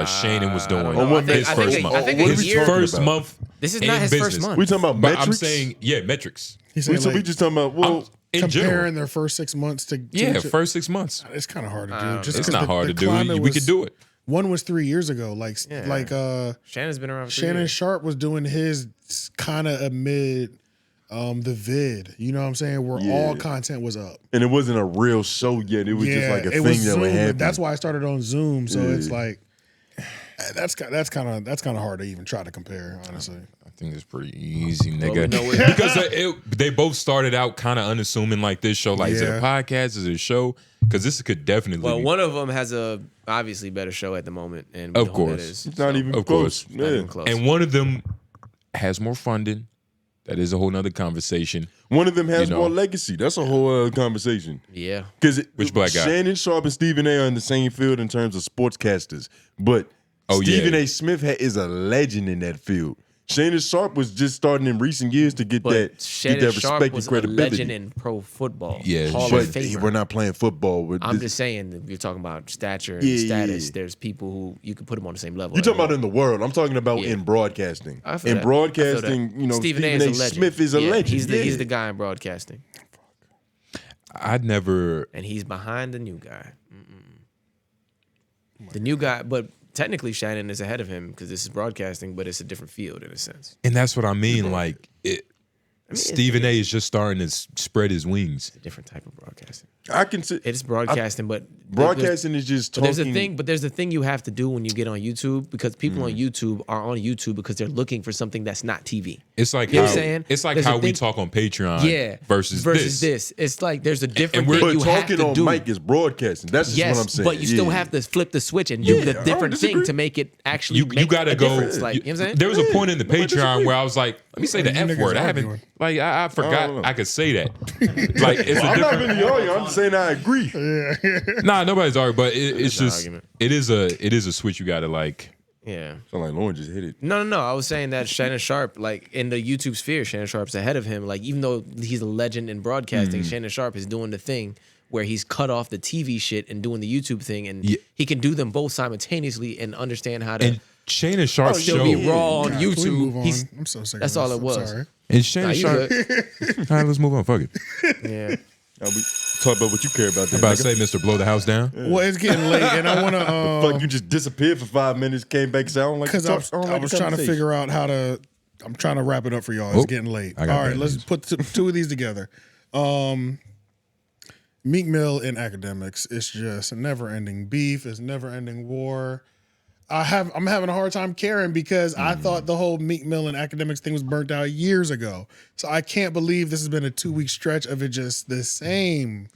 Shannon was doing. His first month. I think a his year- first month. This is in not his business. first month. We talking about But metrics? I'm saying, metrics. He's saying, we like, just talking about in comparing general. their first 6 months to First 6 months. It's kind of hard to do. Just It's 'cause not hard to do. climate We could do it. One was 3 years ago. Shannon's been around for 3 Shannon years. Sharp was doing his kind of amid the vid. You know what I'm saying? Where all content was up. And it wasn't a real show yet. It was just like a it thing was that Zoom. would happen. That's why I started on Zoom. So Yeah. it's like that's kind of hard to even try to compare. Honestly, I think it's pretty easy, Well, nigga. we know it- Because they both started out kind of unassuming like this show. Like, is it a Yeah. podcast? Is it a show? Because this could definitely Well, be. one of them has a obviously better show at the moment, and we Of know who that course. is. It's not even Of close. course. Not Yeah. even close. And one of them has more funding. That is a whole nother conversation. One of them has You know. more legacy. That's a whole other conversation. Yeah. Because Which black guy? Shannon Sharp and Stephen A are in the same field in terms of sportscasters, but Stephen A. Smith is a legend in that field. Shannon Sharp was just starting in recent years to get that Shannon respect Sharp and was a credibility. legend in pro football. Yeah, Hall but of Famer. we're not playing football. With I'm this. just saying, if you're talking about stature and Yeah, status, yeah. there's people who you can put them on the same level. You're talking about in the world. I'm talking about Yeah. in broadcasting. I feel In that. broadcasting, I feel that. you know, Stephen Stephen A. A. is a legend. Smith is a Yeah, legend. He's the guy in broadcasting, I'd never. and he's behind the new guy. The new guy, but technically Shannon is ahead of him because this is broadcasting, but it's a different field in a sense. And that's what I mean. Like, Stephen A is just starting to spread his wings. It's a different type of broadcasting. I can say It's broadcasting, but broadcasting is just But there's a talking- thing. But there's a thing you have to do when you get on YouTube because people on YouTube are on YouTube because they're looking for something that's not TV. It's like You know how what I'm saying? it's like There's a how we thing- talk on Patreon. Versus this. It's like there's a different we're- thing But you have talking to on do. mic is broadcasting. That's just Yes, what I'm saying. but you still Yeah. have to flip the switch and do Yeah, I the don't different thing disagree. to make it actually you make gotta a go. difference. Like, you know what I'm saying? There was a point in the Nobody Patreon disagree. where I was like, let me say the You F niggas word. I haven't arguing. like I forgot know. I could say that. Like it's a I'm not different. really arguing. I'm just saying I agree. Nah, nobody's arguing, but it's not an just argument. it is a switch you gotta like. Yeah. Sound like Lauren just hit it. No. I was saying that Shannon Sharp, like in the YouTube sphere, Shannon Sharp's ahead of him. Like even though he's a legend in broadcasting, Shannon Sharp is doing the thing where he's cut off the TV shit and doing the YouTube thing, and he can do them both simultaneously and understand how to. And Shannon Sharp still show be raw on God, can we YouTube. move on? He's- I'm so sick. that's of all this. it was. I'm sorry. And Shannon Nah, you Sharp. good. All right, let's move on. Fuck it. Yeah. Now we talk about what you care about. I'm about to say, Mr. Blow the House down. Well, it's getting late, and I want to. Fuck, you just disappeared for 5 minutes, came back, said I don't like Because the I talk- don't I like was the trying to conversation. figure out how to. I'm trying to wrap it up for y'all. Oh, It's getting late. I All got right, bad let's news. put two of these together. Meek Mill and Akademiks. It's just a never-ending beef. It's never-ending war. I'm having a hard time caring because I thought the whole Meek Mill and Akademiks thing was burnt out years ago. So I can't believe this has been a 2-week stretch of it just the same.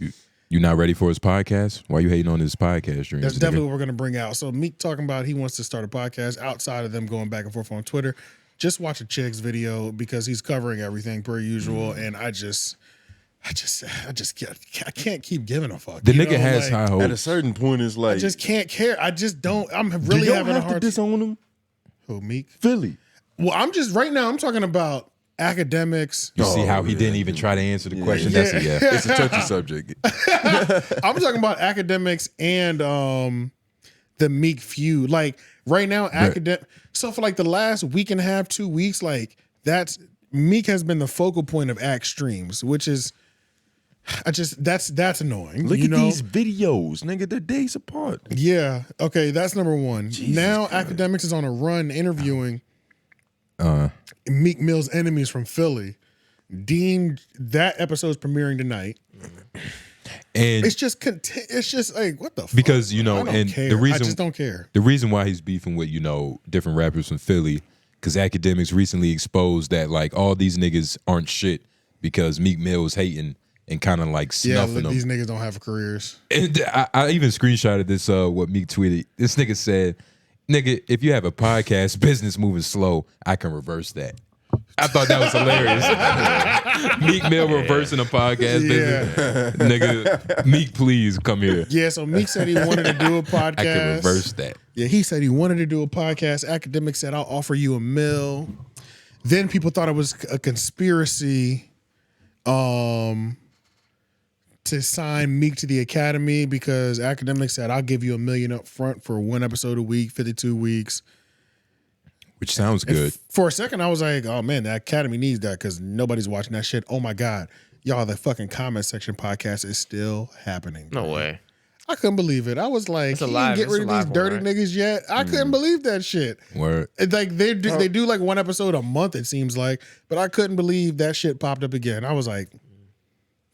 You not ready for his podcast? Why you hating on his podcast dreams? That's definitely what we're going to bring out. So Meek talking about he wants to start a podcast outside of them going back and forth on Twitter. Just watch a Chick's video because he's covering everything per usual, and I can't keep giving a fuck. The nigga has high hopes. At a certain point, it's like I just can't care. I just don't. I'm really having a hard. to disown him. Who, Meek? Philly. Well, I'm just right now. I'm talking about Akademiks. You see how he didn't even try to answer the question? Yeah. That's It's a touchy subject. I'm talking about Akademiks and the Meek feud. Like right now, So for like the last week and a half, 2 weeks, like that's Meek has been the focal point of Ak streams, which is that's annoying. Look at these videos, nigga. They're days apart. Yeah. Okay, that's number one. Now Akademiks is on a run interviewing Meek Mill's enemies from Philly. Dean, that episode's premiering tonight. And it's just like what the fuck? Because I don't care. the reason I just don't care. The reason why he's beefing with different rappers from Philly, because Akademiks recently exposed that like all these niggas aren't shit because Meek Mill was hating and kind of like snuffing them. These niggas don't have careers. And I even screenshotted this what Meek tweeted. This nigga said, "Nigga, if you have a podcast business moving slow, I can reverse that." I thought that was hilarious. Meek Mill reversing a podcast business. Nigga, Meek, please come here. Yeah, so Meek said he wanted to do a podcast. I can reverse that. Yeah, he said he wanted to do a podcast. Akademiks said, I'll offer you $1 million. Then people thought it was a conspiracy to sign Meek to the Academy because Akademiks said, I'll give you $1 million up front for 1 episode a week, 52 weeks. Which sounds good. For a second, I was like, oh man, the Academy needs that because nobody's watching that shit. Oh my God. Y'all, the fucking comment section podcast is still happening. No way. I couldn't believe it. I was like, he didn't get rid of these dirty niggas yet. I couldn't believe that shit. Word. Like they do like 1 episode a month, it seems like, but I couldn't believe that shit popped up again. I was like,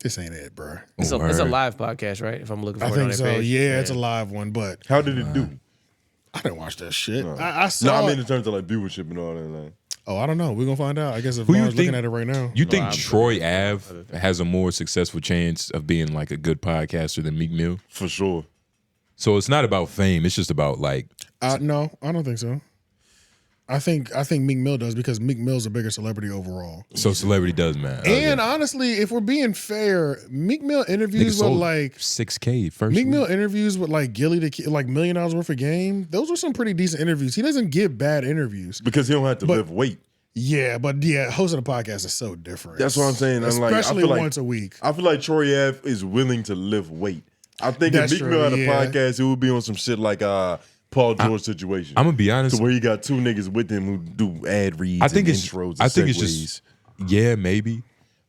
this ain't it, bro. It's a live podcast, right? If I'm looking for it on think that so. page. Yeah, it's a live one, but How did it do? I didn't watch that shit. No. I saw. No, I mean in terms of like viewership and all that. Like. Oh, I don't know. We're gonna find out. I guess if Who you Lauren's think- looking at it right now. You think Troy Ave has a more successful chance of being like a good podcaster than Meek Mill? For sure. So it's not about fame. It's just about like. No, I don't think so. I think Meek Mill does because Meek Mill's a bigger celebrity overall. So celebrity does matter. And honestly, if we're being fair, Meek Mill interviews with like $6K first. Meek Mill interviews with like Gilly the Kid, like $1 million worth of game. Those were some pretty decent interviews. He doesn't give bad interviews Because he don't have to lift weight. Yeah, but hosting a podcast is so different. That's what I'm saying. Especially once a week. I feel like Troy Ave is willing to lift weight. I think That's if Meek Mill had true, a podcast, it would be on some shit like Paul George situation. I'm gonna be honest. To where you got 2 niggas with him who do ad reads. I think and it's. intros. I think it's segues. just. Maybe,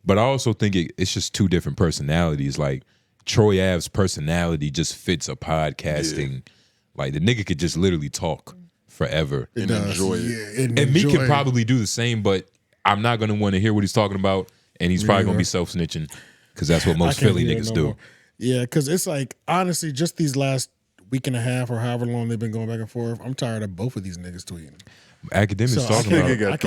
but I also think it's just 2 different personalities. Like Troy Ave's personality just fits a podcasting. Yeah. Like the nigga could just literally talk forever and enjoy it. And Meek could probably do the same, but I'm not gonna want to hear what he's talking about, and he's probably gonna be self snitching because that's what most Philly niggas do. Yeah, because it's like honestly, just these last week and a half or however long they've been going back and forth, I'm tired of both of these niggas tweeting. Academics talking about. I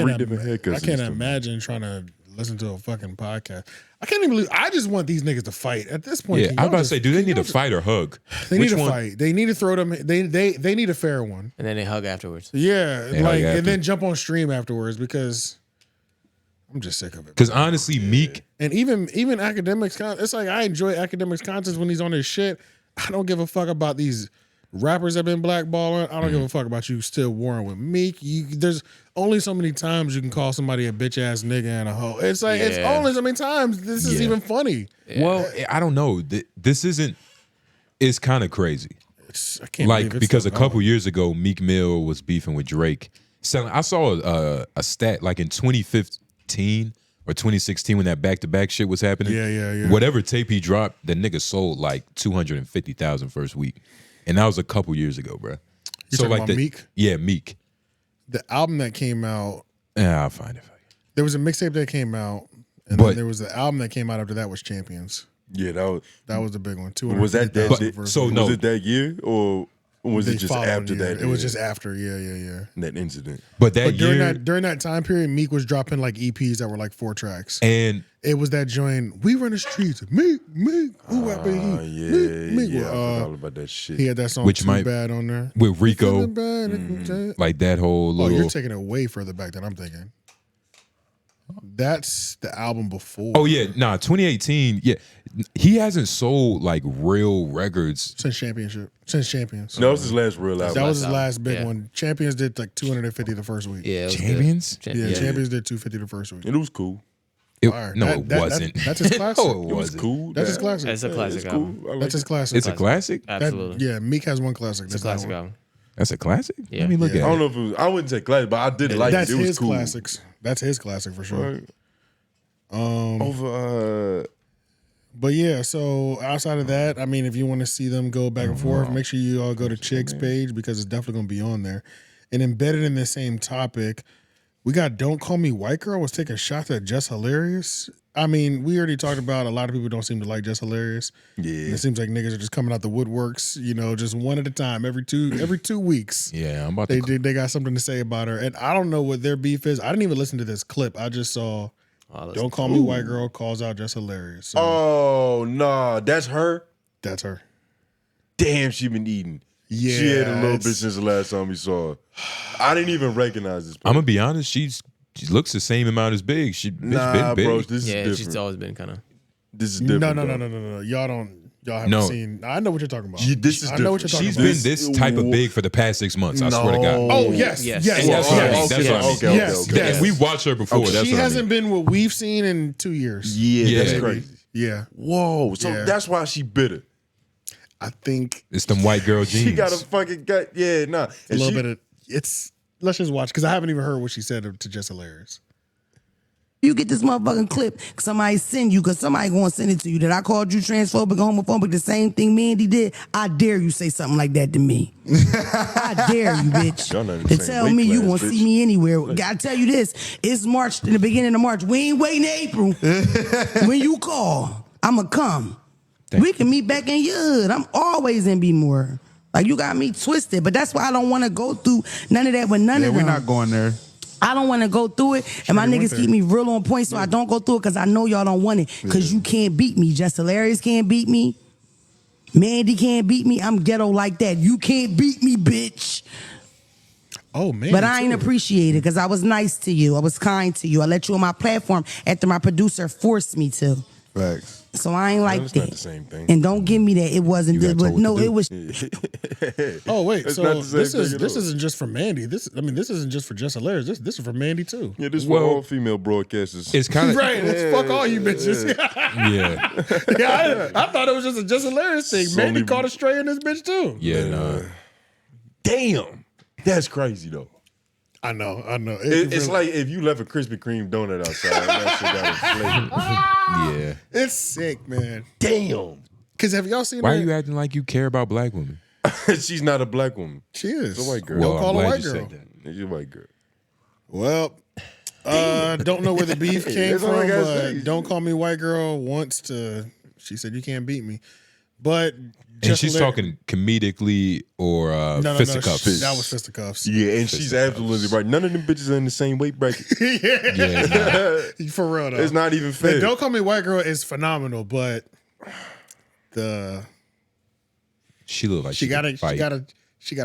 can't imagine trying to listen to a fucking podcast. I can't even believe. I just want these niggas to fight at this point. Yeah, I'm about to say, do they need to fight or hug? They need to fight. They need to throw them. They need a fair one, and then they hug afterwards. Yeah, and then jump on stream afterwards because I'm just sick of it. Because honestly, Meek and even Akademiks, it's like I enjoy Akademiks content when he's on his shit. I don't give a fuck about these rappers that been blackballing. I don't give a fuck about you still warring with Meek. There's only so many times you can call somebody a bitch ass nigga and a hoe. It's like it's only so many times this is even funny. Well, I don't know. This isn't. It's kind of crazy. I can't like believe it's because still a couple years ago, Meek Mill was beefing with Drake. I saw a stat like in 2015 or 2016 when that back-to-back shit was happening. Yeah. Whatever tape he dropped, the nigga sold like 250,000 first week. And that was a couple years ago, bro. You talking about Meek? Yeah, Meek. The album that came out. Yeah, I'll find it. There was a mixtape that came out, and then there was the album that came out after that was Champions. Yeah, that was the big one. Was that year? was it that year or Or was it just following after year. that? It was just after. Yeah. That incident. But that during year, during that time period, Meek was dropping like EPs that were like 4 tracks. and It was that joint, we run the streets, Meek, who I be? Yeah, I forgot all about that shit. He had that song Which Too might- Bad on there. with RICO, Like that whole Oh, little. you're taking it way further back than I'm thinking. That's the album before. Oh yeah, 2018. Yeah, he hasn't sold like real records Since Champions. No, it was his last real album. That was his last big Yeah. one. Champions did like 250 the first week. Yeah, it was Champions? good. Yeah, Champions did 250 the first week. It was cool. Fire. No, That- it that- wasn't. that's his classic. No, it It was wasn't. cool. That's his classic. It's a classic it's album. cool. I like That's his it. classic. It's a classic. That- Absolutely. yeah, Meek has one classic. It's a That's that classic one. album. That's a classic. Yeah. Let me look I at don't it. know if it was, I wouldn't say classic, but I did like That's it. It was his cool. classics. That's his classic for sure. Right. Over But yeah, so outside of that, I mean, if you want to see them go back and forth, make sure you all go to Chick's page because it's definitely going to be on there. And embedded in the same topic, we got Don't Call Me White Girl was taking shots at Just Hilarious. I mean, we already talked about a lot of people don't seem to like Just Hilarious. Yeah. And it seems like niggas are just coming out the woodworks, you know, just one at a time, every 2 weeks. Yeah, I'm about They to. they got something to say about her. And I don't know what their beef is. I didn't even listen to this clip. I just saw Don't Call Me White Girl calls out Just Hilarious. So Oh, nah. That's her? that's her. Damn, she been eating. Yeah. She had a little it's- bit since the last time we saw her. I didn't even recognize this. I'm gonna be honest. She looks the same amount as Big. She Nah, been big. bro, this is Yeah, different. she's always been kind of. This is different. No. Y'all haven't No. seen. I know what you're talking about. This is I know what different. you're talking She's about. been this type of big for the past 6 months. I swear to God. Oh yes, Yes. yes, And that's what I mean. That's what I mean. Okay. Yes, we watched her before. That's She what I hasn't mean. been what we've seen in 2 years. Yeah, that's Yeah. crazy. Yeah, Whoa. So Yeah. that's why she bitter. I think It's them white girl jeans. She got a fucking gut. Yeah, nah. a And little she- bit of it's. Let's just watch because I haven't even heard what she said to Just Hilarious. You get this motherfucking clip, somebody send you, because somebody gonna send it to you, that I called you transphobic, homophobic, the same thing Mandii did. I dare you say something like that to me. I dare you, bitch. Y'all not in the To same tell weight me you class, gonna bitch. see me anywhere. Gotta tell you this, it's March, in the beginning of March. We ain't waiting to April. When you call, I'ma come. We can meet back in your hood. I'm always in B-More. Like, you got me twisted, but that's why I don't want to go through none of that with none of them. we're not going there. I don't want to go through it, and my Sure, niggas one keep thing. me real on point, so I don't go through it because I know y'all don't want it. Because you can't beat me. Just Hilarious can't beat me. Mandii can't beat me. I'm ghetto like that. You can't beat me, bitch. Oh man, But I ain't appreciate it because I was nice to you. I was kind to you. I let you on my platform after my producer forced me to. Facts. So I ain't like That's that. not the same thing. And don't give me that. It wasn't. You got But told no, to do. it was. Oh wait, That's so not the same this thing at all. isn't just for Mandii. This isn't just for Just Hilarious. This is for Mandii too. Yeah, this is Well, for all female broadcasters. It's kind of Right, it's fuck all you bitches. yeah, Yeah, I thought it was just a Just Hilarious thing. So many- Mandii caught a stray in this bitch too. yeah. Nah. Damn. That's crazy though. I know. It's like if you left a Krispy Kreme donut outside, that shit got a flavor. Yeah. it's sick, man. Damn. Because have y'all seen Why are her? you acting like you care about black women? She's not a black woman. She is. She's a white girl. Don't Well, call I'm her glad white you girl. said She's a white girl. Well, don't know where the beef came That's all I from, gotta but say. Don't Call Me White Girl wants to. She said you can't beat me, but And she's talking comedically or fisticuffs. That was fisticuffs. Yeah, and she's absolutely right. None of them bitches are in the same weight bracket. Yeah, for real though. It's not even fair. The Don't Call Me White Girl is phenomenal, but She looked like she gotta could fight.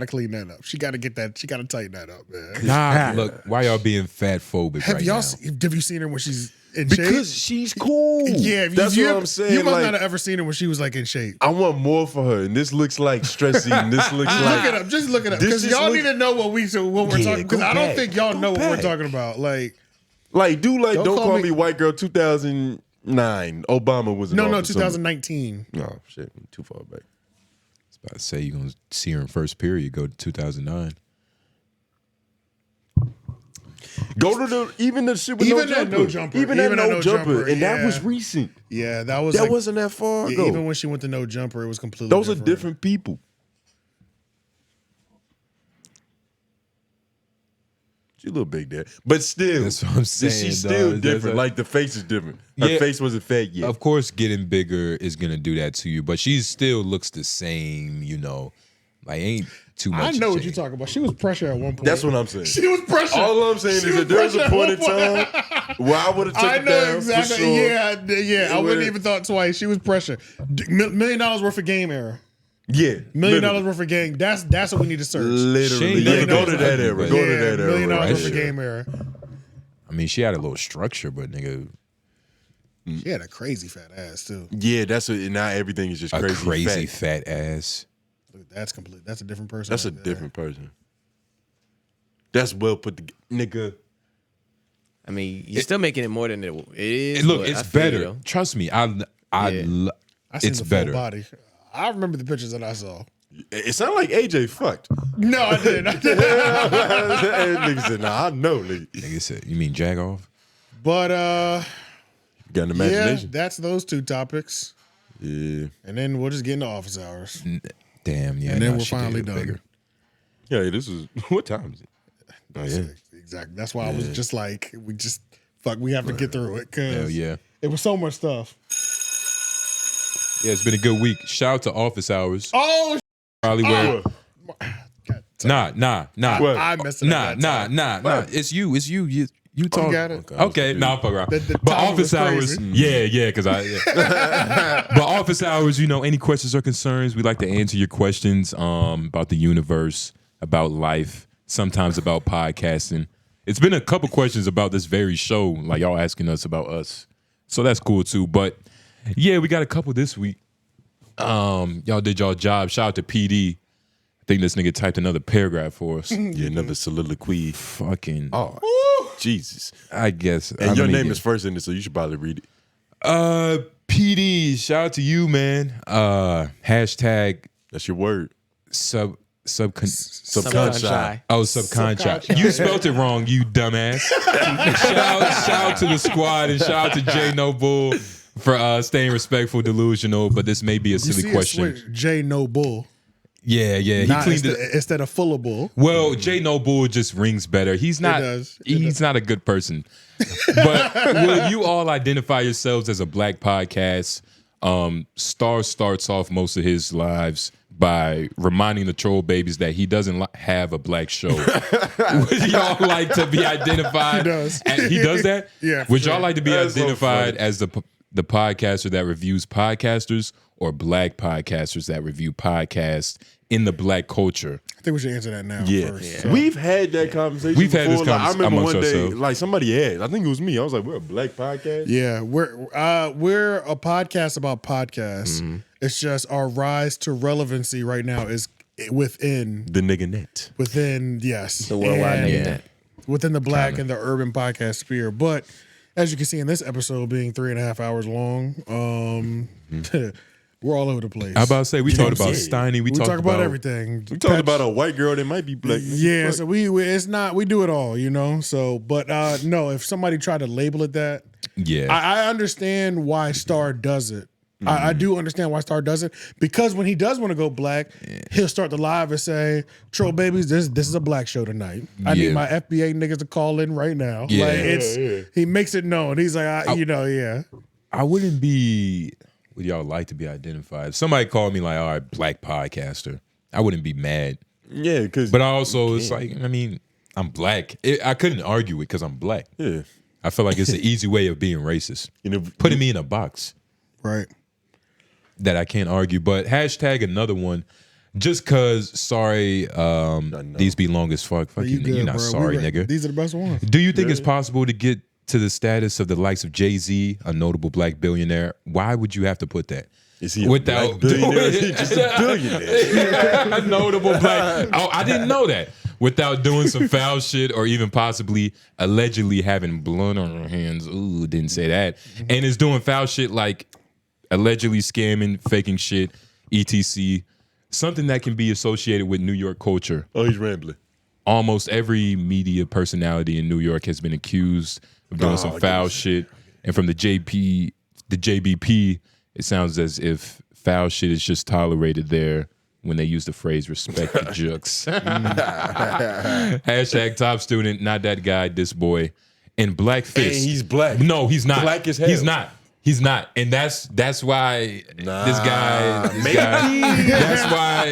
clean that up. She gotta get that. She gotta tighten that up, man. Nah, look, why y'all being fat phobic Have right y'all now? have you seen her when she's in Because shape? she's cool. Yeah, That's what I'm saying. You must like, not have ever seen her when she was like in shape. I want more for her, and this looks like stressy, and this looks Look like it up. Just look it up This because just y'all look- need to know what we're Yeah, talking. Because go I don't back. think y'all Go know what we're back. talking about. Like do like Don't don't call call me- me white girl. 2009, Obama was in no, office. 2019. No shit, too far back. I was about to say you're gonna see her in first period. Go to 2009. Go to the shit with Even no that jumper. no jumper. Even that no jumper, and that yeah. was recent. Yeah, that was That like- wasn't that far yeah, ago. even when she went to no jumper, it was completely. Those are different people. She a little big there, but still, That's what I'm saying, She's still dog. different. That's Like the face is different. Her Yeah. face wasn't fat yet. Of course, getting bigger is gonna do that to you, but she still looks the same. You know, like ain't too much. I know what you're talking about. She was pressure at one point. That's what I'm saying. She was pressure. All I'm saying is that there's a point in time where I would have took it down exactly. for sure. Yeah. I wouldn't even thought twice. She was pressure. $1 million worth of game era. Yeah. $1 million worth of game. That's what we need to search. Literally. Yeah, go to that era. Go to that era. $1 million right worth of there. game era. I mean, she had a little structure, but nigga, she had a crazy fat ass too. Yeah, that's what. Now everything is just a crazy, crazy fat. ass. Look, that's complete. That's a different person. That's a different person. That's well put together, nigga. I mean, you're still making it more than it is. Look, but it's I feel you, better. though. Trust me, I seen it's the full better. body. I remember the pictures that I saw. It sounded like AJ fucked. No, I didn't. Nigga said, "Nah, I know." Nigga said, "You mean jag off?" But got an imagination. that's those two topics. Yeah, and then we'll just get into office hours. Damn, yeah. And then no, we're she did finally it done. bigger. Yeah, this is what time is it? Oh yeah, Exactly. That's why I was just like, we have to get through it because Hell yeah. it was so much stuff. Yeah, it's been a good week. Shout out to office hours. Oh, Probably where. Nah. I messed it up. Nah. It's you. You talk. got it. Okay, nah, fuck around. The But timing office was hours, crazy. because but office hours, any questions or concerns, we like to answer your questions about the universe, about life, sometimes about podcasting. It's been a couple questions about this very show, like y'all asking us about us. So that's cool too. But yeah, we got a couple this week. Y'all did y'all job. Shout out to PD. I think this nigga typed another paragraph for us. Yeah, another soliloquy. Fucking. Oh, Jesus. I guess. And your name is first in it, so you should probably read it. PD, shout out to you, man. Hashtag. That's your word. Subconscious. Subconscious. Oh, subconscious. You spelled it wrong, you dumbass. shout out to the squad and shout out to J Noble for staying respectful, delusional, but this may be a silly question. J No Bull. Yeah. He cleaned it instead of full of bull. Well, J Noble just rings better. He's not. He's not a good person. But will you all identify yourselves as a black podcast? Star starts off most of his lives by reminding the troll babies that he doesn't have a black show. Would y'all like to be identified? He does. He does that? Yeah. Would y'all like to be That's so identified funny. as the podcaster that reviews podcasters or black podcasters that review podcasts in the black culture? I think we should answer that now. Yeah. First. We've had that conversation. We've had before. this I remember amongst one day, ourselves. like somebody asked. I think it was me. I was like, "We're a black podcast." Yeah, we're a podcast about podcasts. Mm-hmm. It's just our rise to relevancy right now is within the nigga net. Within the worldwide nigga net. Within the black and the urban podcast sphere. But as you can see in this episode being 3.5 hours long, we're all over the place. I about to say we talked about Steiny. We talked talk about everything. We talked about a white girl that might be black. Yeah, so we do it all, So, but no, if somebody tried to label it that, yeah, I understand why Star does it. I do understand why Star does it because when he does want to go black, he'll start the live and say, "Troll babies, this is a black show tonight. I need my FBA niggas to call in right now." Yeah. Like he makes it known. He's like, I wouldn't be. Would y'all like to be identified? If somebody called me like, "All right, black podcaster," I wouldn't be mad. Yeah, because but also it's like, I mean, I'm black. I couldn't argue it because I'm black. Yeah, I feel like it's an easy way of being racist. Putting me in a box, right? That I can't argue. But hashtag another one. Just cause, sorry, these be long as fuck. Fuck you, you're not bro. sorry, nigga. These are the best ones. Do you think it's possible to get to the status of the likes of Jay-Z, a notable black billionaire? Why would you have to put that? Is he a black billionaire? Is he just a billionaire? A notable black. Oh, I didn't know that. Without doing some foul shit or even possibly allegedly having blood on her hands. Ooh, didn't say that. And is doing foul shit like allegedly scamming, faking shit, etc. Something that can be associated with New York culture. Oh, he's rambling. Almost every media personality in New York has been accused of doing some foul shit. And from the JBP, it sounds as if foul shit is just tolerated there when they use the phrase respect the jooks. Hashtag top student, not that guy, this boy. And blackface. And he's black. No, he's not. Black as hell. He's not. He's not, and that's why this guy.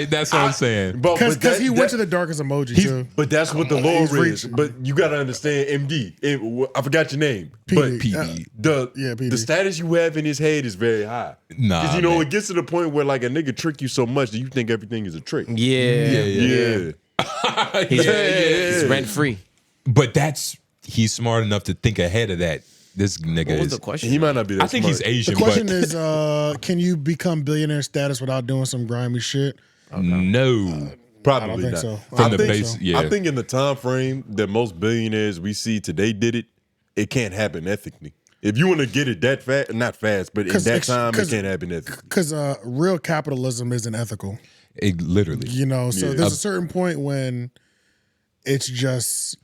That's what I'm saying. Because he went to the darkest emoji too. But that's what the lore He's is. reaching. But you got to understand, MD. I forgot your name. PBD. But PBD. the status you have in his head is very high. Nah, because man. it gets to the point where like a nigga trick you so much that you think everything is a trick. Yeah. He's rent free. But he's smart enough to think ahead of that. This nigga What was is. the question? He might not be that I think smart. he's Asian. The question but is, can you become billionaire status without doing some grimy shit? no. Probably I don't think not. so. From the base, yeah. I think in the time frame that most billionaires we see today did it, it can't happen ethically. If you want to get it that fast, not fast, but in that time, it can't happen ethically. Because real capitalism isn't ethical. It literally. You know, so there's a certain point when it's just.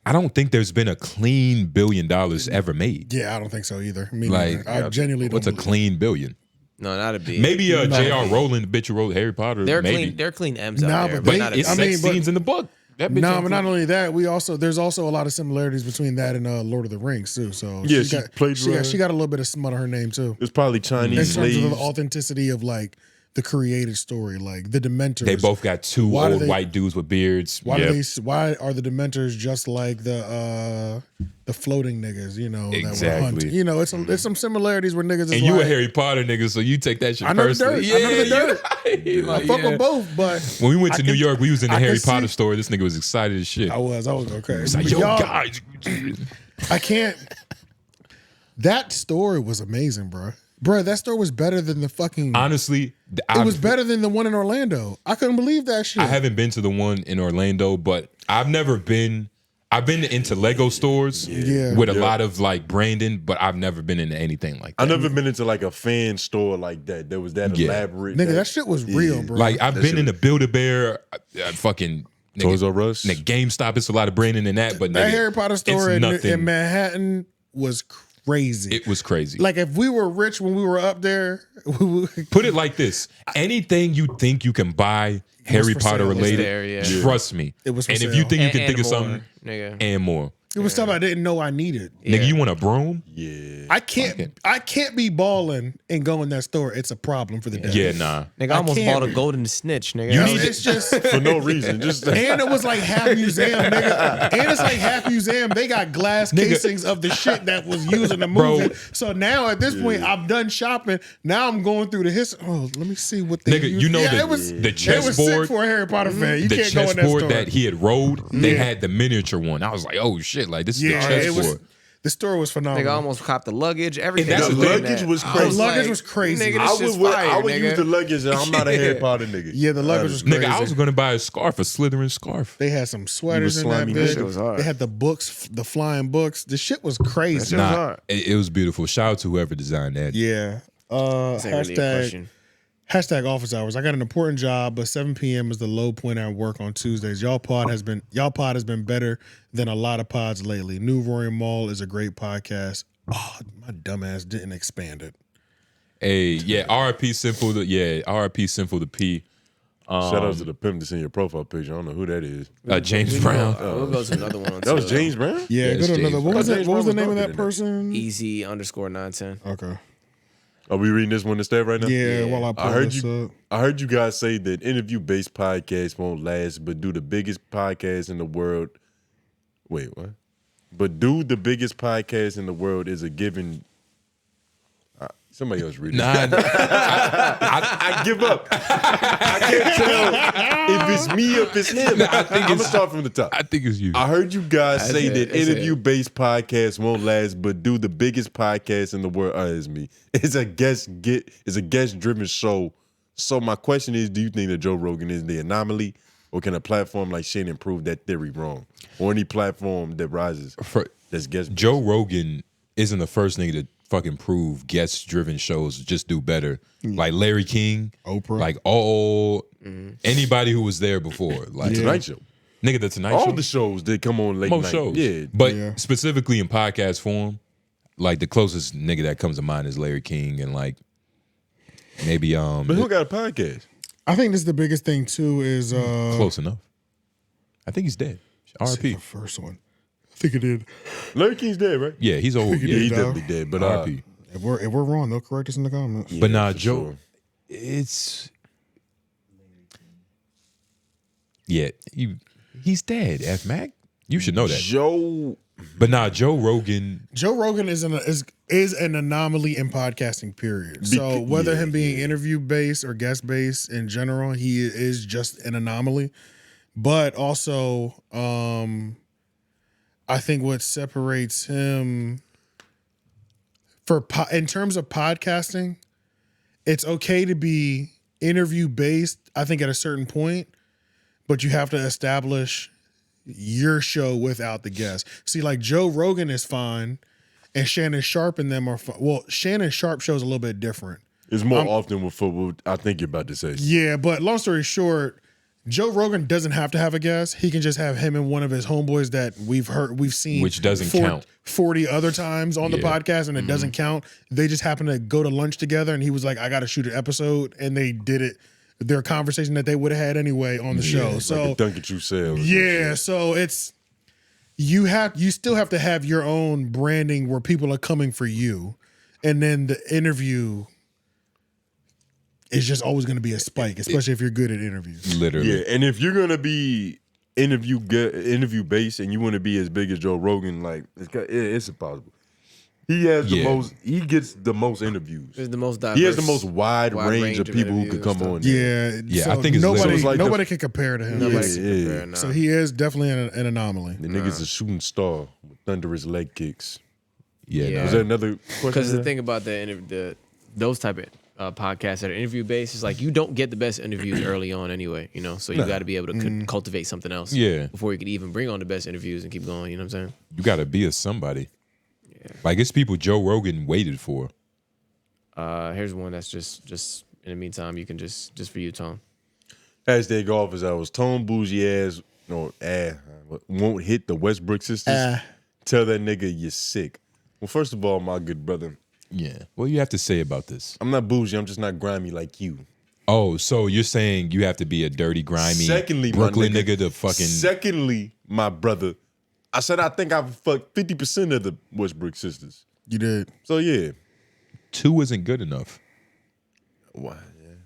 I don't think there's been a clean $1 billion ever made. Yeah, I don't think so either. Me Like, neither. I genuinely don't. What's a clean billion? No, not a B. Maybe J.R. Rowling, the bitch who wrote Harry Potter. They're maybe. clean. They're clean M's Nah, out there, but but they- not a It's I C. mean, sex but- scenes in the book. That bitch No, ain't but not clean. only that, there's also a lot of similarities between that and Lord of the Rings too. So Yeah, she got a little bit of smut on her name too. It's probably In Chinese terms of slaves. the authenticity of like the created story, like the Dementors. They both got two Why do old they- white dudes with beards. Why Yep. why are the Dementors just like the floating niggas? You know, that were Exactly. hunting? You know, it's some similarities where niggas is And you like, a Harry Potter nigga, so you take that shit I know the personally. dirt. I know the dirt. Yeah, I fuck with both, but When we went to New York, we was in the I Harry can Potter see- store. This nigga was excited as shit. I was okay. It's like, But yo, y'all- guys. I can't. That story was amazing, bro. Bro, that store was better than the fucking. Honestly, it was better than the one in Orlando. I couldn't believe that shit. I haven't been to the one in Orlando, but I've been into Lego stores with a lot of like branding, but I've never been into anything like that. I've never been into like a fan store like that. That was that elaborate. Nigga, that shit was real, bro. Like I've been in the Build-A-Bear, fucking nigga, Toys R Us, nigga, GameStop. It's a lot of branding in that, but that nigga, Harry Potter store it's in nothing. Manhattan was crazy. It was crazy. Like if we were rich when we were up there, Put it like this: anything you think you can buy Harry for Potter sale. related, There, yeah. trust me. It was for and if sale. you think you can And think of more, something, nigga. and more, it was stuff I didn't know I needed. nigga, you want a broom? Yeah. I can't be balling and go in that store. It's a problem for the day. Yeah, nah. Nigga, I almost can't bought a be. golden snitch, nigga. You need It's just for no reason. Just and it was like half museum, nigga. And it's like half museum. They got glass Nigga. casings of the shit that was used in the Bro. movie. So now at this point, I'm done shopping. Now I'm going through the history. Oh, let me see what they Nigga, used. you know yeah, the it was sick chessboard for a Harry Potter fan. You the can't go in that chessboard store. that he had rolled, they Yeah. had the miniature one. I was like, oh shit, like this is the yeah, it was. chessboard. The store was Nigga, I phenomenal. almost copped the luggage, everything. that's The the thing. luggage was The crazy. luggage was crazy. Nigga, I this shit's would, fire, I would nigga. use the luggage, and I'm not a Harry Potter nigga. Yeah, the luggage was crazy. Nigga, I was gonna buy a scarf, a Slytherin scarf. They had some sweaters in that slimy bitch. nigga. was hard. They had the books, the flying books. The shit was crazy. Nah, it was beautiful. Shout out to whoever designed that. Yeah. This ain't really a question. Hashtag office hours. I got an important job, but 7 p.m. is the low point at work on Tuesdays. Y'all pod has been better than a lot of pods lately. New Rory Mall is a great podcast. Oh, my dumbass didn't expand it. Hey, yeah, RIP Simple. RIP Simple to P. Shout out to the pimp that's in your profile picture. I don't know who that is. James Brown. We'll go to another one. That was James Brown? Yeah, Yeah, go it's to another. James What was Brown. it? What was the James name of Brown that was person? Easy_910. Okay. Are we reading this one instead right now? Yeah, while I pull this up. I heard you guys say that interview-based podcasts won't last, but do the biggest podcast in the world. Wait, what? But do the biggest podcast in the world is a given. Somebody else read it. Nah, I give up. I can't tell if it's me or if it's him. I'm gonna start from the top. I think it's you. I heard you guys say it, that it's it. interview-based podcasts won't last, but do the biggest podcast in the world. It's me. It's a guest-driven show. So my question is, do you think that Joe Rogan is the anomaly, or can a platform like Shannon prove that theory wrong, or any platform that rises that's guest? Joe Rogan isn't the first nigga to fucking prove guest-driven shows just do better. Like Larry King, Oprah, like anybody who was there before, like Tonight Show. Nigga, the Tonight All Show. the shows that come on late Most night. shows. Yeah. But specifically in podcast form, like the closest nigga that comes to mind is Larry King, and like maybe But who got a podcast? I think this is the biggest thing too. Is close enough. I think he's dead. R.I.P. The first one. I think it did. Larry King's dead, right? Yeah, he's old. Think he Yeah, did, he's dog. definitely dead. But R.I.P. If we're wrong, they'll correct us in the comments. But nah, Joe, it's he's dead. F Mac, you should know that. Joe, but nah, Joe Rogan. Joe Rogan is an anomaly in podcasting. Period. So whether him being interview based or guest based in general, he is just an anomaly. But also, I think what separates him in terms of podcasting, it's okay to be interview based, I think, at a certain point, but you have to establish your show without the guest. See, like Joe Rogan is fine, and Shannon Sharp and them are fine. Well, Shannon Sharp show's a little bit different. It's more often with football. I think you're about to say. Yeah, but long story short, Joe Rogan doesn't have to have a guest. He can just have him and one of his homeboys that we've seen, which doesn't count 40 other times on the podcast, and it doesn't count. They just happen to go to lunch together, and he was like, "I got to shoot an episode," and they did it. Their conversation that they would have had anyway on the show. So like Duncan Trussell. Yeah, so it's you still have to have your own branding where people are coming for you, and then the interview is just always going to be a spike, especially if you're good at interviews. Literally. Yeah, and if you're going to be interview based and you want to be as big as Joe Rogan, like it's impossible. He has the most. He gets the most interviews. It's the most diverse. He has the most wide range of people who could come on. Yeah, yeah. So I think it's nobody can compare to him. Nobody can compare. No. So he is definitely an anomaly. The nigga's a shooting star with thunderous leg kicks. Yeah. Was there another question? Because the thing about those type of podcasts that are interview based is like you don't get the best interviews early on anyway, you know. So you got to be able to cultivate something else, before you could even bring on the best interviews and keep going. You know what I'm saying? You got to be a somebody. Like it's people Joe Rogan waited for. Here's one that's just in the meantime, you can just for you, Tone. Hashtag office hours. Tone bougie ass won't hit the Westbrook sisters. Tell that nigga you're sick. Well, first of all, my good brother. Yeah. What do you have to say about this? I'm not bougie. I'm just not grimy like you. Oh, so you're saying you have to be a dirty, grimy Brooklyn nigga to fucking. Secondly, my brother, I said I think I've fucked 50% of the Westbrook sisters. You did. So yeah. 2 isn't good enough. Why? Yeah.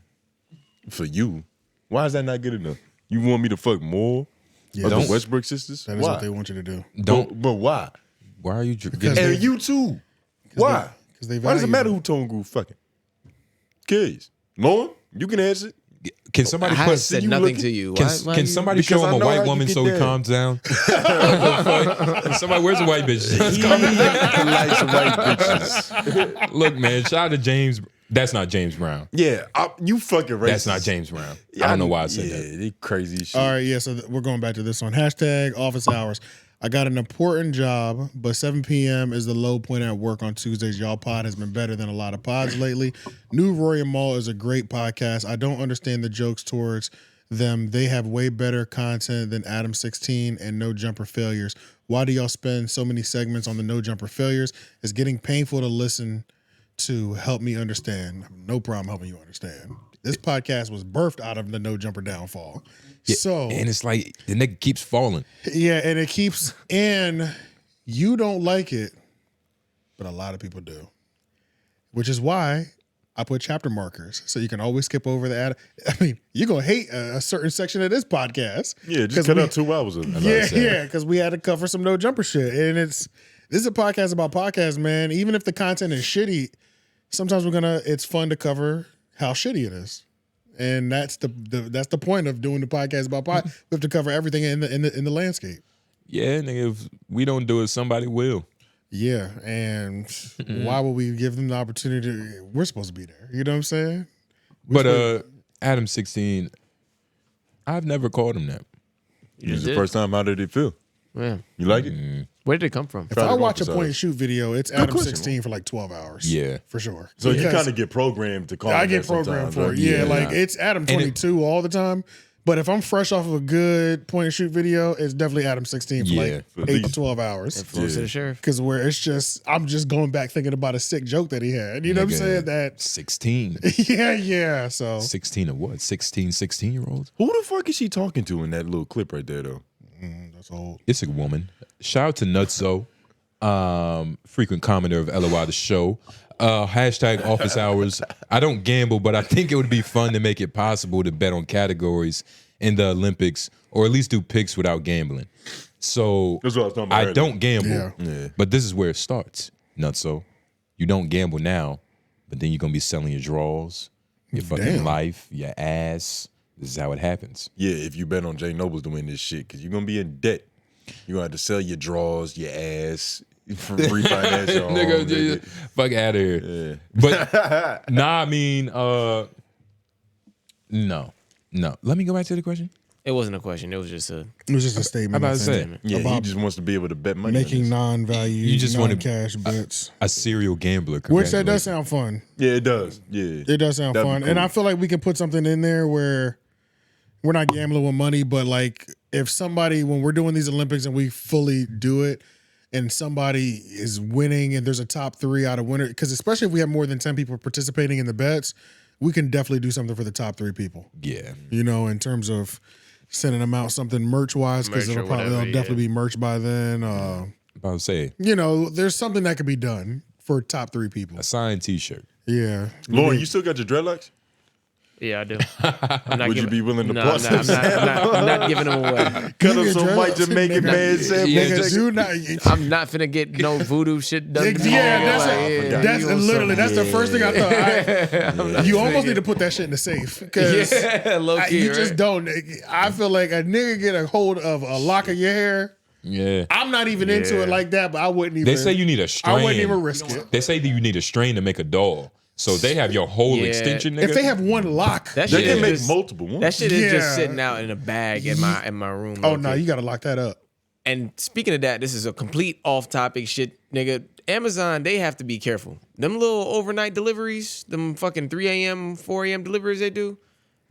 For you. Why is that not good enough? You want me to fuck more of the Westbrook sisters? That is what they want you to do. But why? Why are you? And you too. Why? Because they Why does it matter who Tone Groove fucking? Kids. Lauren, you can answer it. Can somebody I said nothing to you. Can somebody show him a white woman so he calms down? Somebody, where's the white bitch? He likes white bitches. Look, man, shout out to James. That's not James Brown. Yeah, you fucking racist. That's not James Brown. I don't know why I said that. Yeah, they crazy shit. All right, yeah, so we're going back to this one. Hashtag office hours. I got an important job, but 7 p.m. is the low point at work on Tuesdays. Y'all pod has been better than a lot of pods lately. New Rory and Maul is a great podcast. I don't understand the jokes towards them. They have way better content than Adam 16 and No Jumper Failures. Why do y'all spend so many segments on the No Jumper Failures? It's getting painful to listen to. Help me understand. No problem helping you understand. This podcast was birthed out of the No Jumper downfall. Yeah, so and it's like the nigga keeps falling. Yeah, and it keeps, and you don't like it, but a lot of people do. Which is why I put chapter markers so you can always skip over the ad. I mean, you're gonna hate a certain section of this podcast. Yeah, just cut out 2 hours of it. Yeah, because we had to cover some No Jumper shit. And this is a podcast about podcasts, man. Even if the content is shitty, sometimes it's fun to cover how shitty it is. And that's the point of doing the podcast about pod. We have to cover everything in the landscape. Yeah, nigga, if we don't do it, somebody will. Yeah, and why would we give them the opportunity? We're supposed to be there. You know what I'm saying? Adam 16, I've never called him that. It's the first time. How did it feel? Yeah. You like it? Where did it come from? If I watch a point and shoot video, it's Adam 16 for like 12 hours. Yeah. For sure. So you kind of get programmed to call it. I get programmed for it. Yeah, like it's Adam 22 all the time. But if I'm fresh off of a good point and shoot video, it's definitely Adam 16 for like 8 to 12 hours. Influence of the sheriff. Because where I'm just going back thinking about a sick joke that he had. You know what I'm saying? That 16. Yeah. So 16 of what? 16-year-olds? Who the fuck is she talking to in that little clip right there, though? That's old. It's a woman. Shout out to 𝔓𝔦𝔑, frequent commenter of LOI the show. Hashtag office hours. I don't gamble, but I think it would be fun to make it possible to bet on categories in the Olympics, or at least do picks without gambling. So That's what I was talking about I earlier. don't gamble, Yeah. but this is where it starts. Nutso, you don't gamble now, but then you're gonna be selling your draws, your fucking Damn. life, your ass. This is how it happens. Yeah, if you bet on Jay Noblez to win this shit, because you're gonna be in debt. You're gonna have to sell your draws, your ass, refinance your home. Nigga, fuck out of here. But nah, I mean, no. Let me go back to the question. It wasn't a question. It was just a. It was just a statement. I'm about to I say. think, Yeah, he about just wants to be able to bet money. making non-value, You just want non-cash bets. a serial gambler. Which that does Congratulations. sound fun. Yeah, it does. Yeah, It does sound That'd be fun. cool. And I feel like we can put something in there where we're not gambling with money, but like if somebody, when we're doing these Olympics and we fully do it, and somebody is winning and there's a top 3 out of winner, because especially if we have more than 10 people participating in the bets, we can definitely do something for the top 3 people. Yeah. You know, in terms of sending them out something merch-wise, because Merch or it'll whatever, definitely be merch by then. About to say You know, there's something that could be done for top 3 people. a signed T-shirt. Yeah. Lauren, you still got your dreadlocks? Yeah, I do. I'm not Would you giving- be willing to No, process? I'm not giving them away. Cut up some white Jamaican man sandwich. I'm not finna get no voodoo shit done. to me. That's literally that's the first thing I thought. You almost need to put that shit in the safe because low key, you just right? don't. I feel like a nigga get a hold of a lock of your hair. Yeah. I'm not even into it like that, but I wouldn't even. They say you need a strain. I wouldn't even risk it. They say that you need a strain to make a doll. So they have your whole extension, nigga. If they have one lock, That They shit can is make just- multiple ones. That shit is just Yeah. sitting out in a bag in my room. oh low no, key. you got to lock that up. And speaking of that, this is a complete off-topic shit, nigga. Amazon, they have to be careful. Them little overnight deliveries, them fucking 3 a.m., 4 a.m. deliveries they do,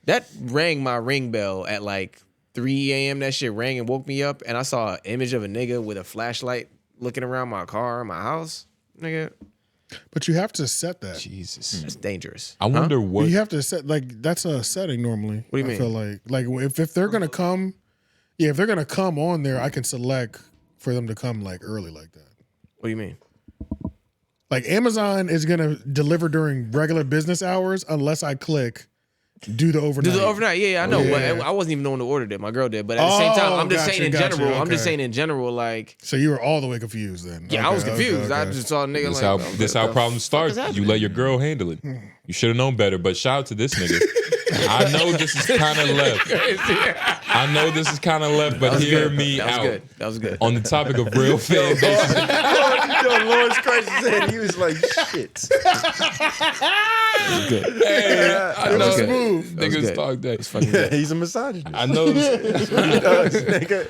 that rang my ring bell at like 3 a.m. That shit rang and woke me up, and I saw an image of a nigga with a flashlight looking around my car, my house, nigga. But you have to set that. Jesus, That's dangerous. I wonder what. You have to set that's a setting normally. What do you I mean? feel like if they're gonna come, if they're gonna come on there, I can select for them to come like early like that. What do you mean? Like Amazon is gonna deliver during regular business hours unless I click do the overnight. Do the overnight, yeah, I know. Yeah. But I wasn't even the one who ordered it. My girl did. But at the same time, I'm just saying in general. I'm just okay. saying in general, like. So you were all the way confused then. Yeah, I was confused. I just saw a nigga This like. how this how problems start. is You happening? let your girl handle it. You should have known better. But shout out to this nigga. I know this is kind of left. I know this is kind of left, but hear me That was out. good. That was good. On the topic of real fan bases. Yo, Lawrence Christ said he was like, shit. Hey, I know smooth. niggas talk that. Yeah, he's a misogynist. I know. That's what he does, nigga.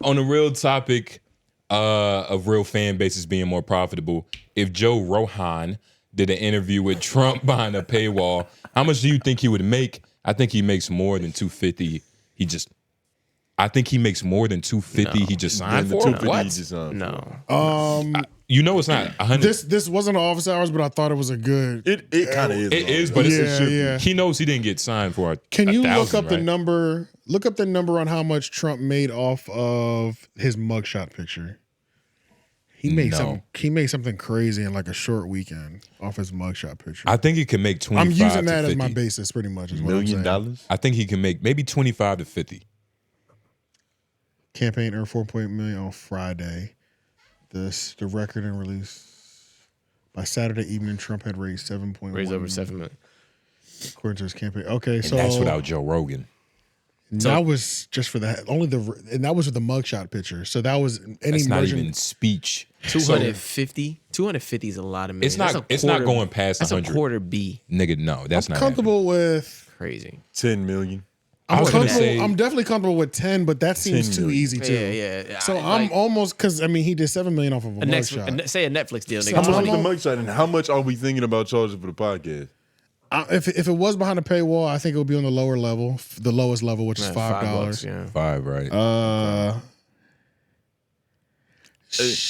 On the real topic of real fan bases being more profitable, if Joe Rogan did an interview with Trump behind a paywall, how much do you think he would make? I think he makes more than $250. I think he makes more than $250. He just signed The for it. 250 What? he just signed No. You know it's not 100. This wasn't office hours, but I thought it was a good. It kind of is. It is, but it's Yeah. he knows he didn't get signed for. Can you look 1,000, up the right? number? Look up the number on how much Trump made off of his mugshot picture. He made something crazy in like a short weekend off his mugshot picture. I think he can make 25. I'm using that to as my 50. basis, pretty much. Is what $1 I'm saying. million? I think he can make maybe 25 to 50. Campaign earned 4.8 million on Friday. The record and release by Saturday evening. Trump had raised 7.1. Raised over 7 million. According to his campaign. Okay, And so that's without Joe Rogan. that was just for that. And that was with the mugshot picture. So that was any That's not version. even speech. 250. 250 is a lot of money. It's not. It's not going past That's 100. a quarter B. Nigga, no, that's I'm not comfortable with. Crazy. 10 million. I was gonna say I'm definitely comfortable with 10, but that seems 10 too million. easy too. Yeah. So I- I'm like- almost because I mean he did 7 million off of a mugshot. Say a Netflix deal, nigga. How much 20. the mugshot and how much are we thinking about charging for the podcast? If it was behind a paywall, I think it would be on the lower level, the lowest level, which is $5. Yeah. $5, right?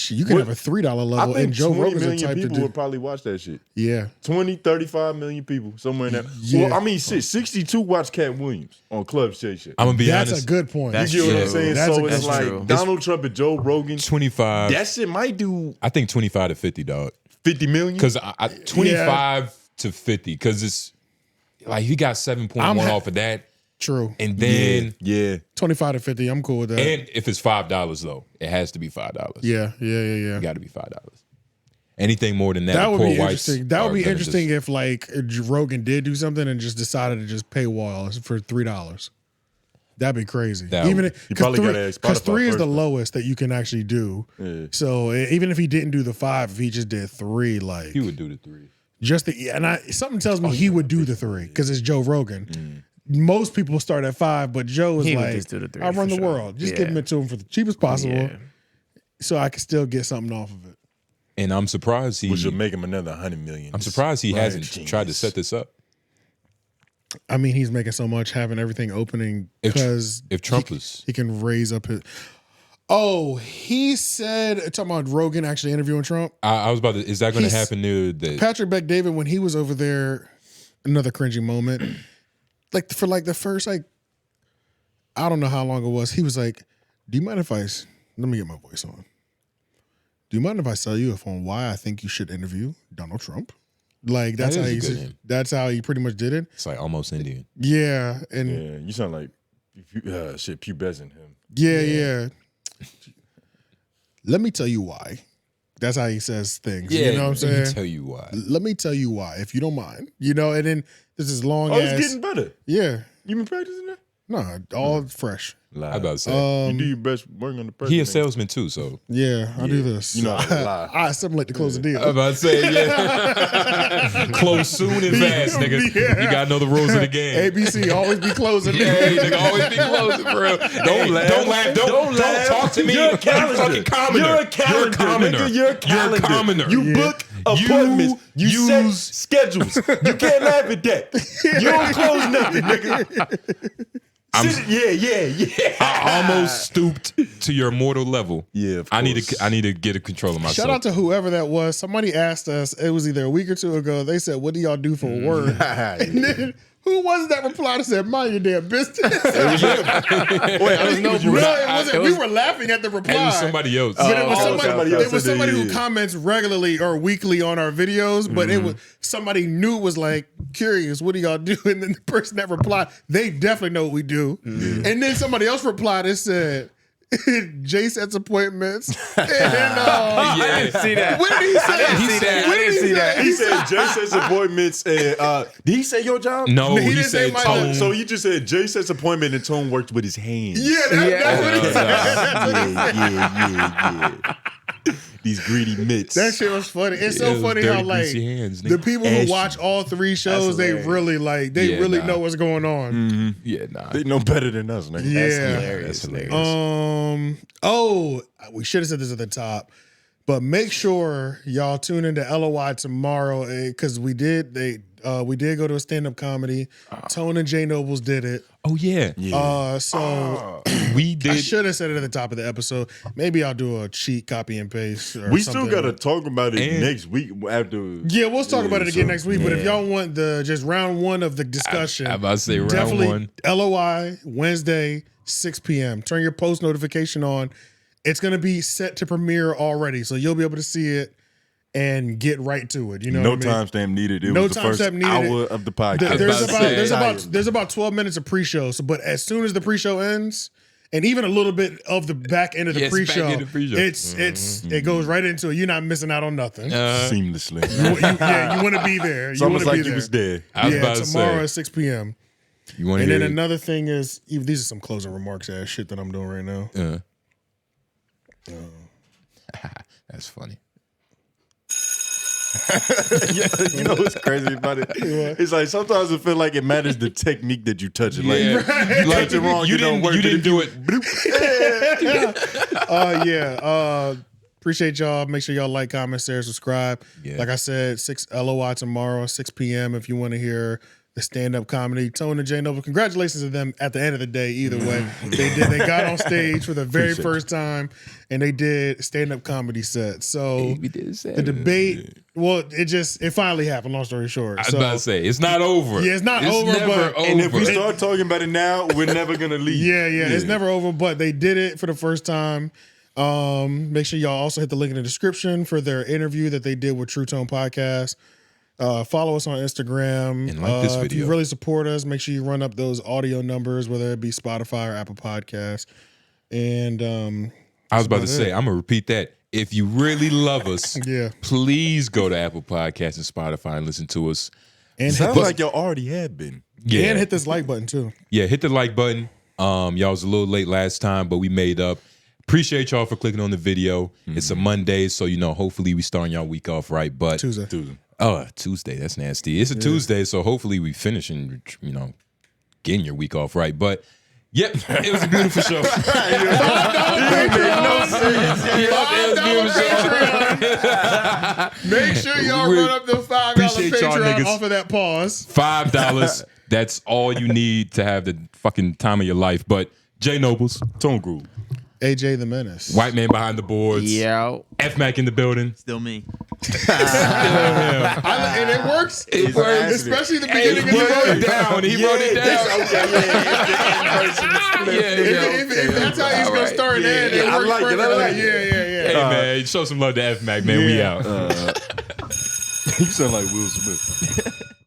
You can have a $3 I level, think and Joe 20 Rogan's the million type to people do. would probably watch that shit. Yeah, 20, 35 million people, somewhere in that. Yeah. Well, I mean, shit, 62 watch Cat Williams on Club Shit Shit. I'm gonna be that's honest. a good point. You get what I'm saying? That's So a it's good like true. Donald Trump and Joe Rogan. 25. That shit might do I think 25 to 50, dog. 50 million? Because 25 to 50, because it's like he got 7.1 off of that. True. And then 25 to 50, I'm cool with that. And if it's $5 though, it has to be $5. Yeah. It got to be $5. Anything more than that, That would be poor whites interesting. That would are be gonna interesting if like Rogan did do something and just decided to just paywall for $3. That'd be crazy. Even You probably gotta ask because Spotify 3 is the first, lowest that you can actually do. Yeah. So even if he didn't do the 5, if he just did 3, like he would do the 3. Something tells me he would do the 3 because it's Joe Rogan. Most people start at 5, but Joe is He would like, just do the 3 I run for the sure. world. Just give it to him for the cheapest possible, so I can still get something off of it. And I'm surprised Which would make him another 100 million. I'm surprised he Right. hasn't tried to set this up. I mean, he's making so much having everything opening because if Trump was, he can raise up his. Oh, he said talking about Rogan actually interviewing Trump. I was about to. Is that going to happen near the Patrick Bet-David when he was over there? Another cringy moment. Like for like the first I don't know how long it was. He was like, "Do you mind if I? Let me get my voice on. Do you mind if I sell you on why I think you should interview Donald Trump?" Like that's That how is a he. good name. That's how he pretty much did it. It's like almost Indian. Yeah, and Yeah, you sound like pubescent him. yeah. Let me tell you why. That's how he says things. Yeah, you know what I'm saying? let me tell you why. Let me tell you why, if you don't mind. You know, and then this is long Oh, ass. it's getting better. Yeah. You been practicing that? No, all fresh. I about to say. You do your best working on the person. He a salesman too, so Yeah, I do this. You know how to lie. I assimilate to close the deal. I was about to say, yeah. Close soon and fast, nigga. Yeah. You gotta know the rules of the game. ABC always be closing. Yeah, nigga, always be closing, bro. Don't laugh. Don't talk to me. You're a calendar. Fucking commoner. You're a calendar, nigga. You're a calendar. You're a commoner. You book appointments. You set schedules. You can't laugh at that. You don't close nothing, nigga. Yeah. I almost stooped to your mortal level. Yeah, of I course. need to get a control of myself. Shout out to whoever that was. Somebody asked us, it was either a week or two ago, they said, "What do y'all do for work?" And then who was that reply that said, "Mind your damn business"? Wait, I think it was you. No, it wasn't. We were laughing at the reply. It was somebody else. But it was somebody else. It was somebody who Yeah. comments regularly or weekly on our videos, but it was somebody new was like curious, "What do y'all do?" And then the person that replied, they definitely know what we do. And then somebody else replied and said, "Jay sets appointments." And, I didn't see that. What did he say? I didn't see that. What did he say? He said Jay sets appointments and did he say your job? No, He he didn't say said my Tone. So you just said Jay sets appointment and Tone worked with his hands. Yeah, that's what he said. Yeah. These greedy mitts. That shit was funny. It's Yeah, so it was funny dirty, how like greasy hands, the nigga. people who Ashy. watch all 3 shows, they hilarious. really like Yeah, really nah. know what's going on. Yeah, nah. They know better than us, nigga. Yeah. That's hilarious. Oh, we should have said this at the top, but make sure y'all tune into LOI tomorrow because we did go to a stand-up comedy. Tone and Jay Nobles did it. Oh yeah. So We I did. should have said it at the top of the episode. Maybe I'll do a cheat copy and paste. Or We something. still gotta talk about it And- next week after. Yeah, we'll talk about it again next week. But if yeah. y'all want the just round 1 of the discussion, I'm about to say round definitely 1. LOI Wednesday 6 p.m. Turn your post notification on. It's gonna be set to premiere already, so you'll be able to see it and get right to it. You know, No what I mean? timestamp needed. It No was the first timestamp needed. hour of the podcast. There's about 12 minutes of pre-show. So, but as soon as the pre-show ends, and even a little bit of the back end of the Yes, back pre-show, end of the pre-show. it goes right into it. You're not missing out on nothing. Seamlessly. You want to be there. It's You almost wanna like be you was there. there. I was about to tomorrow say. at 6 p.m. You want to And hear then it? another thing is, these are some closing remarks ass shit that I'm doing right now. That's funny. Yeah, you know what's crazy about it? It's like sometimes it feel like it matters the technique that you touch it. Like, Yeah. you touch it wrong, You don't didn't. work. You didn't do it. Appreciate y'all. Make sure y'all like, comment, share, subscribe. Yeah. Like I said, 6 LOI tomorrow, 6 p.m. if you want to hear the stand-up comedy. Tone and Jay Noble, congratulations to them at the end of the day, either way. They got on stage for the very first time and they did stand-up comedy set. So the debate, well, it finally happened, long story short. I was about to say, it's not over. Yeah, it's not over, never but over. And if we start talking about it now, we're never gonna leave. Yeah, it's never over, but they did it for the first time. Make sure y'all also hit the link in the description for their interview that they did with True Tone Podcast. Follow us on Instagram. And like this If video. you really support us, make sure you run up those audio numbers, whether it be Spotify or Apple Podcasts. And I was about to say, I'm gonna repeat that. If you really love us, please go to Apple Podcasts and Spotify and listen to us. And sounds like y'all already had been. Yeah. And hit this like button too. Yeah, hit the like button. Y'all was a little late last time, but we made up. Appreciate y'all for clicking on the video. It's a Monday, so hopefully we starting y'all week off right. But Tuesday. Oh, Tuesday. That's nasty. It's a Tuesday, so hopefully we finish and getting your week off right. But yep, it was a beautiful show. Make sure y'all run up the $5 Appreciate y'all Patreon niggas. off of that pause. $5. That's all you need to have the fucking time of your life. But J Nobles, Tone Groove, AJ the Menace, White Man behind the boards, F-Mac in the building. Still me. And it works. It works. Especially the beginning. He wrote it down. He wrote it down. If that's how he's going to start and end, it works perfectly. Hey, man, show some love to F-Mac, man. We out. You sound like Will Smith.